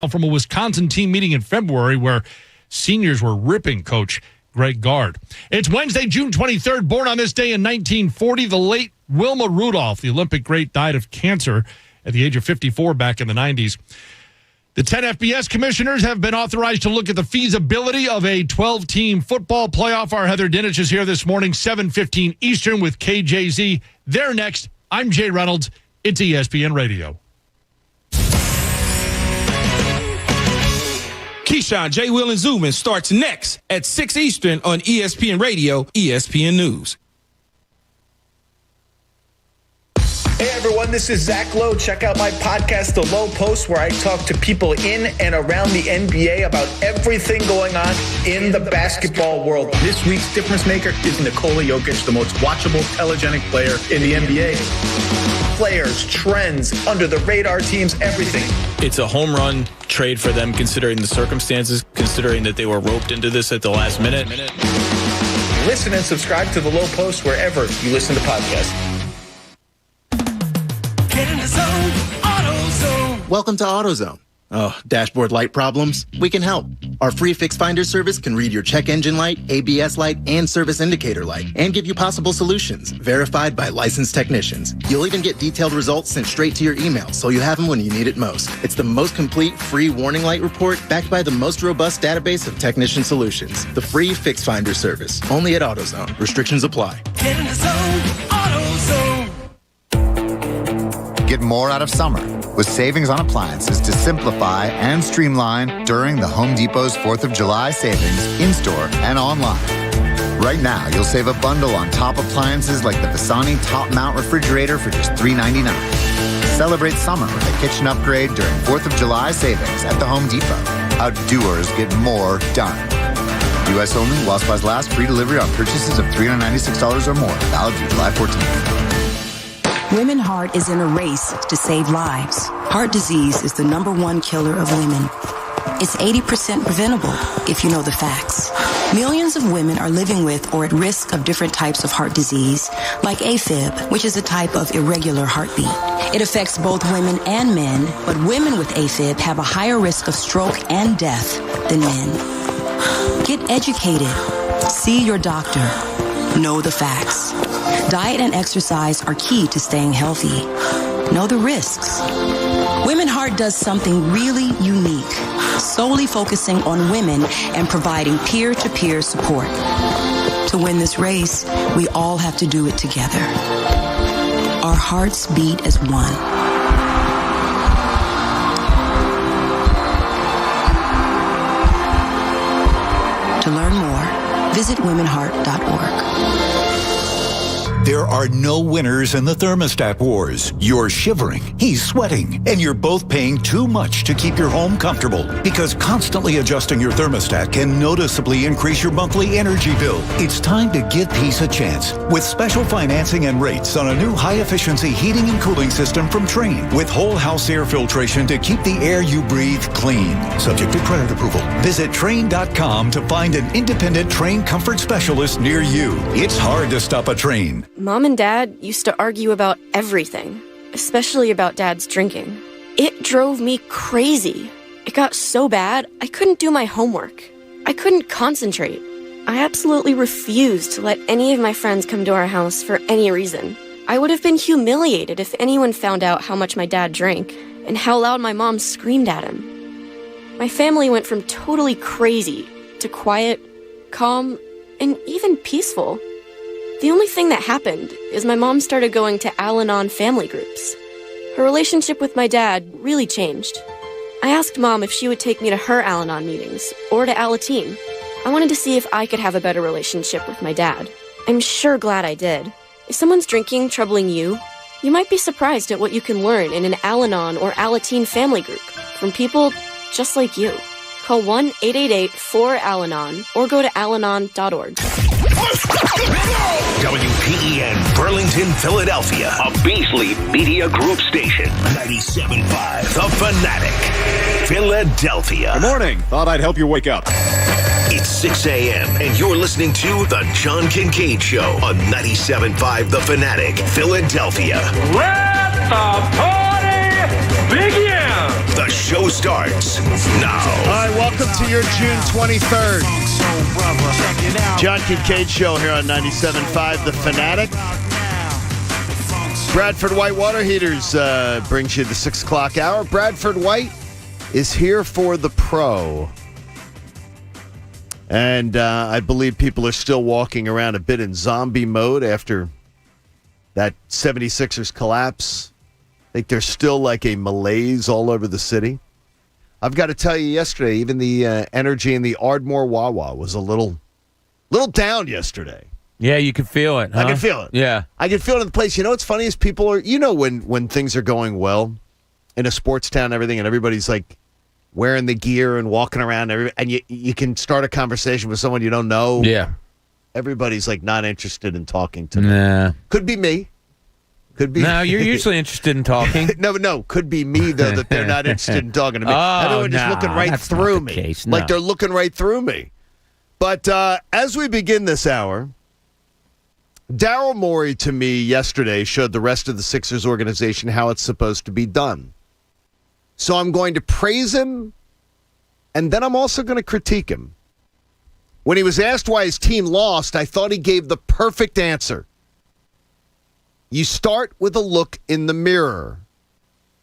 from a Wisconsin team meeting in February where seniors were ripping Coach Greg Gard. It's Wednesday, June 23rd. Born on this day in 1940, the late Wilma Rudolph, the Olympic great, died of cancer at the age of 54 back in the 90s. The 10 FBS commissioners have been authorized to look at the feasibility of a 12-team football playoff. Our Heather Dinich is here this morning, 7:15 Eastern with KJZ. They're next. I'm Jay Reynolds. It's ESPN Radio. Keyshawn, J. Will, and Zubin starts next at 6 Eastern on ESPN Radio, ESPN News. Hey everyone, this is Zach Lowe. Check out my podcast, The Lowe Post, where I talk to people in and around the NBA about everything going on in the basketball world. This week's difference maker is Nikola Jokic, the most watchable, telegenic player in the NBA. Players, trends, under the radar teams, everything. It's a home run trade for them considering the circumstances, considering that they were roped into this at the last minute. Listen and subscribe to The Lowe Post wherever you listen to podcasts. Get in the zone, AutoZone. Welcome to AutoZone. Oh, dashboard light problems? We can help. Our free Fix Finder service can read your check engine light, ABS light, and service indicator light, and give you possible solutions, verified by licensed technicians. You'll even get detailed results sent straight to your email, so you have them when you need it most. It's the most complete free warning light report, backed by the most robust database of technician solutions. The free Fix Finder service, only at AutoZone. Restrictions apply. Get in the zone, AutoZone. Get more out of summer with savings on appliances to simplify and streamline during the Home Depot's 4th of July savings in-store and online. Right now, you'll save a bundle on top appliances like the Visani Top Mount Refrigerator for just $3.99. Celebrate summer with a kitchen upgrade during 4th of July savings at the Home Depot. How doers get more done. U.S. only, while supplies last, free delivery on purchases of $396 or more. Valid through July 14th. Women Heart is in a race to save lives. Heart disease is the #1 killer of women. It's 80% preventable if you know the facts. Millions of women are living with or at risk of different types of heart disease, like AFib, which is a type of irregular heartbeat. It affects both women and men, but women with AFib have a higher risk of stroke and death than men. Get educated. See your doctor. Know the facts. Diet and exercise are key to staying healthy. Know the risks. Women Heart does something really unique, solely focusing on women and providing peer-to-peer support. To win this race, we all have to do it together. Our hearts beat as one. To learn more, visit womenheart.org. There are no winners in the thermostat wars. You're shivering, he's sweating, and you're both paying too much to keep your home comfortable because constantly adjusting your thermostat can noticeably increase your monthly energy bill. It's time to give peace a chance with special financing and rates on a new high-efficiency heating and cooling system from Trane with whole house air filtration to keep the air you breathe clean. Subject to credit approval. Visit Trane.com to find an independent Trane comfort specialist near you. It's hard to stop a Trane. Mom and Dad used to argue about everything, especially about Dad's drinking. It drove me crazy. It got so bad, I couldn't do my homework. I couldn't concentrate. I absolutely refused to let any of my friends come to our house for any reason. I would have been humiliated if anyone found out how much my dad drank and how loud my mom screamed at him. My family went from totally crazy to quiet, calm, and even peaceful. The only thing that happened is my mom started going to Al-Anon family groups. Her relationship with my dad really changed. I asked Mom if she would take me to her Al-Anon meetings or to Alateen. I wanted to see if I could have a better relationship with my dad. I'm sure glad I did. If someone's drinking troubling you, you might be surprised at what you can learn in an Al-Anon or Alateen family group from people just like you. Call 1-888-4-AL-ANON or go to alanon.org. WPEN Burlington, Philadelphia, a Beasley Media Group station. 97.5 The Fanatic, Philadelphia. Good morning. Thought I'd help you wake up. It's 6 a.m. and you're listening to The John Kincade Show on 97.5 The Fanatic, Philadelphia. Let the party begin! The show starts now. All right, welcome to your June 23rd. John Kincade Show here on 97.5 The Fanatic. Bradford White Water Heaters brings you the 6 o'clock hour. Bradford White is here for the pro. And I believe people are still walking around a bit in zombie mode after that 76ers collapse. I think there's still like a malaise all over the city. I've got to tell you, yesterday, even the energy in the Ardmore Wawa was a little down yesterday. Yeah, you can feel it, huh? I can feel it. Yeah. I can feel it in the place. You know what's funny is people are, when things are going well in a sports town and everything, and everybody's like wearing the gear and walking around, and you can start a conversation with someone you don't know. Yeah. Everybody's like not interested in talking to me. Nah. Could be me. Could be. No, you're usually interested in talking. No. Could be me, though, that they're not interested in talking to me. Everyone's just looking right through me. Case, no. Like they're looking right through me. But as we begin this hour, Daryl Morey to me yesterday showed the rest of the Sixers organization how it's supposed to be done. So I'm going to praise him, and then I'm also going to critique him. When he was asked why his team lost, I thought he gave the perfect answer. You start with a look in the mirror.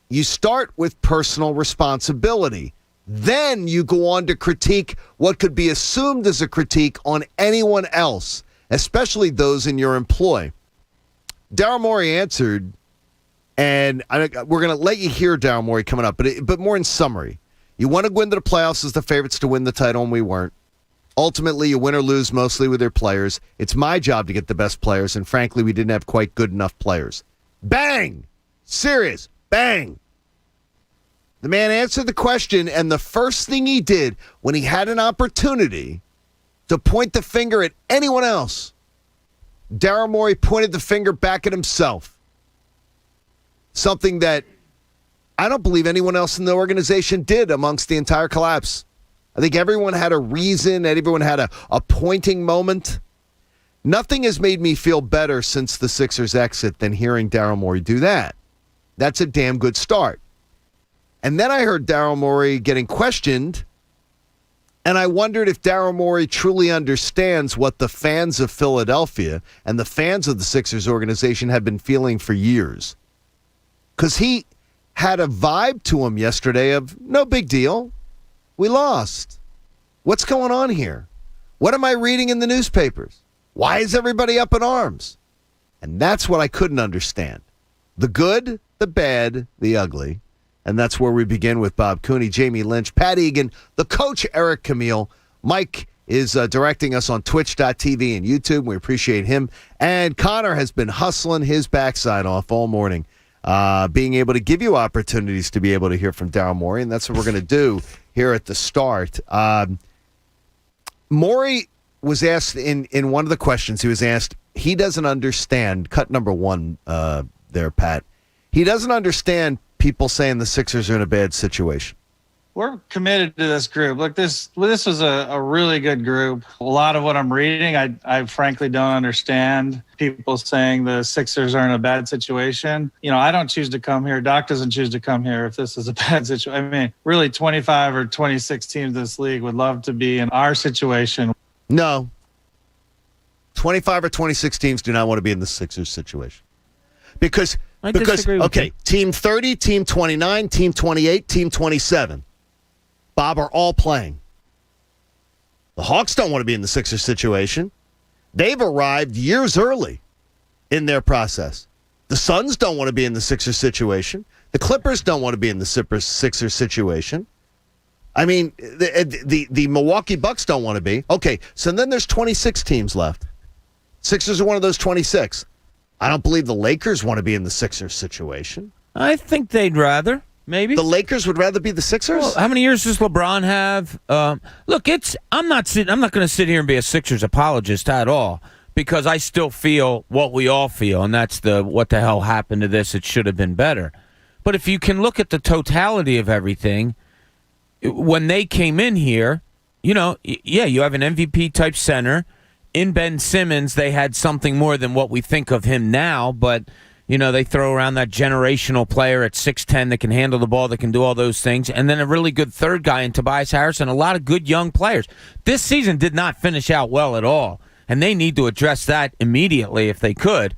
You start with personal responsibility. Then you go on to critique what could be assumed as a critique on anyone else, especially those in your employ. Daryl Morey answered, and we're going to let you hear Daryl Morey coming up, but more in summary. You want to go into the playoffs as the favorites to win the title, and we weren't. Ultimately, you win or lose mostly with your players. It's my job to get the best players, and frankly, we didn't have quite good enough players. Bang! Serious. Bang! The man answered the question, and the first thing he did when he had an opportunity to point the finger at anyone else, Daryl Morey pointed the finger back at himself. Something that I don't believe anyone else in the organization did amongst the entire collapse. I think everyone had a reason, everyone had a pointing moment. Nothing has made me feel better since the Sixers exit than hearing Daryl Morey do that. That's a damn good start. And then I heard Daryl Morey getting questioned, and I wondered if Daryl Morey truly understands what the fans of Philadelphia and the fans of the Sixers organization have been feeling for years. Because he had a vibe to him yesterday of, no big deal. We lost. What's going on here? What am I reading in the newspapers? Why is everybody up in arms? And that's what I couldn't understand. The good, the bad, the ugly. And that's where we begin with Bob Cooney, Jamie Lynch, Pat Egan, the coach, Eric Camille. Mike is directing us on twitch.tv and YouTube. We appreciate him. And Connor has been hustling his backside off all morning, being able to give you opportunities to be able to hear from Daryl Morey. And that's what we're going to do here at the start. Morey was asked in one of the questions, he was asked, he doesn't understand, cut number one there, Pat. He doesn't understand people saying the Sixers are in a bad situation. We're committed to this group. Look, this was a really good group. A lot of what I'm reading, I frankly don't understand. People saying the Sixers are in a bad situation. I don't choose to come here. Doc doesn't choose to come here if this is a bad situation. I mean, really 25 or 26 teams in this league would love to be in our situation. No. 25 or 26 teams do not want to be in the Sixers situation. Because okay, team 30, team 29, team 28, team 27. Bob, are all playing. The Hawks don't want to be in the Sixers situation. They've arrived years early in their process. The Suns don't want to be in the Sixers situation. The Clippers don't want to be in the Sixers situation. I mean, the Milwaukee Bucks don't want to be. Okay, so then there's 26 teams left. Sixers are one of those 26. I don't believe the Lakers want to be in the Sixers situation. I think they'd rather. Maybe the Lakers would rather be the Sixers. Well, how many years does LeBron have? Look, I'm not going to sit here and be a Sixers apologist at all, because I still feel what we all feel, and that's what the hell happened to this. It should have been better. But if you can look at the totality of everything, when they came in here, you have an MVP type center. In Ben Simmons, they had something more than what we think of him now, but They throw around that generational player at 6'10" that can handle the ball, that can do all those things, and then a really good third guy in Tobias Harris and a lot of good young players. This season did not finish out well at all, and they need to address that immediately if they could.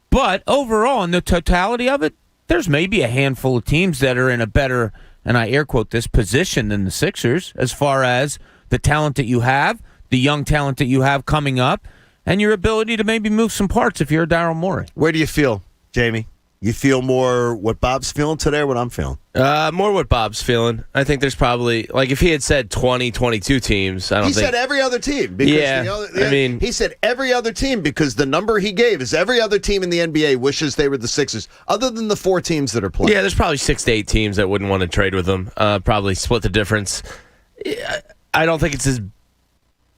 But overall, in the totality of it, there's maybe a handful of teams that are in a better, and I air quote this, position than the Sixers as far as the talent that you have, the young talent that you have coming up, and your ability to maybe move some parts if you're a Daryl Morey. Where do you feel, Jamie? You feel more what Bob's feeling today or what I'm feeling? More what Bob's feeling. I think there's probably, if he had said 20, 22 teams, I don't think. He said every other team. Because he said every other team because the number he gave is every other team in the NBA wishes they were the Sixers, other than the 4 teams that are playing. Yeah, there's probably 6 to 8 teams that wouldn't want to trade with him. Probably split the difference. I don't think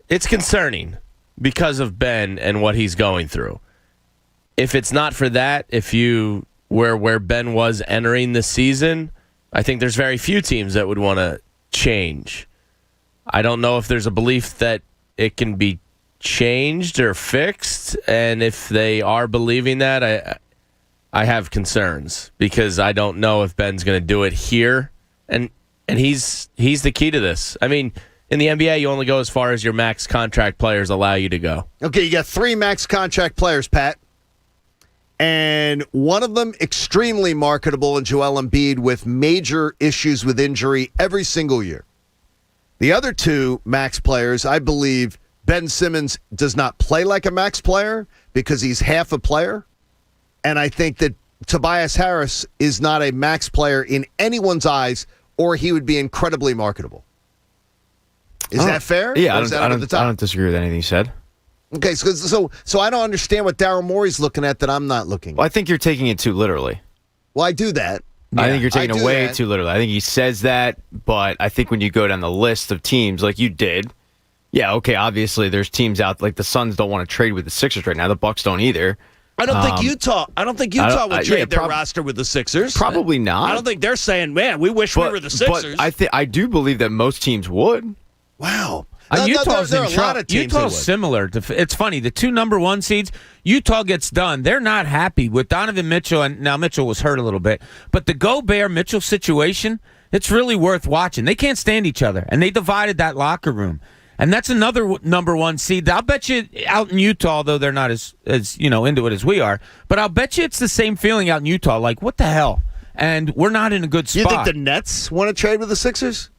it's concerning because of Ben and what he's going through. If it's not for that, where Ben was entering the season, I think there's very few teams that would want to change. I don't know if there's a belief that it can be changed or fixed, and if they are believing that, I have concerns because I don't know if Ben's going to do it here, and he's the key to this. I mean, in the NBA, you only go as far as your max contract players allow you to go. Okay, you got 3 max contract players, Pat. And one of them extremely marketable in Joel Embiid with major issues with injury every single year. The other 2 max players, I believe Ben Simmons does not play like a max player because he's half a player. And I think that Tobias Harris is not a max player in anyone's eyes, or he would be incredibly marketable. Is that fair? Yeah, I don't disagree with anything you said. Okay, so I don't understand what Daryl Morey's looking at that I'm not looking at. Well, I think you're taking it too literally. Well, I do that. I think you're taking it way too literally. I think he says that, but I think when you go down the list of teams like you did, yeah, okay, obviously there's teams out, like the Suns don't want to trade with the Sixers right now. The Bucks don't either. I don't think Utah would trade their roster with the Sixers. Probably not. I don't think they're saying, man, we wish we were the Sixers. But I do believe that most teams would. Wow. Utah's similar. It's funny. The 2 number 1 seeds, Utah gets done. They're not happy with Donovan Mitchell, and now Mitchell was hurt a little bit. But the Gobert-Mitchell situation, it's really worth watching. They can't stand each other, and they divided that locker room. And that's another number 1 seed. I'll bet you out in Utah, though they're not as into it as we are, but I'll bet you it's the same feeling out in Utah. Like, what the hell? And we're not in a good spot. You think the Nets want to trade with the Sixers?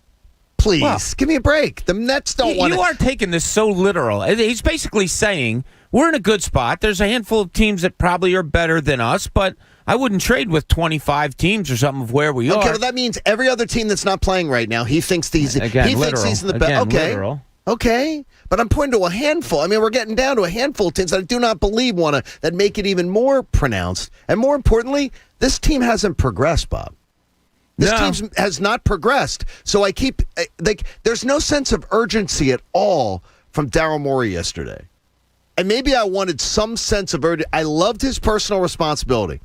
Please, give me a break. The Nets don't want to. You are taking this so literal. He's basically saying we're in a good spot. There's a handful of teams that probably are better than us, but I wouldn't trade with 25 teams or something of where we are. Okay, well, that means every other team that's not playing right now, he thinks he's in the best. Okay. Literal. Okay, but I'm pointing to a handful. I mean, we're getting down to a handful of teams that I do not believe that make it even more pronounced. And more importantly, this team hasn't progressed, Bob. This team has not progressed. So I keep there's no sense of urgency at all from Daryl Morey yesterday. And maybe I wanted some sense of urgency. I loved his personal responsibility,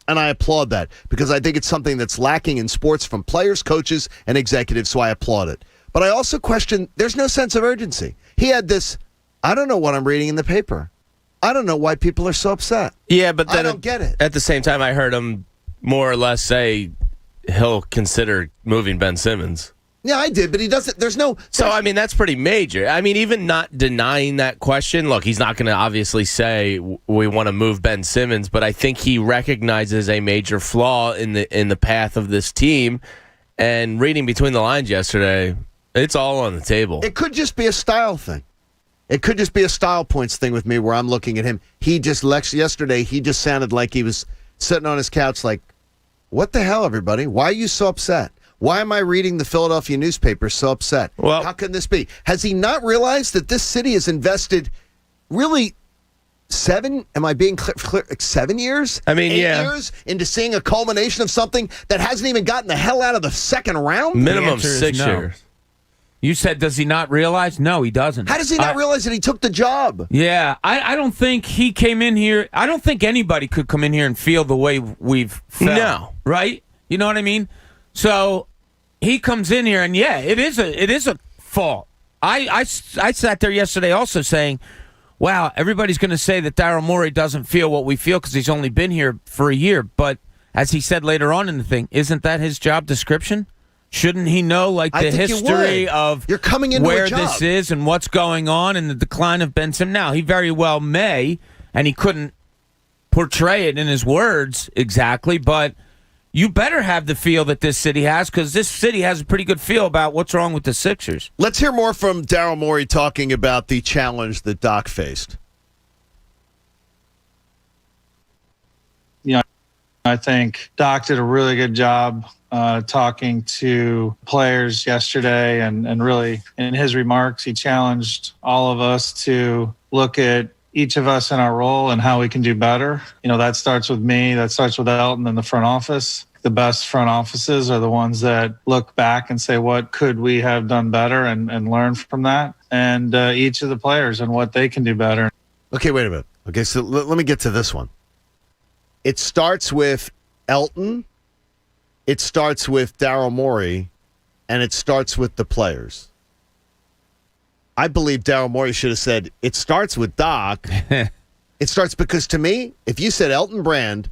and I applaud that because I think it's something that's lacking in sports from players, coaches, and executives, so I applaud it. But I also question there's no sense of urgency. He had this, I don't know what I'm reading in the paper. I don't know why people are so upset. Yeah, but then I don't get it. At the same time, I heard him more or less say he'll consider moving Ben Simmons. Yeah, I did, but he doesn't. So, I mean, that's pretty major. I mean, even not denying that question, look, he's not going to obviously say we want to move Ben Simmons, but I think he recognizes a major flaw in the path of this team. And reading between the lines yesterday, it's all on the table. It could just be a style thing. It could just be a style points thing with me where I'm looking at him. Yesterday, he just sounded like he was sitting on his couch like, what the hell, everybody? Why are you so upset? Why am I reading the Philadelphia newspaper so upset? Well, how can this be? Has he not realized that this city has invested really 7? Am I being clear? 7 years? I mean, 8 years into seeing a culmination of something that hasn't even gotten the hell out of the second round? Minimum 6 years. You said, does he not realize? No, he doesn't. How does he not realize that he took the job? Yeah, I don't think he came in here. I don't think anybody could come in here and feel the way we've felt. No. Right? You know what I mean? So he comes in here, and yeah, it is a fault. I sat there yesterday also saying, wow, everybody's going to say that Daryl Morey doesn't feel what we feel because he's only been here for a year. But as he said later on in the thing, isn't that his job description? Shouldn't he know, like, the history of You're coming into where a job. this is and what's going on and the decline of Ben Simmons? Now, he very well may, and he couldn't portray it in his words exactly, but you better have the feel that this city has, because this city has a pretty good feel about what's wrong with the Sixers. Let's hear more from Daryl Morey talking about the challenge that Doc faced. I think Doc did a really good job talking to players yesterday, and really in his remarks, he challenged all of us to look at each of us in our role and how we can do better. That starts with me, that starts with Elton in the front office. The best front offices are the ones that look back and say, what could we have done better, and learn from that, and each of the players and what they can do better. Okay, wait a minute. Okay, so let me get to this one. It starts with Elton, it starts with Daryl Morey, and it starts with the players. I believe Daryl Morey should have said, it starts with Doc. It starts because, to me, if you said Elton Brand,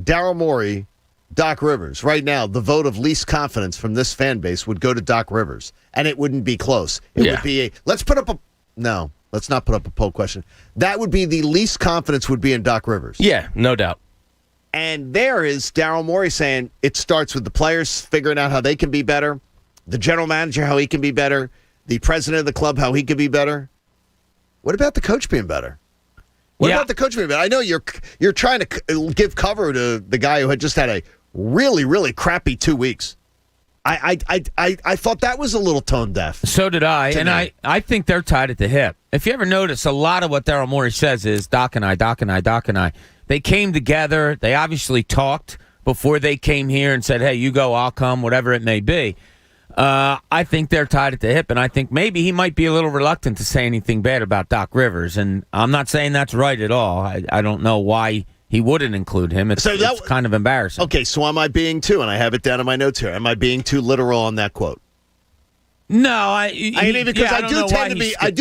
Daryl Morey, Doc Rivers, right now, the vote of least confidence from this fan base would go to Doc Rivers, and it wouldn't be close. It would be let's not put up a poll question. That would be the least confidence would be in Doc Rivers. Yeah, no doubt. And there is Daryl Morey saying it starts with the players figuring out how they can be better, the general manager how he can be better, the president of the club how he can be better. What about the coach being better? What about the coach being better? I know you're trying to give cover to the guy who had just had a really, really crappy 2 weeks. I thought that was a little tone deaf. So did I, and I think they're tied at the hip. If you ever notice, a lot of what Daryl Morey says is Doc and I. They came together. They obviously talked before they came here and said, hey, you go, I'll come, whatever it may be. I think they're tied at the hip, and I think maybe he might be a little reluctant to say anything bad about Doc Rivers, and I'm not saying that's right at all. I don't know why he wouldn't include him. It's kind of embarrassing. Okay, so am I being too, and I have it down in my notes here, am I being too literal on that quote? No, I do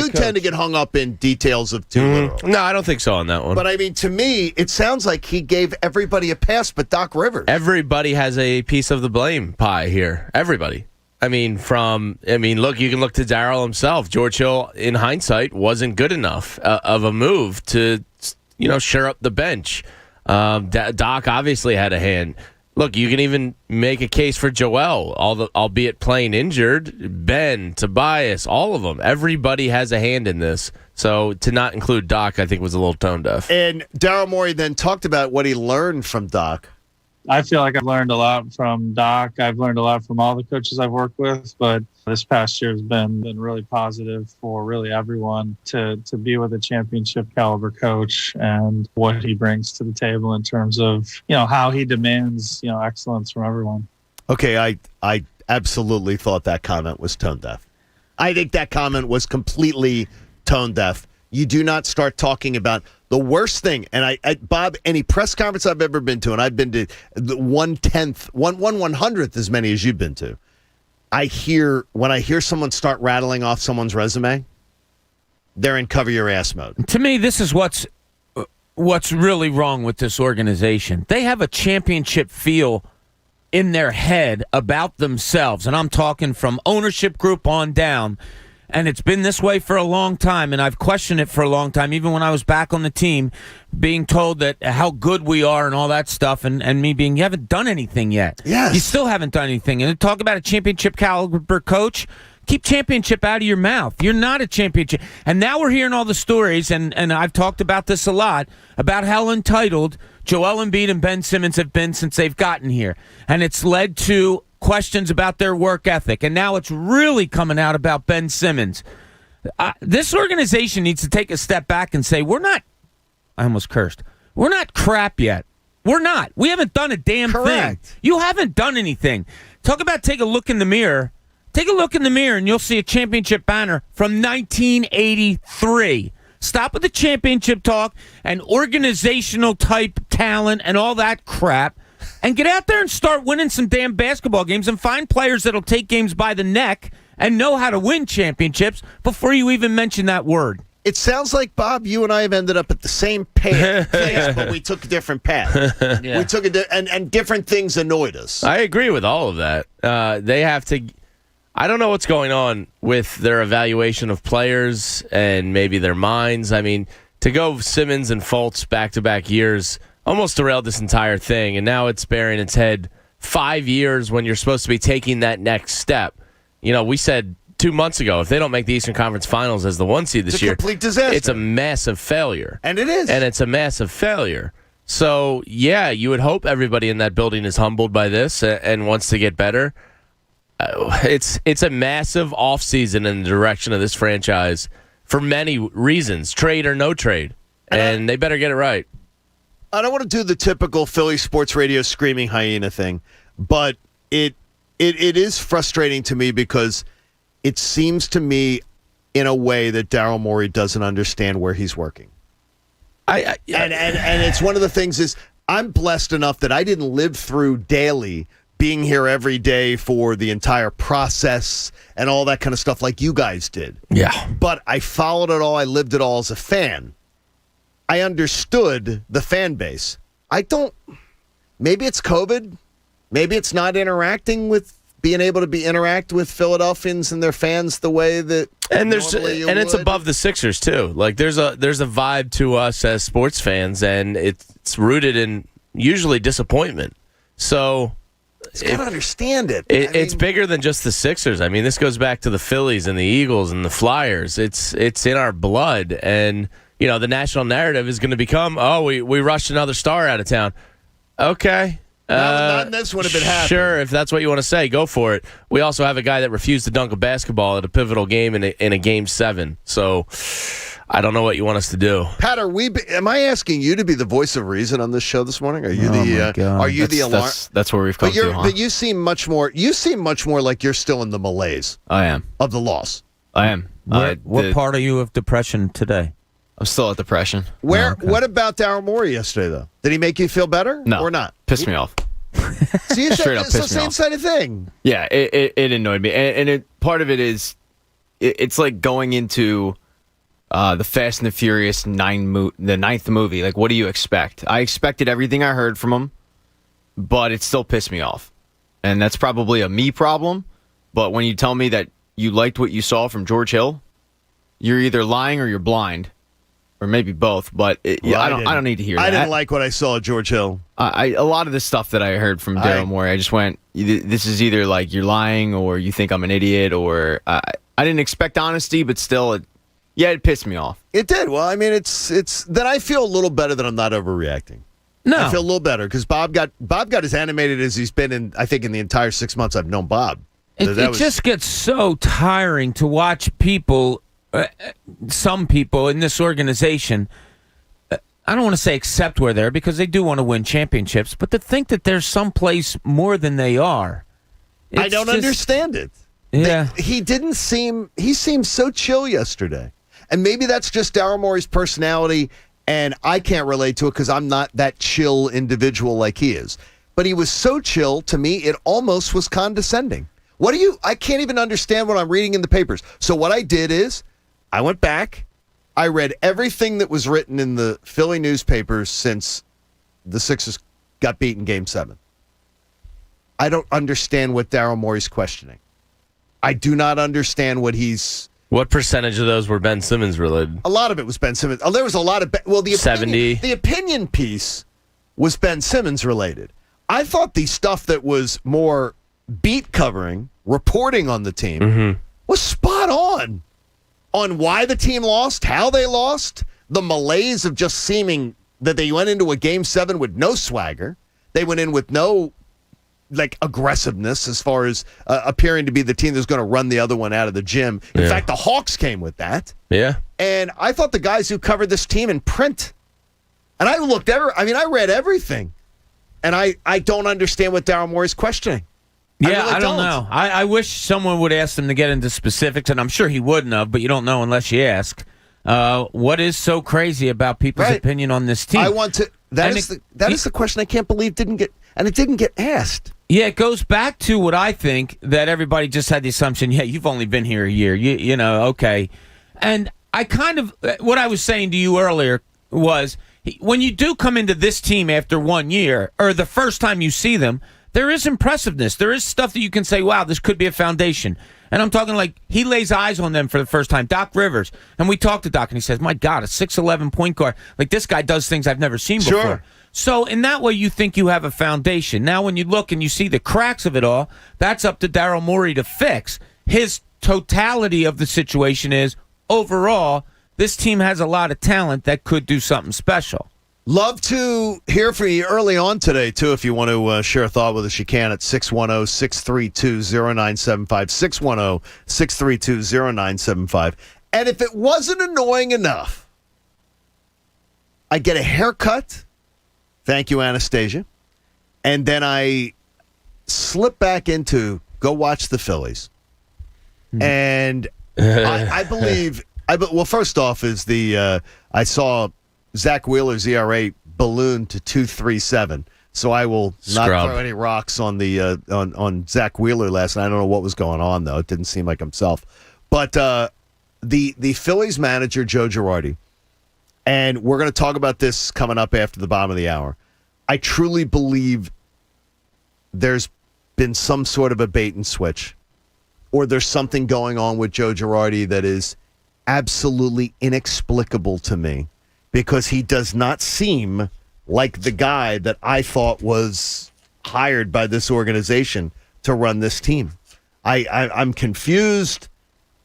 tend to get hung up in details of too literal. No, I don't think so on that one. But I mean, to me, it sounds like he gave everybody a pass, but Doc Rivers. Everybody has a piece of the blame pie here. Everybody. Look, you can look to Daryl himself. George Hill, in hindsight, wasn't good enough of a move to, shore up the bench. Doc obviously had a hand. Look, you can even make a case for Joel, albeit playing injured. Ben, Tobias, all of them. Everybody has a hand in this. So to not include Doc, I think, was a little tone deaf. And Daryl Morey then talked about what he learned from Doc. I feel like I've learned a lot from Doc. I've learned a lot from all the coaches I've worked with, but this past year has been really positive for really everyone to be with a championship caliber coach and what he brings to the table in terms of, how he demands, excellence from everyone. Okay, I absolutely thought that comment was tone deaf. I think that comment was completely tone deaf. You do not start talking about the worst thing. And Bob, any press conference I've ever been to, and I've been to the 1/100th as many as you've been to, when I hear someone start rattling off someone's resume, they're in cover your ass mode. To me, this is what's really wrong with this organization. They have a championship feel in their head about themselves, and I'm talking from ownership group on down. And it's been this way for a long time, and I've questioned it for a long time, even when I was back on the team, being told that how good we are and all that stuff, and me being, you haven't done anything yet. Yes. You still haven't done anything. And talk about a championship caliber coach, keep championship out of your mouth. You're not a championship. And now we're hearing all the stories, and I've talked about this a lot, about how entitled Joel Embiid and Ben Simmons have been since they've gotten here. And it's led to questions about their work ethic, and now it's really coming out about Ben Simmons. This organization needs to take a step back and say, we're not crap yet. We're not. We haven't done a damn thing. You haven't done anything. Talk about take a look in the mirror. Take a look in the mirror, and you'll see a championship banner from 1983. Stop with the championship talk and organizational type talent and all that crap. And get out there and start winning some damn basketball games and find players that'll take games by the neck and know how to win championships before you even mention that word. It sounds like, Bob, you and I have ended up at the same place, but we took a different path. Yeah. We took and different things annoyed us. I agree with all of that. They have to. I don't know what's going on with their evaluation of players and maybe their minds. I mean, to go Simmons and Fultz back-to-back years almost derailed this entire thing, and now it's bearing its head 5 years when you're supposed to be taking that next step. We said 2 months ago, if they don't make the Eastern Conference Finals as the 1 seed this year, it's a complete disaster. It's a massive failure. And it is. And it's a massive failure. So, yeah, you would hope everybody in that building is humbled by this and wants to get better. It's a massive offseason in the direction of this franchise for many reasons, trade or no trade. And they better get it right. I don't want to do the typical Philly sports radio screaming hyena thing, but it is frustrating to me because it seems to me in a way that Daryl Morey doesn't understand where he's working. And it's one of the things is I'm blessed enough that I didn't live through daily being here every day for the entire process and all that kind of stuff like you guys did. Yeah. But I followed it all. I lived it all as a fan. I understood the fan base. Maybe it's COVID. Maybe it's not being able to interact with Philadelphians and their fans the way that it's above the Sixers too. Like there's a vibe to us as sports fans, and it's rooted in usually disappointment. So it's got to understand it. It's bigger than just the Sixers. I mean, this goes back to the Phillies and the Eagles and the Flyers. It's in our blood, and the national narrative is going to become, we rushed another star out of town. Okay. Not this would have been happening. Sure, if that's what you want to say, go for it. We also have a guy that refused to dunk a basketball at a pivotal game in a Game 7. So I don't know what you want us to do. Pat, am I asking you to be the voice of reason on this show this morning? Are you the alarm? That's where we've come to, huh? But you seem much more like you're still in the malaise. I am. Of the loss. I am. What part are you of depression today? I'm still at depression. What about Daryl Morey yesterday, though? Did he make you feel better? No. Or not? Pissed me off. See, Straight up it's the pissed me same off. side of thing. Yeah, it annoyed me. And part of it is, it's like going into the Fast and the Furious the ninth movie. Like, what do you expect? I expected everything I heard from him, but it still pissed me off. And that's probably a me problem. But when you tell me that you liked what you saw from George Hill, you're either lying or you're blind. Or maybe both, but I don't need to hear that. I didn't like what I saw at George Hill. A lot of the stuff that I heard from Daryl Morey, I just went, this is either like you're lying or you think I'm an idiot, or I didn't expect honesty, but still, it pissed me off. It did. Well, I mean, it's then I feel a little better that I'm not overreacting. No. I feel a little better because Bob got as animated as he's been in the entire 6 months I've known Bob. It just gets so tiring to watch people. Some people in this organization, I don't want to say accept where they're because they do want to win championships, but to think that there's someplace more than they are. I don't understand it. Yeah. He seemed so chill yesterday. And maybe that's just Daryl Morey's personality, and I can't relate to it because I'm not that chill individual like he is. But he was so chill, to me, it almost was condescending. I can't even understand what I'm reading in the papers. So what I did is, I went back, I read everything that was written in the Philly newspapers since the Sixers got beaten Game 7. I don't understand what Daryl Morey's questioning. I do not understand what he's... What percentage of those were Ben Simmons related? A lot of it was Ben Simmons. Oh, there was a lot of... The opinion piece was Ben Simmons related. I thought the stuff that was more beat covering, reporting on the team, was spot on why the team lost, how they lost, the malaise of just seeming that they went into a Game 7 with no swagger. They went in with no aggressiveness as far as appearing to be the team that's going to run the other one out of the gym. In fact, the Hawks came with that. Yeah. And I thought the guys who covered this team in print, and I read everything, and I don't understand what Daryl Morey's questioning. Yeah, I don't know. I wish someone would ask him to get into specifics, and I'm sure he wouldn't have, but you don't know unless you ask. What is so crazy about people's opinion on this team? That is the question I can't believe didn't get asked. Yeah, it goes back to what I think, that everybody just had the assumption, you've only been here a year. You know, okay. And what I was saying to you earlier was when you do come into this team after 1 year, or the first time you see them, there is impressiveness. There is stuff that you can say, wow, this could be a foundation. And I'm talking like he lays eyes on them for the first time. Doc Rivers. And we talked to Doc, and he says, my God, a 6'11" point guard. Like, this guy does things I've never seen before. Sure. So in that way, you think you have a foundation. Now, when you look and you see the cracks of it all, that's up to Daryl Morey to fix. His totality of the situation is, overall, this team has a lot of talent that could do something special. Love to hear from you early on today, too, if you want to share a thought with us. You can at 610-632-0975, 610-632-0975. And if it wasn't annoying enough, I get a haircut. Thank you, Anastasia. And then I slip back into go watch the Phillies. And I believe... well, first off is I saw Zach Wheeler's ERA balloon to 2.37, so I will not throw any rocks on the on Zach Wheeler last night. I don't know what was going on though; it didn't seem like himself. But the Phillies manager Joe Girardi, and we're going to talk about this coming up after the bottom of the hour. I truly believe there's been some sort of a bait and switch, or there's something going on with Joe Girardi that is absolutely inexplicable to me, because he does not seem like the guy that I thought was hired by this organization to run this team. I'm confused.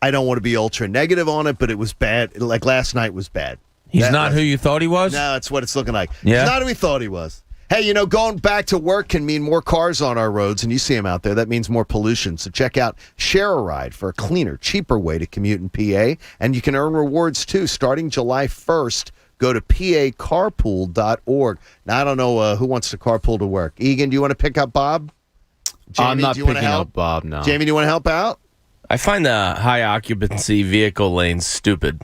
I don't want to be ultra negative on it, but it was bad. Like last night was bad. He's not who you thought he was? No, that's what it's looking like. Yeah. He's not who he thought he was. Hey, going back to work can mean more cars on our roads, and you see them out there. That means more pollution. So check out Share a Ride for a cleaner, cheaper way to commute in PA. And you can earn rewards, too. Starting July 1st, go to pacarpool.org. Now, I don't know who wants to carpool to work. Egan, do you want to pick up Bob? Jamie, I'm not do you picking up Bob, no. Jamie, do you want to help out? I find the high occupancy vehicle lanes stupid.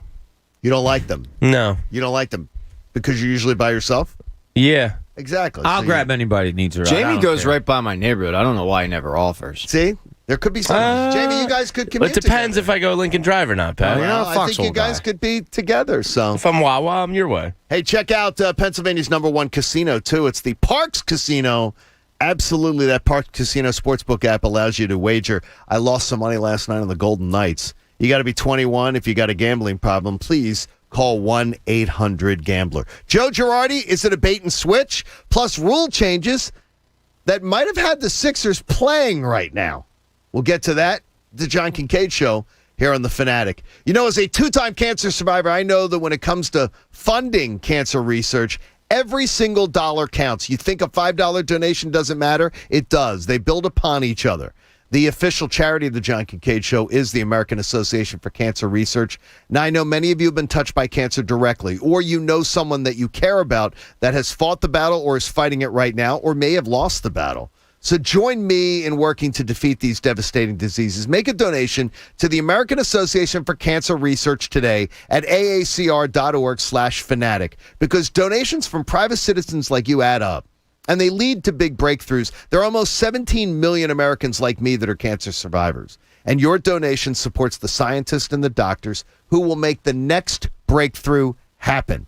You don't like them? No. You don't like them because you're usually by yourself? Yeah. Exactly. I'll grab anybody that needs a ride. Jamie goes right by my neighborhood. I don't know why he never offers. See? There could be something. Jamie, you guys could commute It depends if I go Lincoln Drive or not, Pat. Well, I think you guys could be together. So if I'm Wawa, I'm your way. Hey, check out Pennsylvania's #1 casino, too. It's the Parks Casino. Absolutely, that Parks Casino Sportsbook app allows you to wager. I lost some money last night on the Golden Knights. You got to be 21. If you got a gambling problem, please call 1-800-GAMBLER. Joe Girardi, is it a bait and switch? Plus rule changes that might have had the Sixers playing right now. We'll get to that. The John Kincade Show here on The Fanatic. As a two-time cancer survivor, I know that when it comes to funding cancer research, every single dollar counts. You think a $5 donation doesn't matter? It does. They build upon each other. The official charity of the John Kincade Show is the American Association for Cancer Research. Now, I know many of you have been touched by cancer directly, or you know someone that you care about that has fought the battle or is fighting it right now, or may have lost the battle. So join me in working to defeat these devastating diseases. Make a donation to the American Association for Cancer Research today at aacr.org/fanatic, because donations from private citizens like you add up, and they lead to big breakthroughs. There are almost 17 million Americans like me that are cancer survivors, and your donation supports the scientists and the doctors who will make the next breakthrough happen.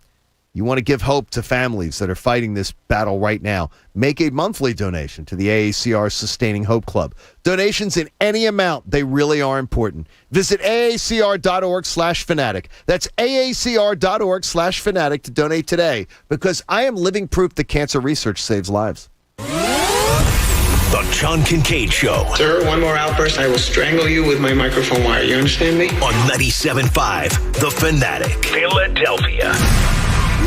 You want to give hope to families that are fighting this battle right now. Make a monthly donation to the AACR Sustaining Hope Club. Donations in any amount, they really are important. Visit aacr.org/fanatic. That's aacr.org/fanatic to donate today, because I am living proof that cancer research saves lives. The John Kincade Show. Sir, one more outburst, I will strangle you with my microphone wire. You understand me? On 97.5 The Fanatic. Philadelphia.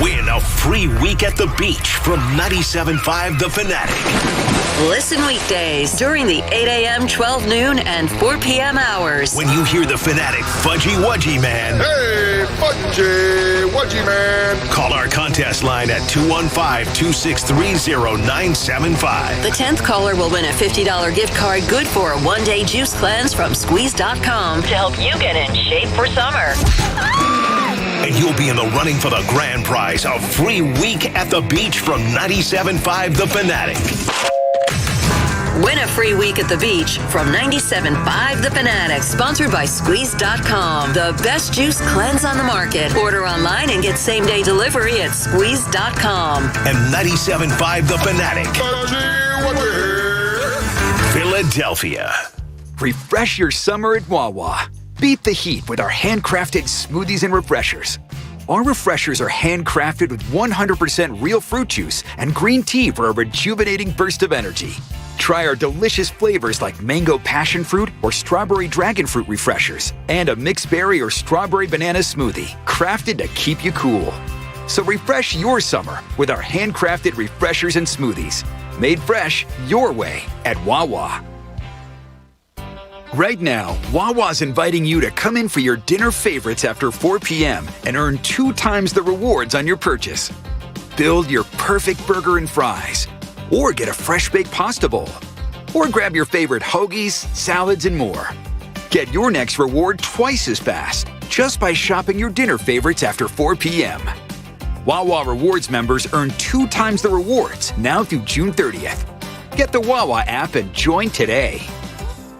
Win a free week at the beach from 97.5 The Fanatic. Listen weekdays during the 8 a.m., 12 noon, and 4 p.m. hours. When you hear the Fanatic Fudgy Wudgy Man. Hey, Fudgy Wudgy Man. Call our contest line at 215-263-0975. The 10th caller will win a $50 gift card good for a one-day juice cleanse from Squeeze.com to help you get in shape for summer. And you'll be in the running for the grand prize, a free week at the beach from 97.5 The Fanatic. Win a free week at the beach from 97.5 The Fanatic, sponsored by Squeeze.com. The best juice cleanse on the market. Order online and get same-day delivery at Squeeze.com. And 97.5 The Fanatic. Philadelphia. Refresh your summer at Wawa. Beat the heat with our handcrafted smoothies and refreshers. Our refreshers are handcrafted with 100% real fruit juice and green tea for a rejuvenating burst of energy. Try our delicious flavors like mango passion fruit or strawberry dragon fruit refreshers and a mixed berry or strawberry banana smoothie, crafted to keep you cool. So refresh your summer with our handcrafted refreshers and smoothies. Made fresh your way at Wawa. Right now, Wawa's inviting you to come in for your dinner favorites after 4 p.m. and earn 2 times the rewards on your purchase. Build your perfect burger and fries, or get a fresh-baked pasta bowl, or grab your favorite hoagies, salads, and more. Get your next reward twice as fast just by shopping your dinner favorites after 4 p.m. Wawa Rewards members earn 2 times the rewards now through June 30th. Get the Wawa app and join today.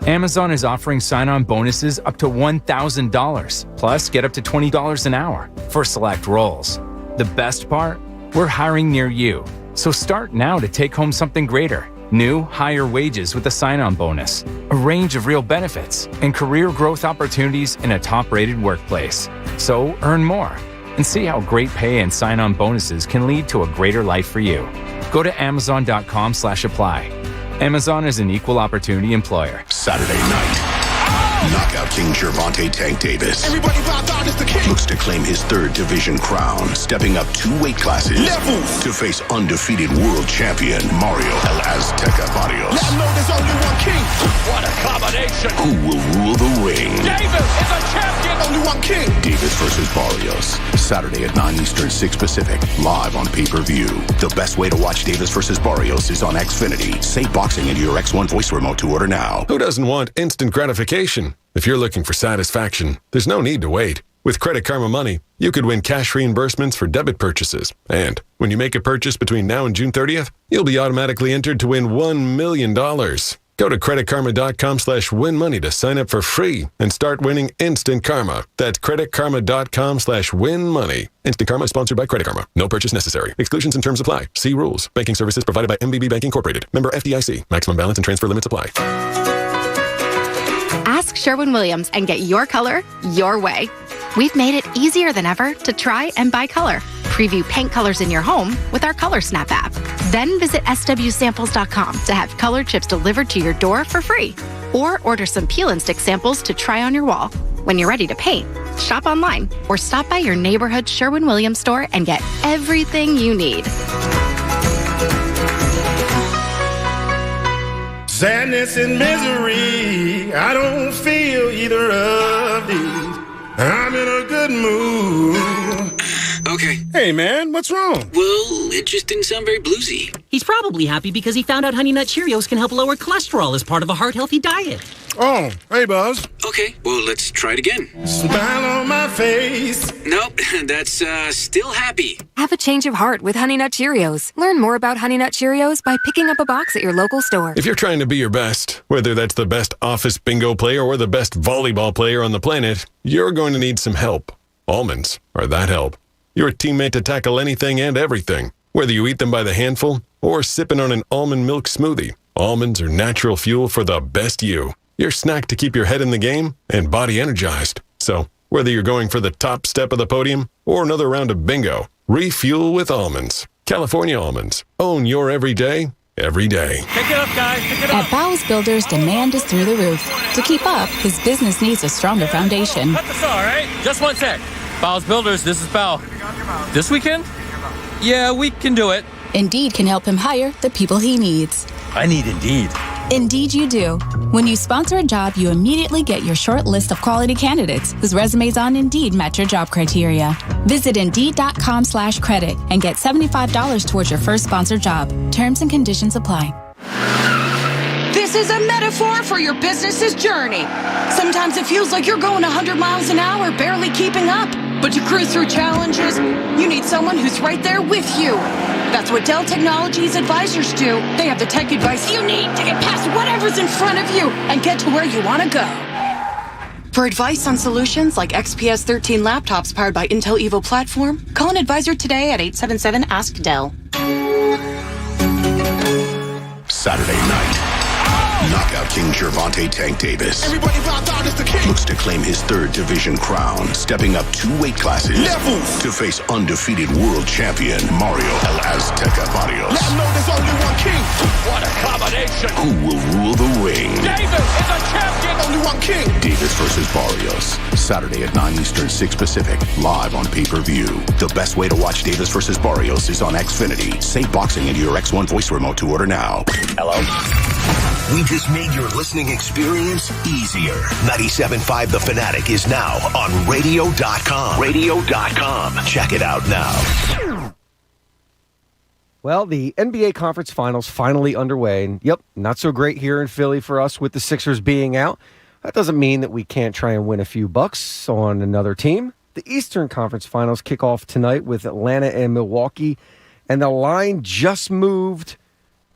Amazon is offering sign-on bonuses up to $1,000, plus get up to $20 an hour for select roles. The best part? We're hiring near you. So start now to take home something greater. New, higher wages with a sign-on bonus, a range of real benefits, and career growth opportunities in a top-rated workplace. So earn more and see how great pay and sign-on bonuses can lead to a greater life for you. Go to Amazon.com/apply. Amazon is an equal opportunity employer. Saturday night. Knockout King Gervonta Tank Davis looks to claim his 3rd division crown, stepping up 2 weight classes to face undefeated world champion Mario El Azteca Barrios. Now know there's only one king. What a combination! Who will rule the ring? Davis is a champion. Only one king. Davis versus Barrios. Saturday at 9 Eastern, 6 Pacific. Live on pay-per-view. The best way to watch Davis versus Barrios is on Xfinity. Save boxing into your X1 voice remote to order now. Who doesn't want instant gratification? If you're looking for satisfaction, there's no need to wait. With Credit Karma Money, you could win cash reimbursements for debit purchases. And when you make a purchase between now and June 30th, you'll be automatically entered to win $1 million. Go to creditkarma.com/winmoney to sign up for free and start winning instant karma. That's creditkarma.com/winmoney. Instant Karma is sponsored by Credit Karma. No purchase necessary. Exclusions and terms apply. See rules. Banking services provided by MBB Bank Incorporated. Member FDIC. Maximum balance and transfer limits apply. Ask Sherwin-Williams and get your color your way. We've made it easier than ever to try and buy color. Preview paint colors in your home with our Color Snap app. Then visit swsamples.com to have color chips delivered to your door for free. Or order some peel and stick samples to try on your wall. When you're ready to paint, shop online or stop by your neighborhood Sherwin-Williams store and get everything you need. Sadness and misery, I don't feel either of these. I'm in a good mood. Okay. Hey, man, what's wrong? Well, it just didn't sound very bluesy. He's probably happy because he found out Honey Nut Cheerios can help lower cholesterol as part of a heart-healthy diet. Oh, hey, Buzz. Okay, well, let's try it again. Smile on my face. Nope, that's still happy. Have a change of heart with Honey Nut Cheerios. Learn more about Honey Nut Cheerios by picking up a box at your local store. If you're trying to be your best, whether that's the best office bingo player or the best volleyball player on the planet, you're going to need some help. Almonds are that help. Your teammate to tackle anything and everything, whether you eat them by the handful or sipping on an almond milk smoothie. Almonds are natural fuel for the best you. Your snack to keep your head in the game and body energized. So, whether you're going for the top step of the podium or another round of bingo, refuel with almonds. California almonds. Own your everyday, every day. Pick it up, guys. Pick it up. At Bowles Builders, demand is through the roof. To keep up, his business needs a stronger foundation. Cut the saw, all right? Just one sec. Bowles Builders, this is Bow. This weekend? Yeah, we can do it. Indeed can help him hire the people he needs. I need Indeed. Indeed you do. When you sponsor a job, you immediately get your short list of quality candidates whose resumes on Indeed match your job criteria. Visit Indeed.com/credit and get $75 towards your first sponsored job. Terms and conditions apply. This is a metaphor for your business's journey. Sometimes it feels like you're going 100 miles an hour, barely keeping up. But to cruise through challenges, you need someone who's right there with you. That's what Dell Technologies advisors do. They have the tech advice you need to get past whatever's in front of you and get to where you want to go. For advice on solutions like XPS 13 laptops powered by Intel Evo platform, call an advisor today at 877-ASK-DELL. Saturday night. Knockout King Gervonta Tank Davis looks to claim his third division crown, stepping up 2 weight classes to face undefeated world champion Mario El Azteca Barrios. Now know there's only one king. What a combination! Who will rule the ring? Davis is a champion. Only one king. Davis versus Barrios. Saturday at 9 Eastern, 6 Pacific. Live on pay-per-view. The best way to watch Davis versus Barrios is on Xfinity. Save boxing into your X1 voice remote to order now. Hello? We just made your listening experience easier. 97.5 The Fanatic is now on radio.com. Radio.com. Check it out now. Well, the NBA Conference Finals finally underway. And yep, not so great here in Philly for us with the Sixers being out. That doesn't mean that we can't try and win a few bucks on another team. The Eastern Conference Finals kick off tonight with Atlanta and Milwaukee. And the line just moved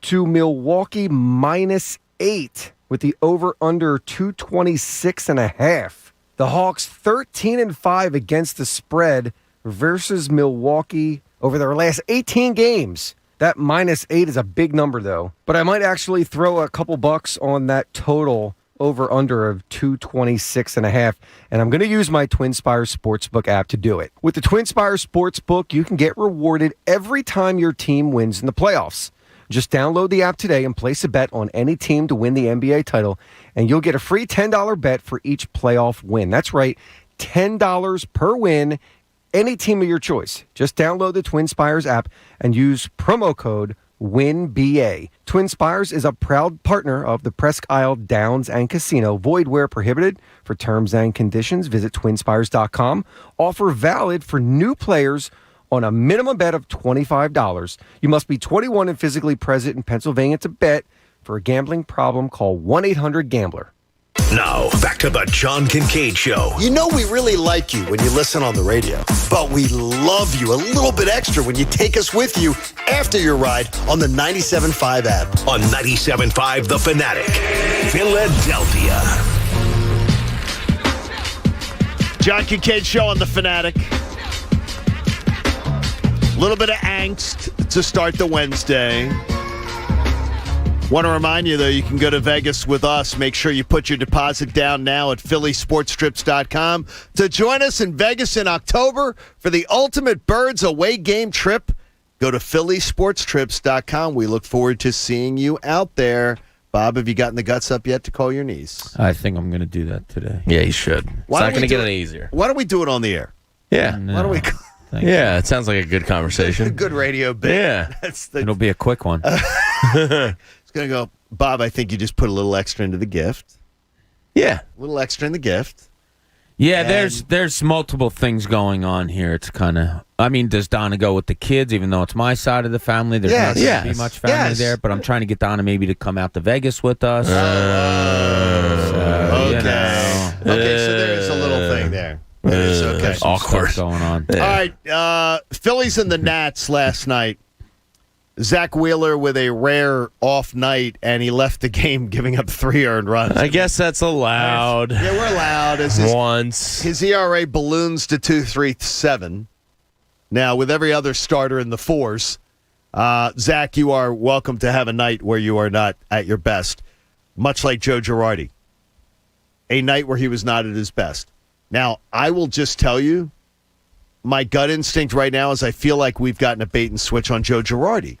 to Milwaukee -8 with the over-under 226.5. The Hawks 13-5 against the spread versus Milwaukee over their last 18 games. That -8 is a big number, though. But I might actually throw a couple bucks on that total over-under of 226.5, and I'm going to use my TwinSpires Sportsbook app to do it. With the TwinSpires Sportsbook, you can get rewarded every time your team wins in the playoffs. Just download the app today and place a bet on any team to win the NBA title, and you'll get a free $10 bet for each playoff win. That's right, $10 per win, any team of your choice. Just download the TwinSpires app and use promo code WINBA. TwinSpires is a proud partner of the Presque Isle Downs and Casino. Void where prohibited. For terms and conditions, visit twinspires.com. Offer valid for new players on a minimum bet of $25. You must be 21 and physically present in Pennsylvania to bet. For a gambling problem, call 1-800-GAMBLER. Now, back to the John Kincade Show. You know we really like you when you listen on the radio, but we love you a little bit extra when you take us with you after your ride on the 97.5 app. On 97.5 The Fanatic, Philadelphia. John Kincade Show on the Fanatic. A little bit of angst to start the Wednesday. Want to remind you, though, you can go to Vegas with us. Make sure you put your deposit down now at PhillySportsTrips.com to join us in Vegas in October for the ultimate Birds away game trip. Go to PhillySportsTrips.com. We look forward to seeing you out there. Bob, have you gotten the guts up yet to call your niece? I think I'm going to do that today. Yeah, you should. It's not going to get any easier. Why don't we do it on the air? Yeah. Why don't we? Yeah, it sounds like a good conversation. A good radio bit. Yeah. It'll be a quick one. It's going to go, Bob, I think you just put a little extra into the gift. Yeah. A little extra in the gift. Yeah, there's multiple things going on here. It's kind of, I mean, does Donna go with the kids, even though it's my side of the family? There's not going to be much family there, but I'm trying to get Donna maybe to come out to Vegas with us. Okay. Okay, so there is a little thing there. Okay. Awkward going on. All right, Phillies and the Nats last night. Zach Wheeler with a rare off night, and he left the game giving up 3 earned runs. I guess that's allowed. Yeah, we're allowed. Once. His ERA balloons to 2.37. Now, with every other starter in the fours, Zach, you are welcome to have a night where you are not at your best, much like Joe Girardi. A night where he was not at his best. Now, I will just tell you, my gut instinct right now is I feel like we've gotten a bait and switch on Joe Girardi.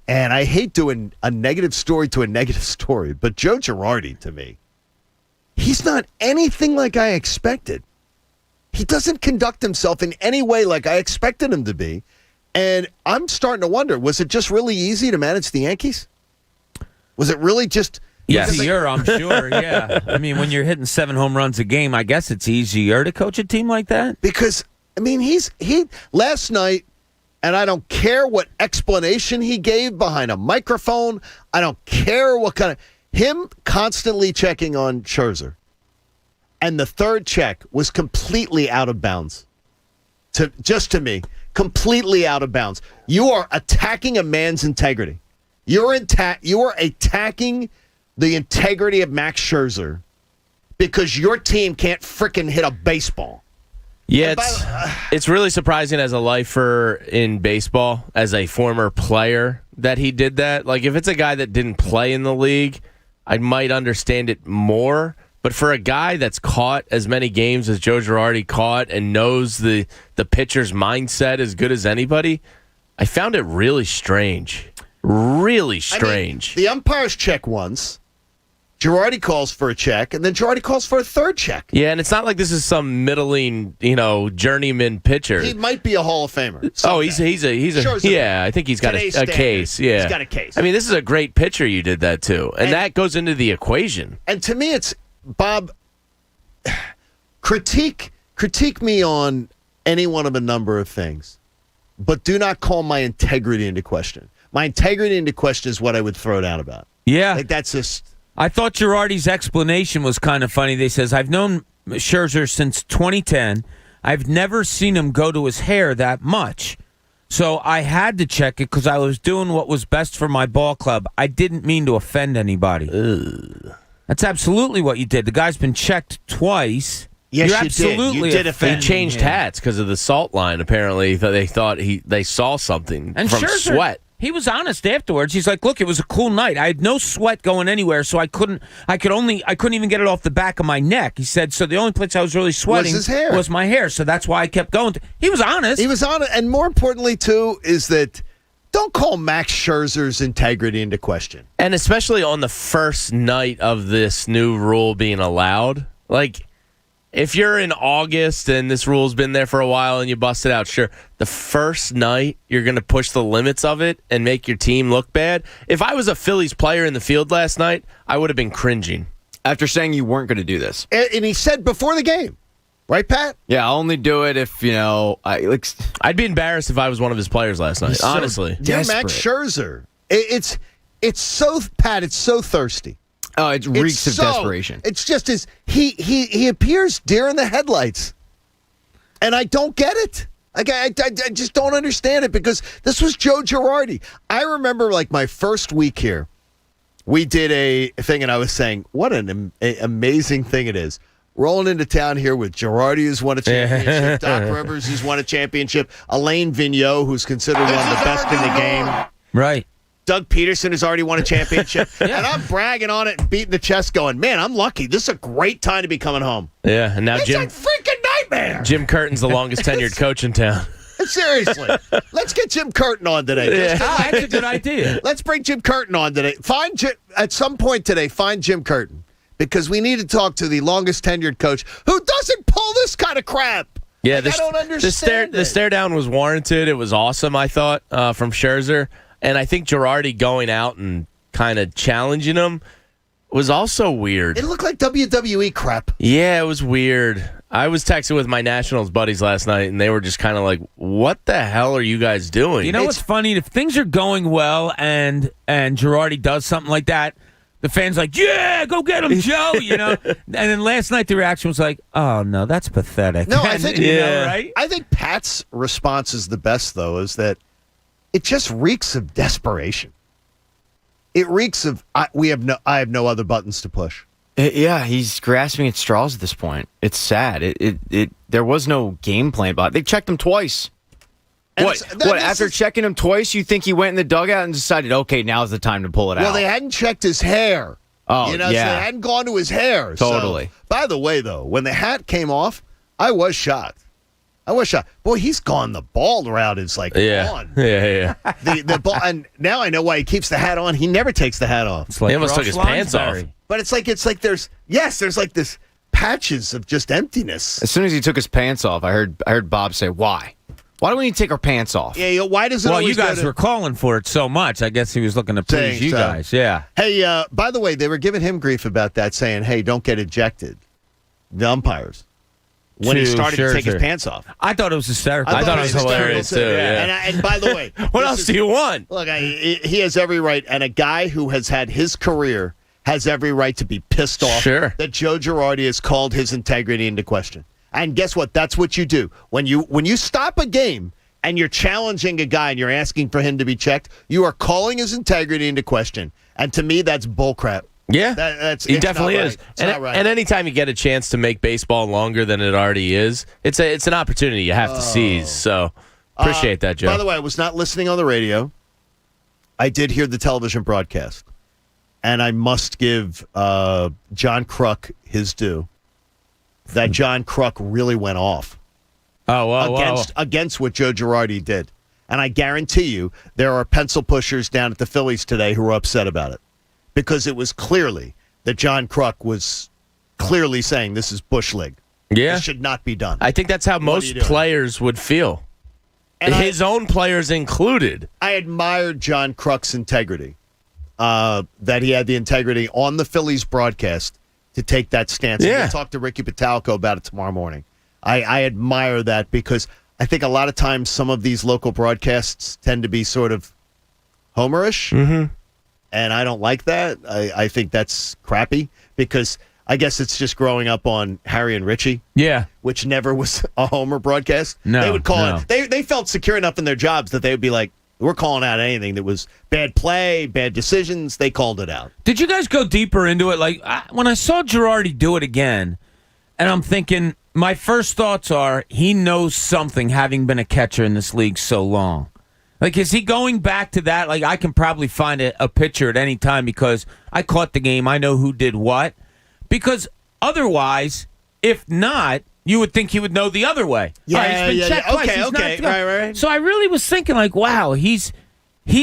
And I hate doing a negative story to a negative story, but Joe Girardi, to me, he's not anything like I expected. He doesn't conduct himself in any way like I expected him to be. And I'm starting to wonder, was it just really easy to manage the Yankees? Was it really just... Easier, I'm sure, yeah. I mean, when you're hitting 7 home runs a game, I guess it's easier to coach a team like that. Because, I mean, he last night, and I don't care what explanation he gave behind a microphone. I don't care what kind of... Him constantly checking on Scherzer. And the third check was completely out of bounds. to me, completely out of bounds. You are attacking a man's integrity. You are attacking the integrity of Max Scherzer because your team can't frickin' hit a baseball. Yeah, it's really surprising as a lifer in baseball, as a former player, that he did that. Like, if it's a guy that didn't play in the league, I might understand it more. But for a guy that's caught as many games as Joe Girardi caught and knows the pitcher's mindset as good as anybody, I found it really strange. Really strange. I mean, the umpires check once. Girardi calls for a check, and then Girardi calls for a third check. Yeah, and it's not like this is some middling, journeyman pitcher. He might be a Hall of Famer. Oh, he's yeah. I think he's got a case. Yeah, he's got a case. I mean, this is a great pitcher you did that to, and that goes into the equation. And to me, it's Bob. Critique me on any one of a number of things, but do not call my integrity into question. My integrity into question is what I would throw down about. Yeah, like that's just. I thought Girardi's explanation was kind of funny. They says, I've known Scherzer since 2010. I've never seen him go to his hair that much. So I had to check it because I was doing what was best for my ball club. I didn't mean to offend anybody. Ugh. That's absolutely what you did. The guy's been checked twice. Yes, you you absolutely did. He changed hats because of the salt line. Apparently, they thought they saw something and from Scherzer, sweat. He was honest afterwards. He's like, "Look, it was a cool night. I had no sweat going anywhere, so I couldn't even get it off the back of my neck." He said, "So the only place I was really sweating was my hair. So that's why I kept going." He was honest. He was honest, and more importantly, too, is that don't call Max Scherzer's integrity into question. And especially on the first night of this new rule being allowed, like. If you're in August and this rule's been there for a while and you bust it out, sure. The first night, you're going to push the limits of it and make your team look bad. If I was a Phillies player in the field last night, I would have been cringing. After saying you weren't going to do this. And he said before the game. Right, Pat? Yeah, I'll only do it if, I'd be embarrassed if I was one of his players last night, honestly. Dear Max Scherzer, it's so, Pat, it's so thirsty. Oh, it reeks of desperation. It's just as he appears deer in the headlights, and I don't get it. Like I just don't understand it because this was Joe Girardi. I remember like my first week here, we did a thing, and I was saying what an amazing thing it is. Rolling into town here with Girardi, who's won a championship, Doc Rivers, who's won a championship, Alain Vigneault, who's considered one of the best in the game. Right. Doug Peterson has already won a championship. And I'm bragging on it and beating the chest going, man, I'm lucky. This is a great time to be coming home. Yeah, and now it's a freaking nightmare. Jim Curtin's the longest tenured coach in town. Seriously. Let's get Jim Curtin on today. Yeah. That's a good idea. Let's bring Jim Curtin on today. At some point today, find Jim Curtin because we need to talk to the longest tenured coach who doesn't pull this kind of crap. Yeah, I don't understand the stare down was warranted. It was awesome, I thought, from Scherzer. And I think Girardi going out and kind of challenging him was also weird. It looked like WWE crap. Yeah, it was weird. I was texting with my Nationals buddies last night, and they were just kind of like, what the hell are you guys doing? You know what's funny? If things are going well and Girardi does something like that, the fans like, yeah, go get him, Joe, And then last night the reaction was like, oh, no, that's pathetic. No, I think, right? I think Pat's response is the best, though, is that it just reeks of desperation. It reeks of I have no other buttons to push. Yeah, he's grasping at straws at this point. It's sad. There was no game plan, but they checked him twice. What? After checking him twice, you think he went in the dugout and decided, okay, now's the time to pull it out? Well, they hadn't checked his hair. Oh, yeah. So they hadn't gone to his hair. Totally. So, by the way, though, when the hat came off, I was shocked. Boy, he's gone. The bald route is like gone. Yeah. The ball, and now I know why he keeps the hat on. He never takes the hat off. It's like he almost took his pants off. But it's like there's like this patches of just emptiness. As soon as he took his pants off, I heard Bob say, "Why? Why do we need to take our pants off?" Yeah, why does it? Well, you guys were calling for it so much. I guess he was looking to please you guys. Yeah. Hey, by the way, they were giving him grief about that, saying, "Hey, don't get ejected." The umpires. When he started to take his pants off. I thought it was hysterical. I thought it was hilarious, too. Yeah. And by the way, what else do you want? Look, he has every right, and a guy who has had his career has every right to be pissed off that Joe Girardi has called his integrity into question. And guess what? That's what you do. When you stop a game and you're challenging a guy and you're asking for him to be checked, you are calling his integrity into question. And to me, that's bullcrap. Yeah, he definitely is. And anytime you get a chance to make baseball longer than it already is, it's an opportunity you have to seize. So appreciate that, Joe. By the way, I was not listening on the radio. I did hear the television broadcast. And I must give John Kruk his due. That John Kruk really went off against what Joe Girardi did. And I guarantee you there are pencil pushers down at the Phillies today who are upset about it. Because it was clearly that John Kruk was clearly saying this is Bush League. Yeah. This should not be done. I think that's how most players would feel. And his own players included. I admired John Kruk's integrity. That he had the integrity on the Phillies broadcast to take that stance. Yeah. We'll talk to Ricky Patalco about it tomorrow morning. I admire that because I think a lot of times some of these local broadcasts tend to be sort of homerish, and I don't like that. I think that's crappy because I guess it's just growing up on Harry and Richie. Yeah. Which never was a homer broadcast. No. They would call it. They felt secure enough in their jobs that they would be like, we're calling out anything that was bad play, bad decisions. They called it out. Did you guys go deeper into it? Like, when I saw Girardi do it again, and I'm thinking, my first thoughts are he knows something having been a catcher in this league so long. Like, is he going back to that? Like, I can probably find a picture at any time because I caught the game. I know who did what. Because otherwise, if not, you would think he would know the other way. Yeah, he's been checked twice. Okay. Right. So I really was thinking, like, wow, he's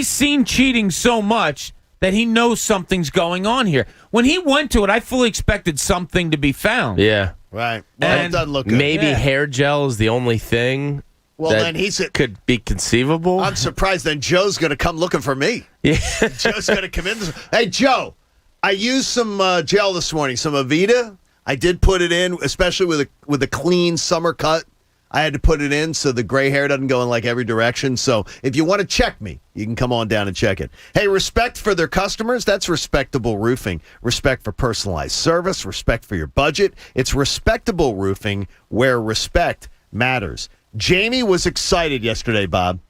seen cheating so much that he knows something's going on here. When he went to it, I fully expected something to be found. Yeah. Right. Well, it doesn't look good. Maybe hair gel is the only thing that could be conceivable. I'm surprised then Joe's going to come looking for me. Yeah. Joe's going to come in. Hey, Joe, I used some gel this morning, some Avita. I did put it in, especially with a clean summer cut. I had to put it in so the gray hair doesn't go in like every direction. So if you want to check me, you can come on down and check it. Hey, respect for their customers. That's Respectable Roofing. Respect for personalized service. Respect for your budget. It's Respectable Roofing where respect matters. Jamie was excited yesterday, Bob.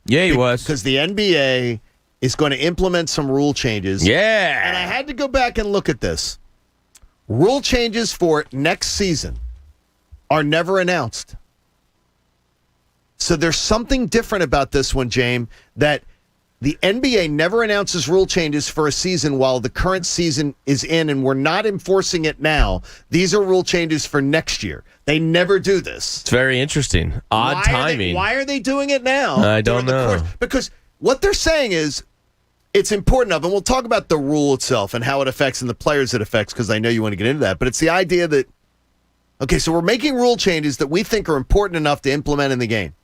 Yeah, he was. Because the NBA is going to implement some rule changes. Yeah. And I had to go back and look at this. Rule changes for next season are never announced. So there's something different about this one, James, that the NBA never announces rule changes for a season while the current season is in, and we're not enforcing it now. These are rule changes for next year. They never do this. It's very interesting. Odd timing. Why are they doing it now? I don't know. Because what they're saying is it's important and we'll talk about the rule itself and how it affects and the players it affects because I know you want to get into that. But it's the idea that, okay, so we're making rule changes that we think are important enough to implement in the game.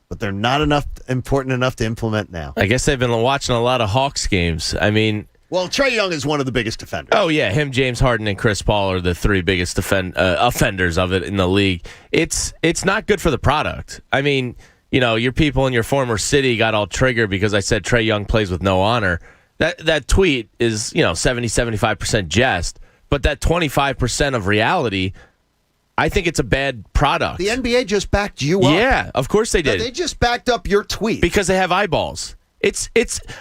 But they're not important enough to implement now. I guess they've been watching a lot of Hawks games. I mean, well, Trae Young is one of the biggest defenders. Oh yeah, him, James Harden, and Chris Paul are the three biggest offenders of it in the league. It's not good for the product. I mean, you know, your people in your former city got all triggered because I said Trae Young plays with no honor. That tweet is 70-75% jest, but that 25% of reality. I think it's a bad product. The NBA just backed you up. Yeah, of course they did. No, they just backed up your tweet. Because they have eyeballs. It's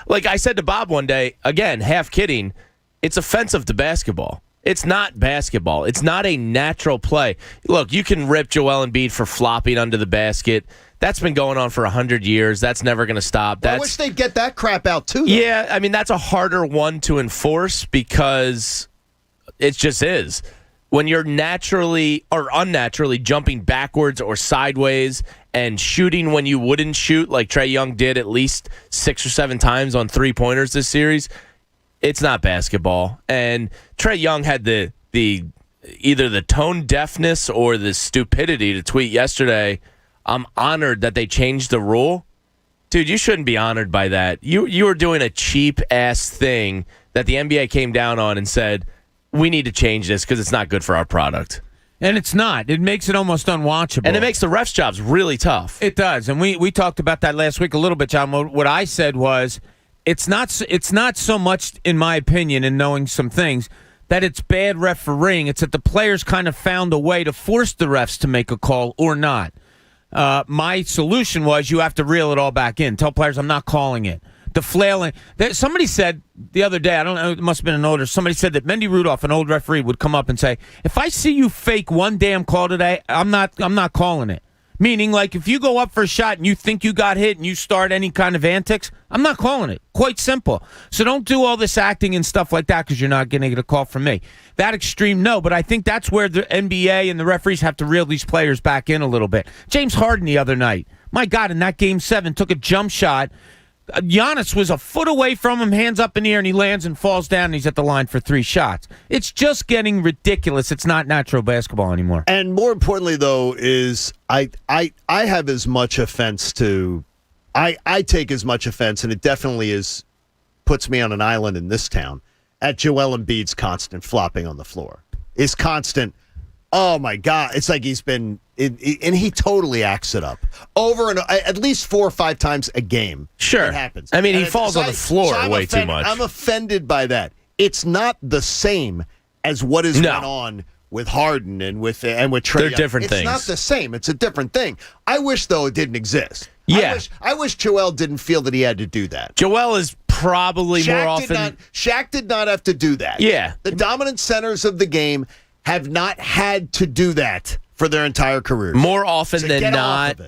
like I said to Bob one day, again, half kidding, it's offensive to basketball. It's not basketball. It's not a natural play. Look, you can rip Joel Embiid for flopping under the basket. That's been going on for 100 years. That's never going to stop. I wish they'd get that crap out, too. Though. Yeah, I mean, that's a harder one to enforce because it just is. When you're naturally or unnaturally jumping backwards or sideways and shooting when you wouldn't shoot, like Trae Young did at least 6 or 7 times on 3-pointers this series, it's not basketball. And Trae Young had the either the tone deafness or the stupidity to tweet yesterday, I'm honored that they changed the rule. Dude, you shouldn't be honored by that. You were doing a cheap-ass thing that the NBA came down on and said, we need to change this because it's not good for our product. And it's not. It makes it almost unwatchable. And it makes the refs' jobs really tough. It does. And we talked about that last week a little bit, John. What I said was it's not so much, in my opinion, in knowing some things, that it's bad refereeing. It's that the players kind of found a way to force the refs to make a call or not. My solution was you have to reel it all back in. Tell players, I'm not calling it. The flailing. Somebody said the other day, I don't know, it must have been an older, somebody said that Mendy Rudolph, an old referee, would come up and say, if I see you fake one damn call today, I'm not calling it. Meaning, like, if you go up for a shot and you think you got hit and you start any kind of antics, I'm not calling it. Quite simple. So don't do all this acting and stuff like that because you're not going to get a call from me. That extreme, no. But I think that's where the NBA and the referees have to reel these players back in a little bit. James Harden the other night, my God, in that Game 7, took a jump shot. Giannis was a foot away from him, hands up in the air, and he lands and falls down, and he's at the line for 3 shots. It's just getting ridiculous. It's not natural basketball anymore. And more importantly, though, is I have as much offense to – I take as much offense, and it definitely puts me on an island in this town, at Joel Embiid's constant flopping on the floor. His constant, oh, my God, it's like he's been – and he totally acts it up over and at least 4 or 5 times a game. Sure. It happens. I mean, he falls on the floor way too much. I'm offended by that. It's not the same as what is going on with Harden and with Trae They're Young. different things. It's not the same. It's a different thing. I wish, though, it didn't exist. Yeah. I wish Joel didn't feel that he had to do that. Joel is probably more often. Shaq did not have to do that. Yeah. The dominant centers of the game have not had to do that for their entire career. More often than not,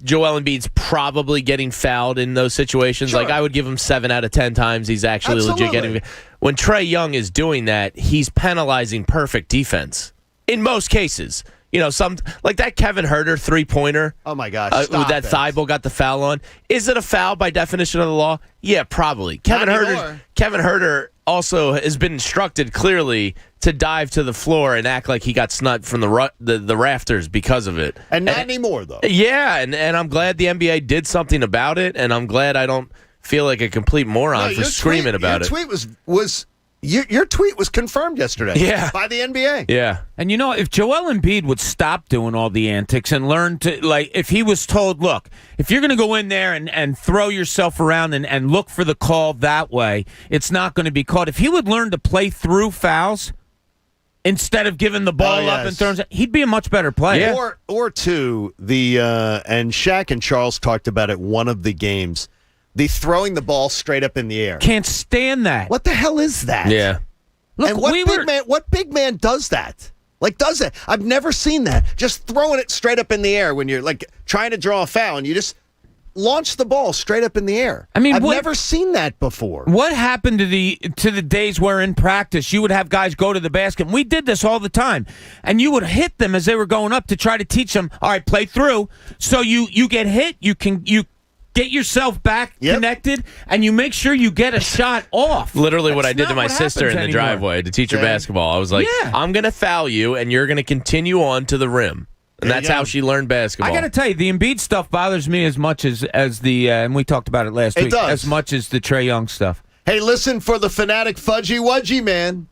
Joel Embiid's probably getting fouled in those situations. Sure. Like, I would give him 7 out of 10 times he's actually legit getting. When Trae Young is doing that, he's penalizing perfect defense in most cases. You know, some like that Kevin Huerter 3-pointer. Oh my gosh! With that Thibault got the foul on. Is it a foul by definition of the law? Yeah, probably. Kevin Huerter also has been instructed clearly to dive to the floor and act like he got snubbed from the rafters because of it. And not anymore, though. Yeah, and I'm glad the NBA did something about it, and I'm glad I don't feel like a complete moron for screaming about it. Your tweet was confirmed yesterday by the NBA. Yeah. And you know, if Joel Embiid would stop doing all the antics and learn to, like, if he was told, look, if you're going to go in there and throw yourself around and look for the call that way, it's not going to be called. If he would learn to play through fouls instead of giving the ball up and throwing, he'd be a much better player. Yeah. Or two, and Shaq and Charles talked about it one of the games. The throwing the ball straight up in the air. Can't stand that. What the hell is that? Yeah. Look, and what big man does that? Like, does it? I've never seen that. Just throwing it straight up in the air when you're, like, trying to draw a foul and you just launch the ball straight up in the air. I mean, I've never seen that before. What happened to the days where in practice you would have guys go to the basket? And we did this all the time. And you would hit them as they were going up to try to teach them, all right, play through. So you get hit, you get yourself back connected, and you make sure you get a shot off. Literally what I did to my sister in the driveway to teach her basketball. I was like, I'm going to foul you, and you're going to continue on to the rim. And that's how she learned basketball. I got to tell you, the Embiid stuff bothers me as much as the, and we talked about it last week, as much as the Trae Young stuff. Hey, listen for the Fanatic Fudgy Wudgy, man.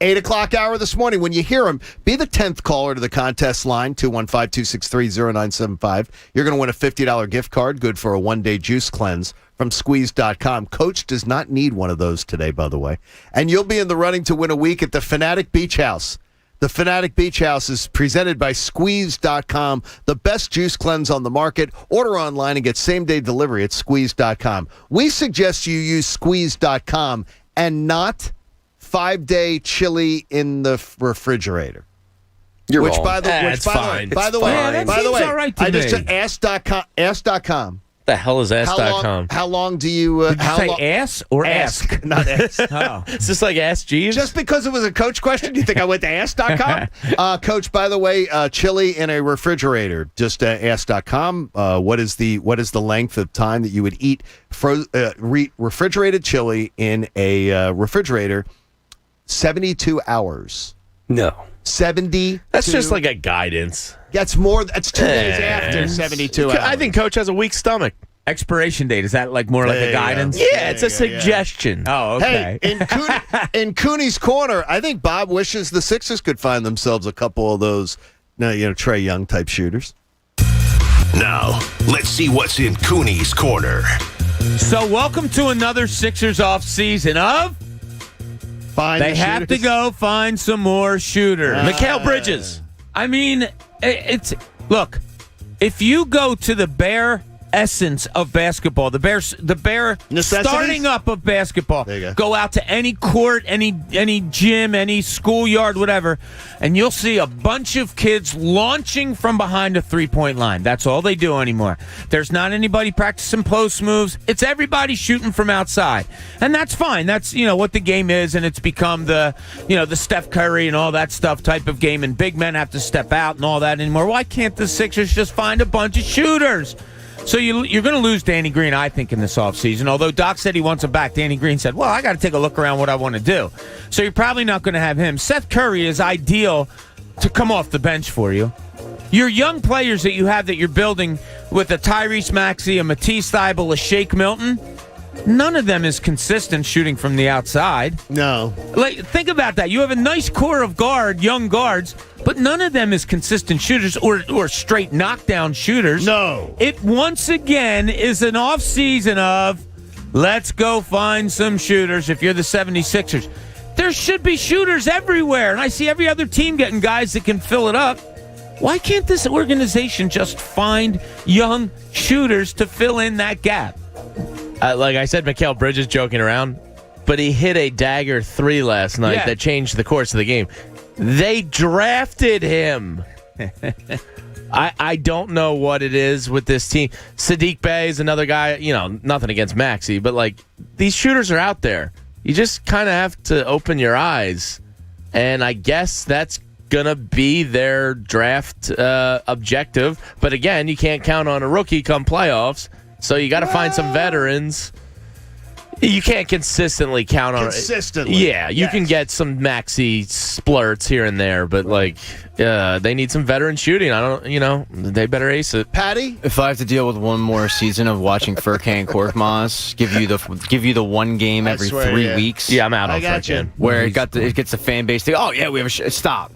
8 o'clock hour this morning. When you hear him, be the 10th caller to the contest line, 215-263-0975. You're going to win a $50 gift card, good for a one-day juice cleanse from Squeeze.com. Coach does not need one of those today, by the way. And you'll be in the running to win a week at the Fanatic Beach House. The Fanatic Beach House is presented by Squeeze.com, the best juice cleanse on the market. Order online and get same-day delivery at Squeeze.com. We suggest you use Squeeze.com and not 5-day chili in the refrigerator. You're which wrong. By the way, I just said ask.com. The hell is ask.com? How long do you Did you say ass or ask? Not ask. Oh. Is this like Ask Jeeves? Just because it was a coach question, do you think I went to ask.com? Coach, by the way, chili in a refrigerator. Just ask.com. What is the length of time that you would eat refrigerated chili in a refrigerator? 72 hours. No. 70. That's just like a guidance. That's more. That's 2 days after 72 hours. I think Coach has a weak stomach. Expiration date, is that like more like a guidance? Yeah, it's a suggestion. Oh, okay. Hey, in Cooney's corner, I think Bob wishes the Sixers could find themselves a couple of those, Trae Young type shooters. Now, let's see what's in Cooney's corner. So, welcome to another Sixers off season of They have to go find some more shooters. Mikal Bridges. I mean, look, if you go to the bare essence of basketball, the bare starting up of basketball, go out to any court, any gym, any schoolyard, whatever, and you'll see a bunch of kids launching from behind a three-point line. That's all they do anymore. There's not anybody practicing post moves. It's everybody shooting from outside, and that's fine. That's what the game is, and it's become the the Steph Curry and all that stuff type of game, and big men have to step out and all that anymore. Why can't the Sixers just find a bunch of shooters? So you're going to lose Danny Green, I think, in this offseason. Although Doc said he wants him back, Danny Green said, well, I got to take a look around what I want to do. So you're probably not going to have him. Seth Curry is ideal to come off the bench for you. Your young players that you have that you're building with a Tyrese Maxey, a Matisse Thybulle, a Shake Milton, none of them is consistent shooting from the outside. No. Think about that. You have a nice core of young guards, but none of them is consistent shooters or straight knockdown shooters. No. It once again is an off-season of let's go find some shooters if you're the 76ers. There should be shooters everywhere, and I see every other team getting guys that can fill it up. Why can't this organization just find young shooters to fill in that gap? Like I said, Mikal Bridges joking around, but he hit a dagger 3 last night that changed the course of the game. They drafted him. I don't know what it is with this team. Sadiq Bey is another guy, nothing against Maxey, but these shooters are out there. You just kind of have to open your eyes, and I guess that's going to be their draft objective. But again, you can't count on a rookie come playoffs. So you got to find some veterans. You can't consistently count on it. Yeah, you can get some Maxey splurts here and there, but they need some veteran shooting. They better ace it. Patty, if I have to deal with one more season of watching Furkan Korkmaz give you the one game every 3 weeks, I'm out on Furkan. Where it gets the fan base to go, we have stop.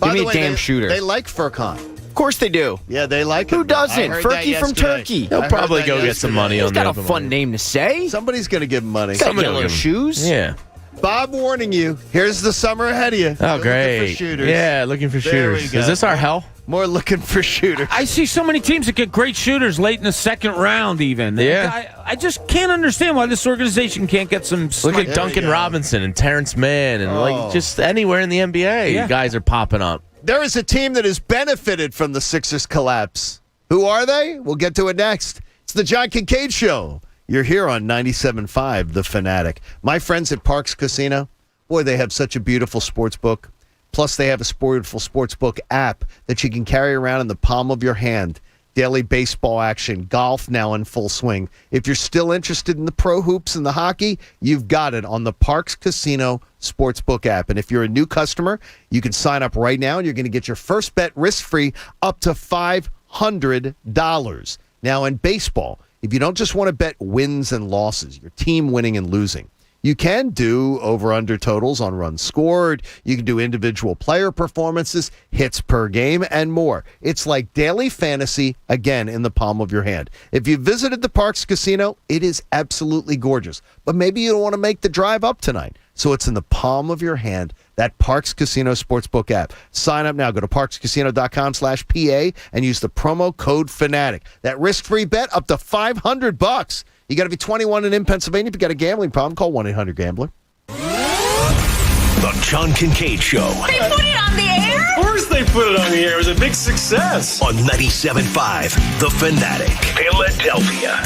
Give me a damn shooter. They like Furkan. Of course they do. Yeah, they like him. Who doesn't? Furky from Turkey. He'll probably go get some money on He's got a fun name to say. Somebody's going to give him money. Got yellow shoes. Yeah. Bob warning you. Here's the summer ahead of you. Oh, great. Looking for shooters. Yeah, looking for shooters. Is this our hell? More looking for shooters. I see so many teams that get great shooters late in the second round even. Yeah. I just can't understand why this organization can't get some... Look at Duncan Robinson and Terrence Mann and just anywhere in the NBA. Guys are popping up. There is a team that has benefited from the Sixers' collapse. Who are they? We'll get to it next. It's the John Kincade Show. You're here on 97.5 The Fanatic. My friends at Parks Casino, boy, they have such a beautiful sports book. Plus, they have a beautiful sports book app that you can carry around in the palm of your hand. Daily baseball action, golf now in full swing. If you're still interested in the pro hoops and the hockey, you've got it on the Parks Casino Sportsbook app. And if you're a new customer, you can sign up right now and you're going to get your first bet risk-free up to $500. Now in baseball, if you don't just want to bet wins and losses, your team winning and losing, you can do over-under totals on runs scored. You can do individual player performances, hits per game, and more. It's like daily fantasy, again, in the palm of your hand. If you visited the Parks Casino, it is absolutely gorgeous. But maybe you don't want to make the drive up tonight. So it's in the palm of your hand, that Parks Casino Sportsbook app. Sign up now. Go to parkscasino.com/PA and use the promo code FANATIC. That risk-free bet up to $500. You got to be 21 and in Pennsylvania. If you got a gambling problem, call 1-800-GAMBLER. The John Kincade Show. They put it on the air? Of course they put it on the air. It was a big success. On 97.5 The Fanatic, Philadelphia.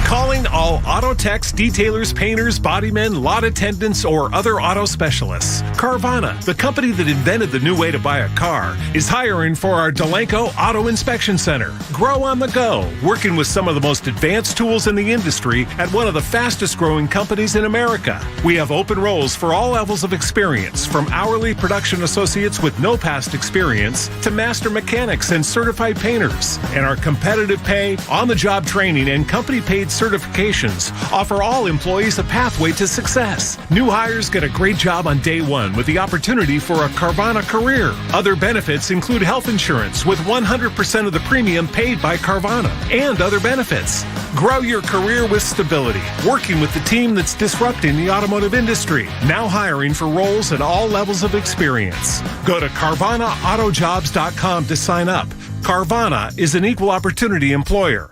Calling all auto techs, detailers, painters, bodymen, lot attendants, or other auto specialists. Carvana, the company that invented the new way to buy a car, is hiring for our Delanco Auto Inspection Center. Grow on the go, working with some of the most advanced tools in the industry at one of the fastest growing companies in America. We have open roles for all levels of experience, from hourly production associates with no past experience to master mechanics and certified painters. And our competitive pay, on-the-job training, and company-paid certifications offer all employees a pathway to success. New hires get a great job on day one with the opportunity for a Carvana career. Other benefits include health insurance with 100% of the premium paid by Carvana and other benefits. Grow your career with stability, working with the team that's disrupting the automotive industry. Now hiring for roles at all levels of experience. Go to CarvanaAutojobs.com to sign up. Carvana is an equal opportunity employer.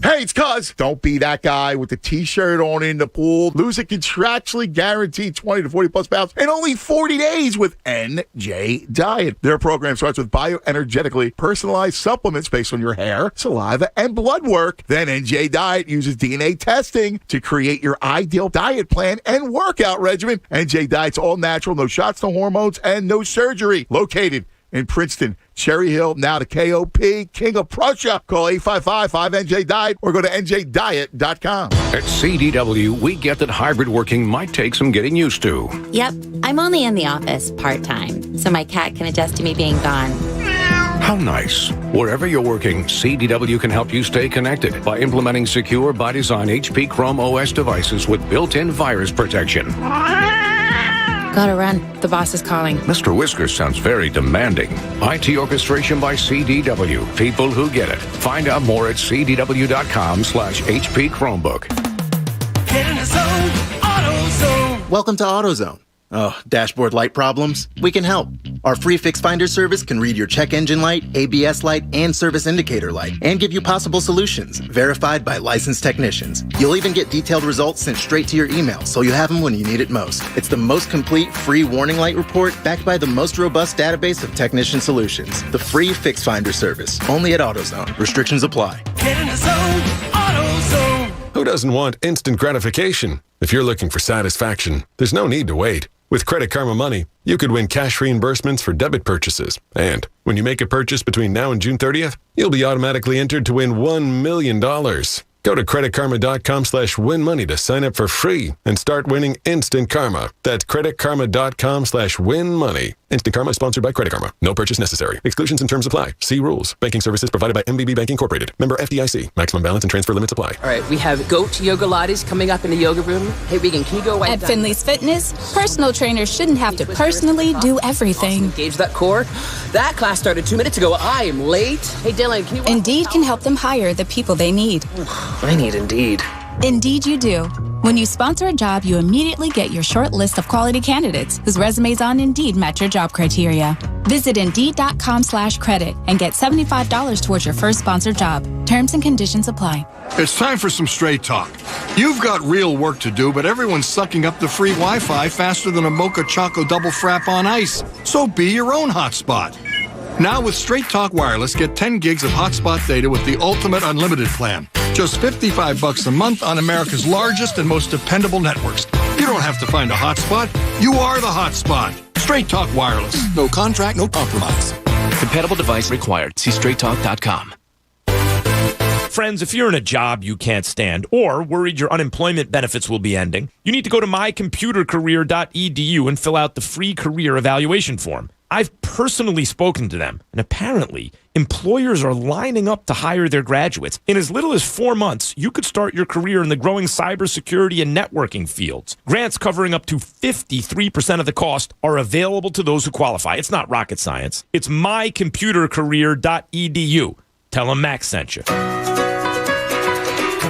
Hey, it's Cuz. Don't be that guy with the T-shirt on in the pool. Lose a contractually guaranteed 20 to 40-plus pounds in only 40 days with NJ Diet. Their program starts with bioenergetically personalized supplements based on your hair, saliva, and blood work. Then NJ Diet uses DNA testing to create your ideal diet plan and workout regimen. NJ Diet's all natural, no shots, no hormones, and no surgery. Located in Princeton, Cherry Hill, now to KOP, King of Prussia. Call 855-5NJ-DIET or go to njdiet.com. At CDW, we get that hybrid working might take some getting used to. Yep, I'm only in the office part-time, so my cat can adjust to me being gone. How nice. Wherever you're working, CDW can help you stay connected by implementing secure by design HP Chrome OS devices with built-in virus protection. Gotta run. The boss is calling. Mr. Whiskers sounds very demanding. IT orchestration by CDW. People who get it. Find out more at cdw.com/HP Chromebook. Get in the zone, AutoZone. Welcome to AutoZone. Oh, dashboard light problems? We can help. Our free Fix Finder service can read your check engine light, ABS light, and service indicator light, and give you possible solutions, verified by licensed technicians. You'll even get detailed results sent straight to your email, so you have them when you need it most. It's the most complete free warning light report, backed by the most robust database of technician solutions. The free Fix Finder service, only at AutoZone. Restrictions apply. Get in the zone, AutoZone. Who doesn't want instant gratification? If you're looking for satisfaction, there's no need to wait. With Credit Karma Money, you could win cash reimbursements for debit purchases. And when you make a purchase between now and June 30th, you'll be automatically entered to win $1 million. Go to creditkarma.com/winmoney to sign up for free and start winning instant karma. That's creditkarma.com/winmoney. Instant Karma is sponsored by Credit Karma. No purchase necessary. Exclusions and terms apply. See rules. Banking services provided by MBB Bank Incorporated. Member FDIC. Maximum balance and transfer limits apply. All right, we have goat yoga lattes coming up in the yoga room. Hey, Regan, can you go away? At Finley's Fitness, personal trainers shouldn't have to personally do everything. Engage that core. That class started 2 minutes ago. I am late. Hey, Dylan, can you... Indeed can help them hire the people they need. I need Indeed. Indeed you do. When you sponsor a job, you immediately get your short list of quality candidates whose resumes on Indeed match your job criteria. Visit Indeed.com/credit and get $75 towards your first sponsored job. Terms and conditions apply. It's time for some straight talk. You've got real work to do, but everyone's sucking up the free Wi-Fi faster than a Mocha Choco double frap on ice. So be your own hotspot. Now with Straight Talk Wireless, get 10 gigs of hotspot data with the Ultimate Unlimited plan. Just $55 a month on America's largest and most dependable networks. You don't have to find a hotspot. You are the hotspot. Straight Talk Wireless. No contract, no compromise. Compatible device required. See straighttalk.com. Friends, if you're in a job you can't stand or worried your unemployment benefits will be ending, you need to go to mycomputercareer.edu and fill out the free career evaluation form. I've personally spoken to them, and apparently, employers are lining up to hire their graduates. In as little as 4 months, you could start your career in the growing cybersecurity and networking fields. Grants covering up to 53% of the cost are available to those who qualify. It's not rocket science. It's mycomputercareer.edu. Tell them Max sent you.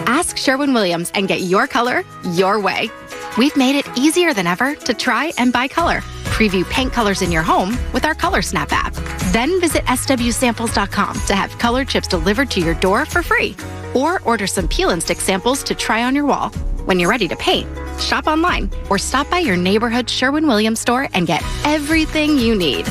Ask Sherwin-Williams and get your color your way. We've made it easier than ever to try and buy color. Preview paint colors in your home with our Color Snap app. Then visit swsamples.com to have color chips delivered to your door for free. Or order some peel and stick samples to try on your wall. When you're ready to paint, shop online or stop by your neighborhood Sherwin-Williams store and get everything you need.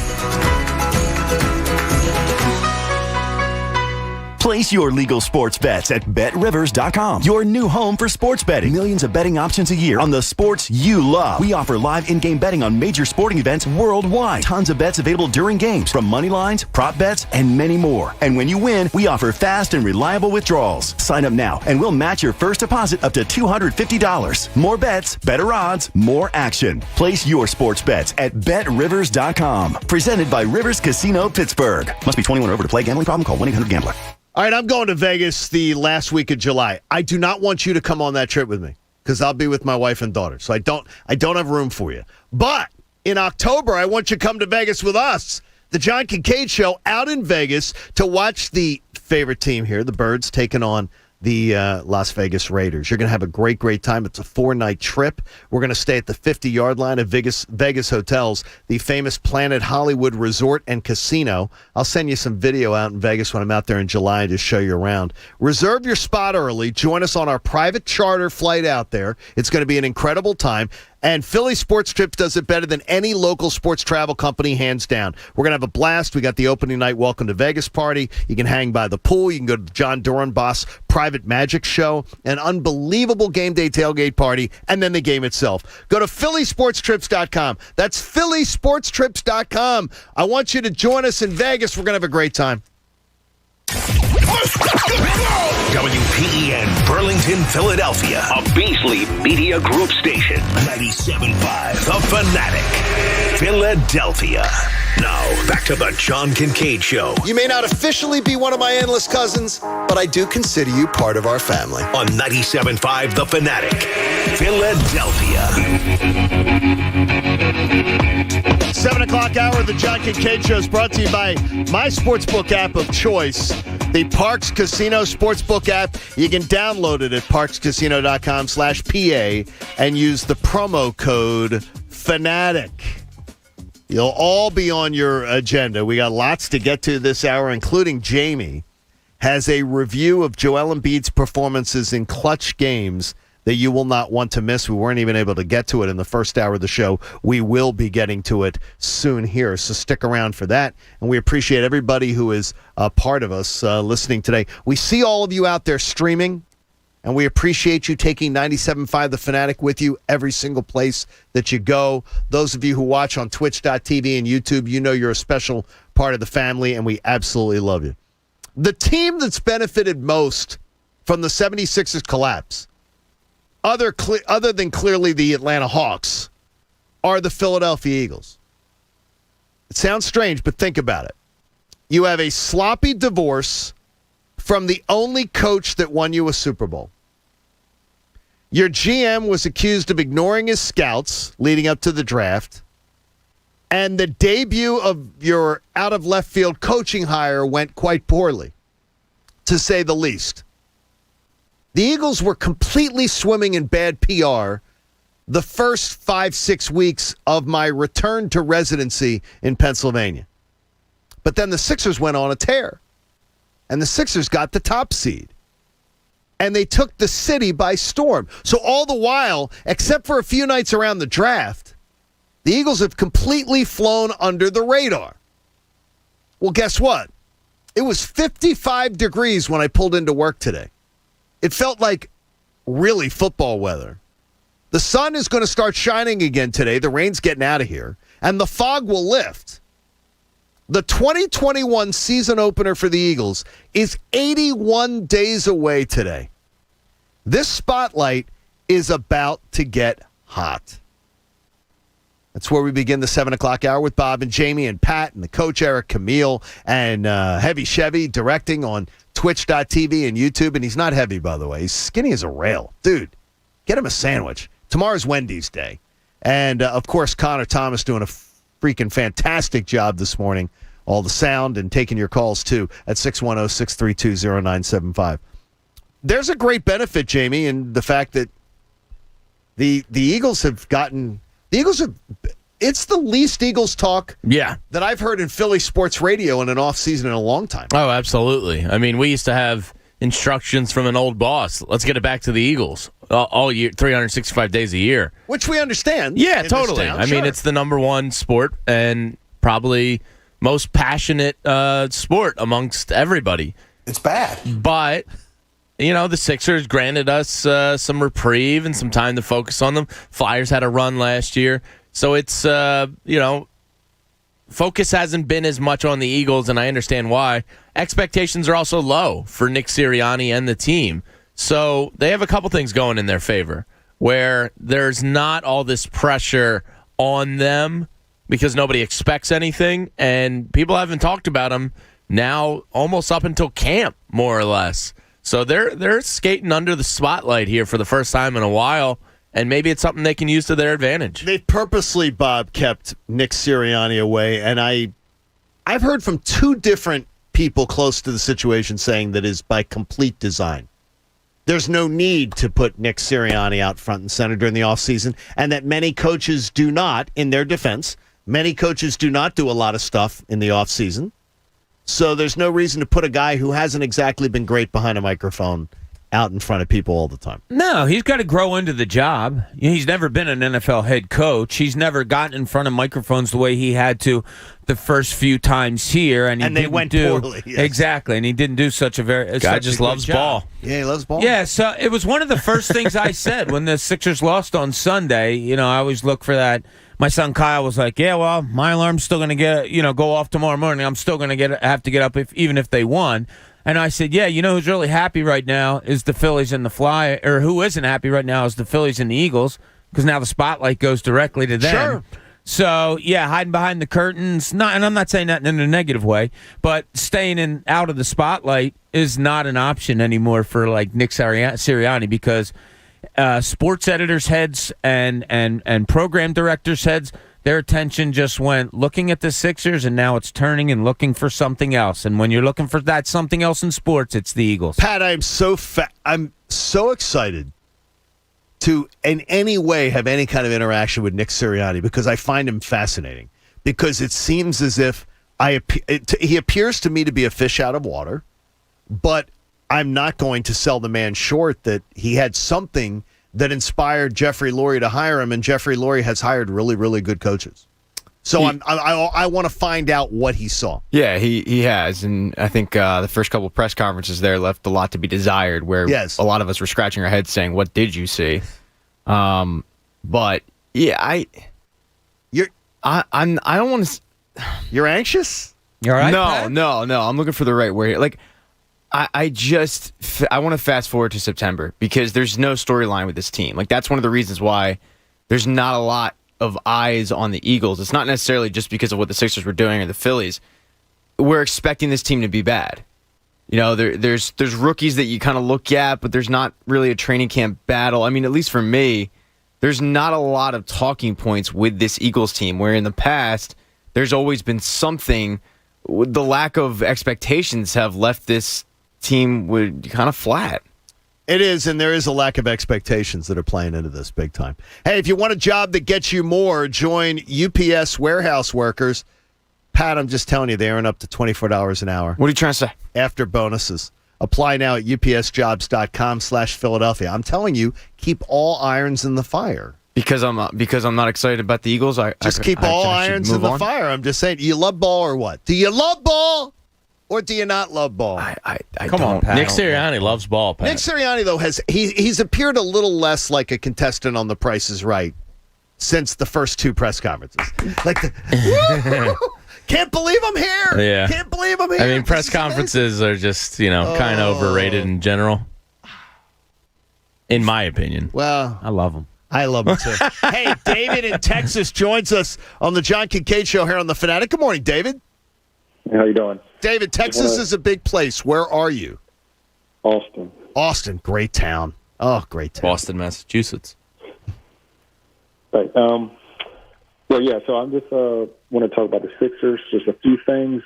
Place your legal sports bets at BetRivers.com. Your new home for sports betting. Millions of betting options a year on the sports you love. We offer live in-game betting on major sporting events worldwide. Tons of bets available during games, from money lines, prop bets, and many more. And when you win, we offer fast and reliable withdrawals. Sign up now, and we'll match your first deposit up to $250. More bets, better odds, more action. Place your sports bets at BetRivers.com. Presented by Rivers Casino Pittsburgh. Must be 21 or over to play. Gambling problem? Call 1-800-GAMBLER. All right, I'm going to Vegas the last week of July. I do not want you to come on that trip with me because I'll be with my wife and daughter. So I don't have room for you. But in October, I want you to come to Vegas with us. The John Kincade Show out in Vegas to watch the favorite team here, the Birds, taking on the Las Vegas Raiders. You're going to have a great, great time. It's a 4-night trip. We're going to stay at the 50-yard line of Vegas Hotels, the famous Planet Hollywood Resort and Casino. I'll send you some video out in Vegas when I'm out there in July and just show you around. Reserve your spot early. Join us on our private charter flight out there. It's going to be an incredible time. And Philly Sports Trips does it better than any local sports travel company, hands down. We're going to have a blast. We got the opening night Welcome to Vegas party. You can hang by the pool. You can go to the John Dorenbos private magic show, an unbelievable game day tailgate party, and then the game itself. Go to phillysportstrips.com. That's phillysportstrips.com. I want you to join us in Vegas. We're going to have a great time. WPEN Burlington, Philadelphia, a Beasley Media Group station. 97.5 The Fanatic, Philadelphia. Now, back to the John Kincade Show. You may not officially be one of my endless cousins, but I do consider you part of our family. On 97.5 The Fanatic, Philadelphia. 7 o'clock hour of the John Kincade Show is brought to you by my sportsbook app of choice, the Parks Casino Sportsbook app. You can download it at parkscasino.com/PA and use the promo code FANATIC. You'll all be on your agenda. We got lots to get to this hour, including Jamie has a review of Joel Embiid's performances in clutch games that you will not want to miss. We weren't even able to get to it in the first hour of the show. We will be getting to it soon here, so stick around for that. And we appreciate everybody who is a part of us listening today. We see all of you out there streaming, and we appreciate you taking 97.5 The Fanatic with you every single place that you go. Those of you who watch on twitch.tv and YouTube, you know you're a special part of the family, and we absolutely love you. The team that's benefited most from the 76ers collapse, other than clearly the Atlanta Hawks, are the Philadelphia Eagles. It sounds strange, but think about it. You have a sloppy divorce from the only coach that won you a Super Bowl. Your GM was accused of ignoring his scouts leading up to the draft, and the debut of your out-of-left-field coaching hire went quite poorly, to say the least. The Eagles were completely swimming in bad PR the first 5-6 weeks of my return to residency in Pennsylvania. But then the Sixers went on a tear, and the Sixers got the top seed. And they took the city by storm. So all the while, except for a few nights around the draft, the Eagles have completely flown under the radar. Well, guess what? It was 55 degrees when I pulled into work today. It felt like really football weather. The sun is going to start shining again today. The rain's getting out of here. And the fog will lift. The 2021 season opener for the Eagles is 81 days away today. This spotlight is about to get hot. That's where we begin the 7 o'clock hour with Bob and Jamie and Pat and the coach Eric Camille and Heavy Chevy directing on twitch.tv and YouTube. And he's not heavy, by the way. He's skinny as a rail. Dude, get him a sandwich. Tomorrow's Wendy's Day. And, of course, Connor Thomas doing a freaking fantastic job this morning. All the sound and taking your calls, too, at 610-632-0975. There's a great benefit, Jamie, in the fact that the Eagles have gotten... The Eagles have... It's the least Eagles talk that I've heard in Philly sports radio in an offseason in a long time. Oh, absolutely. I mean, we used to have instructions from an old boss. Let's get it back to the Eagles all year, 365 days a year. Which we understand. Yeah, totally. I mean, it's the number one sport and probably most passionate sport amongst everybody. It's bad. But, you know, the Sixers granted us some reprieve and some time to focus on them. Flyers had a run last year. So it's, focus hasn't been as much on the Eagles, and I understand why. Expectations are also low for Nick Sirianni and the team. So they have a couple things going in their favor, where there's not all this pressure on them because nobody expects anything, and people haven't talked about them now almost up until camp, more or less. So they're skating under the spotlight here for the first time in a while, and maybe it's something they can use to their advantage. They purposely, Bob, kept Nick Sirianni away, and I've heard from two different people close to the situation saying that is by complete design. There's no need to put Nick Sirianni out front and center during the offseason, and that many coaches do not, in their defense, many coaches do not do a lot of stuff in the offseason. So there's no reason to put a guy who hasn't exactly been great behind a microphone out in front of people all the time. No, he's got to grow into the job. He's never been an NFL head coach. He's never gotten in front of microphones the way he had to the first few times here, and they went poorly. Yes. Exactly, and he didn't do such a very guy just loves ball. Yeah, he loves ball. Yeah, so it was one of the first things I said when the Sixers lost on Sunday. You know, I always look for that. My son Kyle was like, "Yeah, well, my alarm's still going to go off tomorrow morning. I'm still going to have to get up even if they won." And I said, "Yeah, you know who's really happy right now is the Phillies and the Flyers, or who isn't happy right now is the Phillies and the Eagles, because now the spotlight goes directly to them." Sure. So yeah, hiding behind the curtains, and I'm not saying that in a negative way, but staying out of the spotlight is not an option anymore for like Nick Sirianni, because sports editors' heads and program directors' heads, their attention just went looking at the Sixers, and now it's turning and looking for something else. And when you're looking for that something else in sports, it's the Eagles. Pat, I'm so excited to in any way have any kind of interaction with Nick Sirianni, because I find him fascinating. Because it seems as if he appears to me to be a fish out of water, but I'm not going to sell the man short that he had something that inspired Jeffrey Lurie to hire him, and Jeffrey Lurie has hired really, really good coaches. So I want to find out what he saw. Yeah, he has, and I think the first couple of press conferences there left a lot to be desired, where a lot of us were scratching our heads saying, "What did you see?" But yeah, I don't want to. You're anxious? You all right? No. I'm looking for the right word. Like, I want to fast forward to September, because there's no storyline with this team. Like, that's one of the reasons why there's not a lot of eyes on the Eagles. It's not necessarily just because of what the Sixers were doing or the Phillies. We're expecting this team to be bad. You know, there's rookies that you kind of look at, but there's not really a training camp battle. I mean, at least for me, there's not a lot of talking points with this Eagles team, where in the past, there's always been something. The lack of expectations have left this team kind of flat. It is, and there is a lack of expectations that are playing into this big time. Hey, if you want a job that gets you more, join UPS warehouse workers. Pat, I'm just telling you, they earn up to $24 an hour. What are you trying to say? After bonuses. Apply now at upsjobs.com/Philadelphia. I'm telling you, keep all irons in the fire. Because I'm not excited about the Eagles. Keep all irons in the fire. I'm just saying, do you love ball or what? Do you love ball? Or do you not love ball? Come on, Pat. Nick Sirianni loves ball, Pat. Nick Sirianni, though, he's appeared a little less like a contestant on The Price is Right since the first two press conferences. Can't believe I'm here. Yeah. Can't believe I'm here. I mean, press conferences are just, kind of overrated in general, in my opinion. Well, I love them. I love them, too. Hey, David in Texas joins us on the John Kincade Show here on The Fanatic. Good morning, David. How you doing? David, Texas is a big place. Where are you? Austin. Austin, great town. Oh, great town. Boston, Massachusetts. Right. So I'm just want to talk about the Sixers. Just a few things.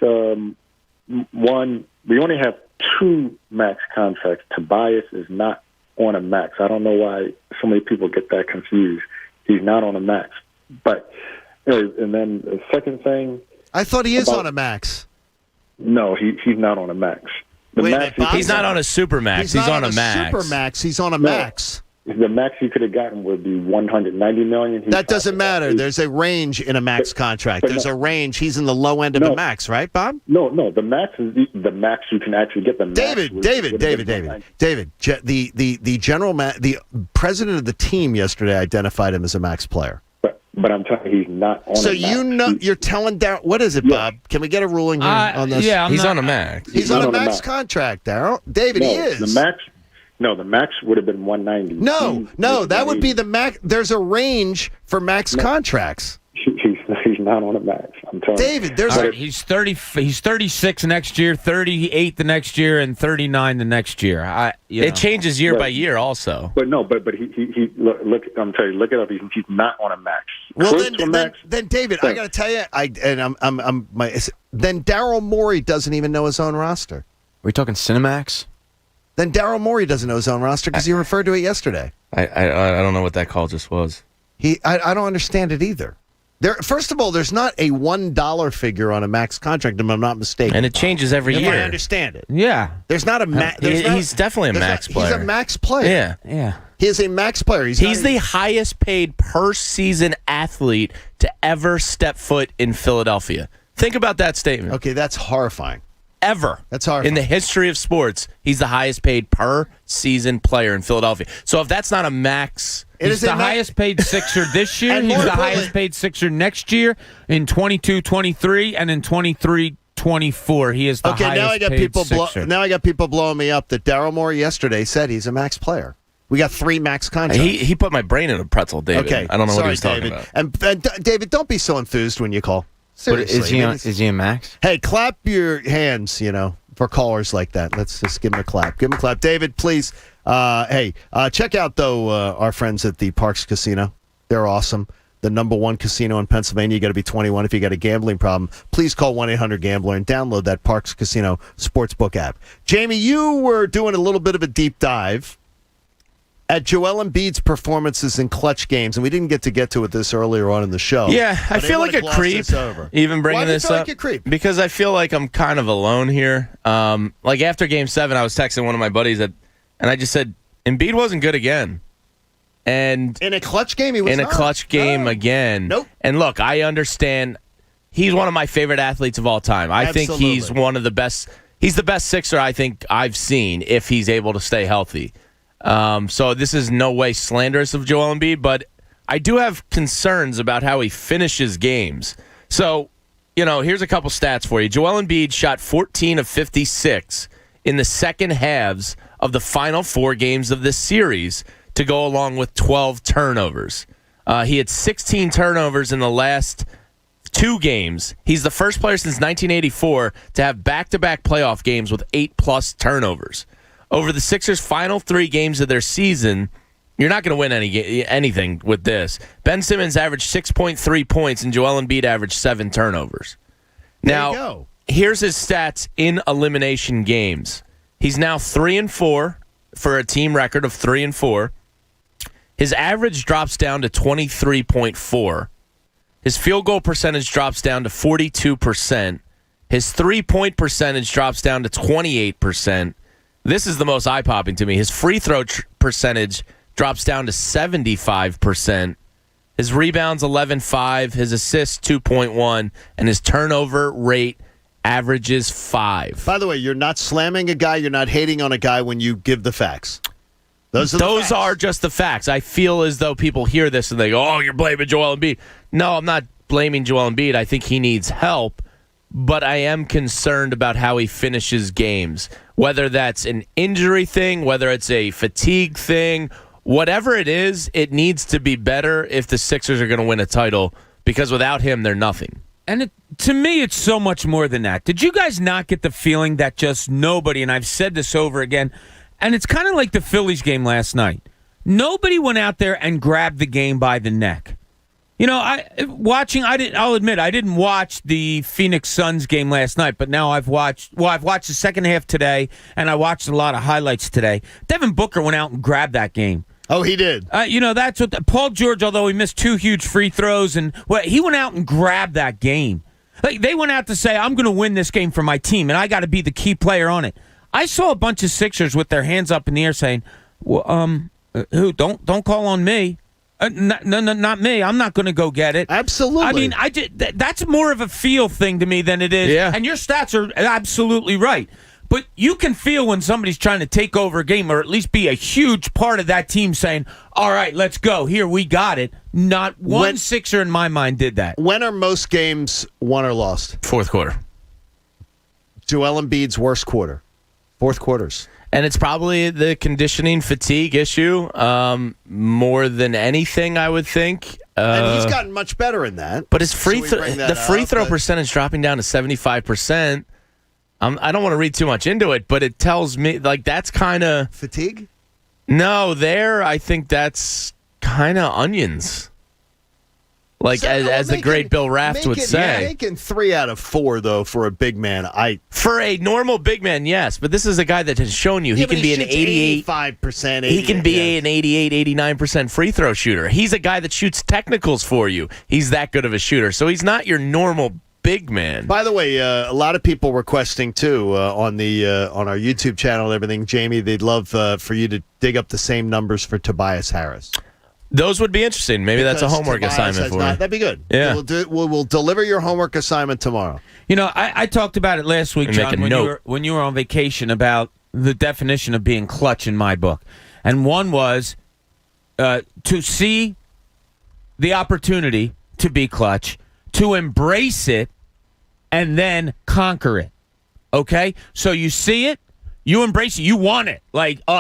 One, we only have 2 max contracts. Tobias is not on a max. I don't know why so many people get that confused. He's not on a max. But, and then the second thing. I thought he is on a max. No, he's not on a max. He's not on a super max. He's on a max. Super max. He's on a max. The max you could have gotten would be $190 million. That doesn't matter. There's a range in a max contract. There's a range. He's in the low end of a max, right, Bob? No. The max is the max you can actually get. The max David. The president of the team yesterday identified him as a max player. But I'm telling you, he's not on a max. So you're telling Daryl, what is it, Bob? Can we get a ruling here on this? Yeah, he's on a max. He's on a max contract, Daryl. David, he is. The max would have been $190. No, that would be the max. There's a range for max contracts. He's he's not on a max. I'm telling David, there's All right, he's 30. He's 36 next year, 38 the next year, and 39 the next year. It changes year by year, also. But he look. I'm telling you, look it up. He's not on a max. Well, Close then, David, I got to tell you, then Daryl Morey doesn't even know his own roster. Are we talking Cinemax? Then Daryl Morey doesn't know his own roster because he referred to it yesterday. I don't know what that call just was. I don't understand it either. First of all, there's not a $1 figure on a max contract, if I'm not mistaken. And it changes every year. I understand it. Yeah. There's not a max. He's definitely a max player. He's a max player. Yeah. He is a max player. He's the highest paid per season athlete to ever step foot in Philadelphia. Think about that statement. Okay, that's horrifying. Ever. That's horrifying. In the history of sports, he's the highest paid per season player in Philadelphia. So if that's not a max... He's the highest paid Sixer this year. He's the highest paid Sixer next year in 22-23 and in 23-24. He is the highest paid Sixer. Now I got people blowing me up that Daryl Morey yesterday said he's a max player. We got 3 max contracts. He put my brain in a pretzel, David. Okay. I don't know what he was David. talking about. And David, don't be so enthused when you call. Seriously. Is he a max? Hey, clap your hands, for callers like that. Let's just give him a clap. Give him a clap. David, please. Check out, though, our friends at the Parks Casino. They're awesome. The #1 casino in Pennsylvania. You got to be 21 if you got a gambling problem. Please call 1-800-GAMBLER and download that Parks Casino Sportsbook app. Jamie, you were doing a little bit of a deep dive at Joel Embiid's performances in clutch games, and we didn't get to it this earlier on in the show. Yeah, I feel like a creep even bringing this up. Why do you feel like a creep? Because I feel like I'm kind of alone here. Like after Game 7, I was texting one of my buddies, and I just said, Embiid wasn't good again. And in a clutch game, he was in not. A clutch game again. Nope. And look, I understand he's one of my favorite athletes of all time. I think he's one of the best. He's the best Sixer I think I've seen if he's able to stay healthy. So this is no way slanderous of Joel Embiid, but I do have concerns about how he finishes games. So, here's a couple stats for you. Joel Embiid shot 14 of 56 in the second halves of the final 4 games of this series to go along with 12 turnovers. He had 16 turnovers in the last 2 games. He's the first player since 1984 to have back-to-back playoff games with 8+ turnovers. Over the Sixers' final 3 games of their season, you're not going to win anything with this. Ben Simmons averaged 6.3 points, and Joel Embiid averaged 7 turnovers. Now, here's his stats in elimination games. He's now 3-4 for a team record of 3-4. His average drops down to 23.4. His field goal percentage drops down to 42%. His three-point percentage drops down to 28%. This is the most eye-popping to me. His free throw percentage drops down to 75%. His rebounds 11.5, his assists 2.1, and his turnover rate averages 5. By the way, you're not slamming a guy, you're not hating on a guy when you give the facts. Those are just the facts. I feel as though people hear this and they go, "Oh, you're blaming Joel Embiid." No, I'm not blaming Joel Embiid. I think he needs help, but I am concerned about how he finishes games. Whether that's an injury thing, whether it's a fatigue thing, whatever it is, it needs to be better if the Sixers are going to win a title, because without him, they're nothing. And to me, it's so much more than that. Did you guys not get the feeling that just nobody, and I've said this over again, and it's kind of like the Phillies game last night, nobody went out there and grabbed the game by the neck. I'll admit, I didn't watch the Phoenix Suns game last night, but now I've watched the second half today, and I watched a lot of highlights today. Devin Booker went out and grabbed that game. Oh, he did. That's what Paul George, although he missed 2 huge free throws, he went out and grabbed that game. Like, they went out to say, I'm going to win this game for my team, and I got to be the key player on it. I saw a bunch of Sixers with their hands up in the air saying, "Who? Don't call on me. No, not me. I'm not going to go get it." Absolutely. I mean, that's more of a feel thing to me than it is. Yeah. And your stats are absolutely right. But you can feel when somebody's trying to take over a game, or at least be a huge part of that team, saying, "All right, let's go. Here, we got it." Not one Sixer in my mind did that. When are most games won or lost? Fourth quarter. Joel Embiid's worst quarter. Fourth quarters. And it's probably the conditioning fatigue issue more than anything, I would think. And he's gotten much better in that. But his free throw percentage dropping down to 75%. I don't want to read too much into it, but it tells me that's kind of fatigue. No, I think that's kind of onions. As the great Bill Raft would say. Making 3 out of 4, though, for a big man. For a normal big man, yes. But this is a guy that has shown you he can be an 85%. He can be an 88, 89% free throw shooter. He's a guy that shoots technicals for you. He's that good of a shooter. So he's not your normal big man. By the way, a lot of people requesting, too, on our YouTube channel and everything, Jamie, they'd love for you to dig up the same numbers for Tobias Harris. Those would be interesting. Maybe that's a homework assignment for you. That'd be good. Yeah. We'll deliver your homework assignment tomorrow. I talked about it last week, John, when you were on vacation, about the definition of being clutch in my book. And one was to see the opportunity to be clutch, to embrace it, and then conquer it. Okay? So you see it, you embrace it, you want it.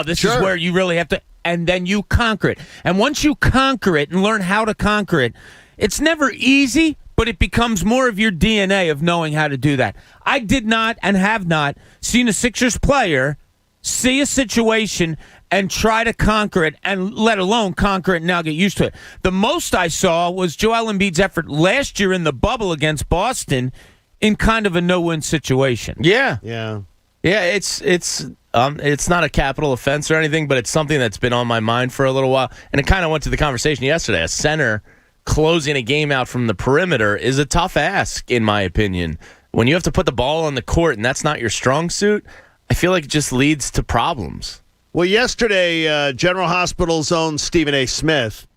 This is where you really have to... And then you conquer it. And once you conquer it and learn how to conquer it, it's never easy, but it becomes more of your DNA of knowing how to do that. I did not and have not seen a Sixers player see a situation and try to conquer it, and let alone conquer it and now get used to it. The most I saw was Joel Embiid's effort last year in the bubble against Boston in kind of a no-win situation. Yeah. Yeah. Yeah, it's not a capital offense or anything, but it's something that's been on my mind for a little while. And it kind of went to the conversation yesterday. A center closing a game out from the perimeter is a tough ask, in my opinion. When you have to put the ball on the court and that's not your strong suit, I feel like it just leads to problems. Well, yesterday, General Hospital's own Stephen A. Smith,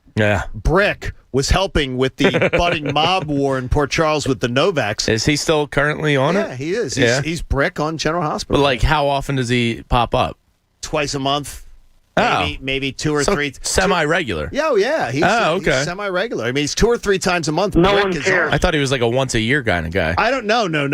Brick, was helping with the budding mob war in Port Charles with the Novaks. Is he still currently on it? Yeah, he is. He's Brick on General Hospital. But how often does he pop up? Twice a month. Oh. Maybe 2 or 3. Semi-regular. Yeah. He's semi-regular. I mean, he's 2 or 3 times a month. No one cares. I thought he was like a once-a-year kind of guy. I don't know. No.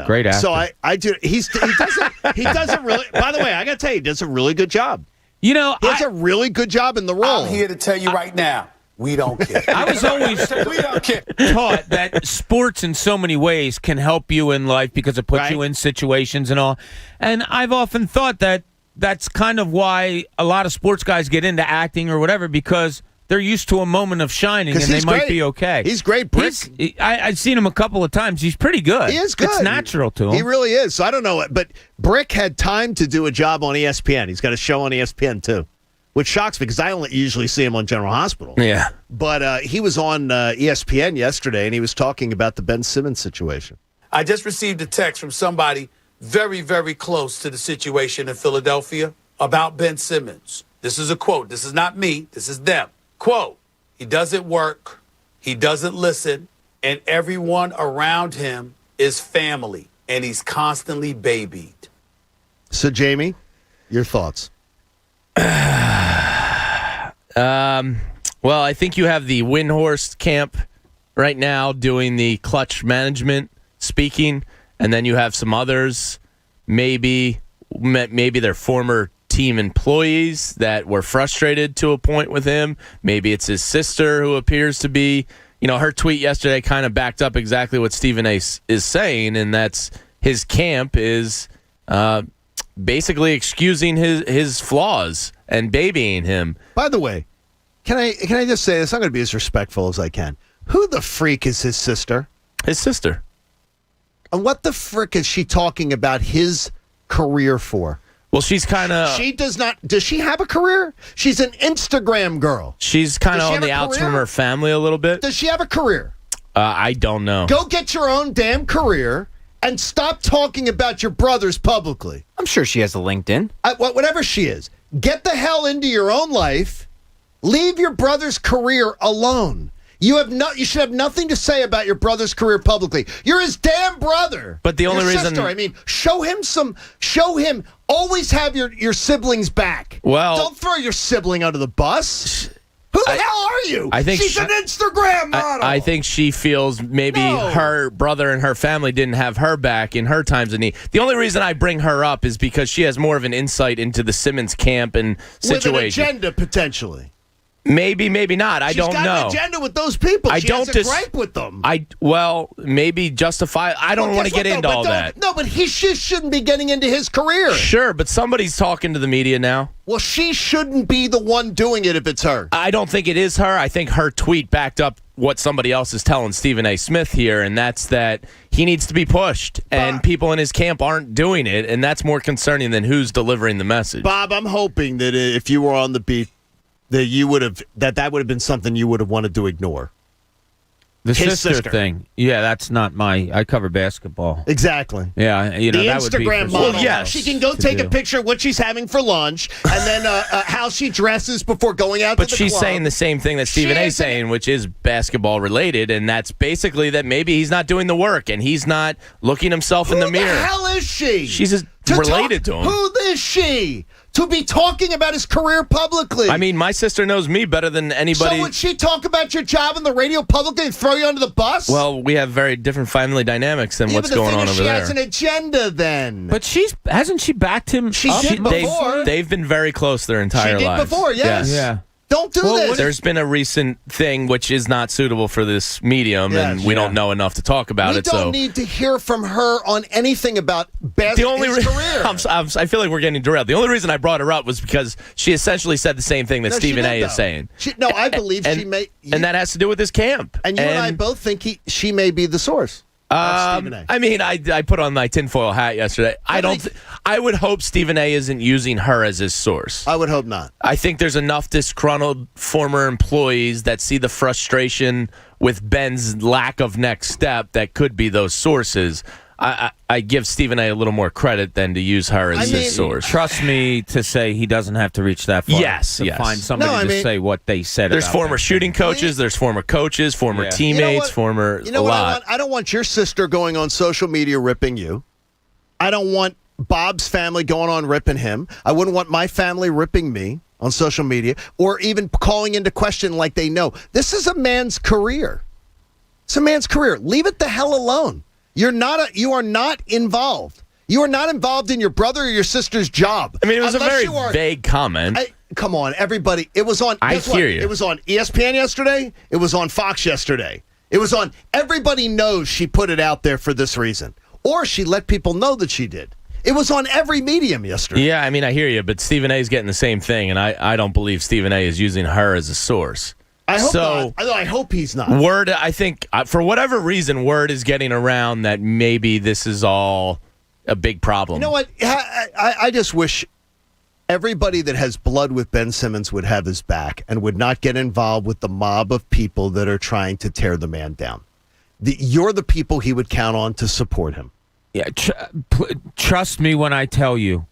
Great actor. So I do. He doesn't really. By the way, I got to tell you, he does a really good job. He does a really good job in the role. I'm here to tell you right now. We don't care. I was always taught that sports in so many ways can help you in life because it puts you in situations and all. And I've often thought that that's kind of why a lot of sports guys get into acting or whatever, because they're used to a moment of shining and they might be okay. He's great. Brick. I've seen him a couple of times. He's pretty good. He is good. It's natural to him. He really is. So I don't know. But Brick had time to do a job on ESPN. He's got a show on ESPN, too. Which shocks me because I only usually see him on General Hospital. Yeah. But he was on ESPN yesterday, and he was talking about the Ben Simmons situation. I just received a text from somebody very, very close to the situation in Philadelphia about Ben Simmons. This is a quote. This is not me. This is them. Quote, he doesn't work, he doesn't listen, and everyone around him is family, and he's constantly babied. So, Jamie, your thoughts? Well, I think you have the Windhorst camp right now doing the clutch management speaking, and then you have some others, maybe they're former team employees that were frustrated to a point with him. Maybe it's his sister who appears to be, her tweet yesterday kind of backed up exactly what Stephen A. is saying, and that's his camp is basically excusing his flaws and babying him. By the way, can I just say this? I'm going to be as respectful as I can. Who the freak is his sister? His sister. And what the frick is she talking about his career for? Well, she's kind of... She does not... Does she have a career? She's an Instagram girl. She's kind of on the outs from her family a little bit. Does she have a career? I don't know. Go get your own damn career and stop talking about your brothers publicly. I'm sure she has a LinkedIn. Whatever she is. Get the hell into your own life. Leave your brother's career alone. You should have nothing to say about your brother's career publicly. You're his damn brother. But the only reason... Show him. Always have your siblings back. Well... Don't throw your sibling under the bus. Who the hell are you? She's an Instagram model. I think she feels maybe her brother and her family didn't have her back in her times of need. The only reason I bring her up is because she has more of an insight into the Simmons camp and situation. With an agenda, potentially. Maybe not. I don't know. She's got an agenda with those people. She has a gripe with them. Maybe justify. I don't want to get into all that. No, but she shouldn't be getting into his career. Sure, but somebody's talking to the media now. Well, she shouldn't be the one doing it if it's her. I don't think it is her. I think her tweet backed up what somebody else is telling Stephen A. Smith here, and that's that he needs to be pushed, and people in his camp aren't doing it, and that's more concerning than who's delivering the message. Bob, I'm hoping that if you were on the beat, that you would have that would have been something you would have wanted to ignore. The sister thing. Yeah, that's not I cover basketball. Exactly. Yeah, the that would be Instagram model. Well, yes, she can go take a picture of what she's having for lunch, and then how she dresses before going out but to the she's club. saying the same thing that Stephen A. is saying, which is basketball related, and that's basically that maybe he's not doing the work, and he's not looking himself in the mirror. Who the hell is she? She's just related to him. Who is she? To be talking about his career publicly. I mean, my sister knows me better than anybody. So would she talk about your job on the radio publicly and throw you under the bus? Well, we have very different family dynamics than what's going on over she there. She has an agenda then. But hasn't she backed him? She did before. They've been very close their entire lives. She did before, yes. Yeah. Don't do this. There's been a recent thing which is not suitable for this medium, and we don't know enough to talk about it. We don't need to hear from her on anything about his career. I feel like we're getting derailed. The only reason I brought her up was because she essentially said the same thing that Stephen A. is saying. I believe she may. And that has to do with his camp. And you and I both think she may be the source. I mean, I put on my tinfoil hat yesterday. I would hope Stephen A. isn't using her as his source. I would hope not. I think there's enough disgruntled former employees that see the frustration with Ben's lack of next step that could be those sources. I give Stephen A. a little more credit than to use her as his source. Trust me to say he doesn't have to reach that far. Yes. Find somebody to say what they said. There's former shooting coaches, there's former coaches, former teammates, former a lot. I don't want your sister going on social media ripping you. I don't want Bob's family going on ripping him. I wouldn't want my family ripping me on social media or even calling into question like they know. This is a man's career. It's a man's career. Leave it the hell alone. You are not involved. You are not involved in your brother or your sister's job. I mean, it was a very vague comment. Come on, everybody. It was on. I hear you. It was on ESPN yesterday. It was on Fox yesterday. It was on. Everybody knows she put it out there for this reason, or she let people know that she did. It was on every medium yesterday. Yeah, I mean, I hear you, but Stephen A. is getting the same thing, and I don't believe Stephen A. is using her as a source. I hope not. I hope he's not. Word, I think, for whatever reason, word is getting around that maybe this is all a big problem. You know what? I just wish everybody that has blood with Ben Simmons would have his back and would not get involved with the mob of people that are trying to tear the man down. You're the people he would count on to support him. Yeah, trust me when I tell you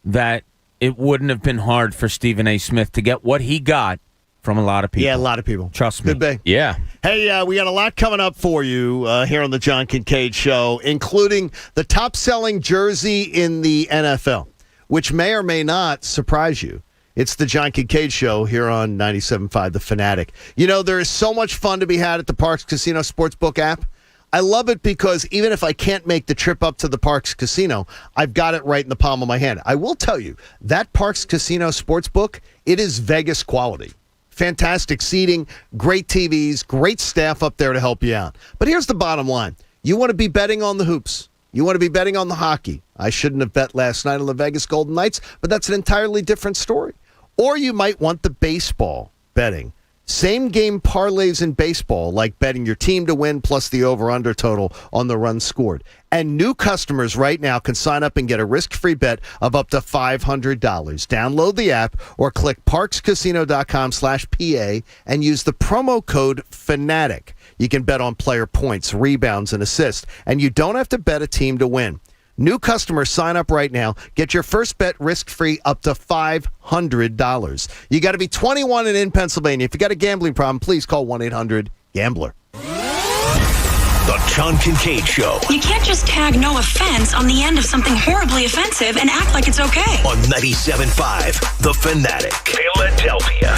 that it wouldn't have been hard for Stephen A. Smith to get what he got from a lot of people. Yeah, a lot of people. Trust me. Good day. Yeah. Hey, we got a lot coming up for you here on the John Kincade Show, including the top-selling jersey in the NFL, which may or may not surprise you. It's the John Kincade Show here on 97.5 The Fanatic. You know, there is so much fun to be had at the Parks Casino Sportsbook app. I love it because even if I can't make the trip up to the Parks Casino, I've got it right in the palm of my hand. I will tell you, that Parks Casino Sportsbook, it is Vegas quality. Fantastic seating, great TVs, great staff up there to help you out. But here's the bottom line. You want to be betting on the hoops. You want to be betting on the hockey. I shouldn't have bet last night on the Vegas Golden Knights, but that's an entirely different story. Or you might want the baseball betting. Same game parlays in baseball, like betting your team to win plus the over-under total on the runs scored. And new customers right now can sign up and get a risk-free bet of up to $500. Download the app or click parkscasino.com/PA and use the promo code FANATIC. You can bet on player points, rebounds, and assists, and you don't have to bet a team to win. New customers sign up right now. Get your first bet risk-free up to $500. You got to be 21 and in Pennsylvania. If you got a gambling problem, please call 1-800-GAMBLER. The John Kincade Show. You can't just tag no offense on the end of something horribly offensive and act like it's okay. On 97.5 The Fanatic. Philadelphia.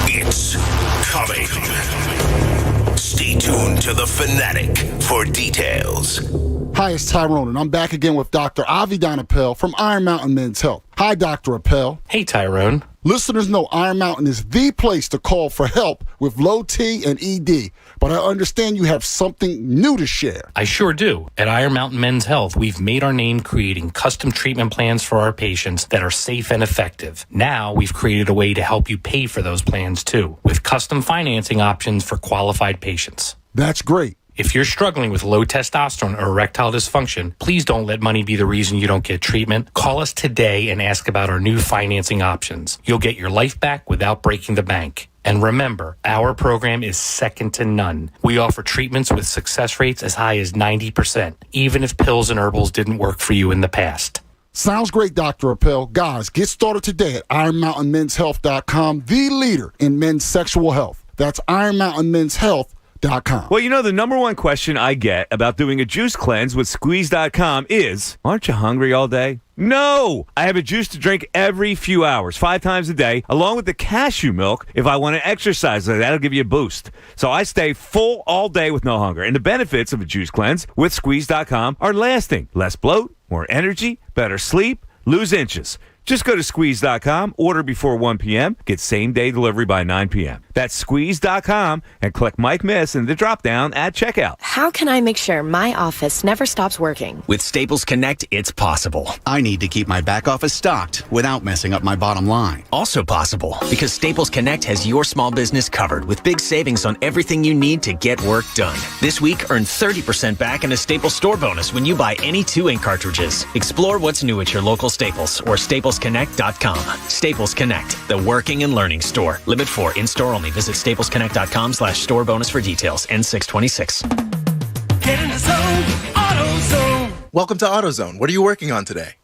It's coming. Stay tuned to The Fanatic for details. Hi, it's Tyrone, and I'm back again with Dr. Avidan Appel from Iron Mountain Men's Health. Hi, Dr. Appel. Hey, Tyrone. Listeners know Iron Mountain is the place to call for help with low T and ED, but I understand you have something new to share. I sure do. At Iron Mountain Men's Health, we've made our name creating custom treatment plans for our patients that are safe and effective. Now we've created a way to help you pay for those plans too, with custom financing options for qualified patients. That's great. If you're struggling with low testosterone or erectile dysfunction, please don't let money be the reason you don't get treatment. Call us today and ask about our new financing options. You'll get your life back without breaking the bank. And remember, our program is second to none. We offer treatments with success rates as high as 90%, even if pills and herbals didn't work for you in the past. Sounds great, Dr. Appel. Guys, get started today at IronMountainMen'sHealth.com, the leader in men's sexual health. That's IronMountainMen'sHealth.com. Well, you know, the number one question I get about doing a juice cleanse with Squeeze.com is, aren't you hungry all day? No! I have a juice to drink every few hours, 5 times a day, along with the cashew milk if I want to exercise. That'll give you a boost. So I stay full all day with no hunger. And the benefits of a juice cleanse with Squeeze.com are lasting. Less bloat, more energy, better sleep, lose inches. Just go to Squeeze.com, order before 1 p.m., get same-day delivery by 9 p.m. That's Squeeze.com, and click Mike Miss in the drop-down at checkout. How can I make sure my office never stops working? With Staples Connect, it's possible. I need to keep my back office stocked without messing up my bottom line. Also possible, because Staples Connect has your small business covered with big savings on everything you need to get work done. This week, earn 30% back in a Staples store bonus when you buy any 2 ink cartridges. Explore what's new at your local Staples or StaplesConnect.com. Staples Connect, the working and learning store. Limit 4, in-store only. Visit staplesconnect.com/store bonus for details. N626. Get in the zone, AutoZone. Welcome to AutoZone. What are you working on today?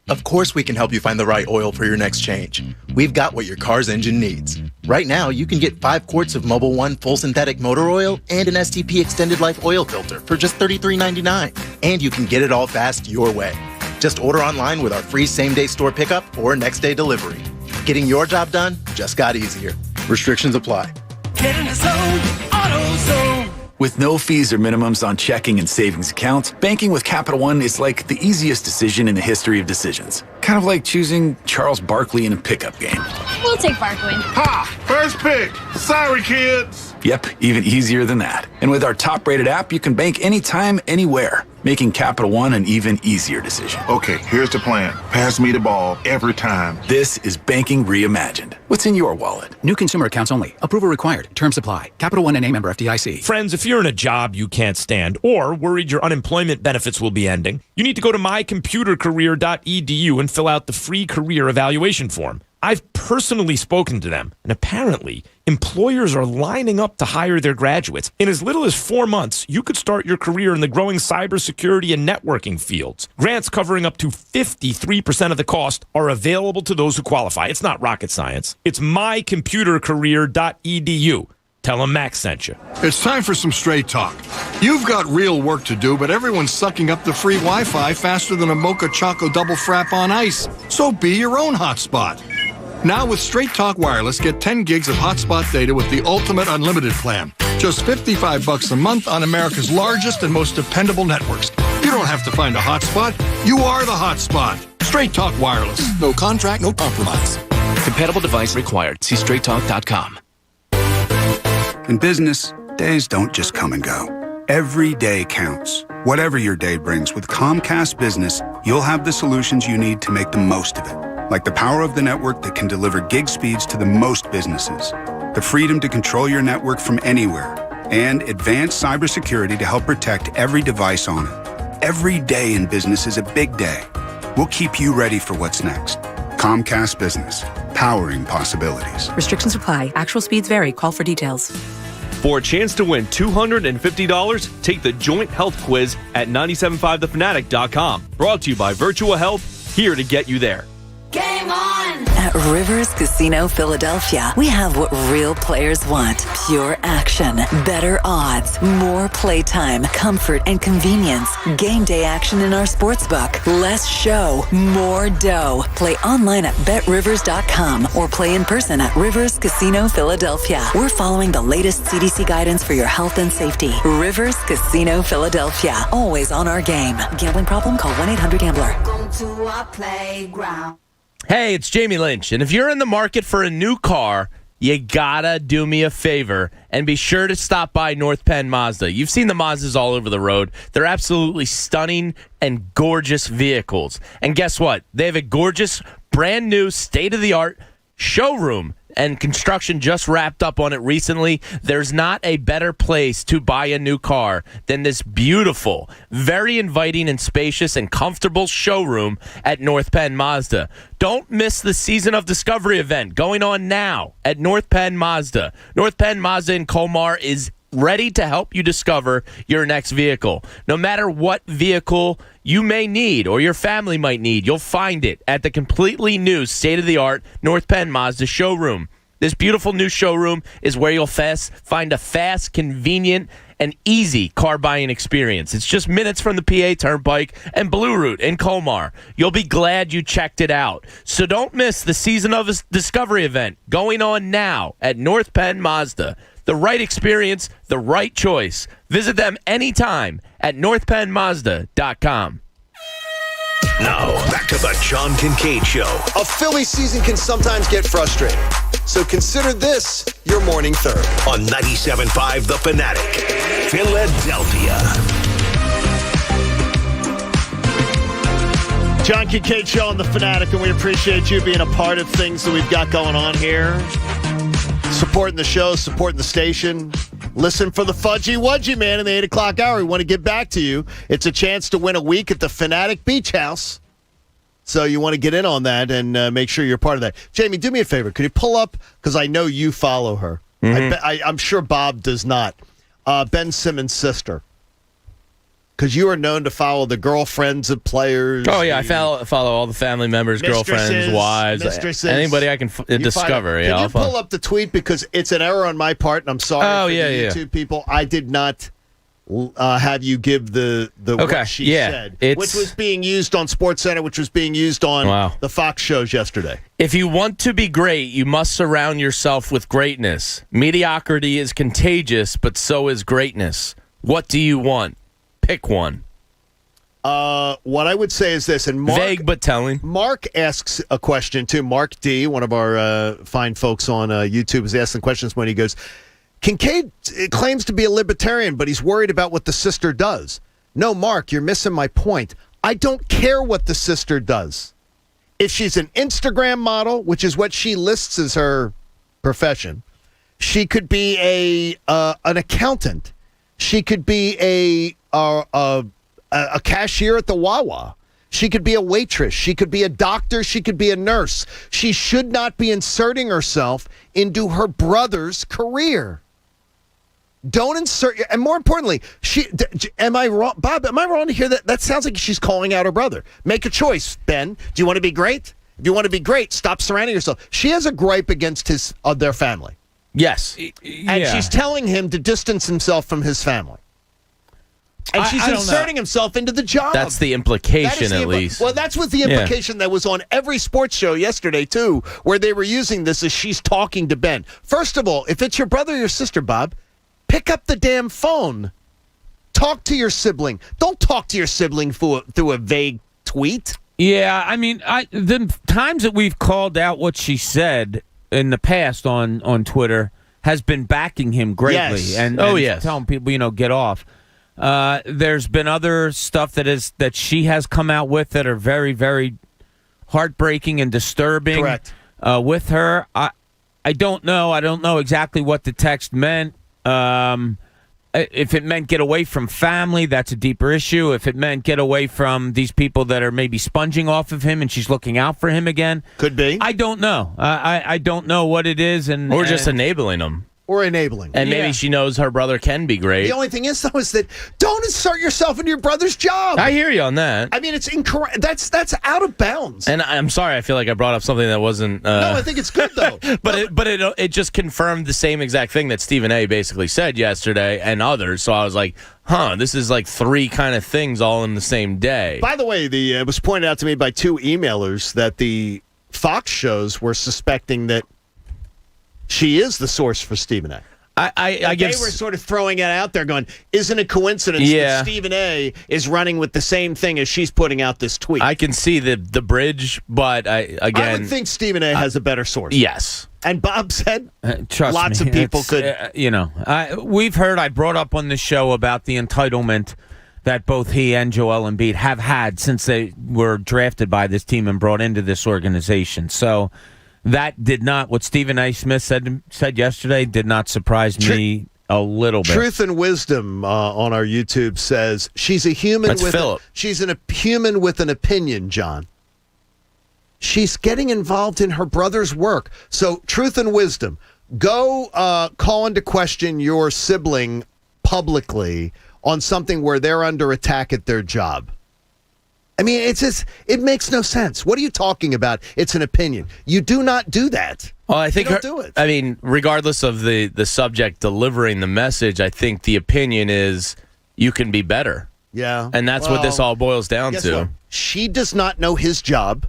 Of course we can help you find the right oil for your next change. We've got what your car's engine needs. Right now, you can get 5 quarts of Mobil 1 full synthetic motor oil and an STP extended life oil filter for just $33.99. And you can get it all fast your way. Just order online with our free same-day store pickup or next-day delivery. Getting your job done just got easier. Restrictions apply. Get in the zone, AutoZone. With no fees or minimums on checking and savings accounts, banking with Capital One is like the easiest decision in the history of decisions. Kind of like choosing Charles Barkley in a pickup game. We'll take Barkley. Ha! First pick. Sorry, kids. Yep, even easier than that. And with our top-rated app, you can bank anytime, anywhere, making Capital One an even easier decision. Okay, here's the plan. Pass me the ball every time. This is banking reimagined. What's in your wallet? New consumer accounts only. Approval required. Terms apply. Capital One NA member FDIC. Friends, if you're in a job you can't stand or worried your unemployment benefits will be ending, you need to go to mycomputercareer.edu and fill out the free career evaluation form. I've personally spoken to them, and apparently, employers are lining up to hire their graduates. In as little as 4 months, you could start your career in the growing cybersecurity and networking fields. Grants covering up to 53% of the cost are available to those who qualify. It's not rocket science. It's mycomputercareer.edu. Tell them Max sent you. It's time for some straight talk. You've got real work to do, but everyone's sucking up the free Wi-Fi faster than a Mocha Choco double frap on ice. So be your own hotspot. Now with Straight Talk Wireless, get 10 gigs of hotspot data with the ultimate unlimited plan. Just $55 a month on America's largest and most dependable networks. You don't have to find a hotspot. You are the hotspot. Straight Talk Wireless. No contract, no compromise. Compatible device required. See straighttalk.com. In business, days don't just come and go. Every day counts. Whatever your day brings, with Comcast Business, you'll have the solutions you need to make the most of it. Like the power of the network that can deliver gig speeds to the most businesses, the freedom to control your network from anywhere, and advanced cybersecurity to help protect every device on it. Every day in business is a big day. We'll keep you ready for what's next. Comcast Business, powering possibilities. Restrictions apply. Actual speeds vary. Call for details. For a chance to win $250, take the joint health quiz at 97.5thefanatic.com. Brought to you by Virtua Health, here to get you there. Game on! At Rivers Casino Philadelphia, we have what real players want. Pure action, better odds, more playtime, comfort and convenience. Game day action in our sportsbook. Less show, more dough. Play online at betrivers.com or play in person at Rivers Casino Philadelphia. We're following the latest CDC guidance for your health and safety. Rivers Casino Philadelphia. Always on our game. Gambling problem? Call 1-800-GAMBLER. Welcome to our playground. Hey, it's Jamie Lynch, and if you're in the market for a new car, you gotta do me a favor and be sure to stop by North Penn Mazda. You've seen the Mazdas all over the road. They're absolutely stunning and gorgeous vehicles. And guess what? They have a gorgeous, brand new, state-of-the-art showroom, and construction just wrapped up on it recently. There's not a better place to buy a new car than this beautiful, very inviting and spacious and comfortable showroom at North Penn Mazda. Don't miss the Season of Discovery event going on now at North Penn Mazda. North Penn Mazda in Colmar is ready to help you discover your next vehicle. No matter what vehicle you may need or your family might need, you'll find it at the completely new state-of-the-art North Penn Mazda showroom. This beautiful new showroom is where you'll find a fast, convenient, and easy car buying experience. It's just minutes from the PA Turnpike and Blue Route in Colmar. You'll be glad you checked it out. So don't miss the Season of Discovery event going on now at North Penn Mazda. The right experience, the right choice. Visit them anytime at northpennmazda.com. Now, back to the John Kincade Show. A Philly season can sometimes get frustrating. So consider this your morning third. On 97.5 The Fanatic, Philadelphia. John Kincade Show on The Fanatic, and we appreciate you being a part of things that we've got going on here. Supporting the show, supporting the station. Listen for the Fudgy Wudgy, man, in the 8 o'clock hour. We want to get back to you. It's a chance to win a week at the Fanatic Beach House. So you want to get in on that and make sure you're part of that. Jamie, do me a favor. Could you pull up, because I know you follow her. Mm-hmm. I'm sure Bob does not. Ben Simmons' sister. Because you are known to follow the girlfriends of players. Oh, yeah. I follow all the family members, girlfriends, wives, anybody I can discover. Can you pull up the tweet? Because it's an error on my part, and I'm sorry for the YouTube people. I did not have you give the what she said, which was being used on SportsCenter, which was being used on the Fox shows yesterday. If you want to be great, you must surround yourself with greatness. Mediocrity is contagious, but so is greatness. What do you want? Pick one. What I would say is this, and Mark, vague but telling. Mark asks a question too. Mark D, one of our fine folks on YouTube, is asking questions when he goes, Kincade claims to be a libertarian, but he's worried about what the sister does. No, Mark, you're missing my point. I don't care what the sister does. If she's an Instagram model, which is what she lists as her profession, she could be an accountant. She could be a cashier at the Wawa. She could be a waitress. She could be a doctor. She could be a nurse. She should not be inserting herself into her brother's career. Don't insert, and more importantly, am I wrong, Bob? Am I wrong to hear that? That sounds like she's calling out her brother. Make a choice, Ben. Do you want to be great? If you want to be great, stop surrounding yourself. She has a gripe against their family. Yes, and she's telling him to distance himself from his family. And she's inserting himself into the job. That's the implication, at least. Well, that's what the implication that was on every sports show yesterday, too, where they were using this as she's talking to Ben. First of all, if it's your brother or your sister, Bob, pick up the damn phone. Talk to your sibling. Don't talk to your sibling through a vague tweet. Yeah, I mean, the times that we've called out what she said in the past on Twitter has been backing him greatly. Yes. And telling people, get off. There's been other stuff that she has come out with that are very, very heartbreaking and disturbing. Correct. With her. I don't know. I don't know exactly what the text meant. If it meant get away from family, that's a deeper issue. If it meant get away from these people that are maybe sponging off of him and she's looking out for him again. Could be. I don't know. I don't know what it is. Or just enabling them. Or enabling. And maybe she knows her brother can be great. The only thing is, though, is that don't insert yourself into your brother's job. I hear you on that. I mean, it's incorrect. That's out of bounds. And I'm sorry, I feel like I brought up something that wasn't... No, I think it's good, though. but it just confirmed the same exact thing that Stephen A. basically said yesterday and others. So I was like, this is like three kind of things all in the same day. By the way, it was pointed out to me by two emailers that the Fox shows were suspecting that she is the source for Stephen A. I They were sort of throwing it out there going, isn't it coincidence that Stephen A. is running with the same thing as she's putting out this tweet? I can see the bridge, but I would think Stephen A. has a better source. Yes. And Bob said Trust of me, people could. We've heard, I brought up on the show about the entitlement that both he and Joel Embiid have had since they were drafted by this team and brought into this organization. So that did not, what Stephen A. Smith said yesterday did not surprise me a little bit. Truth and Wisdom on our YouTube says she's a human. That's Philip. She's a human with an opinion, John. She's getting involved in her brother's work. So Truth and Wisdom, go call into question your sibling publicly on something where they're under attack at their job. I mean, it makes no sense. What are you talking about? It's an opinion. You do not do that. Well, I think do it. I mean, regardless of the subject delivering the message, I think the opinion is you can be better. Yeah. And that's what this all boils down to. What? She does not know his job.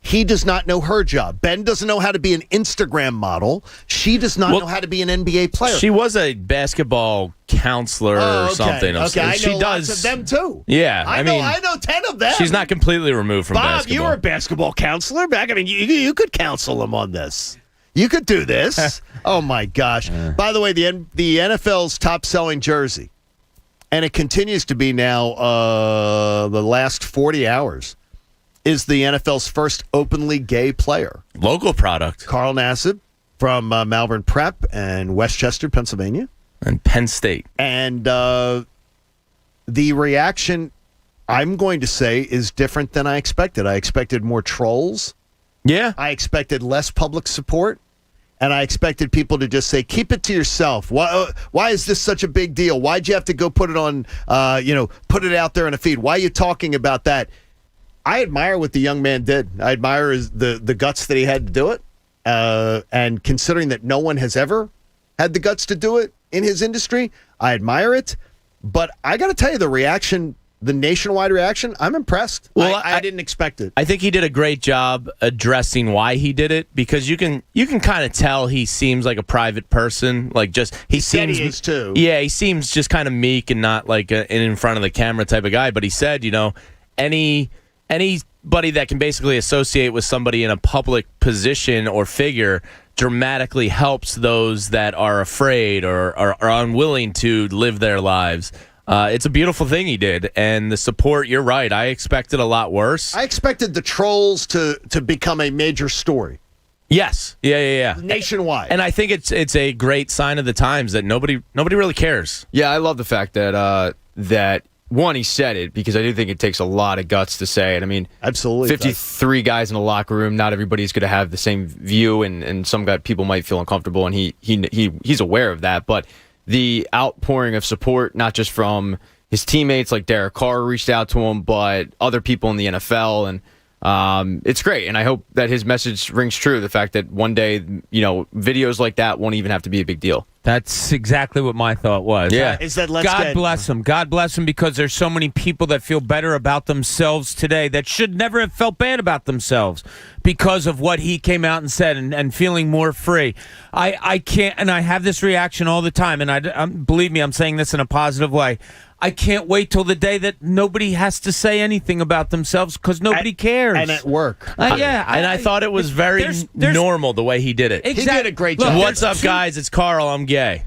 He does not know her job. Ben doesn't know how to be an Instagram model. She does not know how to be an NBA player. She was a basketball counselor or something. Okay, I she know does, lots of them too. Yeah, I know 10 of them. She's not completely removed from Bob, basketball. you were a basketball counselor back. I mean, you could counsel them on this. You could do this. Oh my gosh! By the way, the NFL's top-selling jersey, and it continues to be now the last 40 hours. Is the NFL's first openly gay player. Local product. Carl Nassib from Malvern Prep and Westchester, Pennsylvania. And Penn State. And the reaction, I'm going to say, is different than I expected. I expected more trolls. Yeah. I expected less public support. And I expected people to just say, keep it to yourself. Why is this such a big deal? Why'd you have to go put it on, put it out there in a feed? Why are you talking about that? I admire what the young man did. I admire the guts that he had to do it. And considering that no one has ever had the guts to do it in his industry, I admire it. But I got to tell you, the nationwide reaction, I'm impressed. Well, I didn't expect it. I think he did a great job addressing why he did it, because you can kind of tell he seems like a private person. Like he seems he is too. Yeah, he seems just kind of meek and not like an in front of the camera type of guy. But he said, anybody that can basically associate with somebody in a public position or figure dramatically helps those that are afraid or are unwilling to live their lives. It's a beautiful thing he did, and the support, you're right, I expected a lot worse. I expected the trolls to become a major story. Yes. Yeah. Nationwide. And I think it's a great sign of the times that nobody really cares. Yeah, I love the fact that one, he said it, because I do think it takes a lot of guts to say it. I mean, absolutely, 53 guys in the locker room. Not everybody's going to have the same view, and some people might feel uncomfortable, and he's aware of that. But the outpouring of support, not just from his teammates like Derek Carr reached out to him, but other people in the NFL, and it's great. And I hope that his message rings true. The fact that one day, videos like that won't even have to be a big deal. That's exactly what my thought was. Yeah. God bless him. God bless him, because there's so many people that feel better about themselves today that should never have felt bad about themselves because of what he came out and said, and feeling more free. I can't, and I have this reaction all the time, and believe me, I'm saying this in a positive way. I can't wait till the day that nobody has to say anything about themselves because nobody cares. And at work. I thought it was very normal the way he did it. He did a great job. What's up, guys? It's Carl. I'm gay.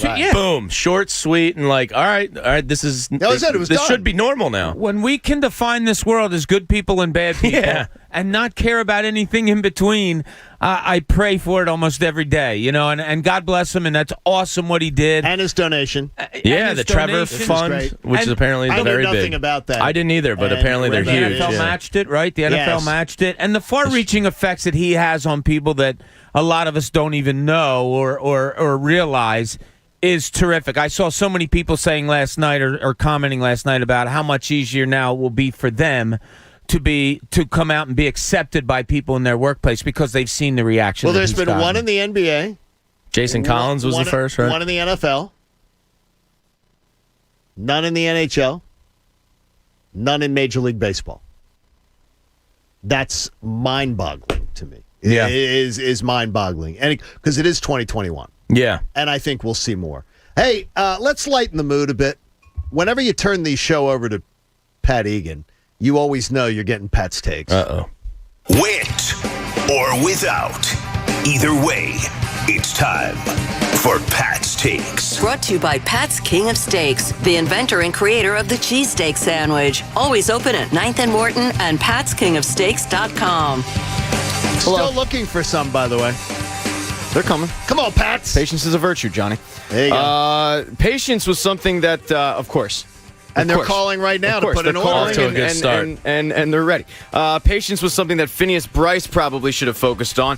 Right. Yeah. Boom. Short, sweet, and like, all right, this is... That was it. It was this done. should be normal now. When we can define this world as good people and bad people and not care about anything in between, I pray for it almost every day, and God bless him, and that's awesome what he did. And his donation. The Trevor Fund, which is apparently very big. I knew nothing about that. I didn't either, but apparently they're huge. The NFL matched it, right? The NFL matched it. And the far-reaching effects that he has on people that a lot of us don't even know or realize is terrific. I saw so many people saying last night or commenting last night about how much easier now it will be for them to come out and be accepted by people in their workplace because they've seen the reaction. Well, there's been one in the NBA. Jason Collins was the first, right? One in the NFL. None in the NHL. None in Major League Baseball. That's mind-boggling to me. Yeah. It is mind-boggling. And because it is 2021. Yeah. And I think we'll see more. Hey, let's lighten the mood a bit. Whenever you turn the show over to Pat Egan, you always know you're getting Pat's takes. Uh-oh. With or without. Either way, it's time for Pat's Takes. Brought to you by Pat's King of Steaks, the inventor and creator of the cheesesteak sandwich. Always open at 9th and Morton and patskingofsteaks.com. Still looking for some, by the way. They're coming. Come on, Pats. Patience is a virtue, Johnny. There you go. Patience was something that, of course. And they're calling right now to put an order in. And they're ready. Patience was something that Phineas Bryce probably should have focused on.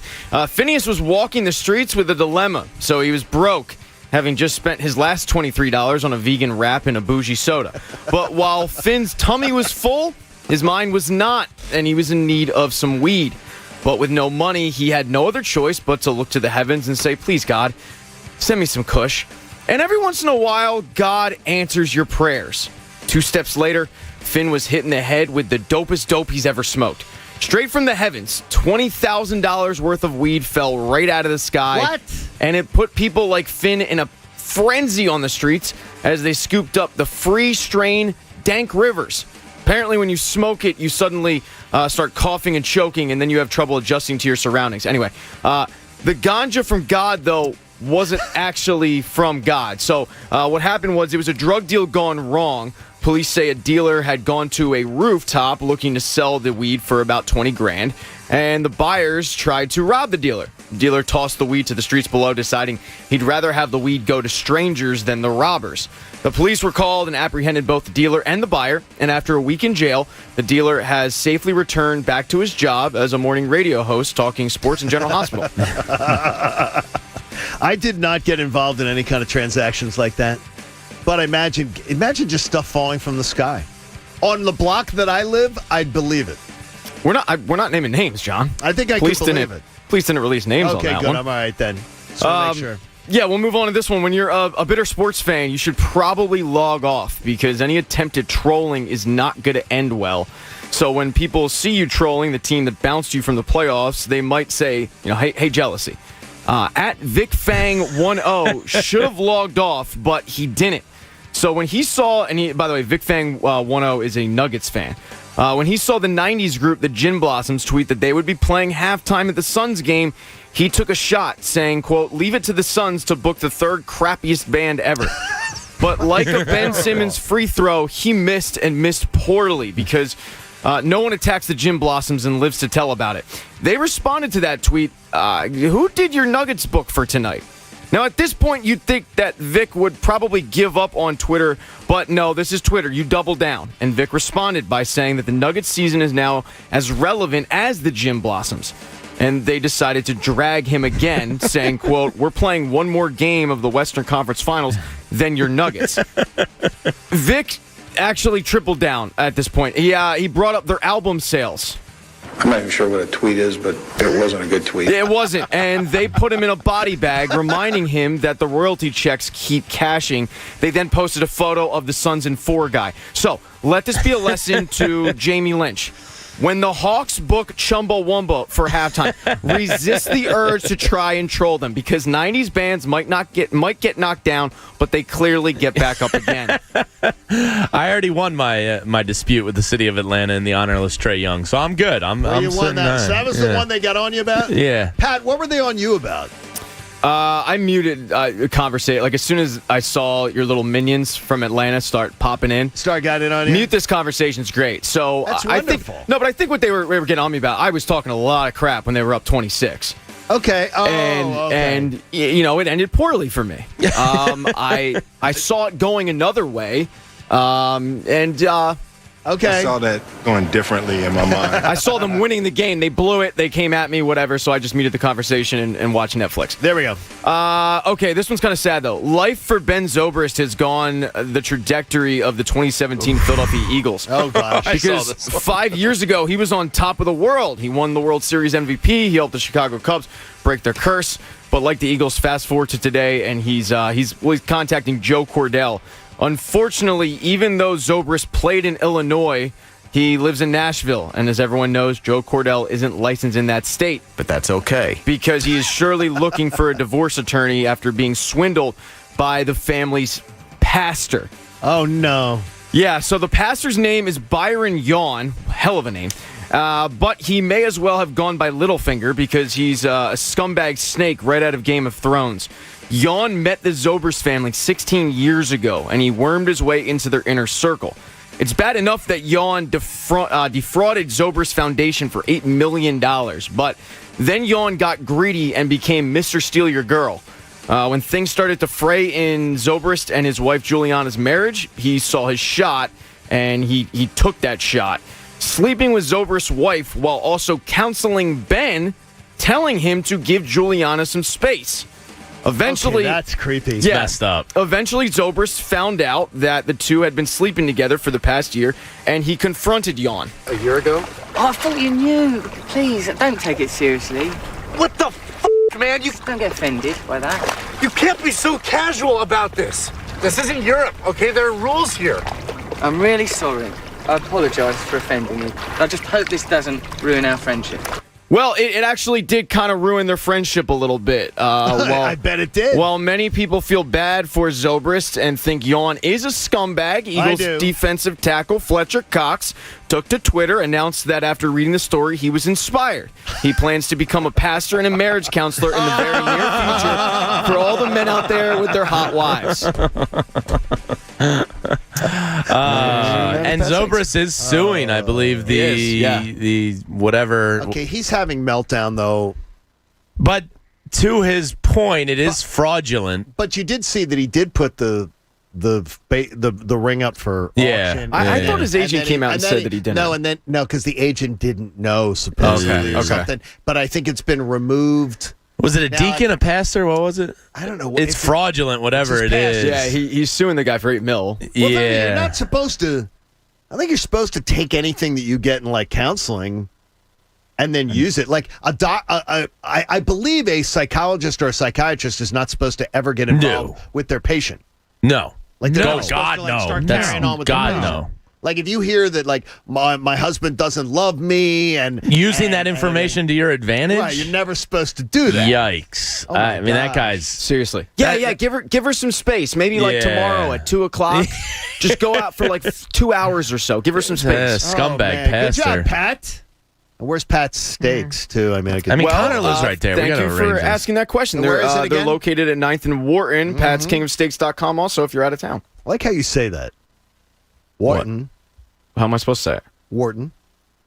Phineas was walking the streets with a dilemma. So he was broke, having just spent his last $23 on a vegan wrap and a bougie soda. But while Finn's tummy was full, his mind was not, and he was in need of some weed. But with no money, he had no other choice but to look to the heavens and say, please, God, send me some kush. And every once in a while, God answers your prayers. 2 steps later, Finn was hit in the head with the dopest dope he's ever smoked. Straight from the heavens, $20,000 worth of weed fell right out of the sky. What? And it put people like Finn in a frenzy on the streets as they scooped up the free strain dank rivers. Apparently, when you smoke it, you suddenly start coughing and choking, and then you have trouble adjusting to your surroundings. Anyway, the ganja from God, though, wasn't actually from God. So what happened was it was a drug deal gone wrong. Police say a dealer had gone to a rooftop looking to sell the weed for about $20,000, and the buyers tried to rob the dealer. The dealer tossed the weed to the streets below, deciding he'd rather have the weed go to strangers than the robbers. The police were called and apprehended both the dealer and the buyer, and after a week in jail, the dealer has safely returned back to his job as a morning radio host talking sports in General Hospital. I did not get involved in any kind of transactions like that. But imagine just stuff falling from the sky. On the block that I live, I'd believe it. We're not naming names, John. I think I could believe it. Police didn't release names on that one. Okay, good. I'm all right then. Just want to make sure. Yeah, we'll move on to this one. When you're a bitter sports fan, you should probably log off because any attempt at trolling is not going to end well. So when people see you trolling the team that bounced you from the playoffs, they might say, hey, jealousy. At VicFang10 should have logged off, but he didn't. So when he saw, by the way, VicFang10 is a Nuggets fan. When he saw the 90s group, the Gin Blossoms, tweet that they would be playing halftime at the Suns game, he took a shot saying, quote, leave it to the Suns to book the third crappiest band ever. But like a Ben Simmons free throw, he missed and missed poorly because no one attacks the Gin Blossoms and lives to tell about it. They responded to that tweet, who did your Nuggets book for tonight? Now, at this point, you'd think that Vic would probably give up on Twitter, but no, this is Twitter. You double down. And Vic responded by saying that the Nuggets season is now as relevant as the Gin Blossoms. And they decided to drag him again, saying, quote, we're playing one more game of the Western Conference Finals than your Nuggets. Vic actually tripled down at this point. He brought up their album sales. I'm not even sure what a tweet is, but it wasn't a good tweet. It wasn't, and they put him in a body bag, reminding him that the royalty checks keep cashing. They then posted a photo of the Suns in 4 guy. So, let this be a lesson to Jamie Lynch. When the Hawks book Chumbawamba for halftime, resist the urge to try and troll them because 90s bands might get knocked down, but they clearly get back up again. I already won my dispute with the city of Atlanta in the honorless Trae Young, so I'm good. I'm you won that. So that was the one they got on you about? Yeah. Pat, what were they on you about? I muted a conversation. Like, as soon as I saw your little minions from Atlanta start popping in. Start getting in on you? Mute this conversation's great. So That's wonderful. I think what they were getting on me about, I was talking a lot of crap when they were up 26. Okay. And it ended poorly for me. I saw it going another way. Okay. I saw that going differently in my mind. I saw them winning the game. They blew it. They came at me, whatever. So I just muted the conversation and watched Netflix. There we go. Okay, this one's kind of sad, though. Life for Ben Zobrist has gone the trajectory of the 2017 Philadelphia Eagles. Oh, gosh. Because 5 years ago, he was on top of the world. He won the World Series MVP. He helped the Chicago Cubs break their curse. But like the Eagles, fast forward to today, and he's contacting Joe Cordell. Unfortunately, even though Zobrist played in Illinois, He lives in Nashville, and as everyone knows, Joe Cordell isn't licensed in that state. But that's okay. Because he is surely looking for a divorce attorney after being swindled by the family's pastor. Oh, no. Yeah, so the pastor's name is Byron Yawn. Hell of a name. But he may as well have gone by Littlefinger because he's a scumbag snake right out of Game of Thrones. Yawn met the Zobrist family 16 years ago, and he wormed his way into their inner circle. It's bad enough that Yawn defrauded Zobrist Foundation for $8 million, but then Yawn got greedy and became Mr. Steal Your Girl. When things started to fray in Zobrist and his wife Juliana's marriage, he saw his shot, and he took that shot. Sleeping with Zobrist's wife while also counseling Ben, telling him to give Juliana some space. Eventually, okay, that's creepy. Yeah, messed up. Eventually, Zobrist found out that the two had been sleeping together for the past year, and he confronted Yawn. A year ago? Oh, I thought you knew. Please, don't take it seriously. What the f***, man? You Don't get offended by that. You can't be so casual about this. This isn't Europe, okay? There are rules here. I'm really sorry. I apologise for offending you. I just hope this doesn't ruin our friendship. Well, it actually did kind of ruin their friendship a little bit. I bet it did. While many people feel bad for Zobrist and think Yawn is a scumbag, Eagles defensive tackle Fletcher Cox took to Twitter, announced that after reading the story, he was inspired. He plans to become a pastor and a marriage counselor in the very near future for all the men out there with their hot wives. And Zobrist is suing, I believe, the whatever. Okay, he's having meltdown, though. But to his point, it is fraudulent. But you did see that he did put the ring up for auction. I thought his agent came out and said that he didn't. No, because the agent didn't know, supposedly, or something. But I think it's been removed. Was it a deacon, a pastor? What was it? I don't know. It's fraudulent, whatever it is. Yeah, he's suing the guy for $8 million. Well, you're not supposed to. I think you're supposed to take anything that you get in like counseling and then use it. Like I believe a psychologist or a psychiatrist is not supposed to ever get involved with their patient. No. Like no, God, to, like, no. Start That's carrying on with God, the no. Like if you hear that, like my husband doesn't love me, and using that information to your advantage, right? You're never supposed to do that. Yikes! Oh I mean, that guy's seriously. Yeah. Give her some space. Maybe like tomorrow at 2:00. Just go out for like 2 hours or so. Give her some space. Scumbag pastor. Good job, Pat. And where's Pat's Steaks too? I mean, Connor lives right there. Thank you for asking that question. They're located at 9th and Wharton. Pat'sKingofSteaks.com. Also, if you're out of town. I like how you say that. Wharton. What? How am I supposed to say it? Wharton.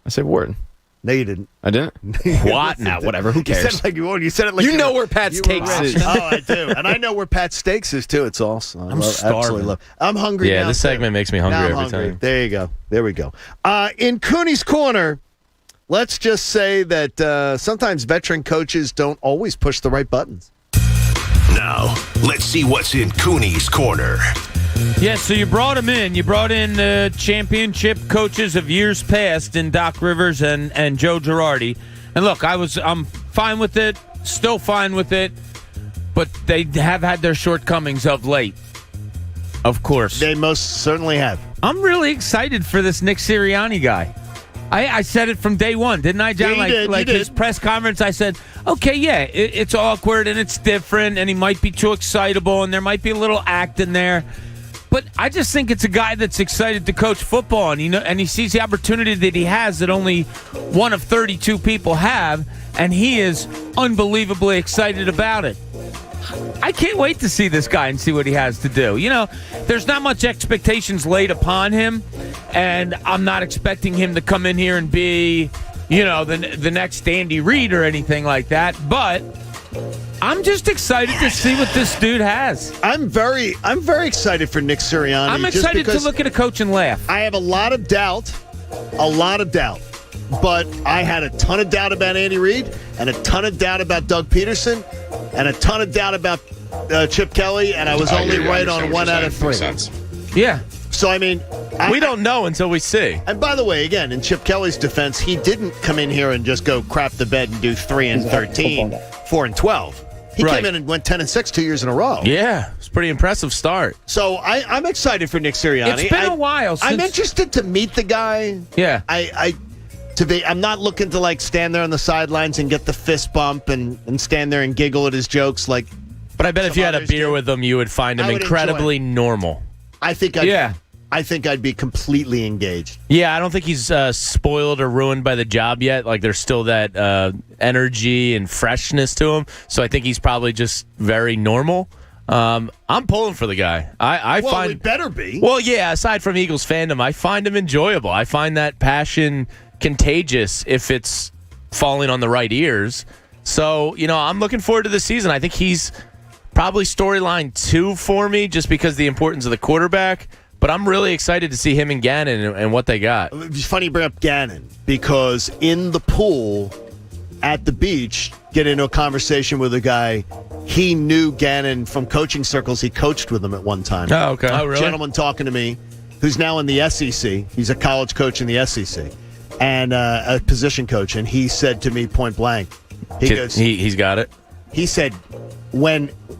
I said Wharton. No, you didn't. I didn't? What? Nah, whatever. Who cares? You said it like you know where Pat's Steaks is. Oh, I do. And I know where Pat's Steaks is, too. It's awesome. I'm starving. I'm hungry now. Yeah, this segment makes me hungry every time. There you go. There we go. In Cooney's Corner, let's just say that sometimes veteran coaches don't always push the right buttons. Now, let's see what's in Cooney's Corner. Yeah, so you brought him in. You brought in the championship coaches of years past in Doc Rivers and Joe Girardi. And look, I'm fine with it, still fine with it, but they have had their shortcomings of late. Of course. They most certainly have. I'm really excited for this Nick Sirianni guy. I said it from day one, didn't I, John? Yeah, you did. His press conference, I said, okay, yeah, it's awkward and it's different and he might be too excitable and there might be a little act in there. But I just think it's a guy that's excited to coach football, and he sees the opportunity that he has that only one of 32 people have, and he is unbelievably excited about it. I can't wait to see this guy and see what he has to do. There's not much expectations laid upon him, and I'm not expecting him to come in here and be, the next Andy Reid or anything like that, but I'm just excited to see what this dude has. I'm very excited for Nick Sirianni. I'm excited to look at a coach and laugh. I have a lot of doubt, but I had a ton of doubt about Andy Reid and a ton of doubt about Doug Peterson and a ton of doubt about Chip Kelly, and I was only right on 1 out of 3. Yeah. So, I mean, we don't know until we see. And by the way, again, in Chip Kelly's defense, he didn't come in here and just go crap the bed and do 3 and 13, 4 and 12. He came in and went 10-6 2 years in a row. Yeah, it's a pretty impressive start. So I'm excited for Nick Sirianni. It's been a while since... I'm interested to meet the guy. Yeah. I'm not looking to like stand there on the sidelines and get the fist bump and stand there and giggle at his jokes like. But I bet if you had a beer with him, you would find him incredibly normal. I think I'd be completely engaged. Yeah, I don't think he's spoiled or ruined by the job yet. Like, there's still that energy and freshness to him. So I think he's probably just very normal. I'm pulling for the guy. I find it better be. Well, yeah, aside from Eagles fandom, I find him enjoyable. I find that passion contagious if it's falling on the right ears. So, I'm looking forward to the season. I think he's probably storyline 2 for me just because of the importance of the quarterback. But I'm really excited to see him and Gannon and what they got. It's funny you bring up Gannon because in the pool at the beach, get into a conversation with a guy. He knew Gannon from coaching circles. He coached with him at one time. Oh, okay. Oh, really? Gentleman talking to me who's now in the SEC. He's a college coach in the SEC and a position coach. And he said to me point blank, he's got it. He said,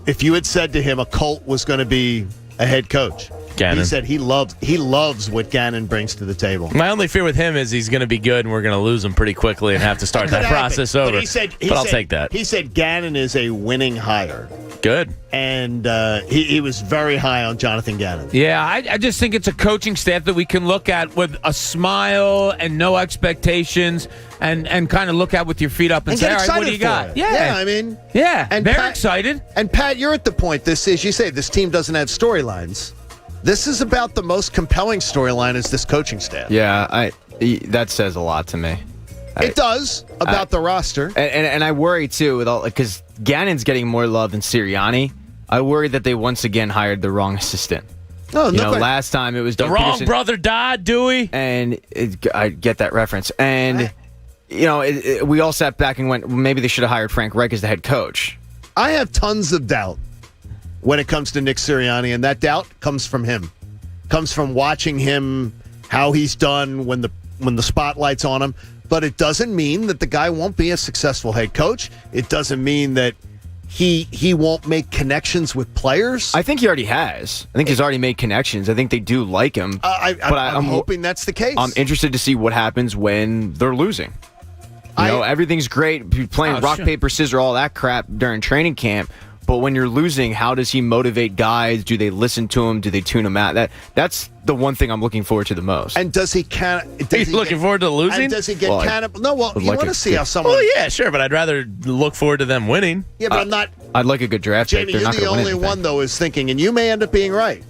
if you had said to him a Colt was going to be a head coach, Gannon. He said he loves what Gannon brings to the table. My only fear with him is he's going to be good and we're going to lose him pretty quickly and have to start that process over. But I'll take that. He said Gannon is a winning hire. Good. And he was very high on Jonathan Gannon. Yeah, I just think it's a coaching staff that we can look at with a smile and no expectations and kind of look at with your feet up and say, all right, what do you got? Yeah, I mean. Yeah, and they're excited. And Pat, you're at the point, as you say, this team doesn't have storylines. This is about the most compelling storyline is this coaching staff. Yeah, that says a lot to me. It does about the roster. And I worry, too, because Gannon's getting more love than Sirianni. I worry that they once again hired the wrong assistant. No, last time it was the wrong brother died, Dewey. And I get that reference. And, we all sat back and went, well, maybe they should have hired Frank Reich as the head coach. I have tons of doubt when it comes to Nick Sirianni, and that doubt comes from him. Comes from watching him, how he's done when the spotlight's on him. But it doesn't mean that the guy won't be a successful head coach. It doesn't mean that he won't make connections with players. I think he already has. I think he's already made connections. I think they do like him. I'm hoping that's the case. I'm interested to see what happens when they're losing. Everything's great, playing rock, paper, scissors, all that crap during training camp. But when you're losing, how does he motivate guys? Do they listen to him? Do they tune him out? That's the one thing I'm looking forward to the most. And does he looking forward to losing? And does he get No, you want to see how someone... Well, yeah, sure, but I'd rather look forward to them winning. Yeah, but I'm not... I'd like a good draft pick. Jamie, They're you're not the only one, though, is thinking, and you may end up being right,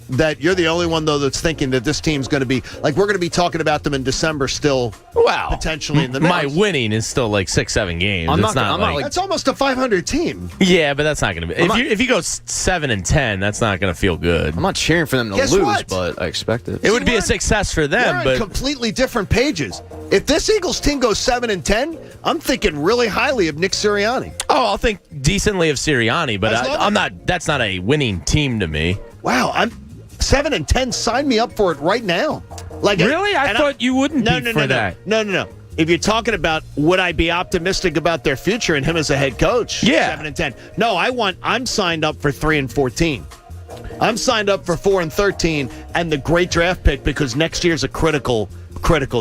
that you're the only one, though, that's thinking that this team's going to be... Like, we're going to be talking about them in December still, potentially in the mix. My winning is still like 6-7 games. That's almost a 500 team. Yeah, but that's not going to be... If you go 7-10, that's not going to feel good. I'm not cheering for them to lose, but I expect it. It would be a success for them, We're on completely different pages. If this Eagles team goes 7-10, I'm thinking really highly of Nick Sirianni. Oh, I'll think decently of Sirianni, but I'm not... That's not a winning team to me. Wow, 7-10, sign me up for it right now. Like, really? I thought you wouldn't be for that. No. If you're talking about would I be optimistic about their future and him as a head coach? Yeah. 7-10. No, I'm signed up for 3-14. I'm signed up for 4-13 and the great draft pick because next year's a critical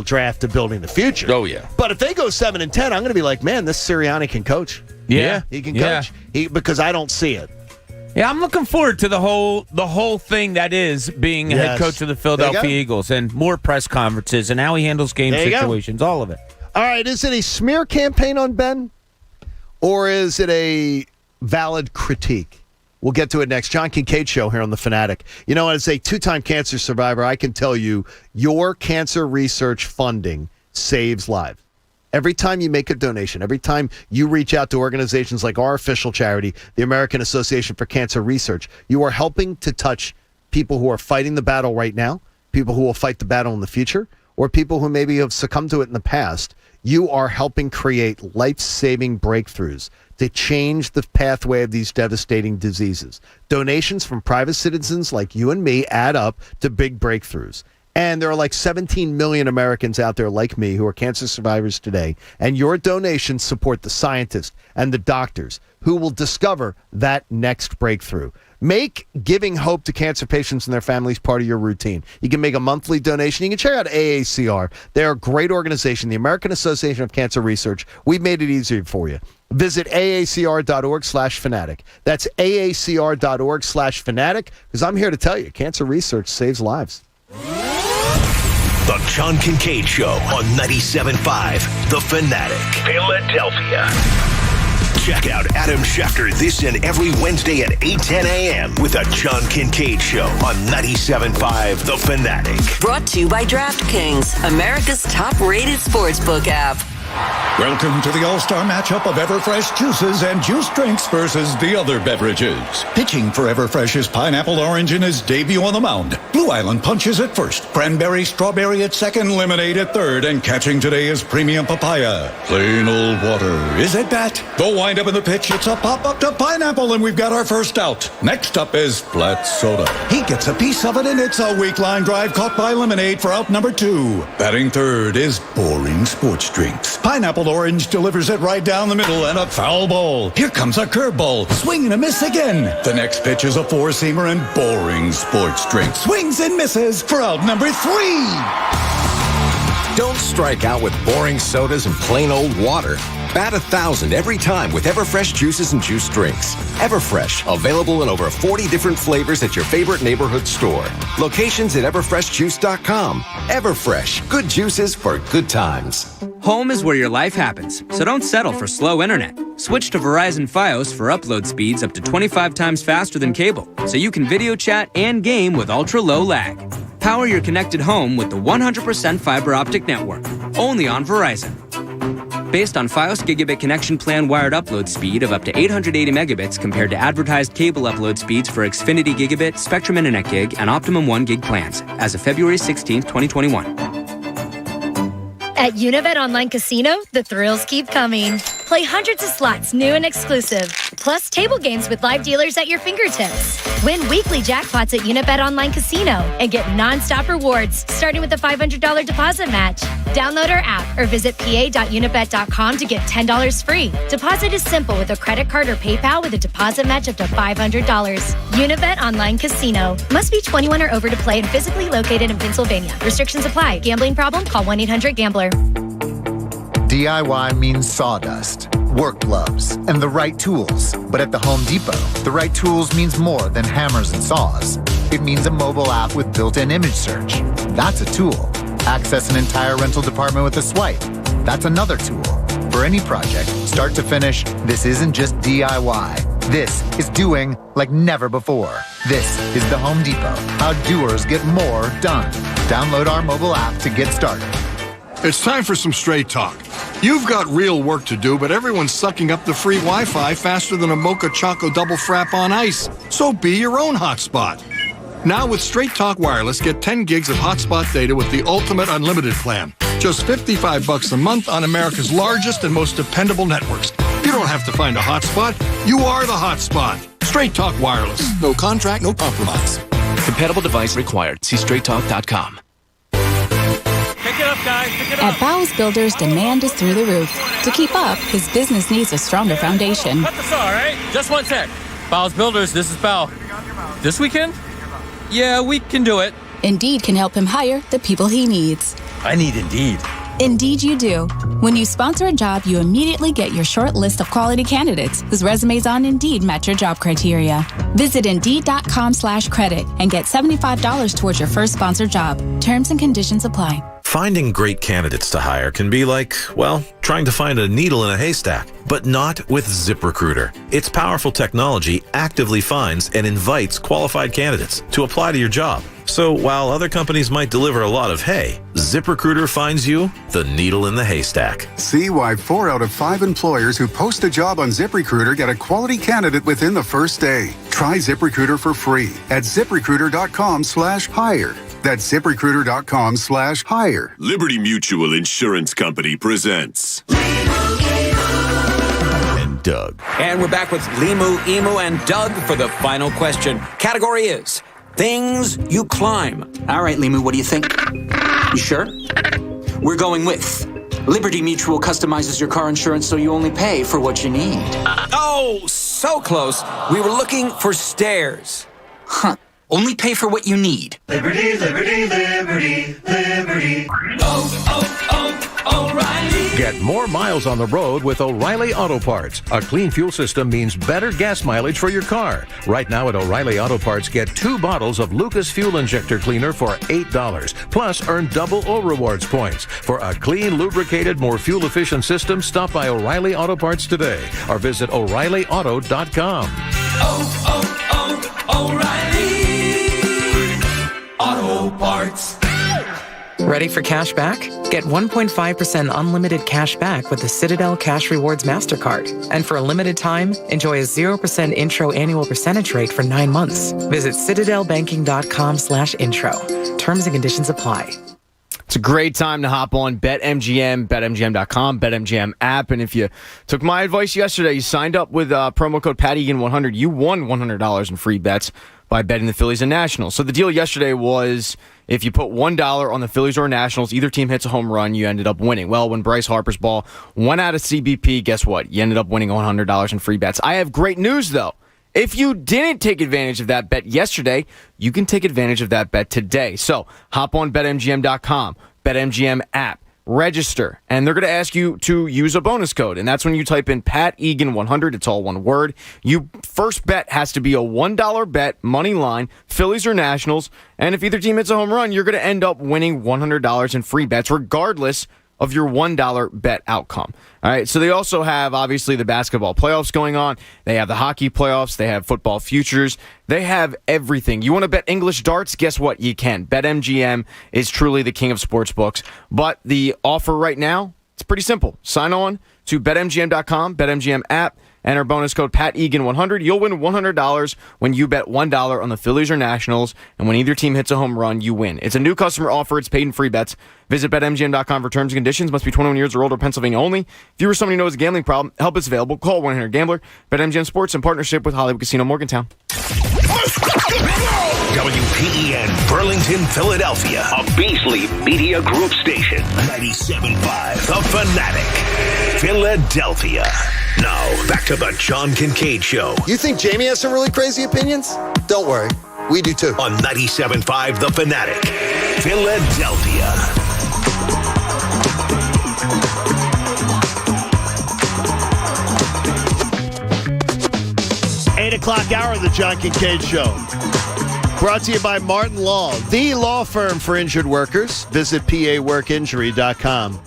draft to building the future. Oh, yeah. But if they go 7-10, I'm going to be like, man, this Sirianni can coach. Yeah. He can coach. Because I don't see it. Yeah, I'm looking forward to the whole thing that is being a head coach of the Philadelphia Eagles and more press conferences and how he handles game situations, all of it. All right, is it a smear campaign on Ben or is it a valid critique? We'll get to it next. John Kincade Show here on The Fanatic. As a 2-time cancer survivor, I can tell you your cancer research funding saves lives. Every time you make a donation, every time you reach out to organizations like our official charity, the American Association for Cancer Research, you are helping to touch people who are fighting the battle right now, people who will fight the battle in the future, or people who maybe have succumbed to it in the past. You are helping create life-saving breakthroughs to change the pathway of these devastating diseases. Donations from private citizens like you and me add up to big breakthroughs. And there are like 17 million Americans out there like me who are cancer survivors today. And your donations support the scientists and the doctors who will discover that next breakthrough. Make giving hope to cancer patients and their families part of your routine. You can make a monthly donation. You can check out AACR. They're a great organization, the American Association of Cancer Research. We've made it easier for you. Visit aacr.org/fanatic. That's aacr.org/fanatic, because I'm here to tell you, cancer research saves lives. The John Kincade Show on 97.5 The Fanatic, Philadelphia. Check out Adam Schefter this and every Wednesday at 8:10 a.m. with The John Kincade Show on 97.5 The Fanatic. Brought to you by DraftKings, America's top-rated sportsbook app. Welcome to the all-star matchup of Everfresh juices and juice drinks versus the other beverages. Pitching for Everfresh is Pineapple Orange in his debut on the mound. Blue Island punches at first, Cranberry Strawberry at second, Lemonade at third, and catching today is Premium Papaya. Plain old water is at bat. The windup in the pitch, it's a pop-up to Pineapple, and we've got our first out. Next up is Flat Soda. He gets a piece of it, and it's a weak line drive caught by Lemonade for out number 2. Batting third is Boring Sports Drinks. Pineapple Orange delivers it right down the middle and a foul ball. Here comes a curveball. Swing and a miss again. The next pitch is a four-seamer and Boring Sports Drink swings and misses for out number 3. Don't strike out with boring sodas and plain old water. Bat 1,000 every time with Everfresh juices and juice drinks. Everfresh, available in over 40 different flavors at your favorite neighborhood store. Locations at everfreshjuice.com. Everfresh, good juices for good times. Home is where your life happens, so don't settle for slow internet. Switch to Verizon Fios for upload speeds up to 25 times faster than cable, so you can video chat and game with ultra-low lag. Power your connected home with the 100% fiber optic network, only on Verizon. Based on Fios Gigabit Connection Plan wired upload speed of up to 880 megabits compared to advertised cable upload speeds for Xfinity Gigabit, Spectrum Internet Gig, and Optimum 1 Gig plans, as of February 16, 2021. At Unibet Online Casino, the thrills keep coming. Play hundreds of slots, new and exclusive, plus table games with live dealers at your fingertips. Win weekly jackpots at Unibet Online Casino and get non-stop rewards, starting with a $500 deposit match. Download our app or visit pa.unibet.com to get $10 free. Deposit is simple with a credit card or PayPal with a deposit match up to $500. Unibet Online Casino. Must be 21 or over to play and physically located in Pennsylvania. Restrictions apply. Gambling problem? Call 1-800-GAMBLER. DIY means sawdust, work gloves, and the right tools. But at the Home Depot, the right tools means more than hammers and saws. It means a mobile app with built-in image search. That's a tool. Access an entire rental department with a swipe. That's another tool. For any project, start to finish, this isn't just DIY. This is doing like never before. This is the Home Depot. How doers get more done. Download our mobile app to get started. It's time for some straight talk. You've got real work to do, but everyone's sucking up the free Wi-Fi faster than a Mocha Choco double frap on ice. So be your own hotspot. Now with Straight Talk Wireless, get 10 gigs of hotspot data with the Ultimate Unlimited plan. Just $55 a month on America's largest and most dependable networks. You don't have to find a hotspot. You are the hotspot. Straight Talk Wireless. No contract, no compromise. Compatible device required. See straighttalk.com. Pick it up, guys. Pick it up. At Bowles Builders, demand is through the roof. To keep up, his business needs a stronger foundation. Cut the saw, all right? Just one sec. Bowles Builders, this is Bow. This weekend? Yeah, we can do it. Indeed can help him hire the people he needs. I need Indeed. Indeed you do. When you sponsor a job, you immediately get your short list of quality candidates whose resumes on Indeed match your job criteria. Visit Indeed.com/credit and get $75 towards your first sponsored job. Terms and conditions apply. Finding great candidates to hire can be like, well, trying to find a needle in a haystack, but not with ZipRecruiter. Its powerful technology actively finds and invites qualified candidates to apply to your job. So while other companies might deliver a lot of hay, ZipRecruiter finds you the needle in the haystack. See why 4 out of 5 employers who post a job on ZipRecruiter get a quality candidate within the first day. Try ZipRecruiter for free at ZipRecruiter.com/hire. That's ZipRecruiter.com/hire. Liberty Mutual Insurance Company presents And Doug. And we're back with Limu, Emu, and Doug for the final question. Category is Things you climb. All right, Limu, what do you think? You sure? We're going with Liberty Mutual customizes your car insurance so you only pay for what you need. Oh, so close. We were looking for stairs. Huh. Only pay for what you need. Liberty, liberty, liberty, liberty. O'Reilly. Get more miles on the road with O'Reilly Auto Parts. A clean fuel system means better gas mileage for your car. Right now at O'Reilly Auto Parts, get 2 bottles of Lucas Fuel Injector Cleaner for $8. Plus, earn double O Rewards points. For a clean, lubricated, more fuel-efficient system, stop by O'Reilly Auto Parts today or visit O'ReillyAuto.com. O'Reilly Auto Parts. Ready for cash back? Get 1.5% unlimited cash back with the Citadel Cash Rewards MasterCard. And for a limited time, enjoy a 0% intro annual percentage rate for 9 months. Visit citadelbanking.com/intro. Terms and conditions apply. It's a great time to hop on BetMGM, BetMGM.com, BetMGM app. And if you took my advice yesterday, you signed up with promo code PatEgan100, you won $100 in free bets by betting the Phillies and Nationals. So the deal yesterday was if you put $1 on the Phillies or Nationals, either team hits a home run, you ended up winning. Well, when Bryce Harper's ball went out of CBP, guess what? You ended up winning $100 in free bets. I have great news, though. If you didn't take advantage of that bet yesterday, you can take advantage of that bet today. So hop on BetMGM.com, BetMGM app, register, and they're going to ask you to use a bonus code. And that's when you type in PatEgan100. It's all one word. Your first bet has to be a $1 bet, money line, Phillies or Nationals. And if either team hits a home run, you're going to end up winning $100 in free bets, regardless of your $1 bet outcome. All right, so they also have, obviously, the basketball playoffs going on. They have the hockey playoffs. They have football futures. They have everything. You want to bet English darts? Guess what? You can. BetMGM is truly the king of sports books. But the offer right now, it's pretty simple. Sign on to BetMGM.com, BetMGM app, enter bonus code PatEgan100. You'll win $100 when you bet $1 on the Phillies or Nationals, and when either team hits a home run, you win. It's a new customer offer. It's paid in free bets. Visit BetMGM.com for terms and conditions. Must be 21 years or older, Pennsylvania only. If you or somebody knows a gambling problem, help is available. Call 1-800-GAMBLER. BetMGM Sports in partnership with Hollywood Casino Morgantown. WPEN Burlington, Philadelphia, a Beasley Media Group station. 97.5 The Fanatic, Philadelphia. Now, back to the John Kincade Show. You think Jamie has some really crazy opinions? Don't worry. We do too. On 97.5 The Fanatic, Philadelphia. Eight o'clock hour of the John Kincade Show. Brought to you by Martin Law, the law firm for injured workers. Visit PAWorkInjury.com.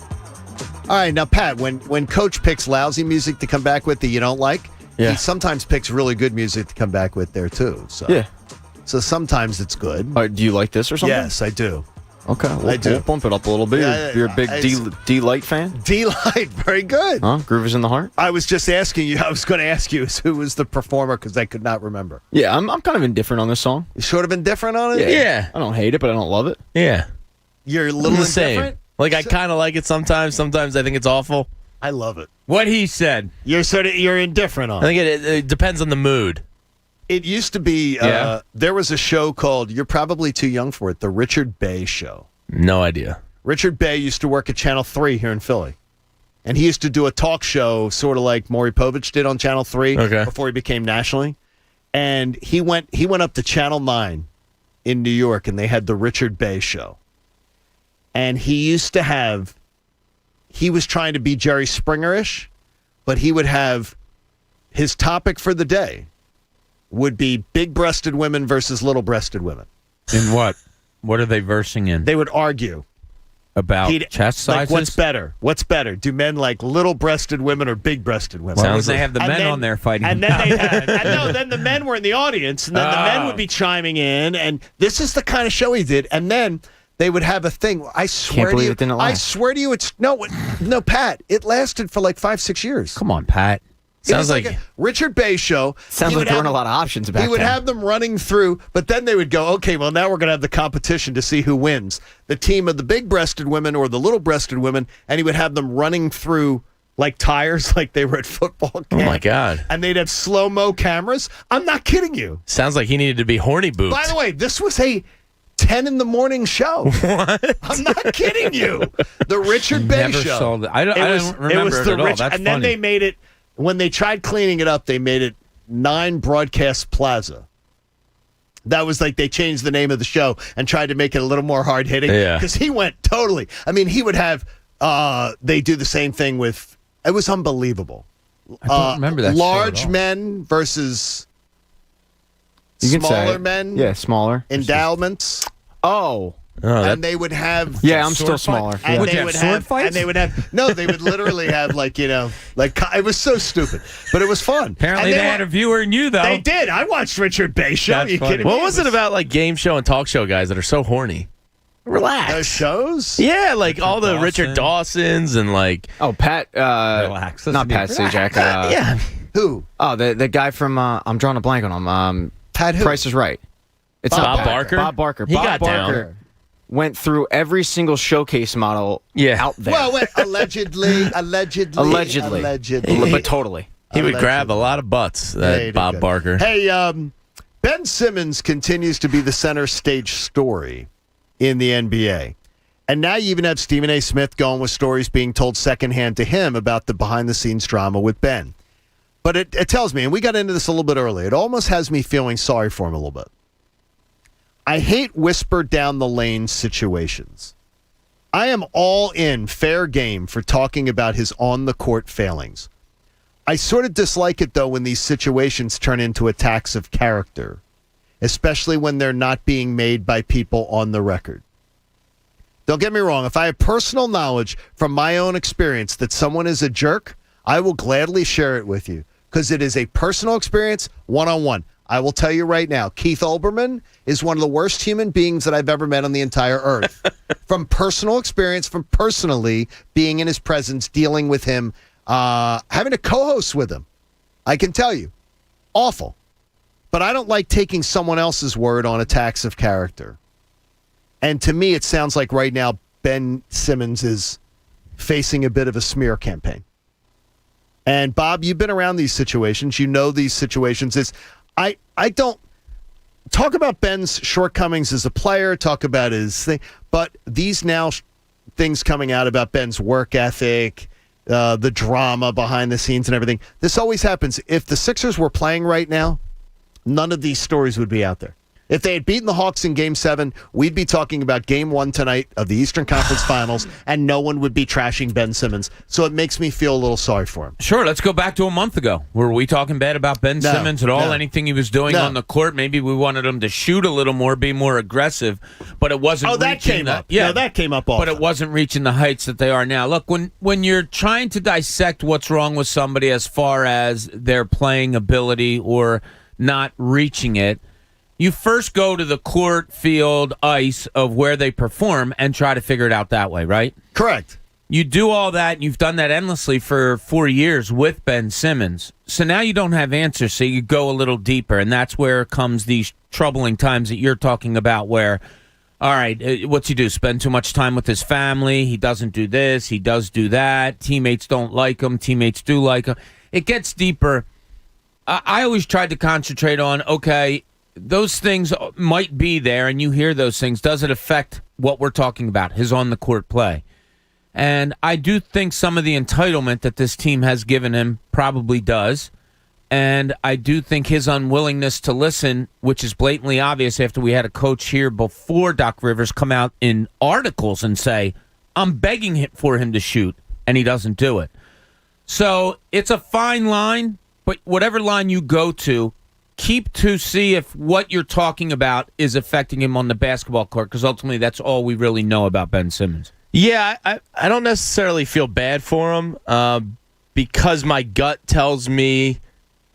All right, now, Pat, when Coach picks lousy music to come back with that you don't like, he sometimes picks really good music to come back with there, too. So. Yeah. So sometimes it's good. Do you like this or something? Yes, I do. Okay, I do. We'll bump it up a little bit. You're a big D-Light fan? D-Light, very good. Huh? Groove is in the heart? I was just asking you, I was going to ask you who was the performer because I could not remember. Yeah, I'm kind of indifferent on this song. You sort of indifferent on it? Yeah. I don't hate it, but I don't love it. Yeah. You're a little indifferent? Like, I kind of like it sometimes. Sometimes I think it's awful. I love it. What he said. You're indifferent on it. I think it depends on the mood. It used to be, there was a show called, you're probably too young for it, The Richard Bey Show. No idea. Richard Bey used to work at Channel 3 here in Philly. And he used to do a talk show sort of like Maury Povich did on Channel 3 before he became nationally. And he went up to Channel 9 in New York, and they had The Richard Bey Show. And he was trying to be Jerry Springer-ish, but he would have, his topic for the day would be big-breasted women versus little-breasted women. In what? What are they versing in? They would argue. About chest sizes? Like, what's better? What's better? Do men like little-breasted women or big-breasted women? Sounds like they have the men on there fighting. And then they had, then the men were in the audience, and then the men would be chiming in, and this is the kind of show he did. And then they would have a thing. I swear to you, it's no, Pat. It lasted for like 5-6 years. Come on, Pat. Sounds like a Richard Bey Show. Sounds like there weren't a lot of options back then. He would have them running through, but then they would go, okay, well, now we're going to have the competition to see who wins. The team of the big-breasted women or the little-breasted women, and he would have them running through like tires, like they were at football camp. Oh, my God. And they'd have slow-mo cameras. I'm not kidding you. Sounds like he needed to be horny booped. By the way, this was a 10 in the morning show. What? I'm not kidding you. The Richard Bey Never Show. saw that. I don't remember it at all. That's and then funny. they made it, when they tried cleaning it up, they made it 9 Broadcast Plaza. That was like they changed the name of the show and tried to make it a little more hard-hitting. Yeah. Because he went totally. I mean, he would have, they do the same thing with, it was unbelievable. I don't remember that show at Large all. men versus You can say smaller it. men. Yeah, smaller. Endowments. Oh. And they would have. Yeah, I'm still smaller. And Yeah. they would have. And they would have. No, they would literally have like it was so stupid, but it was fun. Apparently, they had a viewer in you though. They did. I watched Richard Bey Show. That's You funny. kidding me? What was it about like game show and talk show guys that are so horny? Relax. Those shows? Yeah, like all the Richard Dawsons and like Pat. Relax. Not Pat Sajak. yeah. Who? Oh, the guy from. I'm drawing a blank on him. Pat who? Price is Right. It's Bob not Pat. Barker? Bob Barker. He Bob got Barker down. went through every single showcase model out there. Well, wait, allegedly. But totally. He would grab a lot of butts, that Bob Barker. Hey, Ben Simmons continues to be the center stage story in the NBA. And now you even have Stephen A. Smith going with stories being told secondhand to him about the behind-the-scenes drama with Ben. But it tells me, and we got into this a little bit earlier, it almost has me feeling sorry for him a little bit. I hate whisper down the lane situations. I am all in fair game for talking about his on-the-court failings. I sort of dislike it, though, when these situations turn into attacks of character, especially when they're not being made by people on the record. Don't get me wrong. If I have personal knowledge from my own experience that someone is a jerk, I will gladly share it with you because it is a personal experience, one-on-one. I will tell you right now, Keith Olbermann is one of the worst human beings that I've ever met on the entire earth. From personal experience, from personally being in his presence, dealing with him, having a co-host with him. I can tell you, awful. But I don't like taking someone else's word on attacks of character. And to me, it sounds like right now Ben Simmons is facing a bit of a smear campaign. And Bob, you've been around these situations. You know these situations. I don't talk about Ben's shortcomings as a player, talk about his thing, but these now things coming out about Ben's work ethic, the drama behind the scenes and everything. This always happens. If the Sixers were playing right now, none of these stories would be out there. If they had beaten the Hawks in Game 7, we'd be talking about Game 1 tonight of the Eastern Conference Finals, and no one would be trashing Ben Simmons. So it makes me feel a little sorry for him. Sure, let's go back to a month ago. Were we talking bad about Ben Simmons at all? No. Anything he was doing on the court? Maybe we wanted him to shoot a little more, be more aggressive, but it wasn't. Oh, that reaching came the, up. Yeah, No, that came up often. but it wasn't reaching the heights that they are now. Look, when you're trying to dissect what's wrong with somebody as far as their playing ability or not reaching it, you first go to the court, field, ice of where they perform and try to figure it out that way, right? Correct. You do all that, and you've done that endlessly for 4 years with Ben Simmons. So now you don't have answers, so you go a little deeper, and that's where comes these troubling times that you're talking about where, all right, what's he do? Spend too much time with his family. He doesn't do this. He does do that. Teammates don't like him. Teammates do like him. It gets deeper. I always tried to concentrate on, okay, those things might be there, and you hear those things. Does it affect what we're talking about, his on-the-court play? And I do think some of the entitlement that this team has given him probably does. And I do think his unwillingness to listen, which is blatantly obvious after we had a coach here before Doc Rivers come out in articles and say, I'm begging for him to shoot, and he doesn't do it. So it's a fine line, but whatever line you go to, keep to see if what you're talking about is affecting him on the basketball court, because ultimately that's all we really know about Ben Simmons. Yeah, I don't necessarily feel bad for him because my gut tells me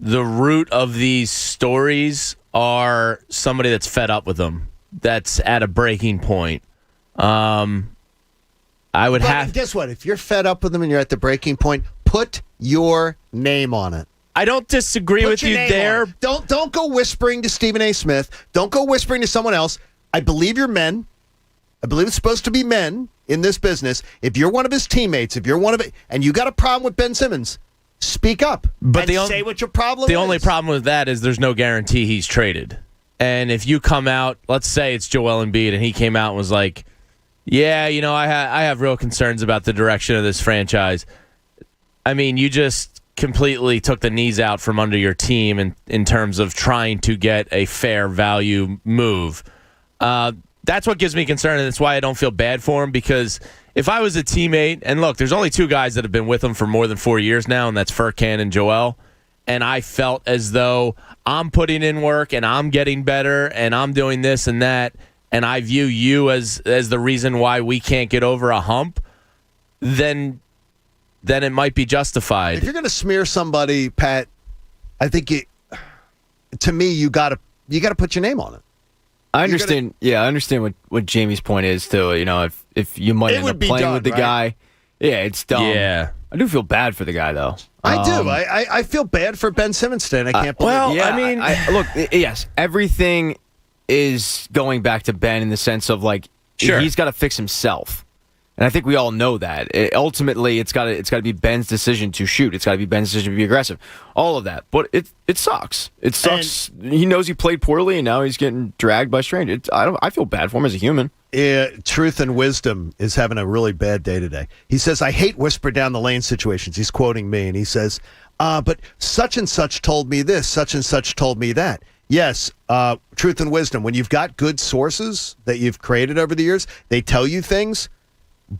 the root of these stories are somebody that's fed up with them, that's at a breaking point. Guess what? If you're fed up with them and you're at the breaking point, put your name on it. I don't disagree with you there. Don't go whispering to Stephen A. Smith. Don't go whispering to someone else. I believe you're men. I believe it's supposed to be men in this business. If you're one of his teammates, and you got a problem with Ben Simmons, speak up and say what your problem is. The only problem with that is there's no guarantee he's traded. And if you come out, let's say it's Joel Embiid, and he came out and was like, yeah, I have real concerns about the direction of this franchise. I mean, you just completely took the knees out from under your team in terms of trying to get a fair value move. That's what gives me concern, and that's why I don't feel bad for him, because if I was a teammate, and look, there's only two guys that have been with him for more than 4 years now, and that's Furkan and Joel, and I felt as though I'm putting in work, and I'm getting better, and I'm doing this and that, and I view you as the reason why we can't get over a hump, then it might be justified. If you're going to smear somebody, Pat, I think to me, you got to put your name on it. I understand. I understand what Jamie's point is too. If you might end up playing with the guy, it's dumb. Yeah, I do feel bad for the guy though. I do. I feel bad for Ben Simmons today. And I can't believe. Look, yes, everything is going back to Ben in the sense of he's got to fix himself. And I think we all know that. Ultimately, it's got to be Ben's decision to shoot. It's got to be Ben's decision to be aggressive. All of that. But it sucks. It sucks. And he knows he played poorly, and now he's getting dragged by strangers. I feel bad for him as a human. Truth and Wisdom is having a really bad day today. He says, I hate whisper down the lane situations. He's quoting me, and he says, but such and such told me this, such and such told me that. Yes, Truth and Wisdom. When you've got good sources that you've created over the years, they tell you things.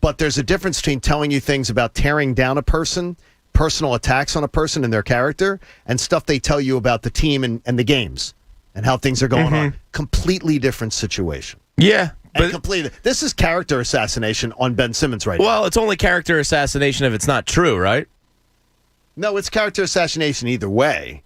But there's a difference between telling you things about tearing down a person, personal attacks on a person and their character, and stuff they tell you about the team and the games and how things are going on. Completely different situation. Yeah. This is character assassination on Ben Simmons right now. Well, it's only character assassination if it's not true, right? No, it's character assassination either way.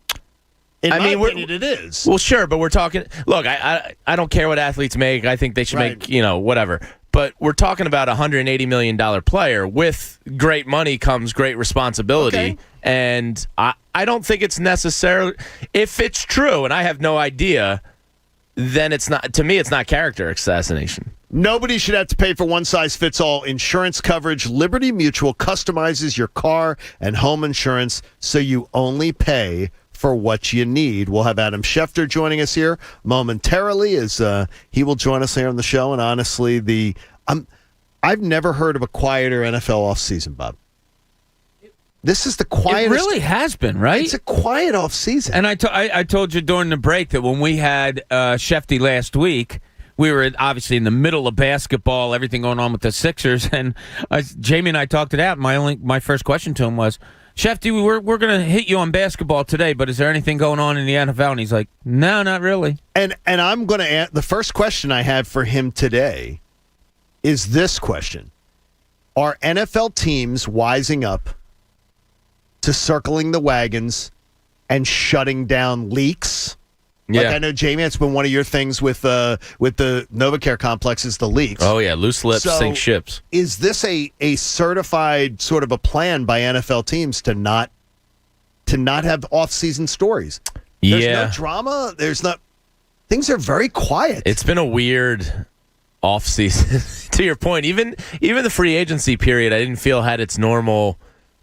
In my opinion, it is. Well, sure, but we're talking... Look, I don't care what athletes make. I think they should make, whatever. But we're talking about a $180 million player. With great money comes great responsibility. Okay. And I don't think it's necessarily... If it's true, and I have no idea, then it's not... To me, it's not character assassination. Nobody should have to pay for one-size-fits-all insurance coverage. Liberty Mutual customizes your car and home insurance so you only pay for what you need. We'll have Adam Schefter joining us here momentarily as he will join us here on the show. And honestly, I've never heard of a quieter NFL offseason, Bob. This is the quietest. It really has been, right? It's a quiet offseason. And I told you during the break that when we had Schefty last week, we were obviously in the middle of basketball, everything going on with the Sixers, and Jamie and I talked it out. My first question to him was, Schefty, we're going to hit you on basketball today, but is there anything going on in the NFL? And he's like, no, not really. And I'm going to ask, the first question I have for him today is this question. Are NFL teams wising up to circling the wagons and shutting down leaks? Yeah. Like I know, Jamie, it's been one of your things with the NovaCare complex is the leaks. Oh, yeah, loose lips sink ships. Is this a certified sort of a plan by NFL teams to not have off-season stories? There's no drama. Things are very quiet. It's been a weird off-season. To your point, even the free agency period, I didn't feel had its normal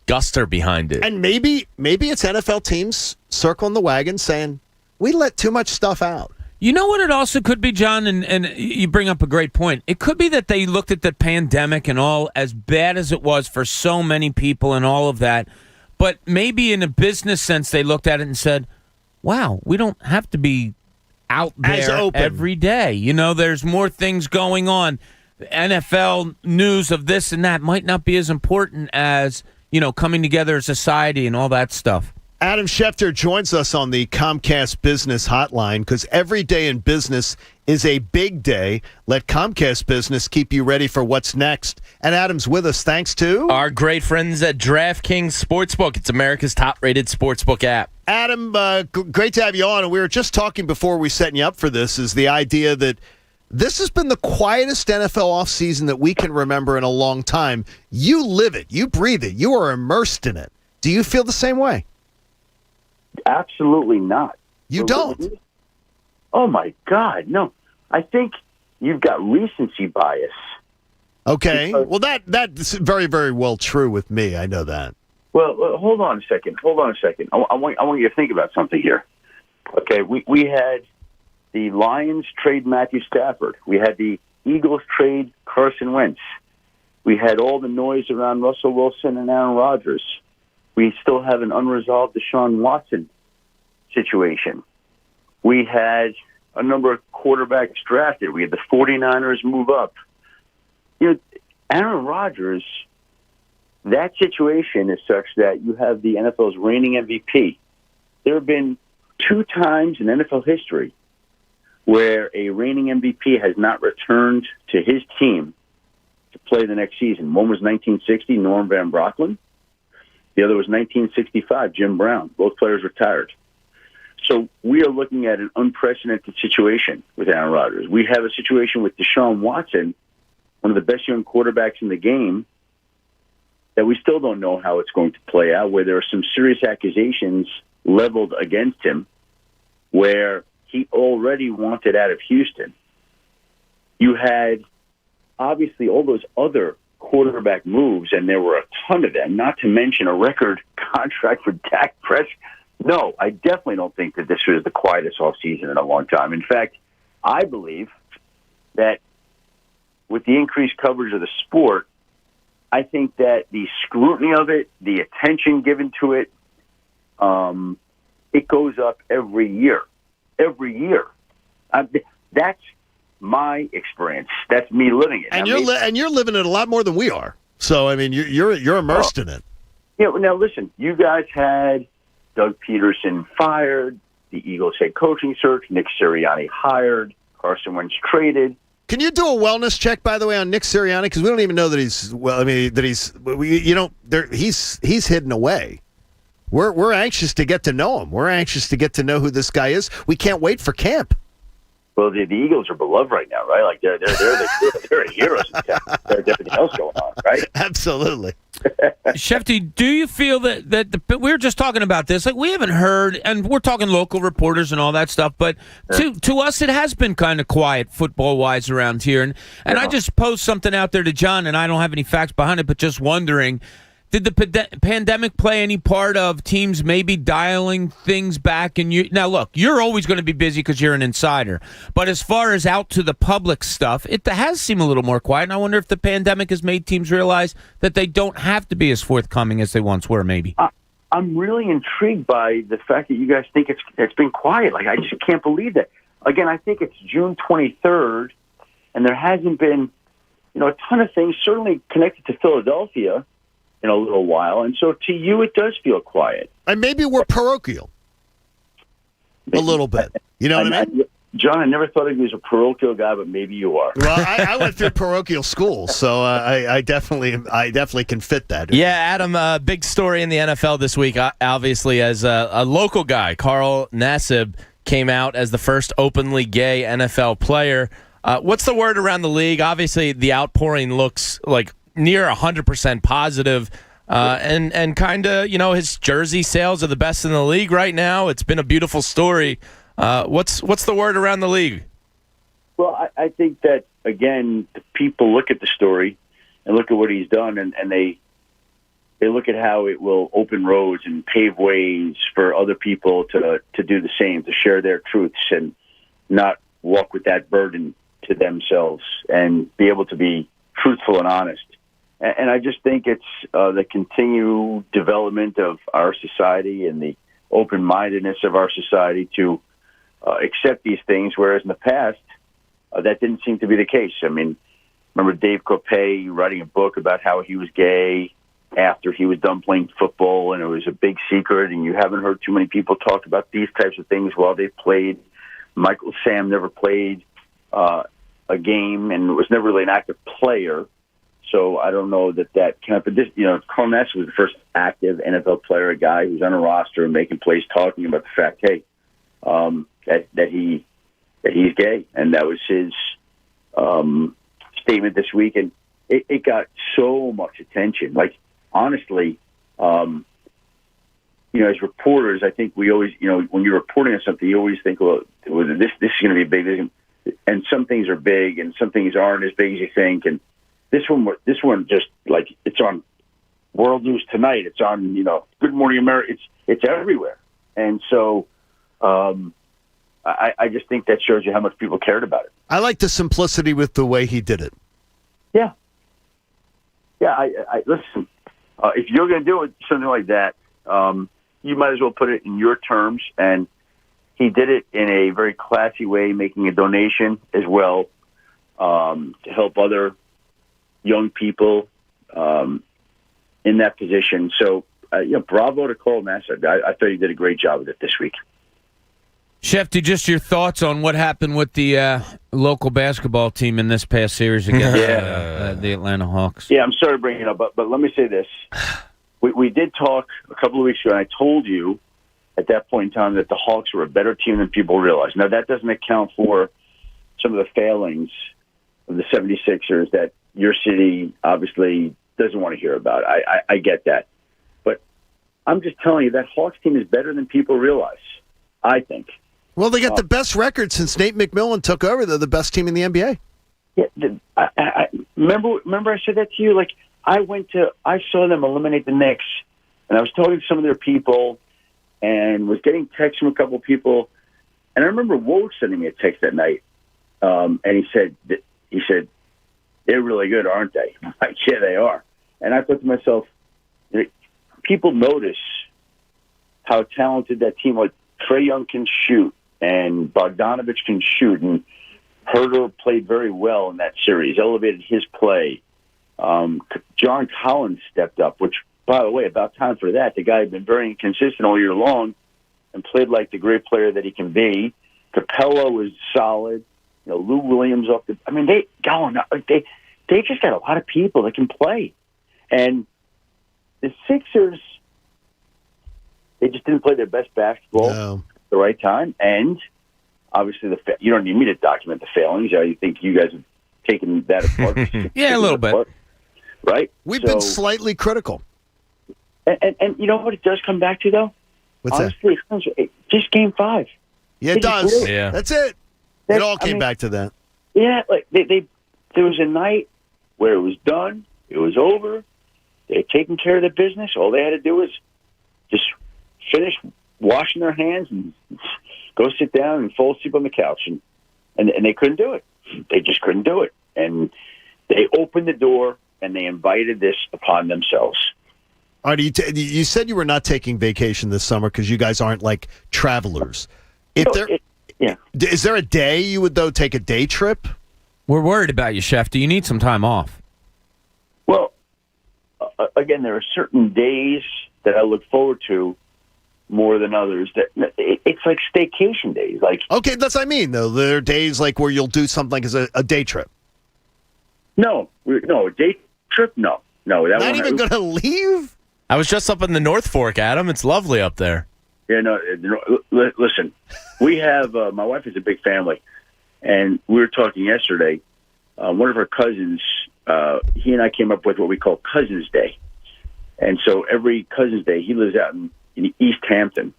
guster behind it. And maybe it's NFL teams circling the wagon saying, we let too much stuff out. You know what it also could be, John, and you bring up a great point. It could be that they looked at the pandemic and all, as bad as it was for so many people and all of that, but maybe in a business sense they looked at it and said, wow, we don't have to be out there every day. There's more things going on. NFL news of this and that might not be as important as, coming together as a society and all that stuff. Adam Schefter joins us on the Comcast Business Hotline because every day in business is a big day. Let Comcast Business keep you ready for what's next. And Adam's with us thanks to our great friends at DraftKings Sportsbook. It's America's top-rated sportsbook app. Adam, great to have you on. And we were just talking before we setting you up for this, is the idea that this has been the quietest NFL offseason that we can remember in a long time. You live it. You breathe it. You are immersed in it. Do you feel the same way? Absolutely not. You don't? Oh, my God, no. I think you've got recency bias. Okay. Well, that's very, very well true with me. I know that. Well, hold on a second. I want you to think about something here. Okay, we had the Lions trade Matthew Stafford. We had the Eagles trade Carson Wentz. We had all the noise around Russell Wilson and Aaron Rodgers. We still have an unresolved Deshaun Watson situation. We had a number of quarterbacks drafted. We had the 49ers move up. Aaron Rodgers, that situation is such that you have the NFL's reigning MVP. There have been 2 times in NFL history where a reigning MVP has not returned to his team to play the next season. One was 1960, Norm Van Brocklin. The other was 1965, Jim Brown. Both players retired. So we are looking at an unprecedented situation with Aaron Rodgers. We have a situation with Deshaun Watson, one of the best young quarterbacks in the game, that we still don't know how it's going to play out, where there are some serious accusations leveled against him, where he already wanted out of Houston. You had, obviously, all those other quarterback moves, and there were a ton of them, not to mention a record contract for Dak Prescott. No, I definitely don't think that this was the quietest offseason in a long time. In fact, I believe that with the increased coverage of the sport, I think that the scrutiny of it, the attention given to it, it goes up every year. Every year. That's my experience. That's me living it. And you're living it a lot more than we are. So I mean, you're immersed in it. Yeah. Now listen, you guys had Doug Peterson fired, the Eagles head coaching search, Nick Sirianni hired, Carson Wentz traded. Can you do a wellness check, by the way, on Nick Sirianni? Because we don't even know that he's he's hidden away. We're anxious to get to know him. We're anxious to get to know who this guy is. We can't wait for camp. Well, the Eagles are beloved right now, right? Like they're the heroes. There's everything else going on, right? Absolutely. Schefter, do you feel that we were just talking about this? Like, we haven't heard, and we're talking local reporters and all that stuff, but to us, it has been kind of quiet football-wise around here. And I just posed something out there to John, and I don't have any facts behind it, but just wondering, did the pandemic play any part of teams maybe dialing things back? And now, look, you're always going to be busy because you're an insider. But as far as out to the public stuff, it has seemed a little more quiet. And I wonder if the pandemic has made teams realize that they don't have to be as forthcoming as they once were, maybe. I'm really intrigued by the fact that you guys think it's been quiet. Like, I just can't believe that. Again, I think it's June 23rd, and there hasn't been, a ton of things certainly connected to Philadelphia in a little while, and so to you it does feel quiet. And maybe we're parochial a little bit. You know what I mean? John, I never thought of you as a parochial guy, but maybe you are. Well, I went through parochial school, so I definitely can fit that. Yeah, Adam, big story in the NFL this week, obviously, as a local guy. Carl Nassib came out as the first openly gay NFL player. What's the word around the league? Obviously, the outpouring looks like near 100% positive, and kind of, his jersey sales are the best in the league right now. It's been a beautiful story. What's the word around the league? Well, I think that, again, people look at the story and look at what he's done, and they look at how it will open roads and pave ways for other people to do the same, to share their truths and not walk with that burden to themselves and be able to be truthful and honest. And I just think it's the continued development of our society and the open-mindedness of our society to accept these things, whereas in the past, that didn't seem to be the case. I mean, remember Dave Coppey writing a book about how he was gay after he was done playing football, and it was a big secret, and you haven't heard too many people talk about these types of things while they played. Michael Sam never played a game and was never really an active player. So I don't know that kind of, but this, Carl Nassib was the first active NFL player, a guy who's on a roster and making plays, talking about the fact, hey, that he's gay, and that was his statement this week, and it got so much attention. Like, honestly, as reporters, I think we always, when you're reporting on something, you always think, well, this is going to be big. and some things are big, and some things aren't as big as you think. And this one just like it's on World News Tonight. It's on Good Morning America. It's everywhere, and so I just think that shows you how much people cared about it. I like the simplicity with the way he did it. Yeah. I listen. If you're going to do something like that, you might as well put it in your terms. And he did it in a very classy way, making a donation as well to help other young people in that position. So, bravo to Cole Nassib. I thought he did a great job with it this week. Schefter, just your thoughts on what happened with the local basketball team in this past series against the Atlanta Hawks. Yeah, I'm sorry to bring it up, but let me say this. We did talk a couple of weeks ago, and I told you at that point in time that the Hawks were a better team than people realize. Now, that doesn't account for some of the failings of the 76ers that your city obviously doesn't want to hear about. I get that. But I'm just telling you that Hawks team is better than people realize, I think. Well, they got the best record since Nate McMillan took over. They're the best team in the NBA. Yeah, I remember I said that to you. Like I saw them eliminate the Knicks, and I was talking to some of their people, and was getting texts from a couple of people, and I remember Woj sending me a text that night, and he said they're really good, aren't they? I'm like, yeah, they are. And I thought to myself, people notice how talented that team was. Trae Young can shoot, and Bogdanovich can shoot, and Herter played very well in that series, elevated his play. John Collins stepped up, which, by the way, about time for that. The guy had been very inconsistent all year long and played like the great player that he can be. Capella was solid. Lou Williams off the. I mean, they just got a lot of people that can play, and the Sixers. They just didn't play their best basketball at the right time. And obviously, you don't need me to document the failings. I think you guys have taken that apart. Yeah, a little bit. Apart, right? We've been slightly critical. And you know what it does come back to, though? What's honestly, that? Just Game 5. Yeah, it does. Yeah. That's it. It all came back to that. Yeah, like there was a night where it was done. It was over. They had taken care of their business. All they had to do was just finish washing their hands and go sit down and fall asleep on the couch. And they couldn't do it. They just couldn't do it. And they opened the door and they invited this upon themselves. Artie, you said you were not taking vacation this summer because you guys aren't like travelers. Is there a day you would, though, take a day trip? We're worried about you, Schefter. You need some time off. Well, again, there are certain days that I look forward to more than others. That it's like staycation days. Like, okay, that's what I mean, though. There are days like where you'll do something like as a day trip. No, a day trip. No. That not even going to leave. I was just up in the North Fork, Adam. It's lovely up there. Yeah, no. Listen, we have my wife has a big family, and we were talking yesterday. One of our cousins, he and I came up with what we call Cousins Day, and so every Cousins Day, he lives out in East Hampton.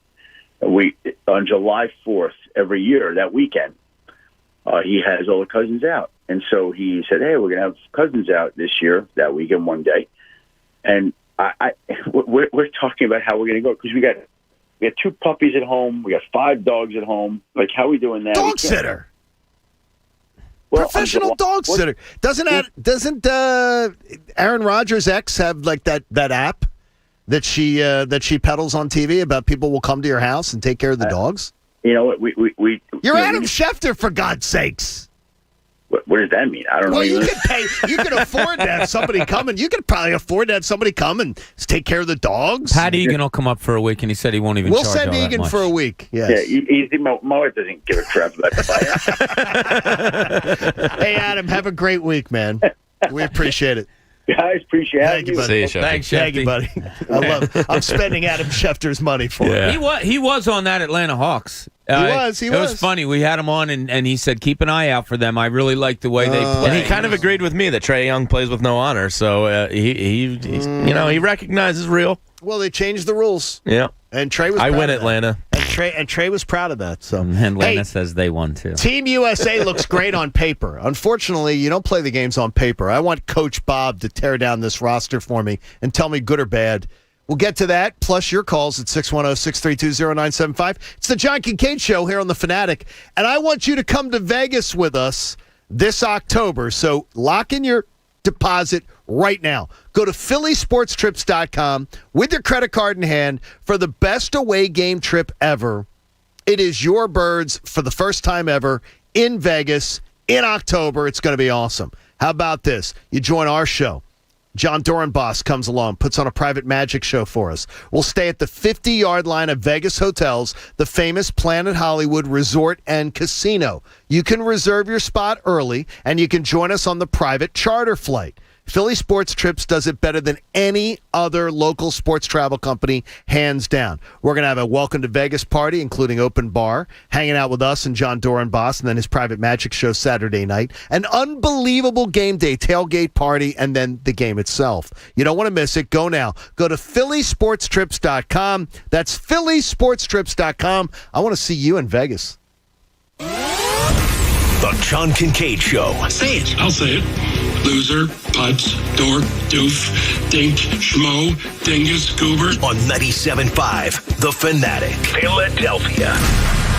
On July 4th every year, that weekend, he has all the cousins out. And so he said, hey, we're going to have cousins out this year, that weekend, one day. And we're talking about how we're going to go, because we got 2 puppies at home. We got 5 dogs at home. Like, how are we doing that? Dog sitter. Well, professional dog sitter. Doesn't Aaron Rodgers' ex have like that app that she peddles on TV about people will come to your house and take care of the dogs? You know what? You're Adam Schefter, for God's sakes. What does that mean? I don't know. Well, you can afford to have somebody come, and you could probably afford to have somebody come and take care of the dogs. Pat Egan will come up for a week, and he said he won't even. We'll charge send all Egan that much. for a week. Yes. Yeah, my wife doesn't give a crap about that. Hey, Adam, have a great week, man. We appreciate it. Guys, appreciate it. Thank you, buddy. See you, Schefter. Thanks, Schefter. Thank you, buddy. I'm spending Adam Schefter's money for him. He was on that Atlanta Hawks. He was. It was funny. We had him on, and he said, keep an eye out for them. I really like the way they play. And he kind of agreed with me that Trae Young plays with no honor, so he recognizes real. Well, they changed the rules. Yeah. And Trey was I proud win of that. Atlanta. And Trey was proud of that. So And Lana Hey, says they won too. Team USA looks great on paper. Unfortunately, you don't play the games on paper. I want Coach Bob to tear down this roster for me and tell me good or bad. We'll get to that, plus your calls at 610-632-0975. It's the John Kincade Show here on The Fanatic, and I want you to come to Vegas with us this October. So lock in your deposit right now. Go to phillysportstrips.com with your credit card in hand for the best away game trip ever. It is your Birds for the first time ever in Vegas in October. It's going to be awesome. How about this? You join our show. John Dorenbos comes along, puts on a private magic show for us. We'll stay at the 50-yard line of Vegas hotels, the famous Planet Hollywood Resort and Casino. You can reserve your spot early, and you can join us on the private charter flight. Philly Sports Trips does it better than any other local sports travel company, hands down. We're going to have a welcome to Vegas party, including open bar, hanging out with us and John Dorenbos, and then his private magic show Saturday night. An unbelievable game day, tailgate party, and then the game itself. You don't want to miss it. Go now. Go to phillysportstrips.com. That's phillysportstrips.com. I want to see you in Vegas. The John Kincade Show. Say it. I'll say it. Loser, putz, dork, doof, dink, schmo, dingus, goober. On 97.5 The Fanatic. Philadelphia.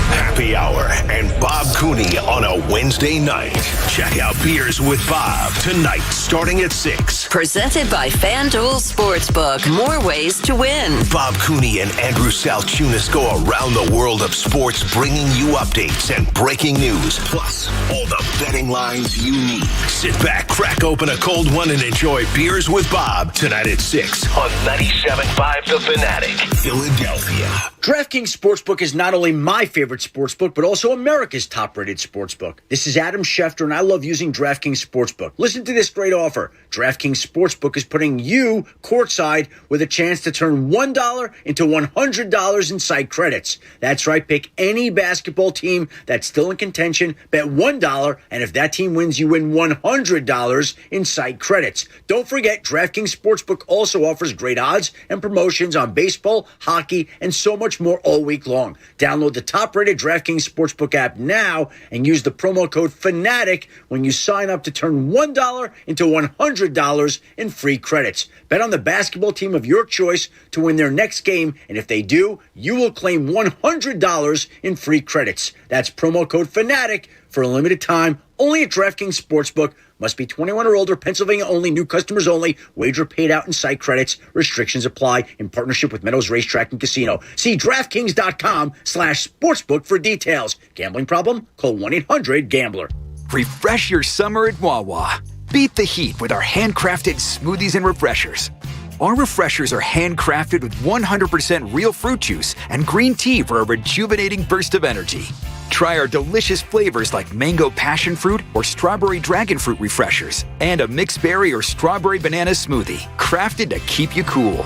Happy Hour and Bob Cooney on a Wednesday night. Check out Beers with Bob tonight starting at 6. Presented by FanDuel Sportsbook. More ways to win. Bob Cooney and Andrew Salchunas go around the world of sports bringing you updates and breaking news. Plus, all the betting lines you need. Sit back, crack open a cold one, and enjoy Beers with Bob tonight at 6 on 97.5 The Fanatic. Philadelphia. DraftKings Sportsbook is not only my favorite sportsbook, but also America's top-rated sportsbook. This is Adam Schefter, and I love using DraftKings Sportsbook. Listen to this great offer. DraftKings Sportsbook is putting you courtside with a chance to turn $1 into $100 in site credits. That's right. Pick any basketball team that's still in contention, bet $1, and if that team wins, you win $100 in site credits. Don't forget, DraftKings Sportsbook also offers great odds and promotions on baseball, hockey, and so much more all week long. Download the top-rated DraftKings Sportsbook app now and use the promo code FANATIC when you sign up to turn $1 into $100 in free credits. Bet on the basketball team of your choice to win their next game, and if they do, you will claim $100 in free credits. That's promo code FANATIC for a limited time, only at DraftKings Sportsbook. Must be 21 or older, Pennsylvania only, new customers only. Wager paid out in site credits. Restrictions apply in partnership with Meadows Racetrack and Casino. See DraftKings.com/sportsbook for details. Gambling problem? Call 1-800-GAMBLER. Refresh your summer at Wawa. Beat the heat with our handcrafted smoothies and refreshers. Our refreshers are handcrafted with 100% real fruit juice and green tea for a rejuvenating burst of energy. Try our delicious flavors like mango passion fruit or strawberry dragon fruit refreshers and a mixed berry or strawberry banana smoothie, crafted to keep you cool.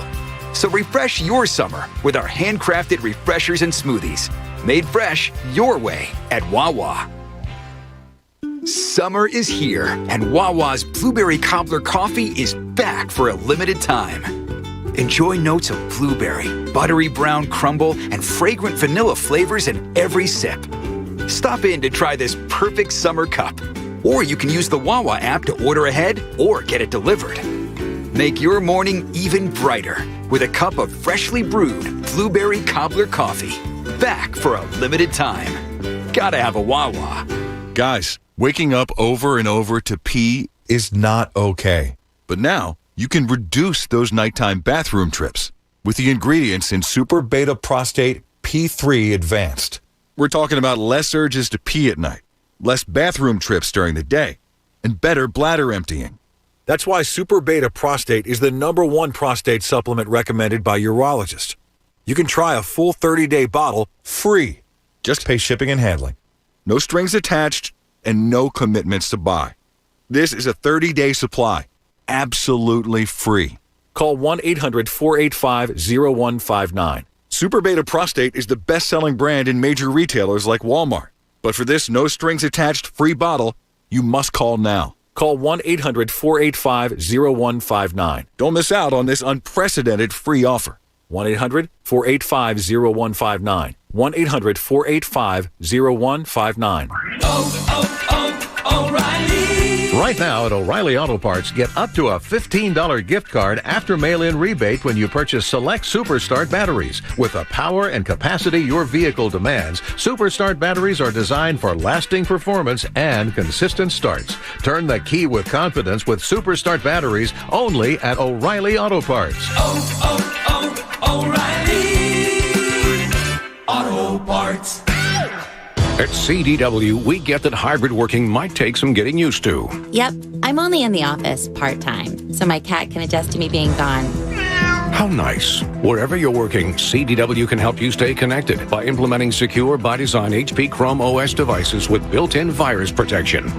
So refresh your summer with our handcrafted refreshers and smoothies. Made fresh your way at Wawa. Summer is here, and Wawa's Blueberry Cobbler Coffee is back for a limited time. Enjoy notes of blueberry, buttery brown crumble, and fragrant vanilla flavors in every sip. Stop in to try this perfect summer cup. Or you can use the Wawa app to order ahead or get it delivered. Make your morning even brighter with a cup of freshly brewed Blueberry Cobbler Coffee. Back for a limited time. Gotta have a Wawa. Guys, waking up over and over to pee is not okay. But now, you can reduce those nighttime bathroom trips with the ingredients in Super Beta Prostate P3 Advanced. We're talking about less urges to pee at night, less bathroom trips during the day, and better bladder emptying. That's why Super Beta Prostate is the #1 prostate supplement recommended by urologists. You can try a full 30-day bottle free. Just pay shipping and handling. No strings attached and no commitments to buy. This is a 30-day supply. Absolutely free. Call 1-800-485-0159. Super Beta Prostate is the best-selling brand in major retailers like Walmart. But for this no-strings-attached free bottle, you must call now. Call 1-800-485-0159. Don't miss out on this unprecedented free offer. 1-800-485-0159. 1-800-485-0159. O'Reilly. Right now at O'Reilly Auto Parts, get up to a $15 gift card after mail-in rebate when you purchase select Superstart batteries. With the power and capacity your vehicle demands, Superstart batteries are designed for lasting performance and consistent starts. Turn the key with confidence with Superstart batteries only at O'Reilly Auto Parts. O'Reilly Auto Parts. At CDW, we get that hybrid working might take some getting used to. Yep, I'm only in the office part-time, so my cat can adjust to me being gone. How nice. Wherever you're working, CDW can help you stay connected by implementing secure by design HP Chrome OS devices with built-in virus protection.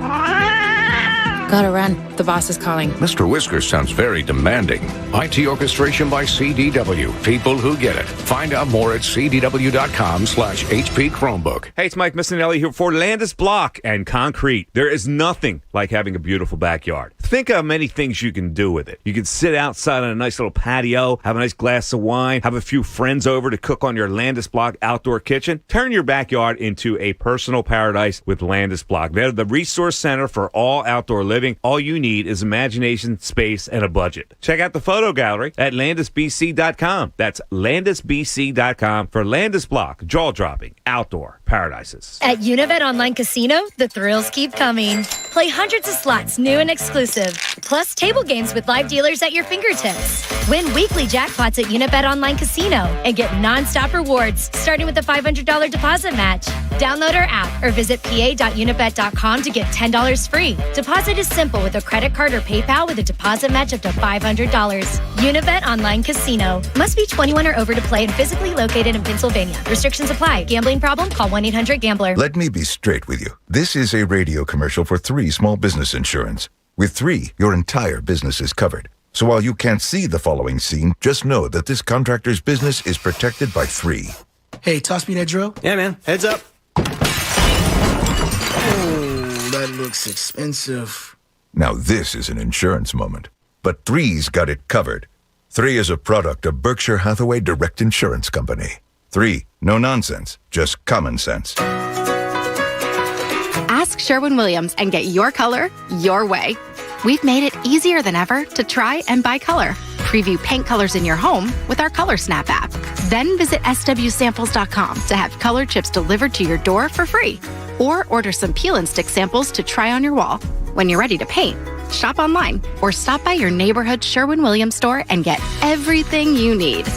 Gotta run. The boss is calling. Mr. Whiskers sounds very demanding. IT orchestration by CDW. People who get it. Find out more at cdw.com/HP Chromebook. Hey, it's Mike Missinelli here for Landis Block and Concrete. There is nothing like having a beautiful backyard. Think of many things you can do with it. You can sit outside on a nice little patio, have a nice glass of wine, have a few friends over to cook on your Landis Block outdoor kitchen. Turn your backyard into a personal paradise with Landis Block. They're the resource center for all outdoor living. All you need is imagination, space, and a budget. Check out the photo gallery at landisbc.com. That's landisbc.com for Landis Block, jaw-dropping outdoor paradises. At Unibet Online Casino, the thrills keep coming. Play hundreds of slots, new and exclusive, plus table games with live dealers at your fingertips. Win weekly jackpots at Unibet Online Casino and get nonstop rewards, starting with a $500 deposit match. Download our app or visit pa.unibet.com to get $10 free. Deposit is simple with a credit card or PayPal with a deposit match up to $500. Unibet Online Casino. Must be 21 or over to play and physically located in Pennsylvania. Restrictions apply. Gambling problem? Call 1-800-GAMBLER. Let me be straight with you. This is a radio commercial for 3 small business insurance. With 3, your entire business is covered. So while you can't see the following scene, just know that this contractor's business is protected by 3. Hey, toss me that drill. Yeah, man. Heads up. Oh, that looks expensive. Now this is an insurance moment. But 3's got it covered. 3 is a product of Berkshire Hathaway Direct Insurance Company. 3, no nonsense, just common sense. Ask Sherwin-Williams and get your color your way. We've made it easier than ever to try and buy color. Preview paint colors in your home with our Color Snap app. Then visit swsamples.com to have color chips delivered to your door for free. Or order some peel and stick samples to try on your wall. When you're ready to paint, shop online or stop by your neighborhood Sherwin-Williams store and get everything you need.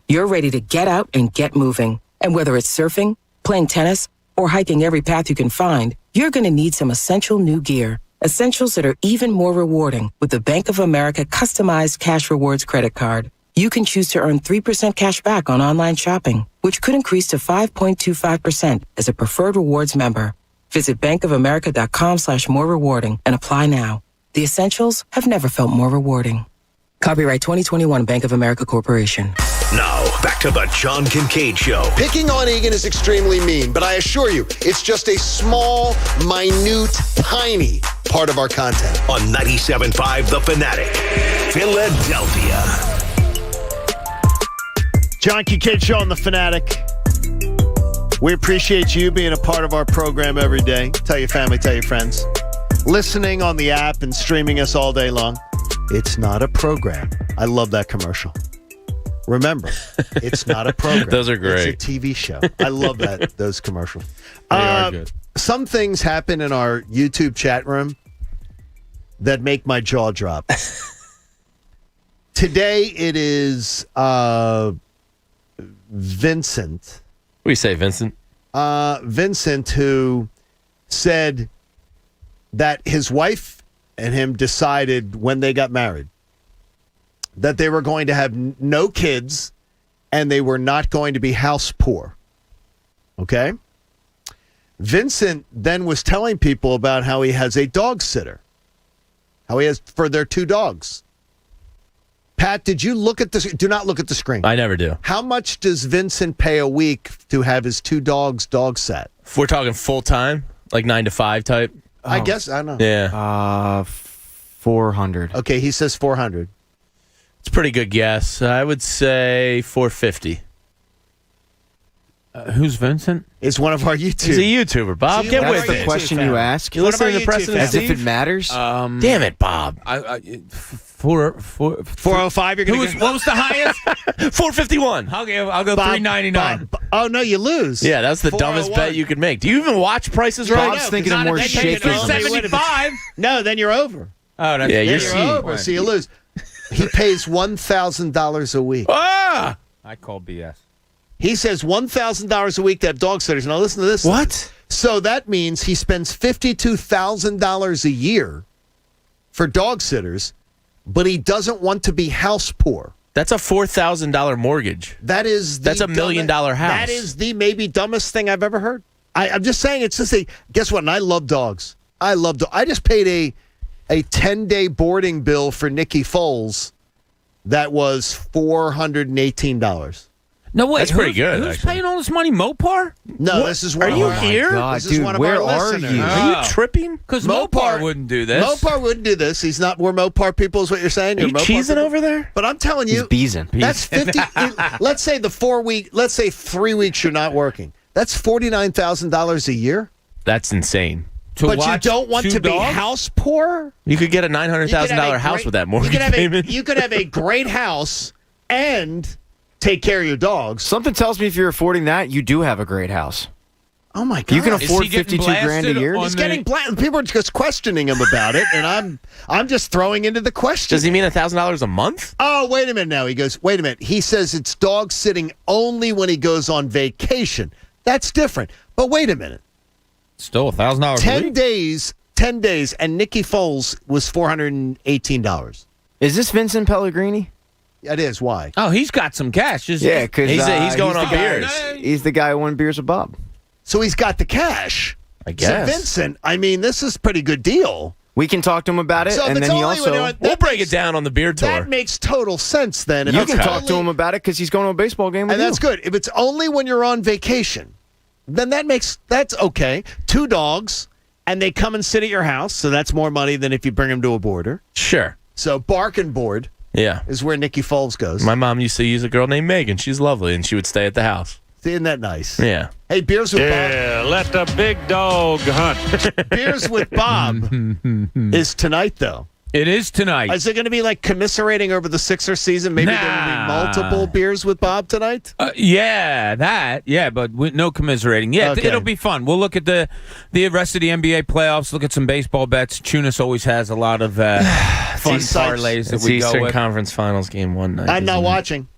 You're ready to get out and get moving. And whether it's surfing, playing tennis, or hiking every path you can find, you're going to need some essential new gear. Essentials that are even more rewarding with the Bank of America customized cash rewards credit card. You can choose to earn 3% cash back on online shopping, which could increase to 5.25% as a preferred rewards member. Visit bankofamerica.com/more rewarding and apply now. The essentials have never felt more rewarding. Copyright 2021 Bank of America Corporation. Now, back to the John Kincade Show. Picking on Egan is extremely mean, but I assure you, it's just a small, minute, tiny part of our content. On 97.5 The Fanatic, Philadelphia. John Kincade Show on The Fanatic. We appreciate you being a part of our program every day. Tell your family, tell your friends. Listening on the app and streaming us all day long. It's not a program. I love that commercial. Remember, it's not a program. Those are great. It's a TV show. I love those commercials. They are good. Some things happen in our YouTube chat room that make my jaw drop. Today it is Vincent. We say Vincent. Vincent, who said that his wife and him decided when they got married that they were going to have no kids and they were not going to be house poor. Okay? Vincent then was telling people about how he has a dog sitter, how he has for their 2 dogs. Pat, did you look at this? Do not look at the screen. I never do. How much does Vincent pay a week to have his 2 dogs dog sat? If we're talking full time, like 9 to 5 type. I guess, I don't know. Yeah. 400. Okay, he says 400. It's a pretty good guess. I would say 450. Who's Vincent? Is one of our YouTubers. He's a YouTuber. Bob, get That's with the it. question you ask. You listen to the President As if Steve? it matters. Damn it, Bob. 405. You're gonna What was the highest? 451. I'll go $3.99. Oh no, you lose. Yeah, that's the dumbest bet you could make. Do you even watch Prices Right? Bob's thinking of more shakers. $3.75. No, then you're over. Oh, that's Yeah, Then you're you're over, so you lose. He pays $1,000 a week. Ah! I call BS. He says $1,000 a week to have dog sitters. Now listen to this. What? So that means he spends $52,000 a year for dog sitters, but he doesn't want to be house poor. That's a $4,000 mortgage. That's $1 million house. That is the maybe dumbest thing I've ever heard. I'm just saying, it's just guess what? And I love dogs. I just paid a 10-day boarding bill for Nikki Foles that was $418. No, wait. That's pretty good, Who's actually. paying all this money? Mopar? No, this is one Are of you our, here? God, This is dude, one of where our are listeners. you? Are you tripping? Because Mopar wouldn't do this. Mopar wouldn't do this. He's not. We're Mopar people, is what you're saying. Are you You're Mopar cheesing people? over there? But I'm telling you, He's beezing. that's 50. Let's say let's say 3 weeks you're not working. That's $49,000 a year. That's insane. But you don't want to be house poor? You could get a $900,000 house with that mortgage payment. You could have a great house and take care of your dogs. Something tells me if you're affording that, you do have a great house. Oh my God! You can afford $52,000 a year. He's getting people are just questioning him about it, and I'm just throwing into the question. Does he mean $1,000 a month? Oh, wait a minute now. He goes, wait a minute. He says it's dog sitting only when he goes on vacation. That's different. But wait a minute. Still $1,000 a week? 10 days, and Nikki Foles was $418. Is this Vincent Pellegrini? It is. Why? Oh, he's got some cash. Yeah, because he's going on beers. He's the guy who won beers with Bob. So he's got the cash. I guess. So Vincent, I mean, this is a pretty good deal. We can talk to him about it, So if and it's then he only when also... We'll break it down on the beer tour. That makes total sense then. If You it's can talk only- to him about it because he's going to a baseball game with And you. that's good. If it's only when you're on vacation, then that's okay. 2 dogs, and they come and sit at your house, so that's more money than if you bring them to a boarder. Sure. So bark and board Yeah. is where Nikki Foles goes. My mom used to use a girl named Megan. She's lovely, and she would stay at the house. Isn't that nice? Yeah. Hey, Beers with let the big dog hunt. Bob. Beers with Bob is tonight, though. It is tonight. Is it going to be like commiserating over the Sixers season? Maybe there will be multiple Beers with Bob tonight? Yeah, but no commiserating. Yeah, Okay. it'll be fun. We'll look at the rest of the NBA playoffs, look at some baseball bets. Chunas always has a lot of fun parlays that It's we go Eastern with. Conference Finals game one night. I'm not isn't it? watching.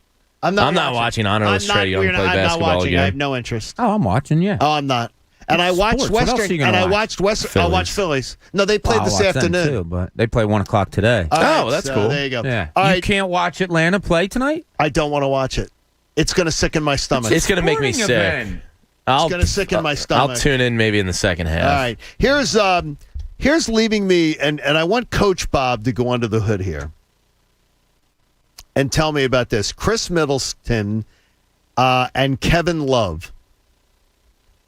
I'm not watching Honorless Trey Young play I'm not basketball watching. again. I have no interest. Oh, I'm watching, yeah. Oh, I'm not. And I watched Sports. What else are Western. you gonna And I watch? watched Western. I'll watch Phillies. No, they played I'll this watch them afternoon. too, but they play 1 o'clock today. All right, that's so cool. There you go. Yeah. All You right. can't watch Atlanta play tonight? I don't want to watch it. It's going to sicken my stomach. It's going to make me Sporting sick. event. It's going to sicken my stomach. I'll tune in maybe in the second half. All right. Here's leaving me, and I want Coach Bob to go under the hood here and tell me about this. Chris Middleton and Kevin Love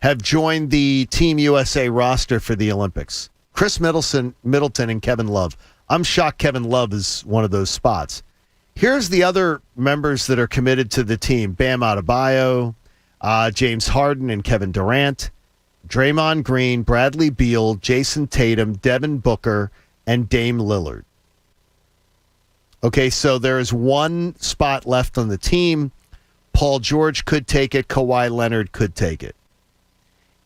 have joined the Team USA roster for the Olympics. Chris Middleton and Kevin Love. I'm shocked Kevin Love is one of those spots. Here's the other members that are committed to the team. Bam Adebayo, James Harden and Kevin Durant, Draymond Green, Bradley Beal, Jason Tatum, Devin Booker, and Dame Lillard. Okay, so there is 1 spot left on the team. Paul George could take it. Kawhi Leonard could take it.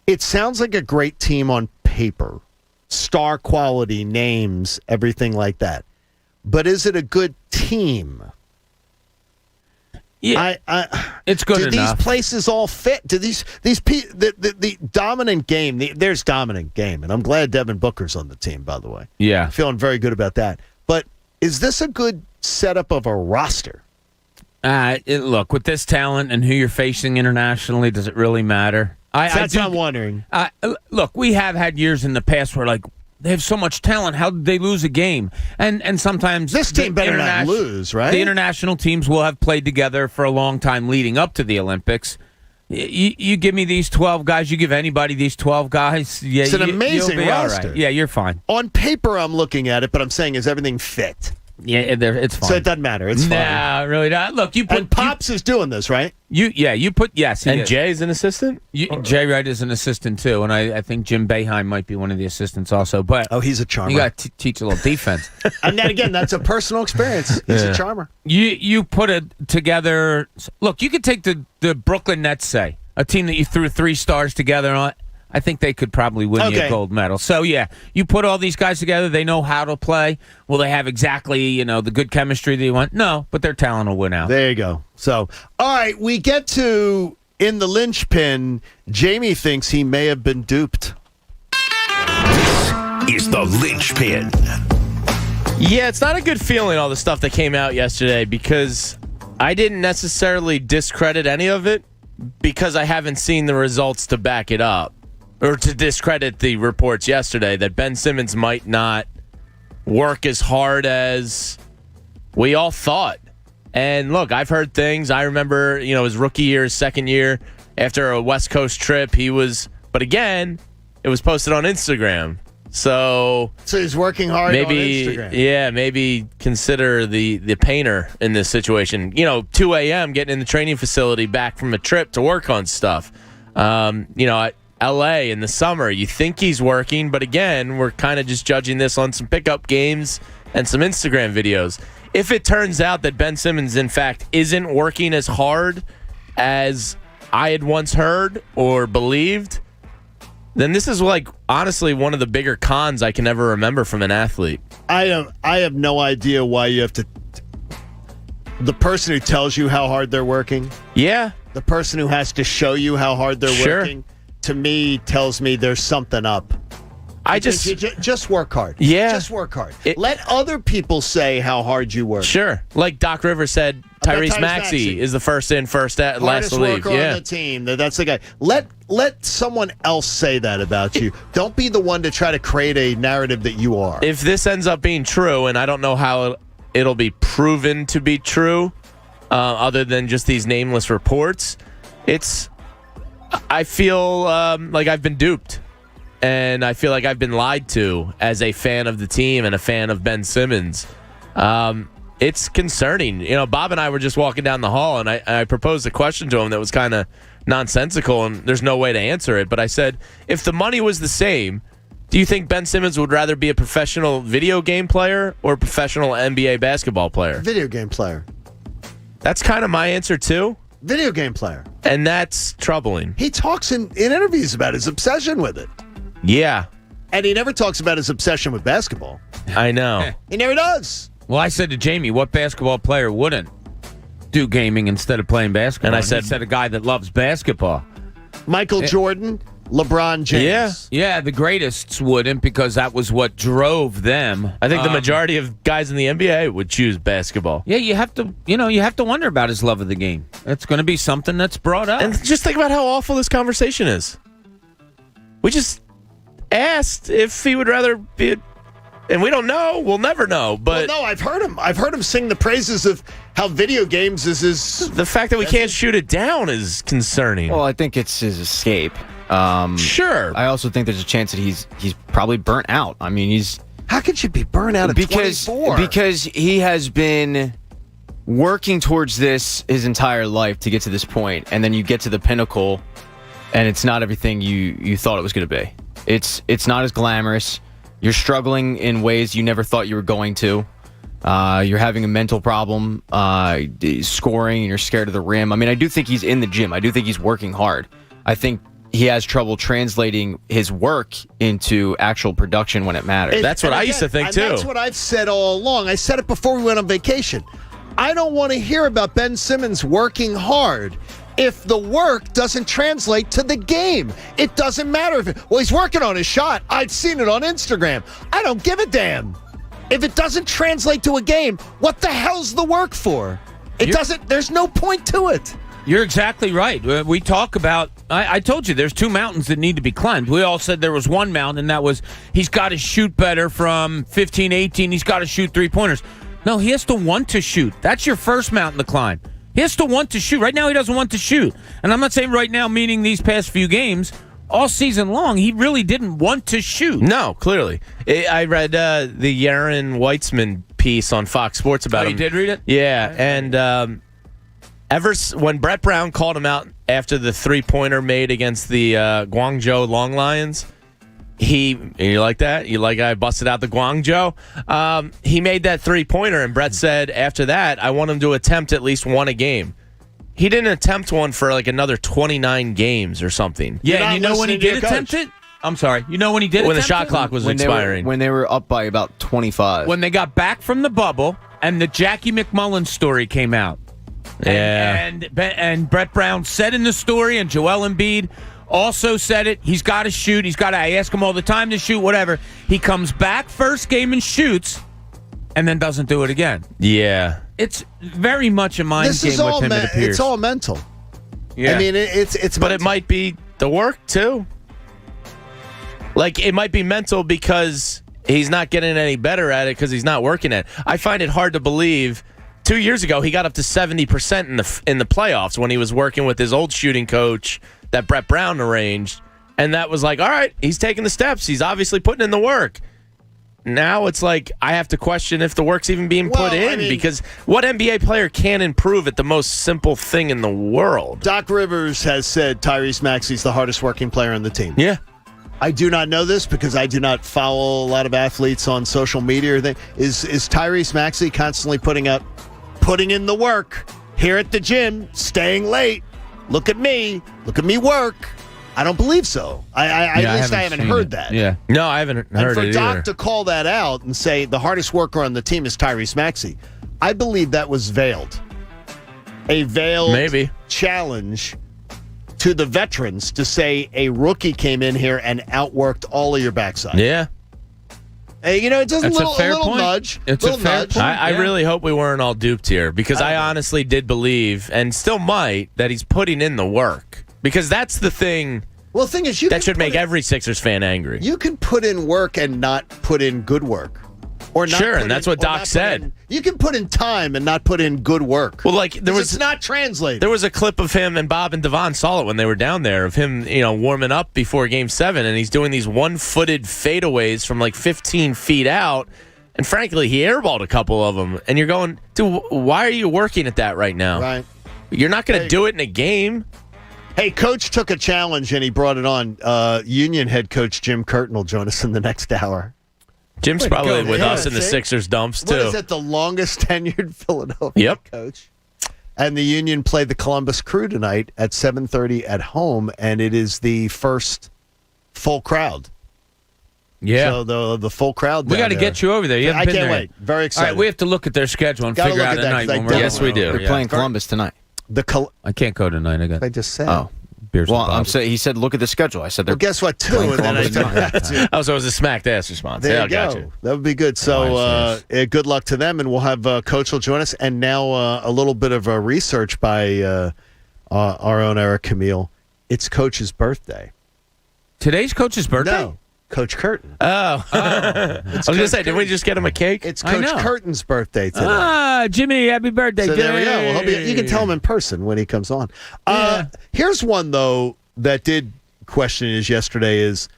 It sounds like a great team on paper. Star quality, names, everything like that. But is it a good team? Yeah, it's good do enough. These places all fit? Do the dominant game? There's dominant game, and I'm glad Devin Booker's on the team. By the way, yeah, feeling very good about that. But is this a good setup of a roster? Look, with this talent and who you're facing internationally, does it really matter? That's what I'm wondering. Look, we have had years in the past where, like, they have so much talent. How did they lose a game? And sometimes this team better not lose, right? The international teams will have played together for a long time leading up to the Olympics. You give me these 12 guys, you give anybody these 12 guys. Yeah, it's an amazing you'll be roster. all right. Yeah, you're fine. On paper, I'm looking at it, but I'm saying, is everything fit? Yeah, it's fine. So it doesn't matter. It's fine. Nah, really not. Look, you put and Pops is doing this, right? You put yes. And Jay's an assistant. Jay Wright is an assistant too, and I think Jim Boeheim might be one of the assistants also. But he's a charmer. You got to teach a little defense. And then again, that's a personal experience. He's a charmer. You put it together. Look, you could take the Brooklyn Nets, say a team that you threw 3 stars together on. I think they could probably win you a gold medal. So, yeah, you put all these guys together. They know how to play. Will they have exactly, the good chemistry that you want? No, but their talent will win out. There you go. So, all right, we get to, in the linchpin, Jamie thinks he may have been duped. This is the linchpin. Yeah, it's not a good feeling, all the stuff that came out yesterday, because I didn't necessarily discredit any of it because I haven't seen the results to back it up. Or to discredit the reports yesterday that Ben Simmons might not work as hard as we all thought. And look, I've heard things. I remember, his rookie year, his second year, after a West Coast trip, but again, it was posted on Instagram. So he's working hard on Instagram. Yeah, maybe consider the painter in this situation. 2 a.m. getting in the training facility back from a trip to work on stuff. L.A. in the summer, you think he's working, but again, we're kind of just judging this on some pickup games and some Instagram videos. If it turns out that Ben Simmons, in fact, isn't working as hard as I had once heard or believed, then this is honestly one of the bigger cons I can ever remember from an athlete. I have no idea why you have to. The person who tells you how hard they're working. Yeah. The person who has to show you how hard they're working. To me, tells me there's something up. Just work hard. Yeah. Just work hard. Let other people say how hard you work. Sure. Like Doc Rivers said, Tyrese Maxey is the first in, first out, last to leave. Hardest worker on the team. That's the guy. Let someone else say that about you. Don't be the one to try to create a narrative that you are. If this ends up being true, and I don't know how it'll be proven to be true, other than just these nameless reports, I feel like I've been duped, and I feel like I've been lied to as a fan of the team and a fan of Ben Simmons. It's concerning. Bob and I were just walking down the hall, and I proposed a question to him that was kind of nonsensical, and there's no way to answer it. But I said, if the money was the same, do you think Ben Simmons would rather be a professional video game player or a professional NBA basketball player? Video game player. That's kind of my answer, too. Video game player. And that's troubling. He talks in interviews about his obsession with it. Yeah. And he never talks about his obsession with basketball. I know. He never does. Well, I said to Jamie, what basketball player wouldn't do gaming instead of playing basketball? And I said, he said a guy that loves basketball. Michael Jordan, LeBron James. Yeah, the greatest wouldn't, because that was what drove them. I think the majority of guys in the NBA would choose basketball. Yeah, you have to wonder about his love of the game. It's going to be something that's brought up. And just think about how awful this conversation is. We just asked if he would rather be, and we don't know. We'll never know. But no, I've heard him sing the praises of how video games is his. The fact that we can't shoot it down is concerning. Well, I think it's his escape. Sure. I also think there's a chance that he's probably burnt out. I mean, How could you be burnt out at 24? Because he has been working towards this his entire life to get to this point, and then you get to the pinnacle, and it's not everything you thought it was going to be. It's not as glamorous. You're struggling in ways you never thought you were going to. You're having a mental problem, scoring, and you're scared of the rim. I mean, I do think he's in the gym. I do think he's working hard. I think he has trouble translating his work into actual production when it matters. That's what I used to think, too. That's what I've said all along. I said it before we went on vacation. I don't want to hear about Ben Simmons working hard if the work doesn't translate to the game. It doesn't matter if he's working on his shot. I've seen it on Instagram. I don't give a damn. If it doesn't translate to a game, what the hell's the work for? There's no point to it. You're exactly right. We talk about, I told you, there's 2 mountains that need to be climbed. We all said there was one mountain, and that was he's got to shoot better from 15, 18. He's got to shoot 3-pointers. No, he has to want to shoot. That's your first mountain to climb. He has to want to shoot. Right now, he doesn't want to shoot. And I'm not saying right now, meaning these past few games. All season long, he really didn't want to shoot. No, clearly. I read the Yaron Weitzman piece on Fox Sports about him. You did read it? Yeah, and when Brett Brown called him out after the three-pointer made against the Guangzhou Long Lions, you like that? You like I busted out the Guangzhou? He made that three-pointer, and Brett said after that, I want him to attempt at least one a game. He didn't attempt one for like another 29 games or something. Yeah, and you know when he did attempt it? I'm sorry. You know when he did when the attempt shot it? clock was expiring. When they were up by about 25. When they got back from the bubble and the Jackie McMullen story came out. And Brett Brown said in the story, and Joel Embiid also said it, he's got to shoot. I ask him all the time to shoot, whatever. He comes back first game and shoots and then doesn't do it again. Yeah. It's very much a mind game with him, it appears. It's all mental. Yeah. I mean, it's But mental. it might be the work, too. Like, it might be mental because he's not getting any better at it because he's not working at it. I find it hard to believe. 2 years ago, he got up to 70% in the playoffs when he was working with his old shooting coach that Brett Brown arranged. And that was like, all right, he's taking the steps. He's obviously putting in the work. Now it's like I have to question if the work's even being put in because what NBA player can improve at the most simple thing in the world? Doc Rivers has said Tyrese Maxey's the hardest working player on the team. Yeah. I do not know this because I do not follow a lot of athletes on social media or thing. Is Tyrese Maxey constantly putting in the work here at the gym, staying late? Look at me work. I don't believe so. At least I haven't heard that. Yeah. No, I haven't heard it And for Doc either. to call that out and say the hardest worker on the team is Tyrese Maxey, I believe that was veiled. A veiled challenge to the veterans to say a rookie came in here and outworked all of your backside. Yeah. Hey, it's just That's a a fair little point. nudge. It's a fair point. I really hope we weren't all duped here because I honestly did believe and still might that he's putting in the work because that's the thing. Well, the thing is, that should make every Sixers fan angry. You can put in work and not put in good work. Or not sure, and that's what Doc said. You can put in time and not put in good work. Well, like it's not translated. There was a clip of him and Bob and Devon saw it when they were down there of him, warming up before Game 7, and he's doing these one-footed fadeaways from like 15 feet out. And frankly, he airballed a couple of them. And you're going, dude, why are you working at that right now? Right. You're not going to do it in a game. Hey, Coach took a challenge and he brought it on. Union head coach Jim Curtin will join us in the next hour. Jim's probably with us in the Sixers dumps, too. What is it, the longest tenured Philadelphia coach? And the Union played the Columbus Crew tonight at 7:30 at home, and it is the first full crowd. Yeah. So the full crowd We got to there. get you over there. You haven't I been can't there wait. yet. Very excited. All right, we have to look at their schedule and Gotta figure look out at a that, night 'cause when I we're don't Yes, we do. They're playing Columbus tonight. I can't go tonight. I just said. Oh. Beers Well, and I'm bottles. saying he said, look at the schedule. I said, they're Well, guess what, too? playing And then I Columbus tonight. Oh, so it was a smacked ass response. There Yeah, you I got go. you. That would be good. So good luck to them, and we'll have Coach will join us. And now a little bit of research by our own Eric Camille. It's Coach's birthday. Today's Coach's birthday? No, Coach Curtin. Oh. I was going to say, didn't we just get him a cake? It's I Coach know. Curtin's birthday today. Ah, Jimmy, happy birthday. So there we go. Well, Yay. you can tell him in person when he comes on. Here's one, though, that did question is yesterday is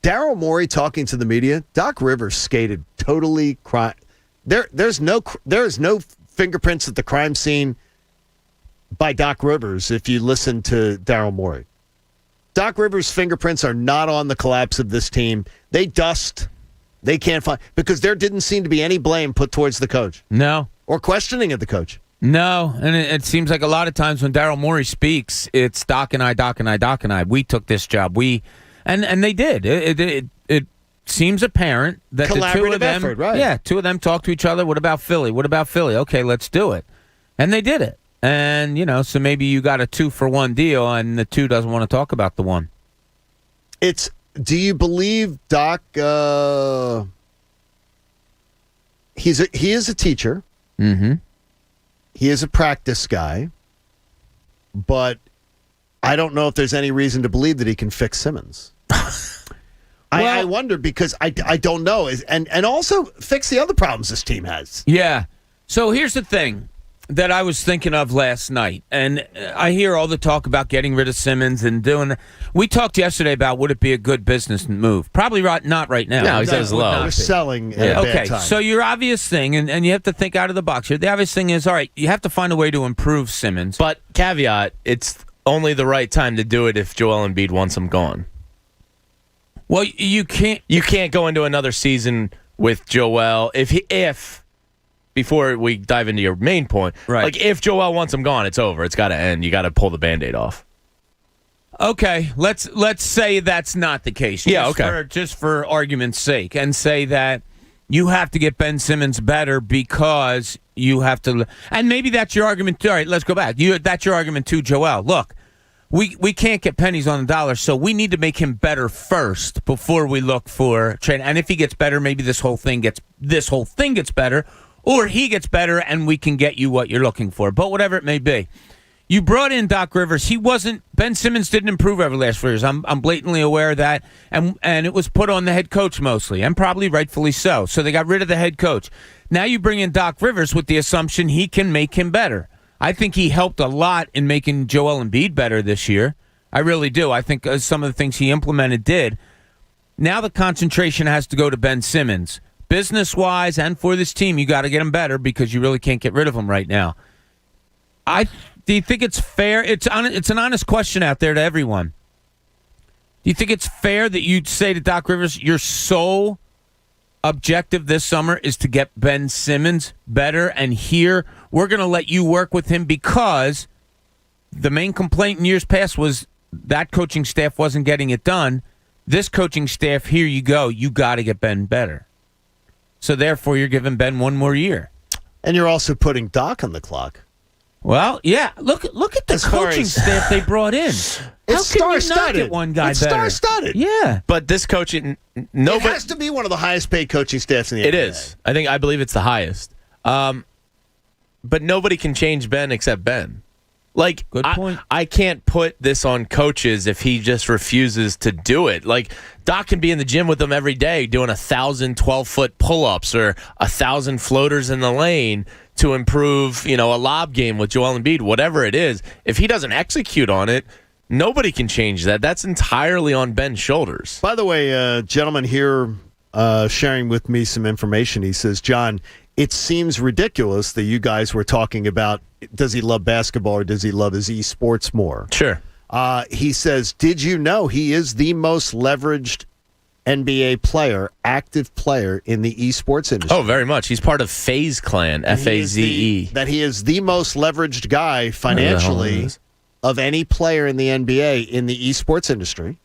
Daryl Morey talking to the media. Doc Rivers skated totally There's no fingerprints at the crime scene by Doc Rivers if you listen to Daryl Morey. Doc Rivers' fingerprints are not on the collapse of this team. They can't find because there didn't seem to be any blame put towards the coach. No. Or questioning of the coach. No, and it seems like a lot of times when Daryl Morey speaks, it's Doc and I. We took this job. And they did. It seems apparent that the two Collaborative of them, effort, right. Yeah, two of them talked to each other. What about Philly? Okay, let's do it. And they did it. And so maybe you got a 2-for-1 deal, and the 2 doesn't want to talk about the 1. Do you believe Doc? He is a teacher. Mm-hmm. He is a practice guy, but I don't know if there's any reason to believe that he can fix Simmons. I wonder because I don't know, and also fix the other problems this team has. Yeah. So here's the thing. that I was thinking of last night, and I hear all the talk about getting rid of Simmons and doing. We talked yesterday about would it be a good business move? Probably not right now. No, he says low. We're selling at a bad time. So your obvious thing, and you have to think out of the box here. The obvious thing is, all right, you have to find a way to improve Simmons. But caveat, it's only the right time to do it if Joel Embiid wants him gone. Well, you can't go into another season with Joel if before we dive into your main point, right? Like if Joel wants him gone, it's over. It's got to end. You got to pull the Band-Aid off. Okay, let's say that's not the case. Just for argument's sake, and say that you have to get Ben Simmons better because you have to, and maybe that's your argument. All right, let's go back. That's your argument too, Joel. Look, we can't get pennies on the dollar, so we need to make him better first before we look for trade. And if he gets better, maybe this whole thing gets better. Or he gets better and we can get you what you're looking for. But whatever it may be. You brought in Doc Rivers. Ben Simmons didn't improve over the last 4 years. I'm blatantly aware of that. And it was put on the head coach mostly, and probably rightfully so. So they got rid of the head coach. Now you bring in Doc Rivers with the assumption he can make him better. I think he helped a lot in making Joel Embiid better this year. I really do. I think some of the things he implemented did. Now the concentration has to go to Ben Simmons. Business-wise and for this team, you got to get him better because you really can't get rid of him right now. Do you think it's fair? It's an honest question out there to everyone. Do you think it's fair that you'd say to Doc Rivers, your sole objective this summer is to get Ben Simmons better, and here we're going to let you work with him because the main complaint in years past was that coaching staff wasn't getting it done. This coaching staff, here you go. You got to get Ben better. So, therefore, you're giving Ben one more year. And you're also putting Doc on the clock. Well, yeah. Look at the coaching staff they brought in. How can you not get one guy it's better? It's star-studded. Yeah. But this coaching... It has to be one of the highest-paid coaching staffs in the NBA. It is. I believe it's the highest. But nobody can change Ben except Ben. Like, good point. I can't put this on coaches if he just refuses to do it. Like, Doc can be in the gym with them every day doing 1,000 12-foot pull-ups or 1,000 floaters in the lane to improve, a lob game with Joel Embiid, whatever it is. If he doesn't execute on it, nobody can change that. That's entirely on Ben's shoulders. By the way, a gentleman here sharing with me some information. He says, John, it seems ridiculous that you guys were talking about does he love basketball or does he love his esports more? Sure. He says, did you know he is the most leveraged NBA player, active player in the esports industry? Oh, very much. He's part of FaZe Clan, F-A-Z-E. That he is the most leveraged guy financially of any player in the NBA in the esports industry.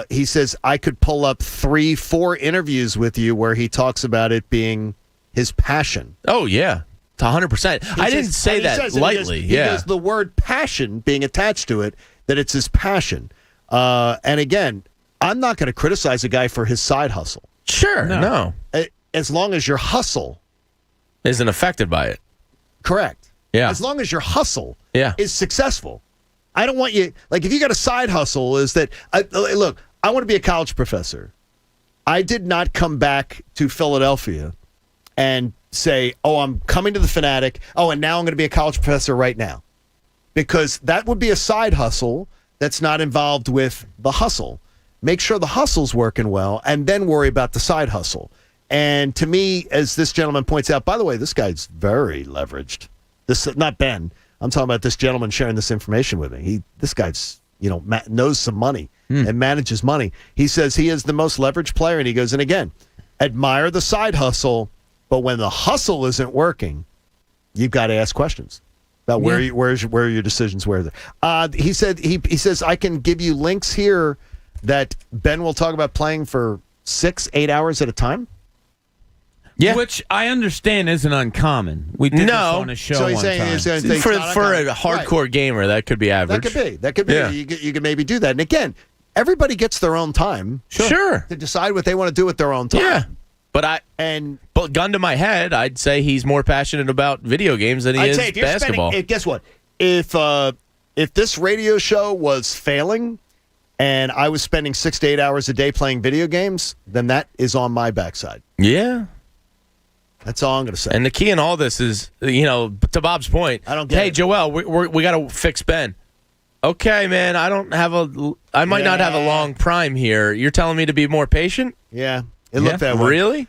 He says, I could pull up 3-4 interviews with you where he talks about it being his passion. Oh, yeah. 100%. I didn't say that lightly. He does the word passion being attached to it, that it's his passion. And again, I'm not going to criticize a guy for his side hustle. Sure, no. As long as your hustle isn't affected by it. Correct. Yeah. As long as your hustle is successful. I don't want you, like if you got a side hustle is that, look, I want to be a college professor. I did not come back to Philadelphia and say, oh, I'm coming to the Fanatic. Oh, and now I'm going to be a college professor right now. Because that would be a side hustle that's not involved with the hustle. Make sure the hustle's working well and then worry about the side hustle. And to me, as this gentleman points out, by the way, this guy's very leveraged. This not Ben. I'm talking about this gentleman sharing this information with me. This guy's, knows some money and manages money. He says he is the most leveraged player. And he goes, and again, admire the side hustle. But when the hustle isn't working, you've got to ask questions about where are your decisions. He said he says I can give you links here that Ben will talk about playing for 6-8 hours at a time. Yeah, which I understand isn't uncommon. We did this on a show one time. For a hardcore gamer, that could be average. That could be. Yeah. You could maybe do that. And again, everybody gets their own time. Sure. To decide what they want to do at their own time. Yeah. But gun to my head, I'd say he's more passionate about video games than he is basketball. Guess what? If this radio show was failing and I was spending 6 to 8 hours a day playing video games, then that is on my backside. Yeah. That's all I'm going to say. And the key in all this is, to Bob's point. I don't get Hey, it. Joel, we got to fix Ben. Okay, man. I might not have a long prime here. You're telling me to be more patient? Yeah, it looked that way. Really?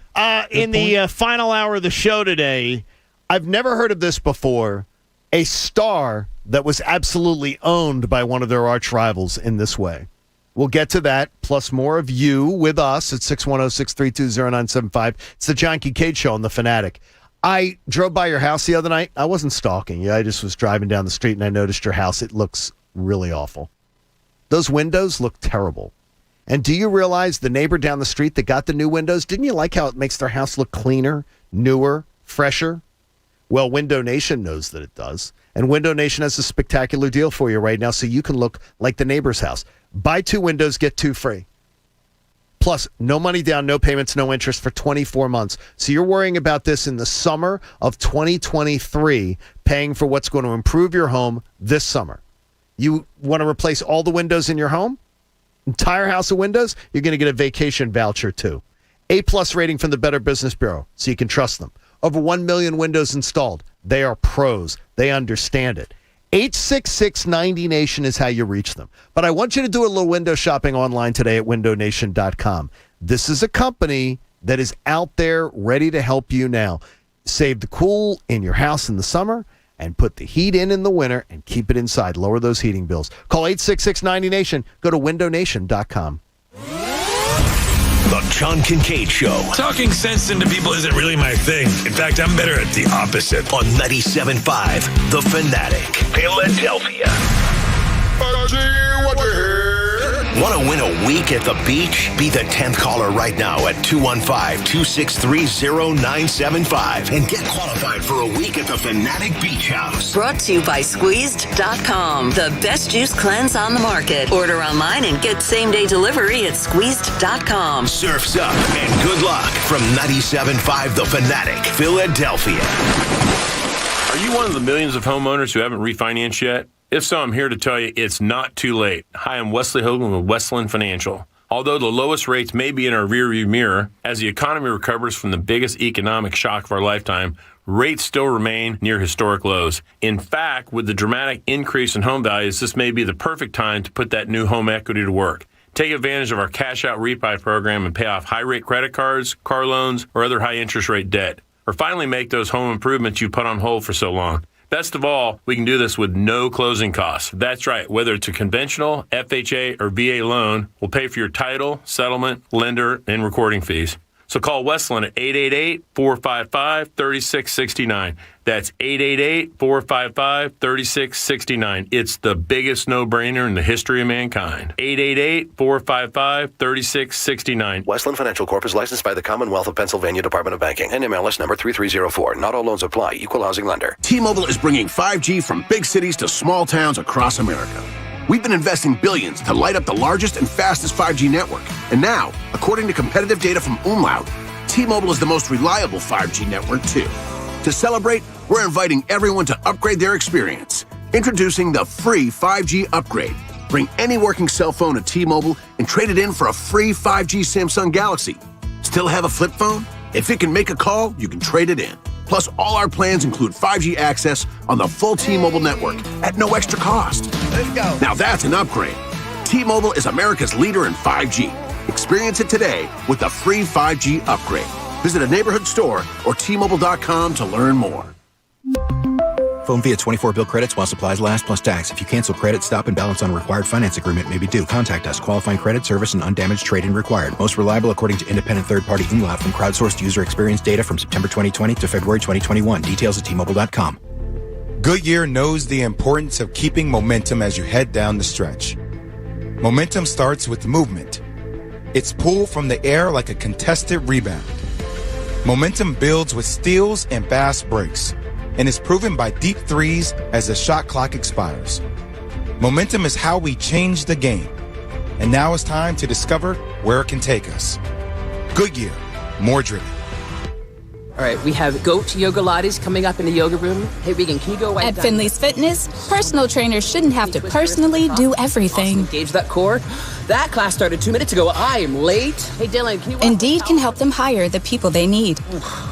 In the final hour of the show today, I've never heard of this before. A star that was absolutely owned by one of their arch rivals in this way. We'll get to that, plus more of you with us at 610-632-0975. It's the John Kincade Show on The Fanatic. I drove by your house the other night. I wasn't stalking you. I just was driving down the street, and I noticed your house. It looks really awful. Those windows look terrible. And do you realize the neighbor down the street that got the new windows, didn't you like how it makes their house look cleaner, newer, fresher? Well, Window Nation knows that it does. And Window Nation has a spectacular deal for you right now so you can look like the neighbor's house. Buy 2 windows, get 2 free. Plus, no money down, no payments, no interest for 24 months. So you're worrying about this in the summer of 2023, paying for what's going to improve your home this summer. You want to replace all the windows in your home? Entire house of windows? You're going to get a vacation voucher, too. A-plus rating from the Better Business Bureau, so you can trust them. Over 1 million windows installed. They are pros. They understand it. 866-90-NATION is how you reach them. But I want you to do a little window shopping online today at windownation.com. This is a company that is out there ready to help you now. Save the cool in your house in the summer and put the heat in the winter and keep it inside. Lower those heating bills. Call 866-90-NATION. Go to windownation.com. The John Kincade Show. Talking sense into people isn't really my thing. In fact, I'm better at the opposite. On 97.5 The Fanatic. Philadelphia. Want to win a week at the beach? Be the 10th caller right now at 215-263-0975 and get qualified for a week at the Fanatic Beach House. Brought to you by Squeezed.com, the best juice cleanse on the market. Order online and get same-day delivery at Squeezed.com. Surf's up and good luck from 97.5 The Fanatic, Philadelphia. Are you one of the millions of homeowners who haven't refinanced yet? If so, I'm here to tell you it's not too late. Hi, I'm Wesley Hogan with Westland Financial. Although the lowest rates may be in our rearview mirror, as the economy recovers from the biggest economic shock of our lifetime, rates still remain near historic lows. In fact, with the dramatic increase in home values, this may be the perfect time to put that new home equity to work. Take advantage of our cash-out refi program and pay off high-rate credit cards, car loans, or other high-interest rate debt. Or finally make those home improvements you put on hold for so long. Best of all, we can do this with no closing costs. That's right. Whether it's a conventional, FHA, or VA loan, we'll pay for your title, settlement, lender, and recording fees. So call Westland at 888-455-3669. That's 888-455-3669. It's the biggest no-brainer in the history of mankind. 888-455-3669. Westland Financial Corp is licensed by the Commonwealth of Pennsylvania Department of Banking. NMLS number 3304. Not all loans apply. Equal housing lender. T-Mobile is bringing 5G from big cities to small towns across America. We've been investing billions to light up the largest and fastest 5G network. And now, according to competitive data from Umlaut, T-Mobile is the most reliable 5G network, too. To celebrate, we're inviting everyone to upgrade their experience. Introducing the free 5G upgrade. Bring any working cell phone to T-Mobile and trade it in for a free 5G Samsung Galaxy. Still have a flip phone? If it can make a call, you can trade it in. Plus, all our plans include 5G access on the full T-Mobile network at no extra cost. Let's go. Now that's an upgrade. T-Mobile is America's leader in 5G. Experience it today with the free 5G upgrade. Visit a neighborhood store or T-Mobile.com to learn more. Phone via 24 bill credits while supplies last plus tax. If you cancel credit, stop and balance on required finance agreement may be due. Contact us. Qualifying credit, service, and undamaged trade-in required. Most reliable according to independent third-party Umlaut from crowdsourced user experience data from September 2020 to February 2021. Details at T-Mobile.com. Goodyear knows the importance of keeping momentum as you head down the stretch. Momentum starts with movement. It's pulled from the air like a contested rebound. Momentum builds with steals and fast breaks, and is proven by deep threes as the shot clock expires. Momentum is how we change the game, and now it's time to discover where it can take us. Goodyear, more driven. All right, we have goat yoga lattes coming up in the yoga room. Hey, Regan, can you go At Finley's Fitness, personal trainers shouldn't have to personally do everything. Engage that core. That class started 2 minutes ago. I am late. Hey, Dylan, can you... Indeed can help them hire the people they need.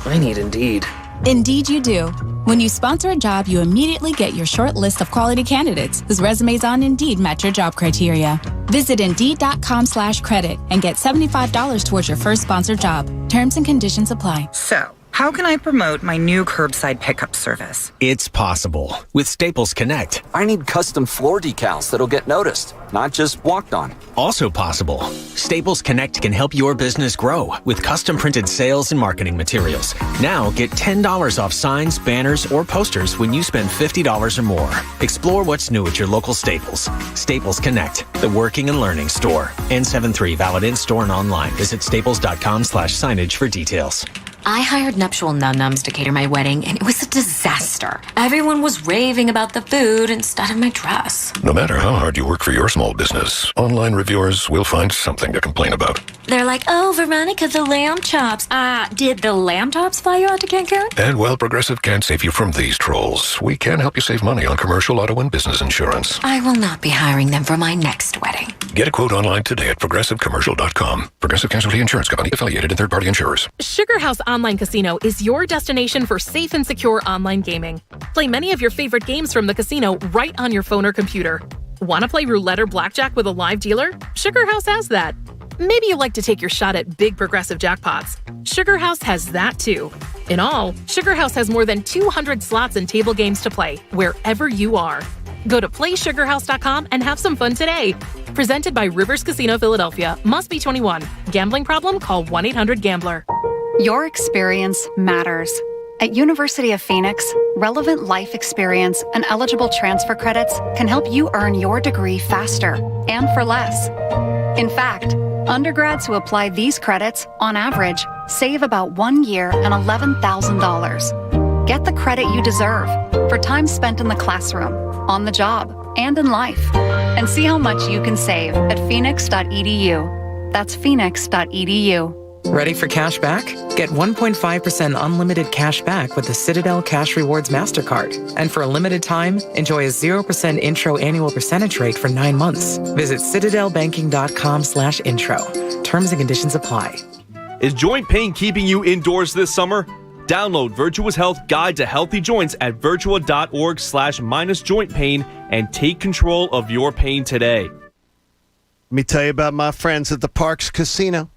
I need Indeed. Indeed you do. When you sponsor a job, you immediately get your short list of quality candidates whose resumes on Indeed match your job criteria. Visit Indeed.com/credit and get $75 towards your first sponsored job. Terms and conditions apply. So, how can I promote my new curbside pickup service? It's possible with Staples Connect. I need custom floor decals that'll get noticed, not just walked on. Also possible. Staples Connect can help your business grow with custom printed sales and marketing materials. Now get $10 off signs, banners, or posters when you spend $50 or more. Explore what's new at your local Staples. Staples Connect, the working and learning store. N73 valid in-store and online. Visit staples.com/signage for details. I hired nuptial num-nums to cater my wedding, and it was a disaster. Everyone was raving about the food instead of my dress. No matter how hard you work for your small business, online reviewers will find something to complain about. They're like, oh, Veronica, the lamb chops. Did the lamb chops fly you out to Kincade? And while Progressive can't save you from these trolls, we can help you save money on commercial, auto, and business insurance. I will not be hiring them for my next wedding. Get a quote online today at progressivecommercial.com. Progressive Casualty Insurance Company, affiliated and third-party insurers. Sugar House Online Casino is your destination for safe and secure online gaming. Play many of your favorite games from the casino right on your phone or computer. Want to play roulette or blackjack with a live dealer? Sugar House has that. Maybe you like to take your shot at big progressive jackpots. Sugar House has that too. In all, Sugar House has more than 200 slots and table games to play wherever you are. Go to playsugarhouse.com and have some fun today. Presented by Rivers Casino Philadelphia. Must be 21. Gambling problem? Call 1-800-GAMBLER. Your experience matters. At University of Phoenix, relevant life experience and eligible transfer credits can help you earn your degree faster and for less. In fact, undergrads who apply these credits, on average, save about 1 year and $11,000. Get the credit you deserve for time spent in the classroom, on the job, and in life. And see how much you can save at phoenix.edu. That's phoenix.edu. Ready for cash back? Get 1.5% unlimited cash back with the Citadel Cash Rewards MasterCard. And for a limited time, enjoy a 0% intro annual percentage rate for 9 months. Visit citadelbanking.com/intro. Terms and conditions apply. Is joint pain keeping you indoors this summer? Download Virtua's Health Guide to Healthy Joints at virtua.org/joint pain and take control of your pain today. Let me tell you about my friends at the Parks Casino.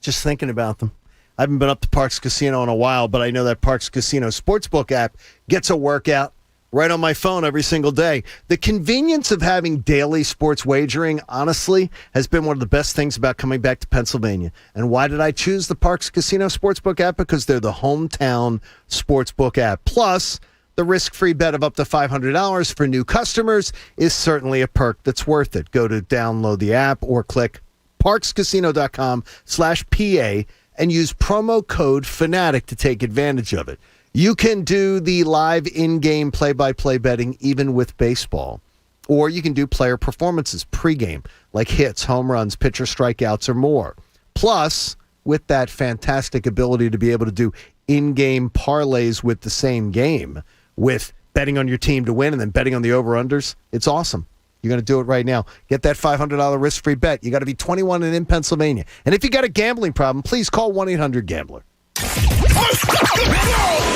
Just thinking about them. I haven't been up to Parks Casino in a while, but I know that Parks Casino Sportsbook app gets a workout right on my phone every single day. The convenience of having daily sports wagering, honestly, has been one of the best things about coming back to Pennsylvania. And why did I choose the Parks Casino Sportsbook app? Because they're the hometown sportsbook app. Plus, the risk-free bet of up to $500 for new customers is certainly a perk that's worth it. Go to download the app or click parkscasino.com/PA and use promo code FANATIC to take advantage of it. You can do the live in-game play-by-play betting even with baseball. Or you can do player performances pregame, like hits, home runs, pitcher strikeouts, or more. Plus, with that fantastic ability to be able to do in-game parlays with the same game, with betting on your team to win and then betting on the over-unders, it's awesome. You're going to do it right now. Get that $500 risk-free bet. You got to be 21 and in Pennsylvania. And if you got a gambling problem, please call 1-800-GAMBLER.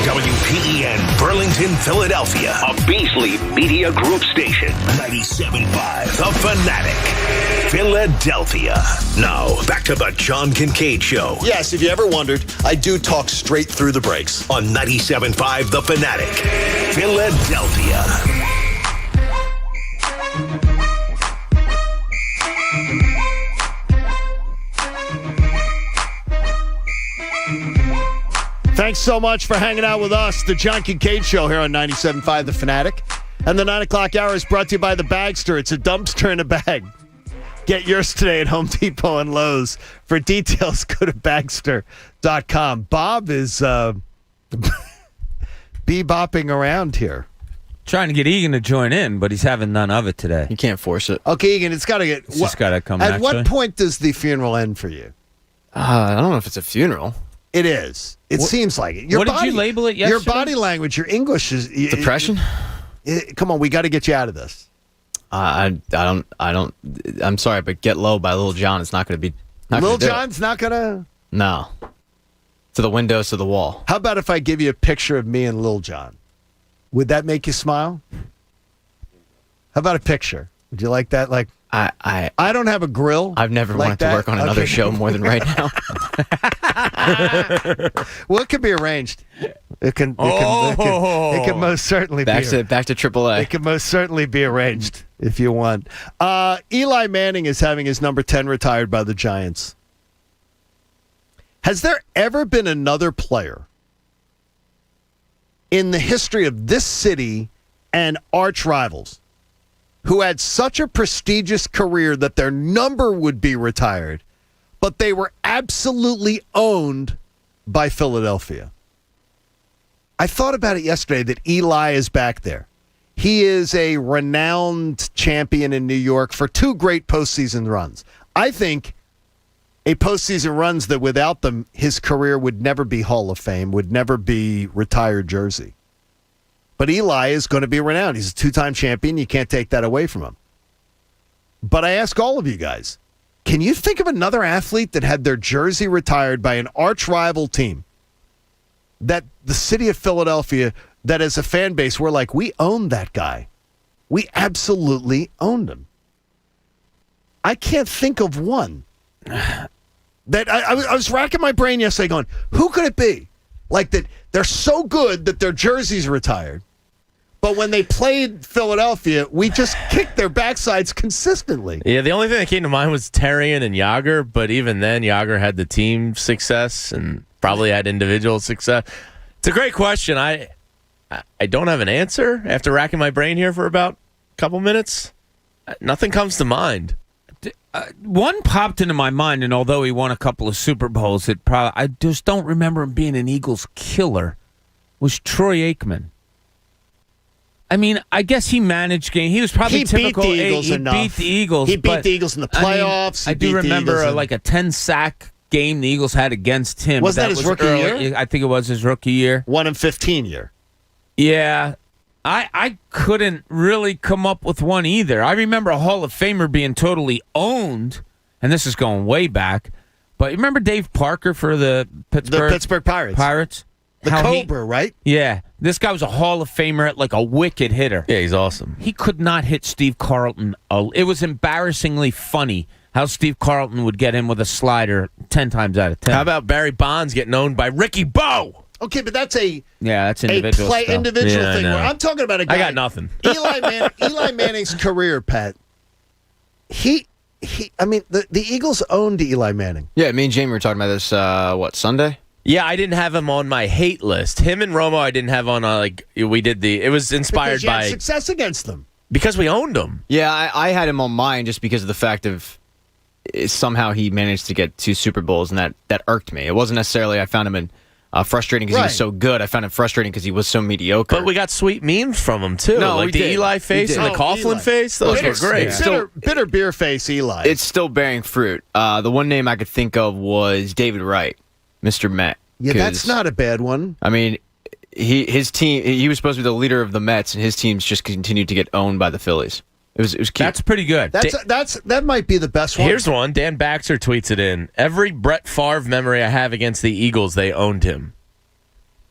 WPEN Burlington, Philadelphia, a Beasley Media Group station. 97.5 The Fanatic, Philadelphia. Now, back to the John Kincade Show. Yes, if you ever wondered, I do talk straight through the breaks. On 97.5 The Fanatic, Philadelphia. Thanks so much for hanging out with us. The John Kincade Show here on 97.5 The Fanatic. And the 9 o'clock hour is brought to you by the Bagster. It's a dumpster in a bag. Get yours today at Home Depot and Lowe's. For details, go to Bagster.com. Bob is bebopping around here. Trying to get Egan to join in, but he's having none of it today. You can't force it. Okay, Egan, it's got to get... It's just got to come At what point does the funeral end for you? I don't know if it's a funeral. It is. It seems like it. What did you label it yesterday? Your body language, your English is Depression? Come on, we got to get you out of this. I don't. I'm sorry, but Get Low by Lil Jon is not going to be. Lil Jon's not going to. No. To the windows, to the wall. How about if I give you a picture of me and Lil Jon? Would that make you smile? How about a picture? Would you like that? Like I don't have a grill. I've never like wanted to work on another show more than right now. Well, it can be arranged. It can most certainly back be to AAA. It can most certainly be arranged if you want. Eli Manning is having his number 10 retired by the Giants. Has there ever been another player in the history of this city and arch rivals who had such a prestigious career that their number would be retired, but they were absolutely owned by Philadelphia? I thought about it yesterday that Eli is back there. He is a renowned champion in New York for 2 great postseason runs. I think a postseason runs that without them, his career would never be Hall of Fame, would never be retired jersey. But Eli is going to be renowned. He's a 2-time champion. You can't take that away from him. But I ask all of you guys, can you think of another athlete that had their jersey retired by an arch rival team that the city of Philadelphia, that as a fan base, we're like, we owned that guy. We absolutely owned him. I can't think of one. That I was racking my brain yesterday going, who could it be? Like that they're so good that their jersey's retired. But when they played Philadelphia, we just kicked their backsides consistently. Yeah, the only thing that came to mind was Terrian and Yager, but even then, Yager had the team success and probably had individual success. It's a great question. I don't have an answer after racking my brain here for about a couple minutes. Nothing comes to mind. One popped into my mind, and although he won a couple of Super Bowls, I just don't remember him being an Eagles killer, was Troy Aikman. I mean, I guess he managed game. He was probably typical. Beat the Eagles enough. Beat the Eagles. He beat the Eagles in the playoffs. I do remember like a 10-sack game the Eagles had against him. Was that his rookie year? I think it was his rookie year. 1-15 year. Yeah. I couldn't really come up with one either. I remember a Hall of Famer being totally owned, and this is going way back, but you remember Dave Parker for the Pittsburgh Pirates? The Cobra, right? Yeah. This guy was a Hall of Famer at like a wicked hitter. Yeah, he's awesome. He could not hit Steve Carlton. It was embarrassingly funny how Steve Carlton would get him with a slider 10 times out of 10. How about Barry Bonds getting owned by Ricky Bo? Okay, but that's that's individual stuff. Individual thing. Where I'm talking about a guy. I got nothing. Eli Manning's career, Pat. The Eagles owned Eli Manning. Yeah, me and Jamie were talking about this, Sunday? Yeah, I didn't have him on my hate list. Him and Romo I didn't have on, it was inspired by success against them. Because we owned him. Yeah, I had him on mine just because of the fact of somehow he managed to get 2 Super Bowls, and that irked me. It wasn't necessarily I found him frustrating because he was so good. I found him frustrating because he was so mediocre. But we got sweet memes from him, too. No, like the Eli face and the Coughlin face. Those were great. Bitter beer face Eli. It's still bearing fruit. The one name I could think of was David Wright, Mr. Met. Yeah, that's not a bad one. I mean, his team, he was supposed to be the leader of the Mets, and his teams just continued to get owned by the Phillies. It was cute. That's pretty good. That might be the best one. Here's one. Dan Baxter tweets it in. Every Brett Favre memory I have against the Eagles, they owned him.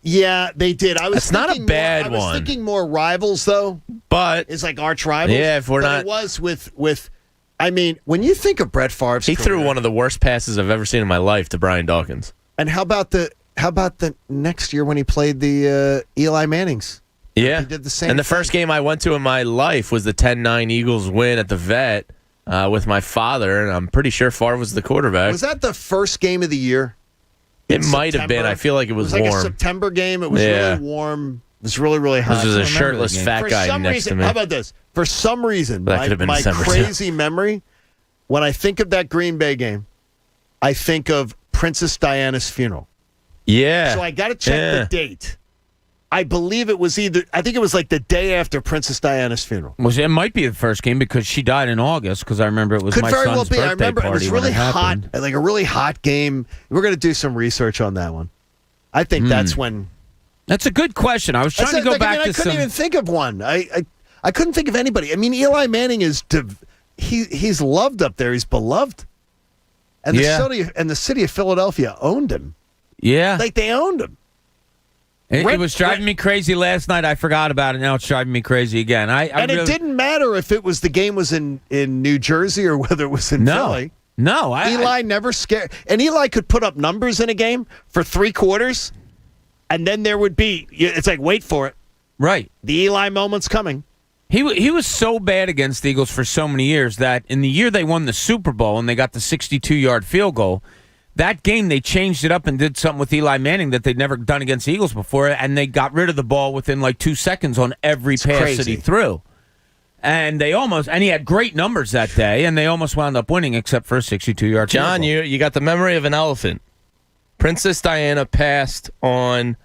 Yeah, they did. That's not a bad one. I was thinking more rivals, though. But it's like arch rivals. Yeah, if we're not. It was with. I mean, when you think of Brett Favre's he threw one of the worst passes I've ever seen in my life to Brian Dawkins. And how about the next year when he played the Eli Mannings? Yeah, he did the same. And the first game I went to in my life was the 10-9 Eagles win at the Vet with my father, and I'm pretty sure Favre was the quarterback. Was that the first game of the year? It might have been. I feel like it was warm. It was like a September game. It was really warm. It was really, really hot. This was a shirtless fat guy next to me. How about this? For some reason, my crazy memory, when I think of that Green Bay game, I think of Princess Diana's funeral. Yeah. So I got to check the date. I believe it was I think it was like the day after Princess Diana's funeral. It might be the first game because she died in August, because I remember it was my son's birthday party. I remember it was really hot, like a really hot game. We're going to do some research on that one. I think that's when. That's a good question. I was trying to go back to I couldn't even think of one. I couldn't think of anybody. I mean, Eli Manning he's loved up there. He's beloved. And the city of Philadelphia owned him. Yeah. Like they owned him. It was driving me crazy last night. I forgot about it. Now it's driving me crazy again. It didn't matter if the game was in New Jersey or whether it was in Philly. No. Eli never scared. And Eli could put up numbers in a game for 3 quarters, and then there would be, it's like, wait for it. Right. The Eli moment's coming. He was so bad against the Eagles for so many years that in the year they won the Super Bowl and they got the 62-yard field goal, that game, they changed it up and did something with Eli Manning that they'd never done against the Eagles before, and they got rid of the ball within like 2 seconds on every pass that he threw. And he had great numbers that day, and they almost wound up winning except for a 62-yard field goal. John, you got the memory of an elephant. Princess Diana passed on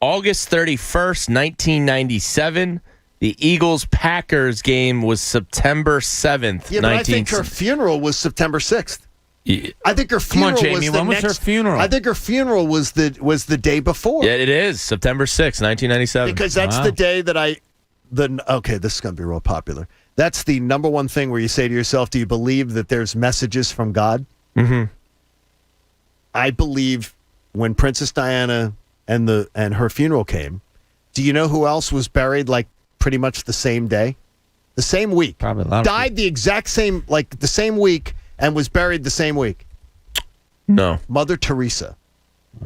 August 31st, 1997. The Eagles-Packers game was September 7th, Yeah, but I think her funeral was September 6th. Yeah. I think her funeral was Jamie, when was her funeral? I think her funeral was the day before. Yeah, it is September 6th, 1997. Because that's the day that okay, this is going to be real popular. That's the number one thing where you say to yourself, do you believe that there's messages from God? Mm-hmm. I believe when Princess Diana and her funeral came, do you know who else was buried like pretty much the same day? The same week. Probably a lot died the exact same, like the same week, and was buried the same week. No. Mother Teresa.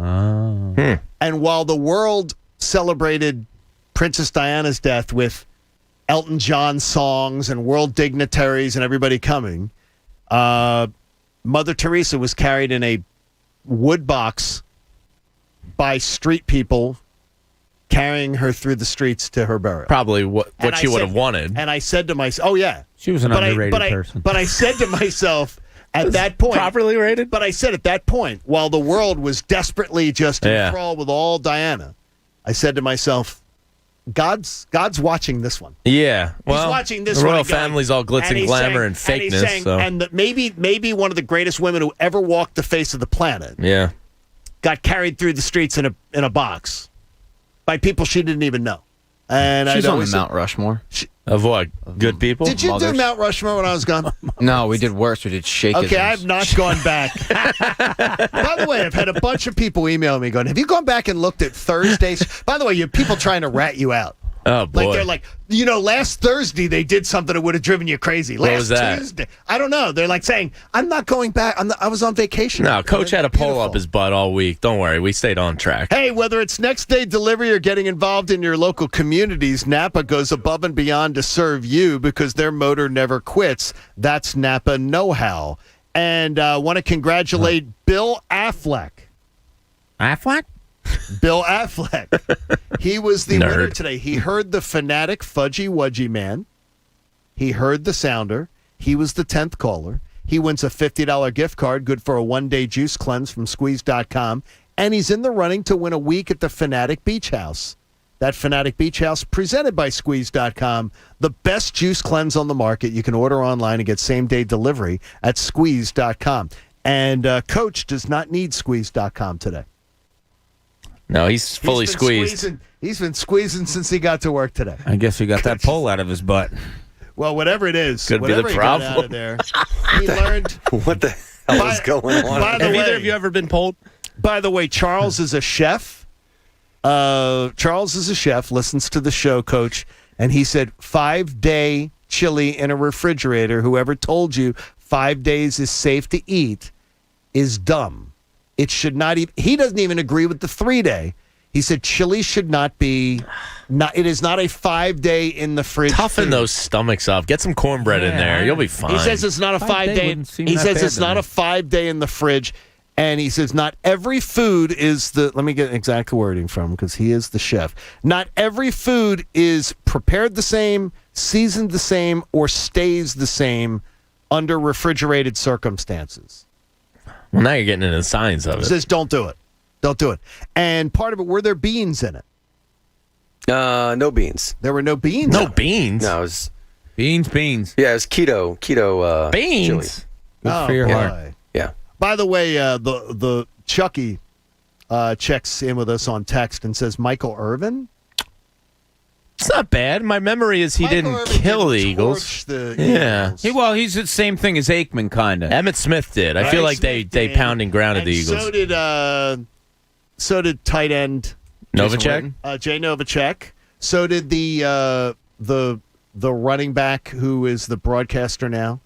Oh. And while the world celebrated Princess Diana's death with Elton John songs and world dignitaries and everybody coming, Mother Teresa was carried in a wood box by street people carrying her through the streets to her burial. Probably what she would have wanted. And I said to myself, oh, yeah. She was an underrated person. But I said to myself at that point. Properly rated? But I said at that point, while the world was desperately just enthralled with all Diana, I said to myself, God's watching this one. Yeah. Well, he's watching this the royal one. family's all glitz and glamour and fakeness. And maybe one of the greatest women who ever walked the face of the planet. Yeah. Got carried through the streets in a box by people she didn't even know. And she's on the Mount Rushmore. Of what? Good people? Did you do Mount Rushmore when I was gone? No, we did worse. We did shake-isms. Okay, I've not gone back. By the way, I've had a bunch of people email me going, have you gone back and looked at Thursdays? By the way, you have people trying to rat you out. Oh, boy. Like, they're like, last Thursday they did something that would have driven you crazy. What was that? Tuesday. I don't know. They're like saying, I'm not going back. I was on vacation. No, Coach had a pole up his butt all week. Don't worry. We stayed on track. Hey, whether it's next day delivery or getting involved in your local communities, Napa goes above and beyond to serve you because their motor never quits. That's Napa know-how. And I want to congratulate Bill Affleck. Affleck? Bill Affleck. He was the winner today. He heard the Fanatic Fudgy Wudgy Man. He heard the sounder. He was the 10th caller. He wins a $50 gift card, good for a one-day juice cleanse from Squeeze.com. And he's in the running to win a week at the Fanatic Beach House. That Fanatic Beach House, presented by Squeeze.com, the best juice cleanse on the market. You can order online and get same-day delivery at Squeeze.com. And Coach does not need Squeeze.com today. No, he's fully squeezed. He's been squeezing since he got to work today. I guess he got that pole out of his butt. Well, whatever it is, could be the problem. He got out of there, he learned. What the hell is going on? Have either of you ever been polled? By the way, Charles is a chef. Charles is a chef, listens to the show, Coach, and he said 5-day chili in a refrigerator. Whoever told you 5 days is safe to eat is dumb. It should not even. He doesn't even agree with the 3-day. He said chili should not be. It is not a 5-day in the fridge. Toughen those stomachs up. Get some cornbread in there. You'll be fine. He says it's not a 5-day. He says it's not a 5-day in the fridge, and he says not every food is the. Let me get exact wording from him because he is the chef. Not every food is prepared the same, seasoned the same, or stays the same under refrigerated circumstances. Well, now you're getting into the science of it. He says, don't do it. Don't do it. And part of it, were there beans in it? No beans. There were no beans. No beans. No, it was beans. Yeah, it was keto. Beans. Chili. Good for your boy. heart. Yeah. By the way, the Chucky checks in with us on text and says Michael Irvin. It's not bad. My memory is he didn't kill the Eagles. Yeah. He's the same thing as Aikman, kind of. Emmett Smith did. I feel like they pound and grounded the Eagles. So did tight end Novacek. Jay Novacek. So did the running back who is the broadcaster now,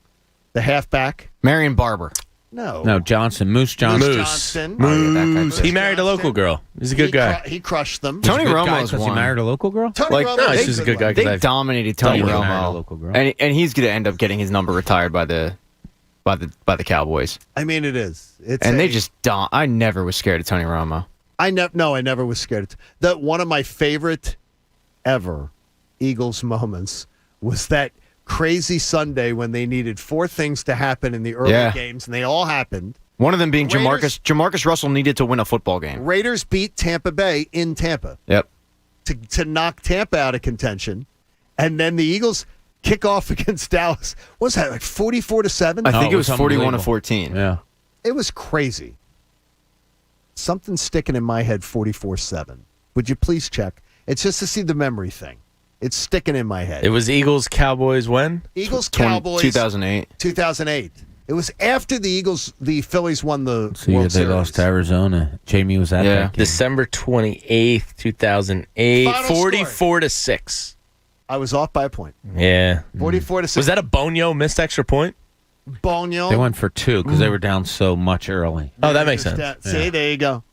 the halfback. Marion Barber. No, Johnson. Moose Johnson. Moose. He married a local girl. He's a good guy. He crushed them. Tony Romo's Because he one. married a local girl? He's just a good guy. They dominated Tony Married a Romo, local girl. and he's going to end up getting his number retired by the Cowboys. I mean, it is. They just don't. I never was scared of Tony Romo. I never was scared. One of my favorite ever Eagles moments was that crazy Sunday when they needed 4 things to happen in the early games, and they all happened. One of them being Jamarcus Russell needed to win a football game. Raiders beat Tampa Bay in Tampa. Yep. To knock Tampa out of contention, and then the Eagles kick off against Dallas. What was that, like 44-7? I think it was 41-14. Yeah. It was crazy. Something's sticking in my head, 44-7. Would you please check? It's just to see the memory thing. It's sticking in my head. It was Eagles Cowboys when? Eagles Cowboys 2008. 2008. It was after the Phillies won the World They Series. lost to Arizona. Jamie was at that game. December 28th, 2008. Final 44-6. I was off by a point. Yeah. 44-6. Was that a Bonio missed extra point? Bonio. They went for 2 because they were down so much early. Oh, that makes sense. See, there you go.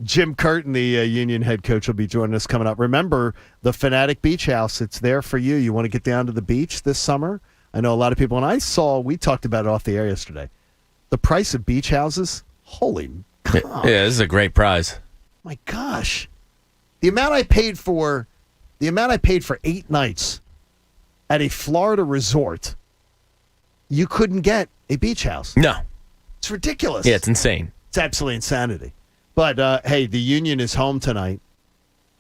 Jim Curtin, the Union head coach, will be joining us coming up. Remember, the Fanatic Beach House, it's there for you. You want to get down to the beach this summer? I know a lot of people, and we talked about it off the air yesterday. The price of beach houses, holy gosh. Yeah, this is a great prize. My gosh. The amount I paid for 8 nights at a Florida resort, you couldn't get a beach house. No. It's ridiculous. Yeah, it's insane. It's absolutely insanity. But, hey, the Union is home tonight,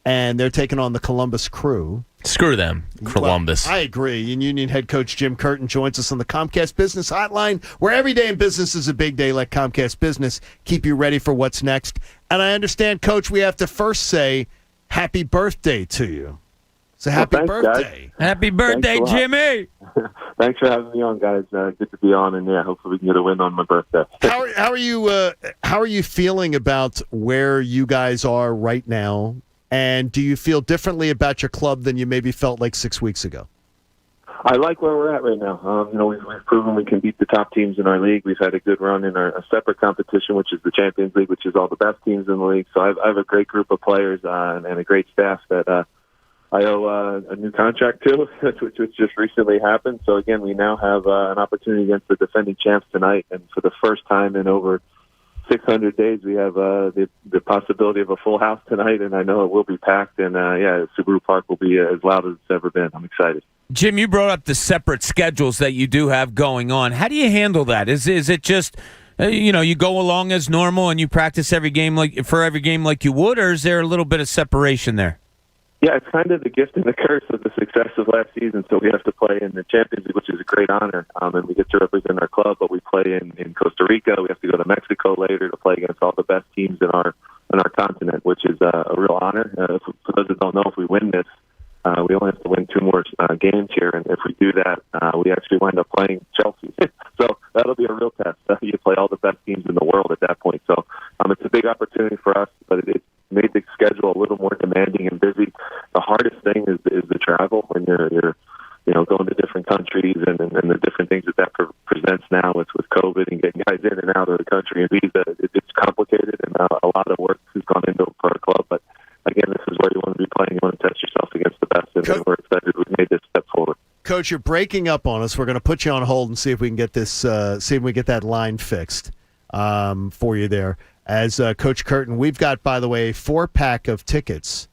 and they're taking on the Columbus Crew. Screw them, Columbus. Well, I agree. And Union head coach Jim Curtin joins us on the Comcast Business Hotline, where every day in business is a big day like Comcast Business. Keep you ready for what's next. And I understand, Coach, we have to first say happy birthday to you. So happy birthday. Guys. Happy birthday, Jimmy. Thanks for having me on, guys. Good to be on, and hopefully we can get a win on my birthday. How are you feeling about where you guys are right now? And do you feel differently about your club than you maybe felt like 6 weeks ago? I like where we're at right now. We've proven we can beat the top teams in our league. We've had a good run in a separate competition, which is the Champions League, which is all the best teams in the league. So I have a great group of players and a great staff that I owe a new contract to, which just recently happened. So, again, we now have an opportunity against the defending champs tonight. And for the first time in over 600 days, we have the possibility of a full house tonight, and I know it will be packed. And, Subaru Park will be as loud as it's ever been. I'm excited. Jim, you brought up the separate schedules that you do have going on. How do you handle that? Is it just, you go along as normal and you practice every game like you would, or is there a little bit of separation there? Yeah, it's kind of the gift and the curse of the success of last season. So we have to play in the Champions League, which is a great honor, and we get to represent our club. But we play in Costa Rica. We have to go to Mexico later to play against all the best teams in our continent, which is a real honor. For those that don't know, if we win this, we only have to win 2 more games here, and if we do that, we actually wind up playing Chelsea. So that'll be a real test. You play all the best teams in the world at that point. So it's a big opportunity for us, but it made the schedule a little more demanding and busy. The hardest thing is the travel when you're going to different countries and the different things that presents now with COVID and getting guys in and out of the country and visa. It's complicated, and a lot of work has gone into it for our club. But again, this is where you want to be playing. You want to test yourself against the best, and we're excited we've made this step forward. Coach, you're breaking up on us. We're going to put you on hold and see if we can get this. See if we get that line fixed for you there. As Coach Curtin, we've got, by the way, a 4-pack of tickets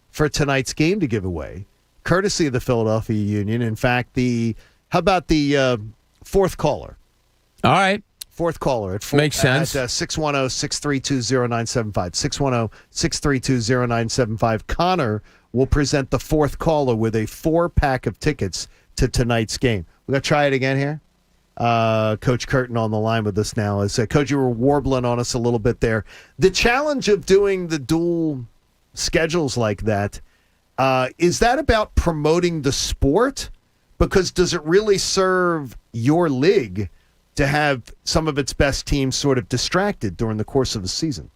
for tonight's game to give away, courtesy of the Philadelphia Union. In fact, how about the fourth caller? All right. Fourth caller at Makes sense. At 610-632-0975. 610-632-0975. Connor will present the fourth caller with a 4-pack of tickets to tonight's game. We're going to try it again here. Coach Curtin on the line with us now. Coach, you were warbling on us a little bit there. The challenge of doing the dual schedules like that, is that about promoting the sport? Because does it really serve your league to have some of its best teams sort of distracted during the course of the season?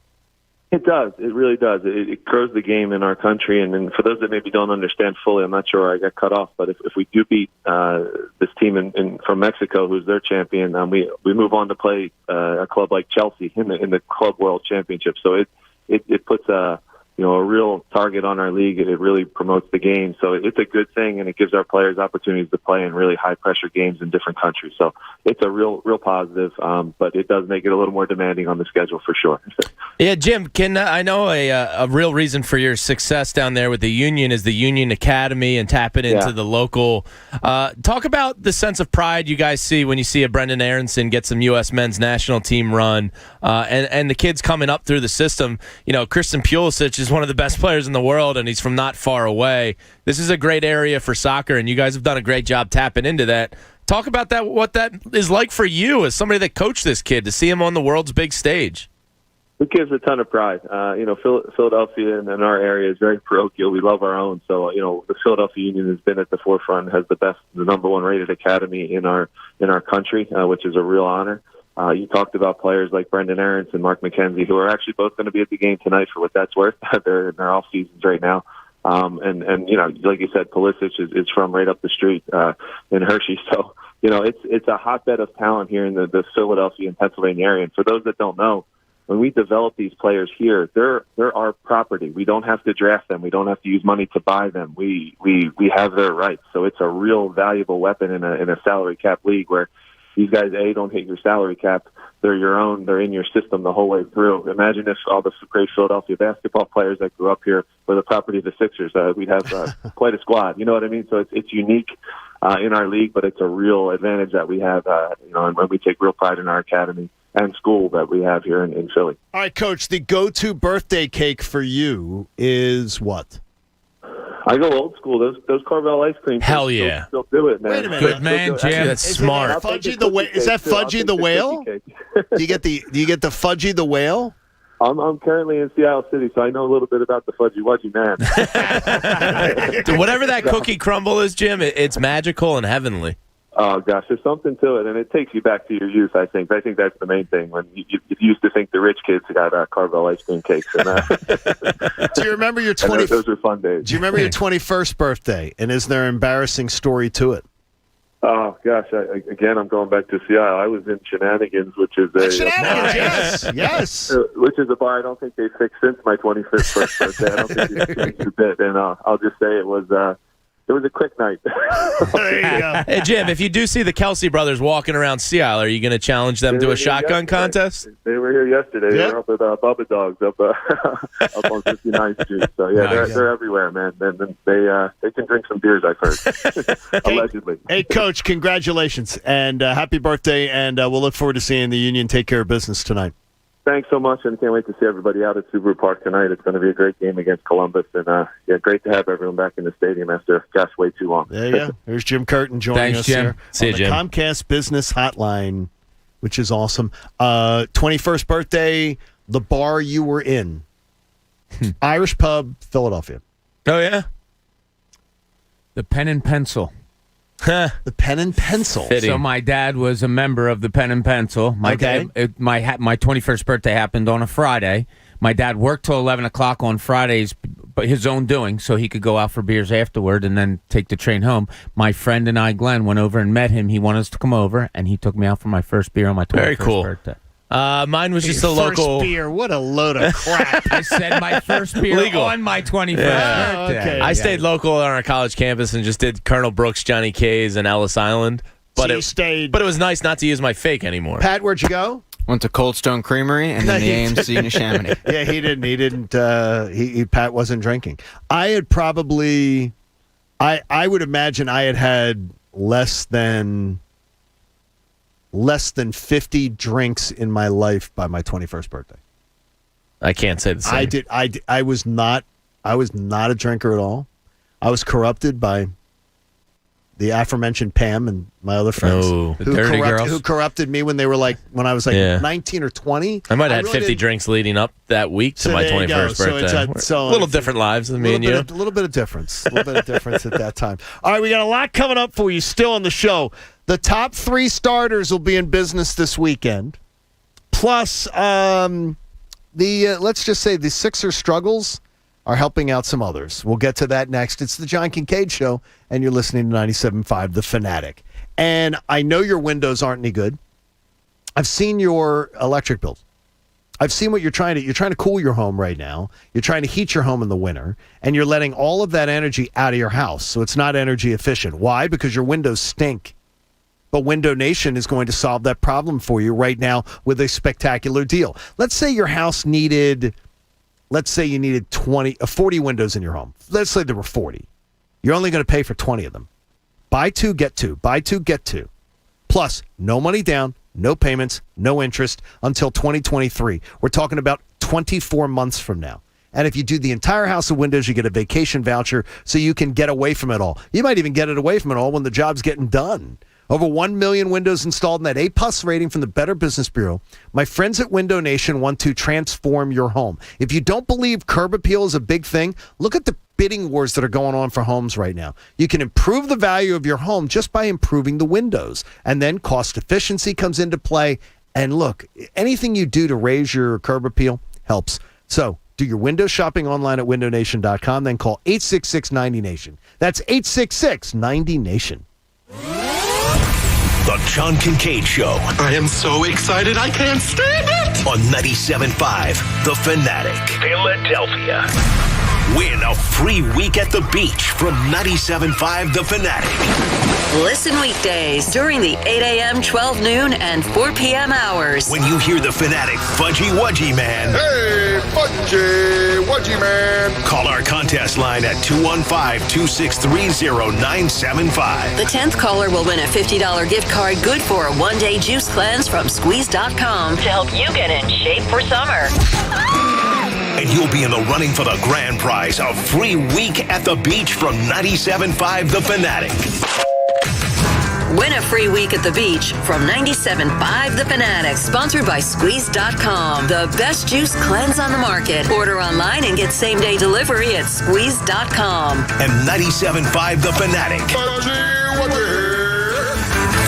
It does. It really does. It grows the game in our country. And for those that maybe don't understand fully, I'm not sure where I got cut off, but if we do beat this team from Mexico, who's their champion, we move on to play a club like Chelsea in the Club World Championship. So it puts a real target on our league. It really promotes the game. So it's a good thing, and it gives our players opportunities to play in really high-pressure games in different countries. So it's a real positive, but it does make it a little more demanding on the schedule for sure. Yeah, Jim, I know a real reason for your success down there with the Union is the Union Academy and tapping into the local. Talk about the sense of pride you guys see when you see a Brendan Aronson get some U.S. men's national team run, and the kids coming up through the system. Christian Pulisic is one of the best players in the world, and he's from not far away. This is a great area for soccer, and you guys have done a great job tapping into that. Talk about that. What that is like for you as somebody that coached this kid to see him on the world's big stage. It gives a ton of pride. Philadelphia and our area is very parochial. We love our own. So, the Philadelphia Union has been at the forefront, has the number one rated academy in our country, which is a real honor. You talked about players like Brendan Aronson, Mark McKenzie, who are actually both going to be at the game tonight for what that's worth. They're in their off seasons right now. And like you said, Pulisic is from right up the street in Hershey. So, it's a hotbed of talent here in the Philadelphia and Pennsylvania area. And for those that don't know, when we develop these players here, they're our property. We don't have to draft them. We don't have to use money to buy them. We have their rights. So it's a real valuable weapon in a salary cap league where these guys, don't hit your salary cap. They're your own. They're in your system the whole way through. Imagine if all the great Philadelphia basketball players that grew up here were the property of the Sixers. We'd have quite a squad. You know what I mean? So it's unique in our league, but it's a real advantage that we have, and when we take real pride in our academy and school that we have here in Philly. All right, Coach, the go-to birthday cake for you is what? I go old school. Those Carvel ice cream. Hell yeah! Still do it, man. Wait a minute. Good man, Jim. That's smart. Is that Fudgy the Whale? Do you get the Fudgy the Whale? I'm currently in Seattle City, so I know a little bit about the Fudgy Wudgy man. Dude, whatever that cookie crumble is, Jim, it's magical and heavenly. Oh, gosh, there's something to it, and it takes you back to your youth, I think. I think that's the main thing, when you used to think the rich kids got Carvel ice cream cakes. And, do you remember your those were fun days. Do you remember your 21st birthday, and is there an embarrassing story to it? Oh, gosh, again, I'm going back to Seattle. I was in Shenanigans, which is yes. Which is a bar I don't think they fixed since my 25th birthday. I don't think they've changed a bit, and I'll just say it was a quick night. There you go. Hey, Jim, if you do see the Kelsey brothers walking around Seattle, are you going to challenge them to a shotgun contest? They were here yesterday. Yeah. They were up at Bubba Dogs up on 59th Street. So, yeah, they're everywhere, man. And they can drink some beers, I've heard. Allegedly. Hey, Coach, congratulations, and happy birthday, and we'll look forward to seeing the Union take care of business tonight. Thanks so much, and can't wait to see everybody out at Subaru Park tonight. It's going to be a great game against Columbus, and great to have everyone back in the stadium after, way too long. There you go. There's Jim Curtin joining us Jim. here See you, on the Jim. Comcast Business Hotline, which is awesome. 21st birthday, the bar you were in. Irish Pub, Philadelphia. Oh, yeah? The Pen and Pencil. The Pen and Pencil. Fitting. So my dad was a member of the Pen and Pencil. My 21st birthday happened on a Friday. My dad worked till 11 o'clock on Fridays, but his own doing, so he could go out for beers afterward and then take the train home. My friend and I, Glenn, went over and met him. He wanted us to come over, and he took me out for my first beer on my 21st birthday. Mine was just a local First beer, what a load of crap. I said my first beer Legal. on my 21st birthday. Okay. I stayed local on our college campus and just did Colonel Brooks, Johnny K's, and Ellis Island. But So you stayed. But it was nice not to use my fake anymore. Pat, where'd you go? Went to Cold Stone Creamery and then the AMC in Chamonix. Yeah, he didn't. Pat wasn't drinking. I had probably, I would imagine I had less than 50 drinks in my life by my 21st birthday. I can't say the same. I was not a drinker at all. I was corrupted by the aforementioned Pam and my other friends who corrupted me when I was 19 or 20. I might have had 50 drinks leading up that week to my 21st birthday. So a little different lives than me and you. A little bit of difference. A little bit of difference at that time. All right, we got a lot coming up for you still on the show. The top 3 starters will be in business this weekend. Plus, let's just say the Sixers struggles are helping out some others. We'll get to that next. It's the John Kincade Show, and you're listening to 97.5 The Fanatic. And I know your windows aren't any good. I've seen your electric bills. I've seen what you're trying to cool your home right now. You're trying to heat your home in the winter, and you're letting all of that energy out of your house, so it's not energy efficient. Why? Because your windows stink. But Window Nation is going to solve that problem for you right now with a spectacular deal. Let's say your house needed... Let's say you needed 40 windows in your home. Let's say there were 40. You're only going to pay for 20 of them. Buy 2, get 2. Buy 2, get 2. Plus, no money down, no payments, no interest until 2023. We're talking about 24 months from now. And if you do the entire house of windows, you get a vacation voucher so you can get away from it all. You might even get it away from it all when the job's getting done. Over 1 million windows installed and that A+ rating from the Better Business Bureau. My friends at Window Nation want to transform your home. If you don't believe curb appeal is a big thing, look at the bidding wars that are going on for homes right now. You can improve the value of your home just by improving the windows. And then cost efficiency comes into play. And look, anything you do to raise your curb appeal helps. So do your window shopping online at windownation.com, then call 866-90-NATION. That's 866-90-NATION. The John Kincade Show. I am so excited I can't stand it. On 97.5 The Fanatic. Philadelphia. Win a free week at the beach from 97.5 The Fanatic. Listen weekdays during the 8 a.m., 12 noon, and 4 p.m. hours. When you hear the Fanatic Fudgy Wudgy Man. Hey, Fudgy Wudgy Man. Call our contest line at 215-263-0975. The 10th caller will win a $50 gift card good for a one-day juice cleanse from Squeeze.com to help you get in shape for summer. And you'll be in the running for the grand prize, a free week at the beach from 97.5 The Fanatic. Win a free week at the beach from 97.5 The Fanatic, sponsored by Squeeze.com. The best juice cleanse on the market. Order online and get same-day delivery at Squeeze.com. And 97.5 The Fanatic.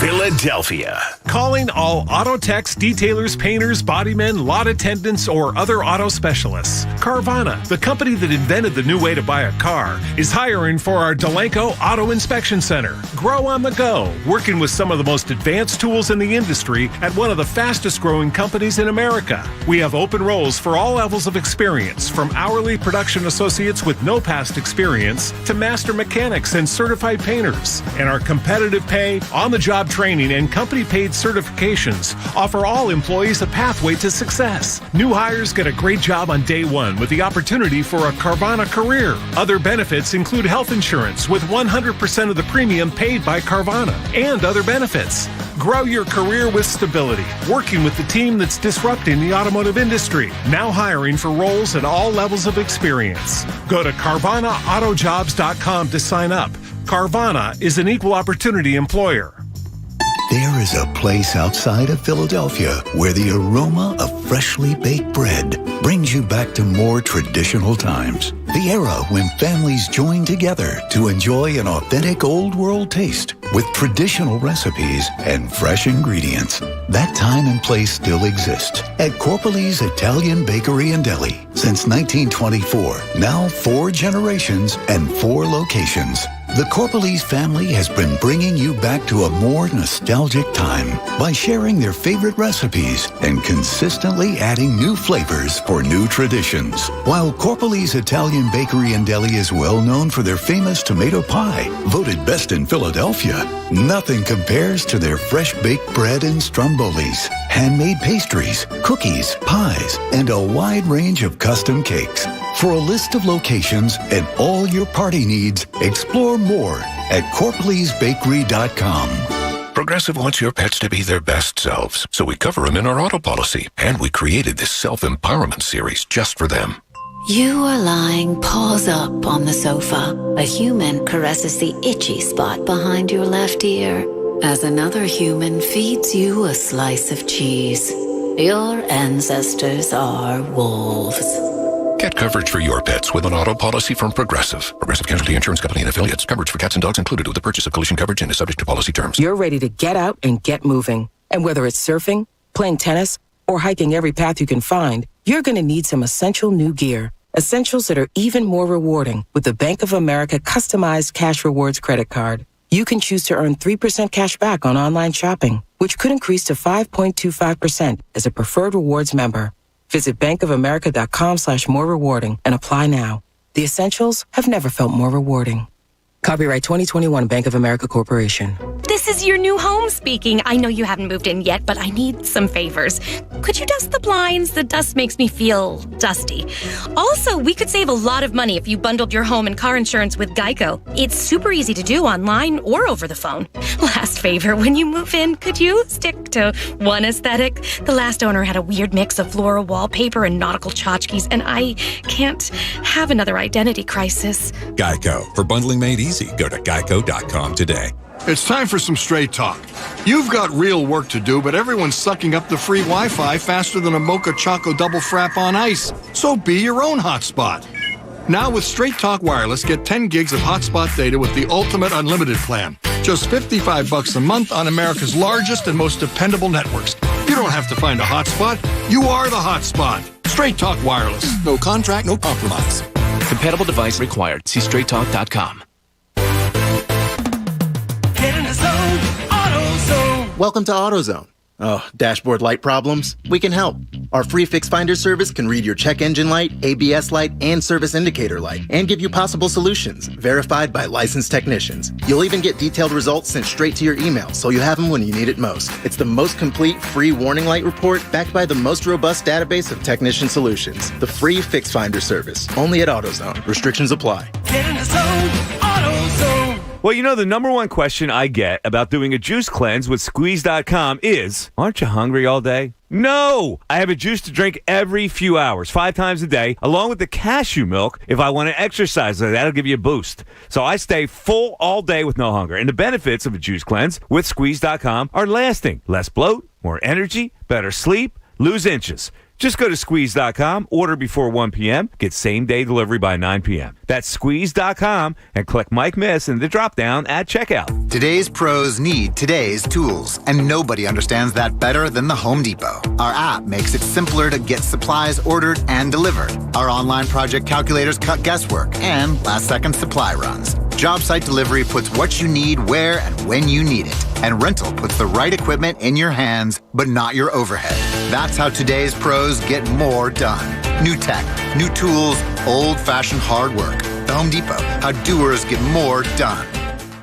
Philadelphia. Calling all auto techs, detailers, painters, bodymen, lot attendants, or other auto specialists. Carvana, the company that invented the new way to buy a car, is hiring for our Delanco Auto Inspection Center. Grow on the go, working with some of the most advanced tools in the industry at one of the fastest growing companies in America. We have open roles for all levels of experience, from hourly production associates with no past experience to master mechanics and certified painters. And our competitive pay, on-the-job training, and company-paid certifications offer all employees a pathway to success. New hires get a great job on day one with the opportunity for a Carvana career. Other benefits include health insurance with 100% of the premium paid by Carvana and other benefits. Grow your career with stability, working with the team that's disrupting the automotive industry. Now hiring for roles at all levels of experience. Go to CarvanaAutojobs.com to sign up. Carvana is an equal opportunity employer. There is a place outside of Philadelphia where the aroma of freshly baked bread brings you back to more traditional times. The era when families joined together to enjoy an authentic old world taste with traditional recipes and fresh ingredients. That time and place still exists at Corpolese Italian Bakery and Deli. Since 1924, now 4 generations and 4 locations. The Corpolese family has been bringing you back to a more nostalgic time by sharing their favorite recipes and consistently adding new flavors for new traditions. While Corpolese Italian Bakery and Deli is well known for their famous tomato pie, voted best in Philadelphia, nothing compares to their fresh baked bread and strombolis, handmade pastries, cookies, pies, and a wide range of custom cakes. For a list of locations and all your party needs, explore more at CorpolesBakery.com. Progressive wants your pets to be their best selves, so we cover them in our auto policy. And we created this self-empowerment series just for them. You are lying paws up on the sofa. A human caresses the itchy spot behind your left ear as another human feeds you a slice of cheese. Your ancestors are wolves. Get coverage for your pets with an auto policy from Progressive. Progressive Casualty Insurance Company and affiliates. Coverage for cats and dogs included with the purchase of collision coverage and is subject to policy terms. You're ready to get out and get moving. And whether it's surfing, playing tennis, or hiking every path you can find, you're going to need some essential new gear. Essentials that are even more rewarding with the Bank of America customized cash rewards credit card. You can choose to earn 3% cash back on online shopping, which could increase to 5.25% as a preferred rewards member. Visit bankofamerica.com/more rewarding and apply now. The essentials have never felt more rewarding. Copyright 2021 Bank of America Corporation. This is your new home speaking. I know you haven't moved in yet, but I need some favors. Could you dust the blinds? The dust makes me feel dusty. Also, we could save a lot of money if you bundled your home and car insurance with Geico. It's super easy to do online or over the phone. Last favor, when you move in, could you stick to one aesthetic? The last owner had a weird mix of floral wallpaper and nautical tchotchkes, and I can't have another identity crisis. Geico. For bundling made easy, go to geico.com today. It's time for some straight talk. You've got real work to do, but everyone's sucking up the free Wi-Fi faster than a Mocha Choco double frap on ice. So be your own hotspot. Now with Straight Talk Wireless, get 10 gigs of hotspot data with the ultimate unlimited plan. Just $55 a month on America's largest and most dependable networks. You don't have to find a hotspot. You are the hotspot. Straight Talk Wireless. No contract, no compromise. Compatible device required. See straighttalk.com. Get in the zone, AutoZone. Welcome to AutoZone. Oh, dashboard light problems? We can help. Our free Fix Finder service can read your check engine light, ABS light, and service indicator light, and give you possible solutions, verified by licensed technicians. You'll even get detailed results sent straight to your email, so you have them when you need it most. It's the most complete free warning light report, backed by the most robust database of technician solutions. The free Fix Finder service, only at AutoZone. Restrictions apply. Get in the zone, AutoZone. Well, you know, the number one question I get about doing a juice cleanse with Squeeze.com is, aren't you hungry all day? No! I have a juice to drink every few hours, 5 times a day, along with the cashew milk if I want to exercise. That'll give you a boost. So I stay full all day with no hunger. And the benefits of a juice cleanse with Squeeze.com are lasting. Less bloat, more energy, better sleep, lose inches. Just go to Squeeze.com, order before 1 p.m., get same-day delivery by 9 p.m. That's Squeeze.com, and click Mike Miss in the drop-down at checkout. Today's pros need today's tools, and nobody understands that better than the Home Depot. Our app makes it simpler to get supplies ordered and delivered. Our online project calculators cut guesswork and last-second supply runs. Job site delivery puts what you need where and when you need it. And rental puts the right equipment in your hands, but not your overhead. That's how today's pros get more done. New tech, new tools, old-fashioned hard work. The Home Depot, how doers get more done.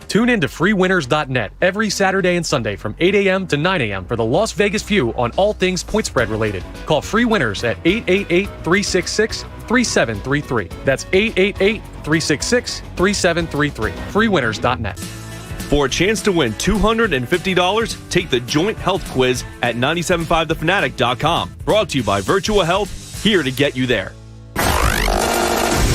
Tune in to freewinners.net every Saturday and Sunday from 8 a.m. to 9 a.m. for the Las Vegas View on all things point spread related. Call Free Winners at 888-366-3733. That's 888-366-3733. freewinners.net. For a chance to win $250, take the joint health quiz at 97.5thefanatic.com. Brought to you by Virtual Health, here to get you there.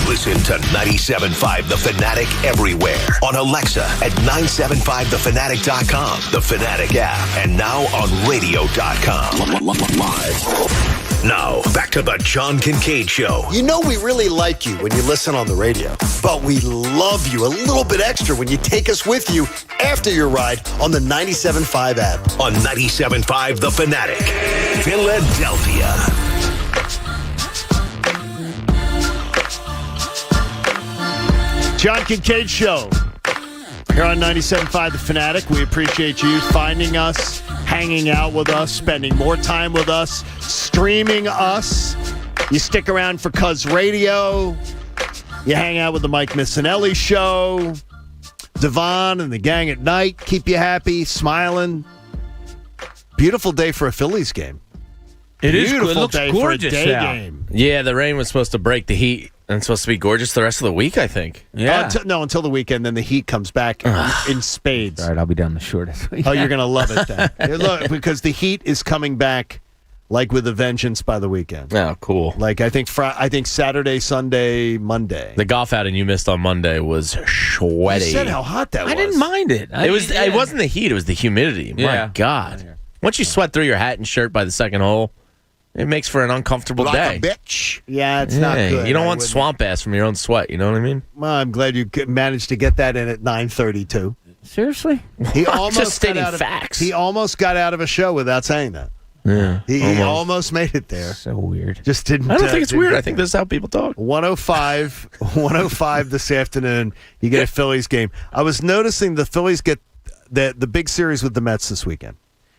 Listen to 97.5 The Fanatic everywhere. On Alexa at 97.5thefanatic.com, the Fanatic app, and now on radio.com. Live. Now, back to the John Kincade Show. You know we really like you when you listen on the radio, but we love you a little bit extra when you take us with you after your ride on the 97.5 app. On 97.5 The Fanatic, Philadelphia. John Kincade Show here on 97.5 The Fanatic. We appreciate you finding us, hanging out with us, spending more time with us, streaming us. You stick around for Cuz Radio. You hang out with the Mike Missinelli Show. Devon and the gang at night keep you happy, smiling. Beautiful day for a Phillies game. It is. It Beautiful looks day gorgeous for a day out. game. Yeah, the rain was supposed to break the heat. And it's supposed to be gorgeous the rest of the week, I think. Yeah. Until the weekend, then the heat comes back in spades. All right, I'll be down the shortest. Oh, you're going to love it then. Look, because the heat is coming back like with a vengeance by the weekend. Oh, cool. Like I think Saturday, Sunday, Monday. The golf outing you missed on Monday was sweaty. You said how hot that was. I didn't mind it. It wasn't the heat, it was the humidity. My God. Once you sweat through your hat and shirt by the second hole, it makes for an uncomfortable day. A bitch. Yeah, it's not good. You don't want swamp ass from your own sweat, you know what I mean? Well, I'm glad you managed to get that in at 9:32. Seriously? He almost just stating facts. He almost got out of a show without saying that. Yeah, he almost made it there. So weird. Just didn't. I don't think it's weird. I think this is how people talk. 105 this afternoon. You get a Phillies game. I was noticing the Phillies get the big series with the Mets this weekend.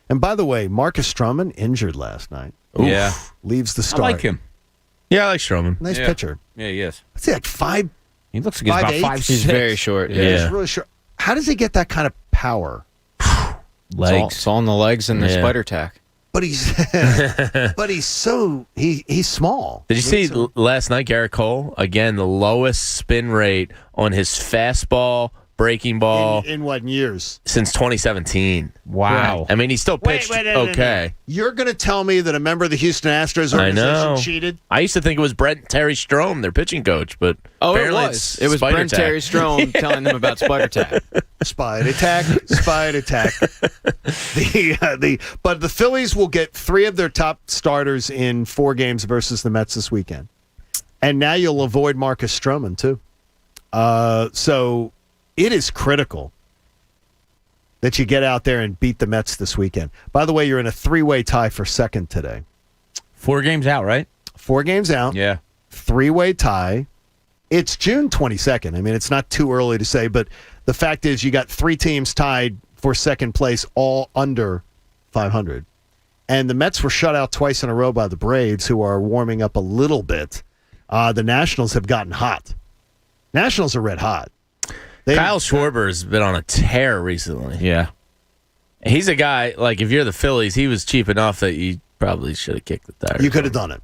And by the way, Marcus Stroman injured last night. Oof. Yeah, leaves the start. I like him. Yeah, I like Stroman. Nice pitcher. Yeah, he is. What's he like 5? He looks like he's about 5'6". He's very short. Yeah. He's really short. How does he get that kind of power? Legs. It's all in the legs and the spider tack. But he's he's small. Did you see last night, Garrett Cole? Again, the lowest spin rate on his fastball, breaking ball. In what years? Since 2017. Wow. I mean, he still pitched okay. You're going to tell me that a member of the Houston Astros organization cheated? I used to think it was Brent Terry Strome, their pitching coach, but apparently it was Brent Terry Strome telling them about spider tack. Spider tack. But the Phillies will get 3 of their top starters in 4 games versus the Mets this weekend. And now you'll avoid Marcus Stroman, too. So it is critical that you get out there and beat the Mets this weekend. By the way, you're in a 3-way tie for second today. 4 games out, right? 4 games out. Yeah. 3-way tie. It's June 22nd. I mean, it's not too early to say, but the fact is you got 3 teams tied for second place, all under 500. And the Mets were shut out twice in a row by the Braves, who are warming up a little bit. The Nationals have gotten hot. Nationals are red hot. Kyle Schwarber has been on a tear recently. Yeah. He's a guy, like, if you're the Phillies, he was cheap enough that you probably should have kicked the tire. You could have done it.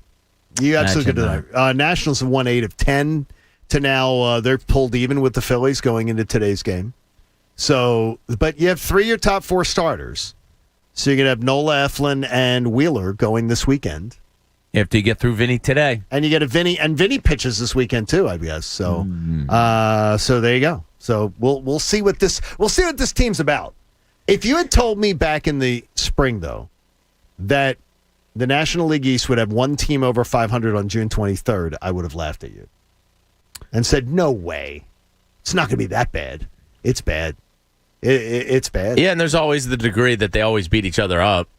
You absolutely could have done it. Nationals have won 8 of 10 to now. They're pulled even with the Phillies going into today's game. So, but you have 3 of your top 4 starters. So you're going to have Nola, Eflin, and Wheeler going this weekend. After you get through Vinny today. And you get a Vinny, and Vinny pitches this weekend too, I guess. So, so there you go. So we'll see what this team's about. If you had told me back in the spring, though, that the National League East would have 1 team over 500 on June 23rd, I would have laughed at you and said, "No way, it's not going to be that bad. It's bad. It's bad." Yeah, and there's always the degree that they always beat each other up.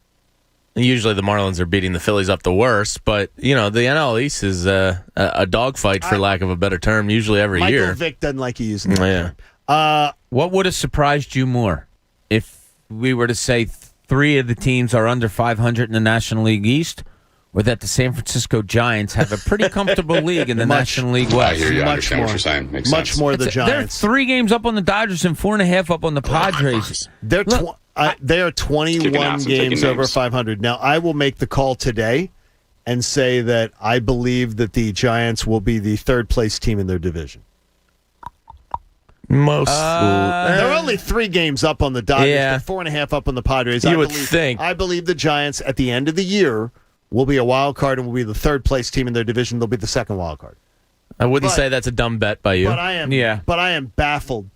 Usually the Marlins are beating the Phillies up the worst, but, you know, the NL East is a dogfight, for lack of a better term, usually every year. Michael Vick doesn't like you using that term. What would have surprised you more if we were to say 3 of the teams are under 500 in the National League East, or that the San Francisco Giants have a pretty comfortable league in the National League West? Much more the Giants. They're 3 games up on the Dodgers and 4.5 up on the Padres. They are 21 games over 500. Now, I will make the call today and say that I believe that the Giants will be the 3rd-place team in their division. They're only 3 games up on the Dodgers. Yeah. They're 4.5 up on the Padres. You would think. I believe the Giants, at the end of the year, will be a wild card and will be the 3rd-place team in their division. They'll be the 2nd wild card. I wouldn't say that's a dumb bet by you. But I am baffled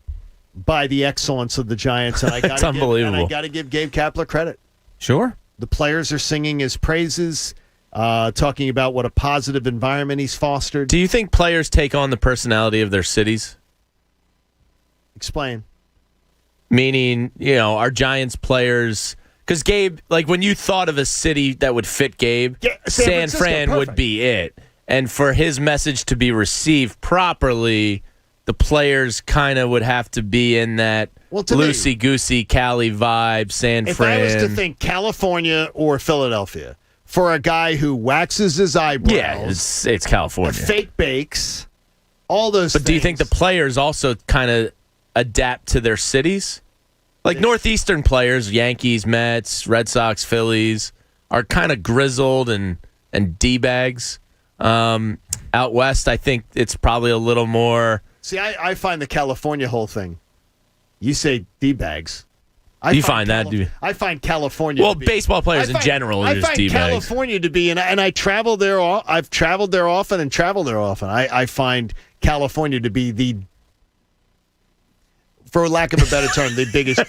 by the excellence of the Giants, and It's unbelievable. I got to give Gabe Kapler credit. Sure. The players are singing his praises, talking about what a positive environment he's fostered. Do you think players take on the personality of their cities? Explain. Meaning, you know, are Giants players... Because Gabe, like, when you thought of a city that would fit Gabe, San Fran would be it. And for his message to be received properly, the players kind of would have to be in that loosey-goosey Cali vibe, San Fran. If I was to think California or Philadelphia, for a guy who waxes his eyebrows. Yeah, it's California. Fake bakes, all those things. But do you think the players also kind of adapt to their cities? Like Northeastern players, Yankees, Mets, Red Sox, Phillies, are kind of grizzled and D-bags. Out West, I think it's probably a little more... See, I find the California whole thing, you say D-bags, You find that, dude? I find California. Well, baseball players in general are just D-bags. I find California to be, and I travel there. I've traveled there often and travel there often. I find California to be the, for lack of a better term, the biggest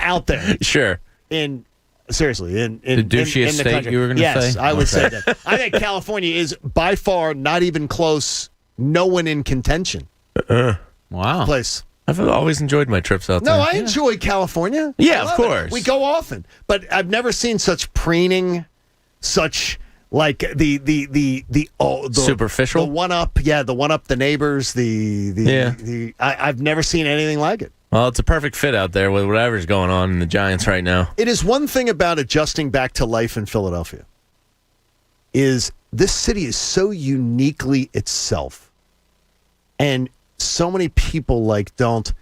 out there. Sure. Seriously, in the douchiest in the state country. you were going to say? Yes, I would say that. I think California is by far not even close. No one in contention. Wow. Place. I've always enjoyed my trips out there. No, I enjoy California. Yeah, of course. We go often, but I've never seen such preening, such like the superficial, the one up the neighbors. I've never seen anything like it. Well, it's a perfect fit out there with whatever's going on in the Giants right now. It is one thing about adjusting back to life in Philadelphia. Is this city is so uniquely itself, and so many people don't.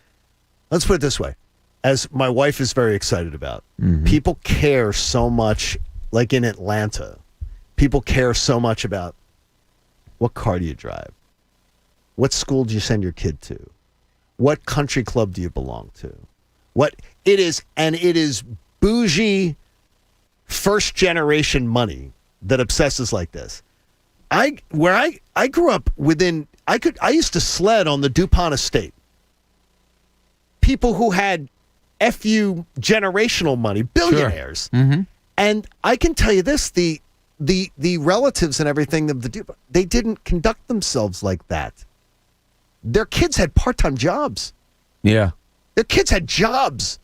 Let's put it this way, as my wife is very excited about. Mm-hmm. People care so much, like in Atlanta. People care so much about what car do you drive, what school do you send your kid to, what country club do you belong to, what it is, and it is bougie, first generation money that obsesses like this. I grew up within. I used to sled on the DuPont estate. People who had FU generational money, billionaires. Sure. Mm-hmm. And I can tell you this, the relatives and everything of the DuPont, they didn't conduct themselves like that. Their kids had part-time jobs. Yeah. Their kids had jobs.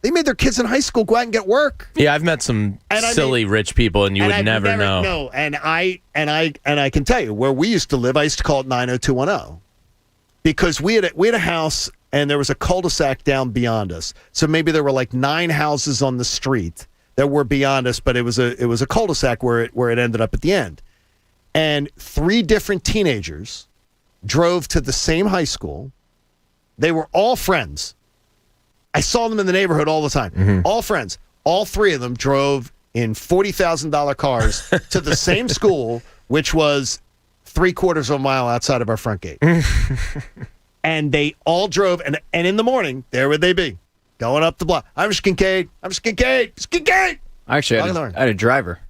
They made their kids in high school go out and get work. Yeah, I've met some silly rich people, and you would never know. No, and I can tell you where we used to live. I used to call it 90210 because we had a house, and there was a cul-de-sac down beyond us. So maybe there were like 9 houses on the street that were beyond us, but it was a cul-de-sac where it ended up at the end. And 3 different teenagers drove to the same high school. They were all friends. I saw them in the neighborhood all the time. Mm-hmm. All friends. All 3 of them drove in $40,000 cars to the same school, which was 3/4 of a mile outside of our front gate. And they all drove, and in the morning, there would they be, going up the block. I'm Kincade. Kincade. Actually, I had a driver.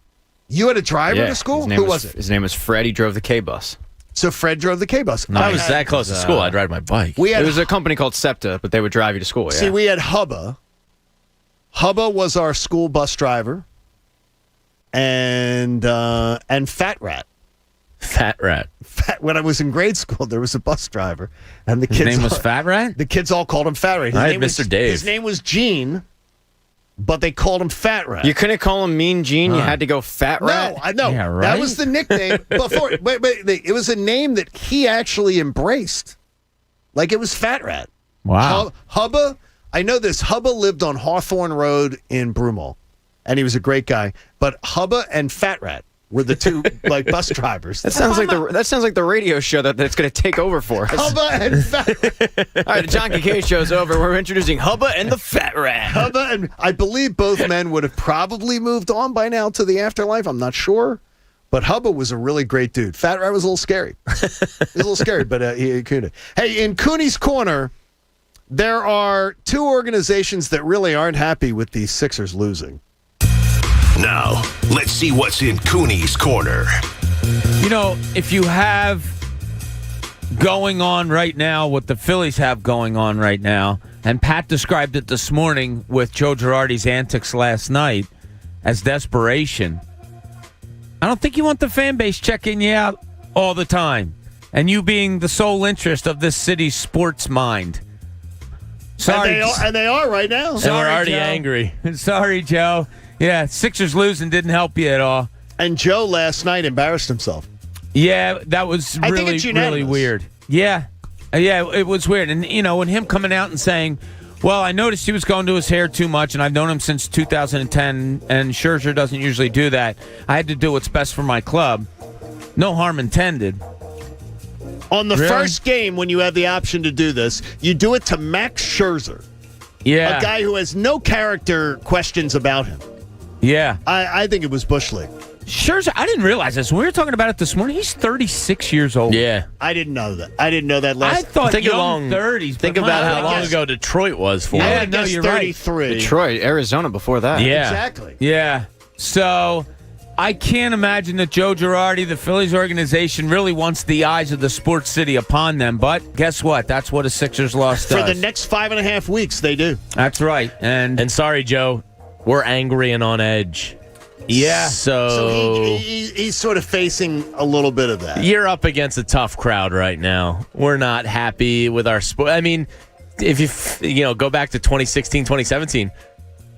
You had a driver to school? Who was it? His name was Fred. He drove the K-bus. So Fred drove the K-bus. If I was that close to school, I'd ride my bike. It was a company called SEPTA, but they would drive you to school. Yeah. See, we had Hubba. Hubba was our school bus driver, and Fat Rat. Fat Rat. When I was in grade school, there was a bus driver, and His name was Fat Rat? The kids all called him Fat Rat. I had Mr. Dave. His name was Gene, but they called him Fat Rat. You couldn't call him Mean Gene. You had to go Fat Rat. No, I know. Yeah, right? That was the nickname before. But it was a name that he actually embraced. Like it was Fat Rat. Wow. Hubba, I know this. Hubba lived on Hawthorne Road in Broomall, and he was a great guy. But Hubba and Fat Rat were the 2 bus drivers. That sounds like the radio show that's going to take over for us. Hubba and Fat Rat. All right, the John Kincade show's over. We're introducing Hubba and the Fat Rat. Hubba, and I believe both men would have probably moved on by now to the afterlife. I'm not sure. But Hubba was a really great dude. Fat Rat was a little scary. He was a little scary, but he could. Hey, in Cooney's Corner, there are 2 organizations that really aren't happy with the Sixers losing. Now, let's see what's in Cooney's Corner. You know, if you have going on right now, what the Phillies have going on right now, and Pat described it this morning with Joe Girardi's antics last night as desperation, I don't think you want the fan base checking you out all the time, and you being the sole interest of this city's sports mind. Sorry. And they are right now. And we're already angry. Sorry, Joe. Yeah, Sixers losing didn't help you at all. And Joe last night embarrassed himself. Yeah, that was really weird. Yeah, it was weird. And, when him coming out and saying, well, I noticed he was going to his hair too much, and I've known him since 2010, and Scherzer doesn't usually do that. I had to do what's best for my club. No harm intended. On the first game, when you have the option to do this, you do it to Max Scherzer. Yeah. A guy who has no character questions about him. Yeah. I think it was Bush League. Scherzer, I didn't realize this. When we were talking about it this morning, he's 36 years old. Yeah. I didn't know that. I didn't know that last. I thought Think young 30s. Think about how long ago Detroit was for him. Yeah, no, you're 33. right. Detroit, Arizona before that. Yeah. Exactly. Yeah. So I can't imagine that Joe Girardi, the Phillies organization, really wants the eyes of the sports city upon them. But guess what? That's what a Sixers loss does. For the next 5.5 weeks, they do. That's right. And sorry, Joe, we're angry and on edge. Yeah. So he's sort of facing a little bit of that. You're up against a tough crowd right now. We're not happy with our sport. I mean, if you go back to 2016, 2017,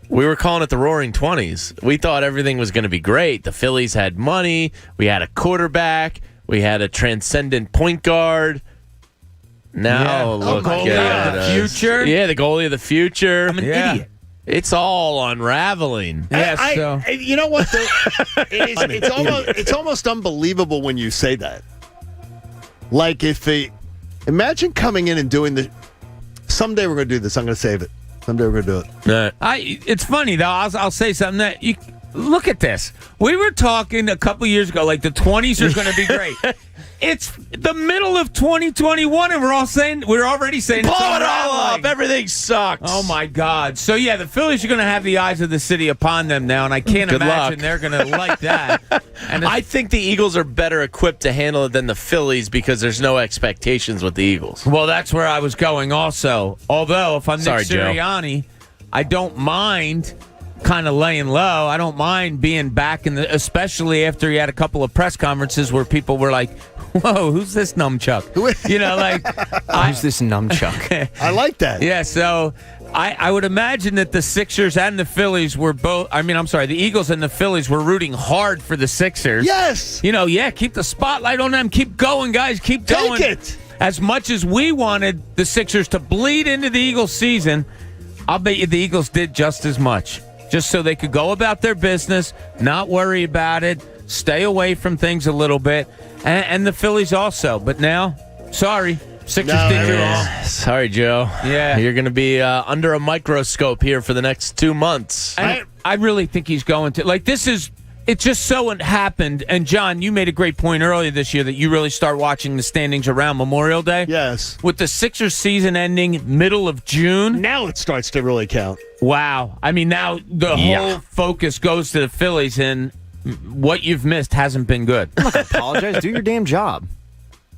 we were calling it the Roaring 20s. We thought everything was going to be great. The Phillies had money. We had a quarterback. We had a transcendent point guard. Now look at the future. Yeah, the goalie of the future. I'm an idiot. It's all unraveling. Yeah, you know what? It's almost unbelievable when you say that. Like imagine coming in and doing someday we're going to do this. I'm going to save it. Someday we're going to do it. It's funny though. I'll say something that you look at this. We were talking a couple years ago, like the 20s are going to be great. It's the middle of 2021, and we're already saying blow it all up. Everything sucks. Oh my God! So yeah, the Phillies are going to have the eyes of the city upon them now, and I can't imagine they're going to like that. And I think the Eagles are better equipped to handle it than the Phillies because there's no expectations with the Eagles. Well, that's where I was going also. Although if I'm Nick Sirianni, I don't mind kind of laying low. I don't mind being back especially after he had a couple of press conferences where people were like, whoa, who's this numbchuck? Who's this numbchuck? I like that. Yeah, so I would imagine that the Sixers and the Phillies were the Eagles and the Phillies were rooting hard for the Sixers. Yes. Keep the spotlight on them. Keep going, guys. Keep going. Take it. As much as we wanted the Sixers to bleed into the Eagles season, I'll bet you the Eagles did just as much. Just so they could go about their business, not worry about it, stay away from things a little bit, and the Phillies also. But now, sorry, Sixers did you wrong. Sorry, Joe. Yeah. You're going to be under a microscope here for the next 2 months. I really think he's going to. It just so happened, and John, you made a great point earlier this year that you really start watching the standings around Memorial Day. Yes. With the Sixers season ending middle of June. Now it starts to really count. Wow. I mean, now the whole focus goes to the Phillies, and what you've missed hasn't been good. I'm not going to apologize. Do your damn job.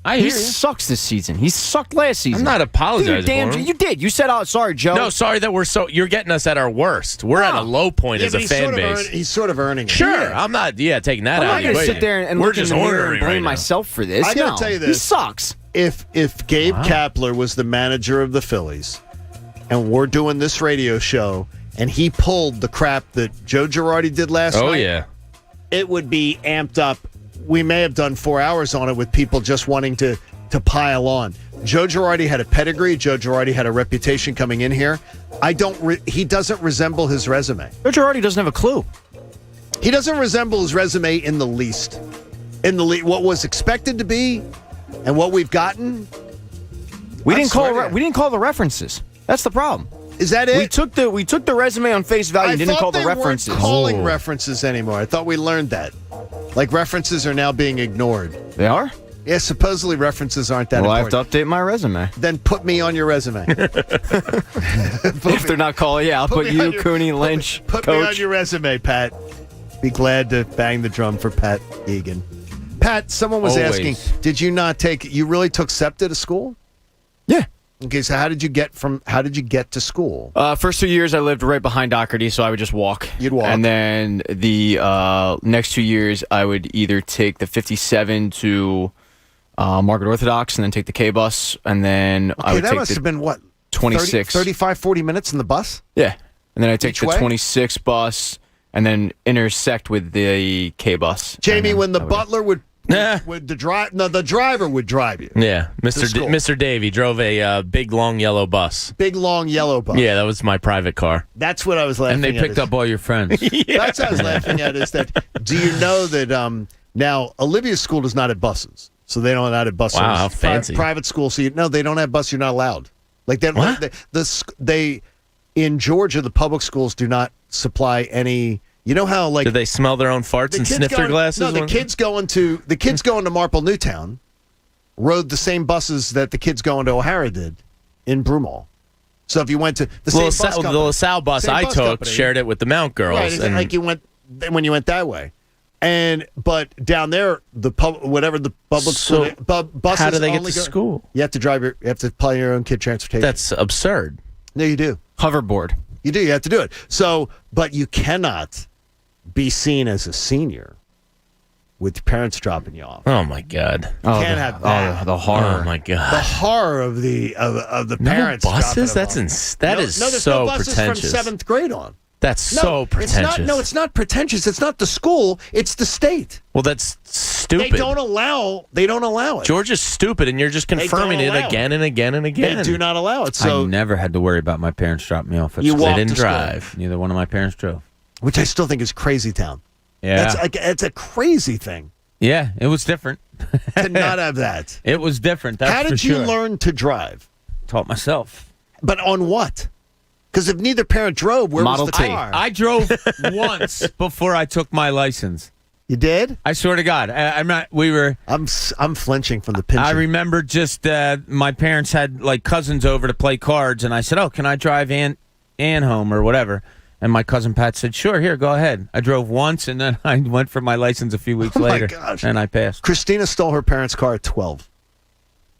He sucks this season. He sucked last season. I'm not apologizing for him. You did. You said, sorry, Joe. No, sorry that you're getting us at our worst. We're at a low point as a fan base. He's sort of earning it. Sure. I'm not taking that out of the equation. I'm not going to sit there and we're look just in the mirror ordering and blame right myself for this. I got to tell you this. He sucks. If Gabe Kapler was the manager of the Phillies and we're doing this radio show and he pulled the crap that Joe Girardi did last night. Oh, yeah. It would be amped up. We may have done 4 hours on it with people just wanting to pile on. Joe Girardi had a pedigree. Joe Girardi had a reputation coming in here. He doesn't resemble his resume. Joe Girardi doesn't have a clue. He doesn't resemble his resume in the least. What was expected to be and what we've gotten. We didn't call the references. That's the problem. Is that it? We took the resume on face value and didn't call the references. Weren't calling references anymore. I thought we learned that. Like references are now being ignored. They are? Yeah, supposedly references aren't that important. Well, I have to update my resume. Then put me on your resume. If they're not calling, I'll put you, Cooney, Lynch, Put Coach. me on your resume, Pat. Be glad to bang the drum for Pat Egan. Pat, someone was asking, did you really took SEPTA to school? Yeah. Okay, so how did you get to school? First 2 years, I lived right behind Doherty, so I would just walk. You'd walk. And then the next 2 years, I would either take the 57 to Margaret Orthodox and then take the K-bus, and then I would take that must have been, what, 26. 35, 40 minutes in the bus? Yeah. And then I take Each the way? 26 bus and then intersect with the K-bus. Jamie, when the butler the driver would drive you. Yeah, Mr. Davey drove a big, long yellow bus. Big, long yellow bus. Yeah, that was my private car. That's what I was laughing at. And they picked up all your friends. That's what I was laughing at is that, do you know that now Olivia's school does not have buses. So they don't have buses. Wow, how fancy. Private school, so they don't have buses. You're not allowed. Like they in Georgia, the public schools do not supply any You know how like Did they smell their own farts and sniff their glasses? No, the kids going to Marple Newtown rode the same buses that the kids going to O'Hara did in Broomall. So if you went to the LaSalle bus I took shared it with the Mount girls. Right, and like you went that way. But down there, the buses. How do they get to school? You have to apply your own kid transportation. That's absurd. No, you do. Hoverboard. You do. You have to do it. So, but you cannot be seen as a senior with your parents dropping you off. Oh my God! Can't have that. The horror. Oh my God! The horror of the parents. Buses. That is there's so no buses pretentious. From 7th grade on. That's so pretentious. It's not pretentious. It's not the school. It's the state. Well, that's stupid. They don't allow it. Georgia's stupid, and you're just confirming it again and again and again. They do not allow it. So I never had to worry about my parents dropping me off at school. They didn't drive. Neither one of my parents drove. Which I still think is crazy town. Yeah. It's a crazy thing. Yeah, it was different. To not have that. It was different. That's How did for you sure. learn to drive? Taught myself. But on what? Because if neither parent drove, where Model was the T. car? I drove once before I took my license. You did? I swear to God. I'm not. We were. I'm flinching from the pinching. I remember just my parents had like cousins over to play cards, and I said, "Oh, can I drive Ann home or whatever?" And my cousin Pat said, "Sure, here, go ahead." I drove once, and then I went for my license a few weeks later, and I passed. Christina stole her parents' car at 12.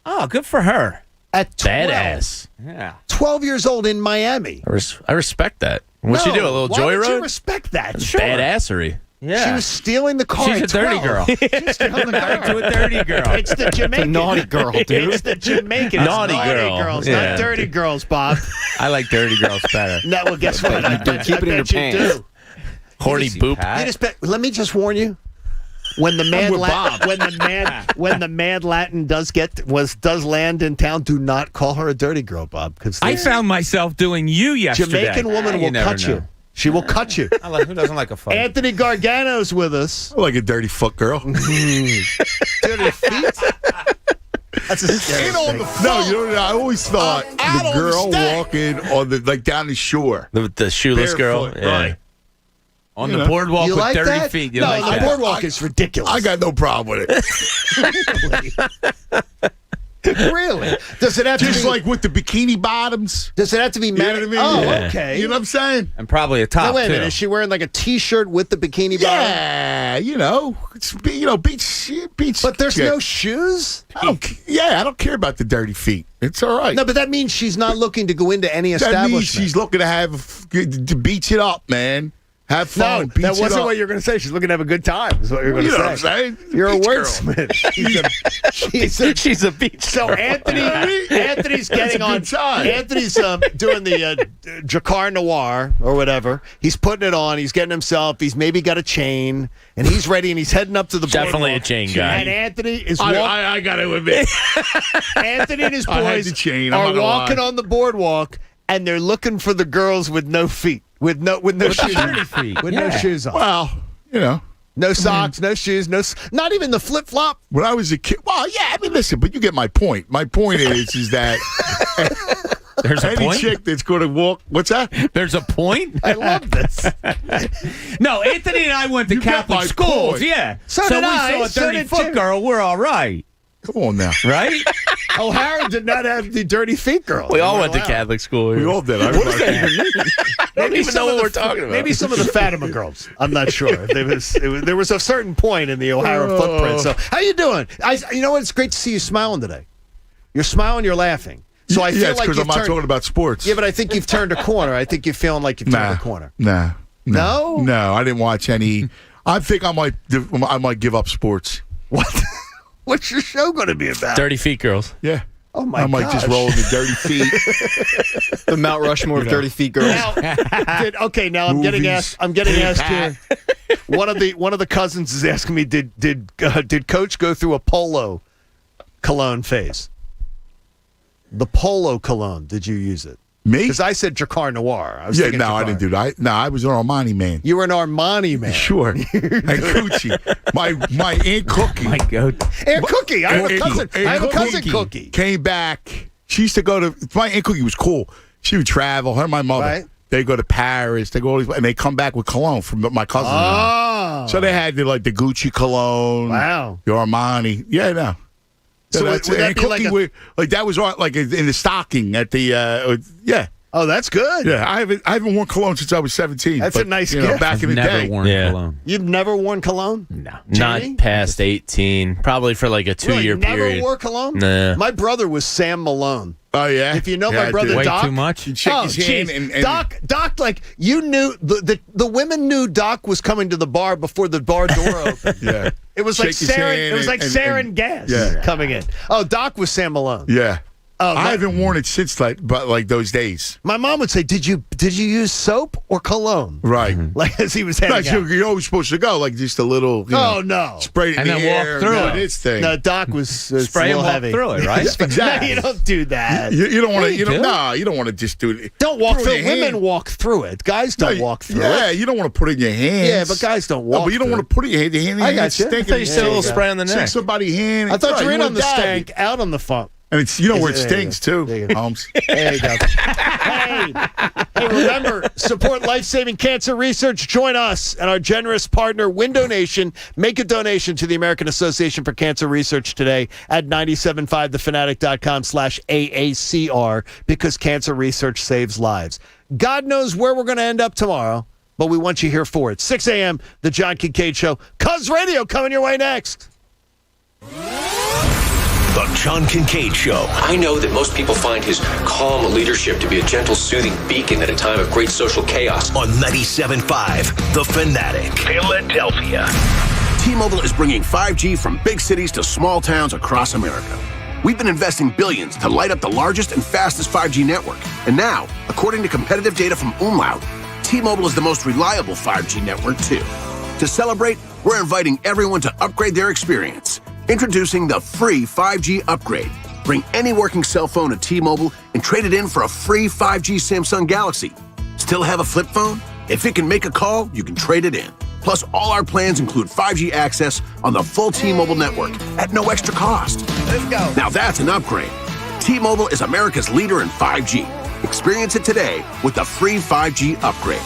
Oh, good for her. At 12. Badass. Yeah. 12 years old in Miami. I respect that. What'd she do? A little joyride? Why would you respect that? That's Sure. badassery. Yeah. She was stealing the car. She's at a dirty 12. girl. She's stealing the car. To a dirty girl. It's the Jamaican. naughty girl, dude. It's the Jamaican. Naughty girl. girls, Yeah. not dirty girls, Bob. I like dirty girls better. No, well, guess what? I bet keep it in your pants. do. Horny boop. Let me just warn you. When the mad Latin does land in town, do not call her a dirty girl, Bob. Because I found myself doing you yesterday. Jamaican woman will cut you. She will cut you. Who doesn't like a fight? Anthony Gargano's with us. I like a dirty foot girl. Dirty feet. That's a scary thing. No, you know what I always thought? The girl walking on down the shore. The shoeless girl. Barefoot, Yeah. right. On the boardwalk with dirty that? feet. No, the boardwalk is ridiculous. I got no problem with it. Really? Does it have Just to be like with the bikini bottoms? Does it have to be You know what I mean? Oh, Yeah. okay. You know what I'm saying? And probably a top, Now, wait a too. minute. Is she wearing like a T-shirt with the bikini bottom? Yeah, it's beach. But there's chick. no shoes? I don't care about the dirty feet. It's all right. No, but that means she's not looking to go into any that establishment. means she's looking to beach it up, man. Have fun. No, beach that it wasn't up. what you were going to say. She's looking to have a good time, is what you're going to You say. know what I'm saying? You're a Beach girl. wordsmith. She's a beach. So Anthony's getting on. Anthony's doing the Jacquard Noir or whatever. He's putting it on. He's getting himself. He's maybe got a chain, and he's ready, and he's heading up to the Definitely boardwalk. a chain guy. And Anthony is I got to admit. Anthony and his I had boys the chain, I'm are not gonna walking lie. on the boardwalk, and they're looking for the girls with no feet, with no shoes, no shoes on. Well, No socks, no shoes, not even the flip flop. when I was a kid, listen, but you get my point. My point is that There's a any point? chick that's going to walk, what's that? There's a point? I love this. No, Anthony and I went to You got Catholic my schools. point. Yeah. So we did I. saw a So dirty did foot you. girl. We're all right. Come on now. Right? O'Hara did not have the dirty feet girl. We all went to Catholic school. We all did. I don't even know what we're talking about. Maybe some of the Fatima girls. I'm not sure. There was a certain point in the O'Hara footprint. So, how you doing? You know what? It's great to see you smiling today. You're smiling. You're laughing. So I feel it's like because I'm not talking about sports. Yeah, but I think you've turned a corner. I think you're feeling like you've turned a corner. No. No? I didn't watch any. I think I might give up sports. What? What's your show going to be about? Dirty feet girls. Yeah. Oh my! I might just roll in the dirty feet. The Mount Rushmore of dirty feet girls. Now I'm getting asked here. One of the cousins is asking me, did Coach go through a polo cologne phase? The polo cologne. Did you use it? Me? Because I said Jacquard Noir. I I didn't do that. I was an Armani man. You were an Armani man. Sure. And Gucci. My Aunt Cookie. My God. Aunt Cookie. I have a cousin Cookie. Came back. She used to go to. My Aunt Cookie was cool. She would travel. Her and my mother. Right. They go to Paris. They go all these, and they come back with cologne from my cousin. Oh. So they had the Gucci cologne. Wow. The Armani. Yeah, no. So would that's that and be cookie that was like in the stocking at the yeah. Oh, that's good. Yeah, I haven't worn cologne since I was 17. That's a nice gift. Back in the Never day. worn cologne. You've never worn cologne? No, Jamie? not past 18. Probably for like a 2-year Never period. wore cologne? Nah. My brother was Sam Malone. Oh yeah. If you know Yeah, my brother dude. Way Doc, too much? You'd shake his hand geez. and Doc, like you knew the women knew Doc was coming to the bar before the bar door opened. Yeah. It was like Shake his sarin. hand It was like sarin gas coming in. Oh, Doc was Sam Malone. Yeah. Oh, I haven't worn it since like those days. My mom would say, "Did you use soap or cologne?" Right. Like as he was heading out. You're always supposed to go like just a little. No. Spray it in And the then walk air. through No, it. this thing. No, Doc was Spray a and little walk heavy. through it, right? Exactly. No, you don't do that. You don't want to. Yeah, you do. No, you don't want to just do it. Don't walk through it. it. Women walk through it. Guys don't walk through it. Yeah, you don't want to put it in your hands. Yeah, but guys don't walk. No, but you don't through want to put it in your hand. Your hand I got it's you. I stinking. thought you said a little spray on the neck. Shake somebody's hand. I thought you were in Right, on the wanna dab stank, out on the funk. And it's where it There you stings go. too, Holmes. There you go. Hey, remember, support life-saving cancer research. Join us and our generous partner, Window Nation. Make a donation to the American Association for Cancer Research today at 975thefanatic.com/AACR because cancer research saves lives. God knows where we're going to end up tomorrow, but we want you here for it. 6 a.m., The John Kincade Show. Cuz Radio coming your way next. The John Kincade Show. I know that most people find his calm leadership to be a gentle, soothing beacon at a time of great social chaos. On 97.5 The Fanatic. Philadelphia. T-Mobile is bringing 5G from big cities to small towns across America. We've been investing billions to light up the largest and fastest 5G network. And now, according to competitive data from Umlaut, T-Mobile is the most reliable 5G network, too. To celebrate, we're inviting everyone to upgrade their experience. Introducing the free 5G upgrade. Bring any working cell phone to T-Mobile and trade it in for a free 5G Samsung Galaxy. Still have a flip phone? If it can make a call, you can trade it in. Plus, all our plans include 5G access on the full T-Mobile network at no extra cost. Let's go. Now that's an upgrade. T-Mobile is America's leader in 5G. Experience it today with the free 5G upgrade.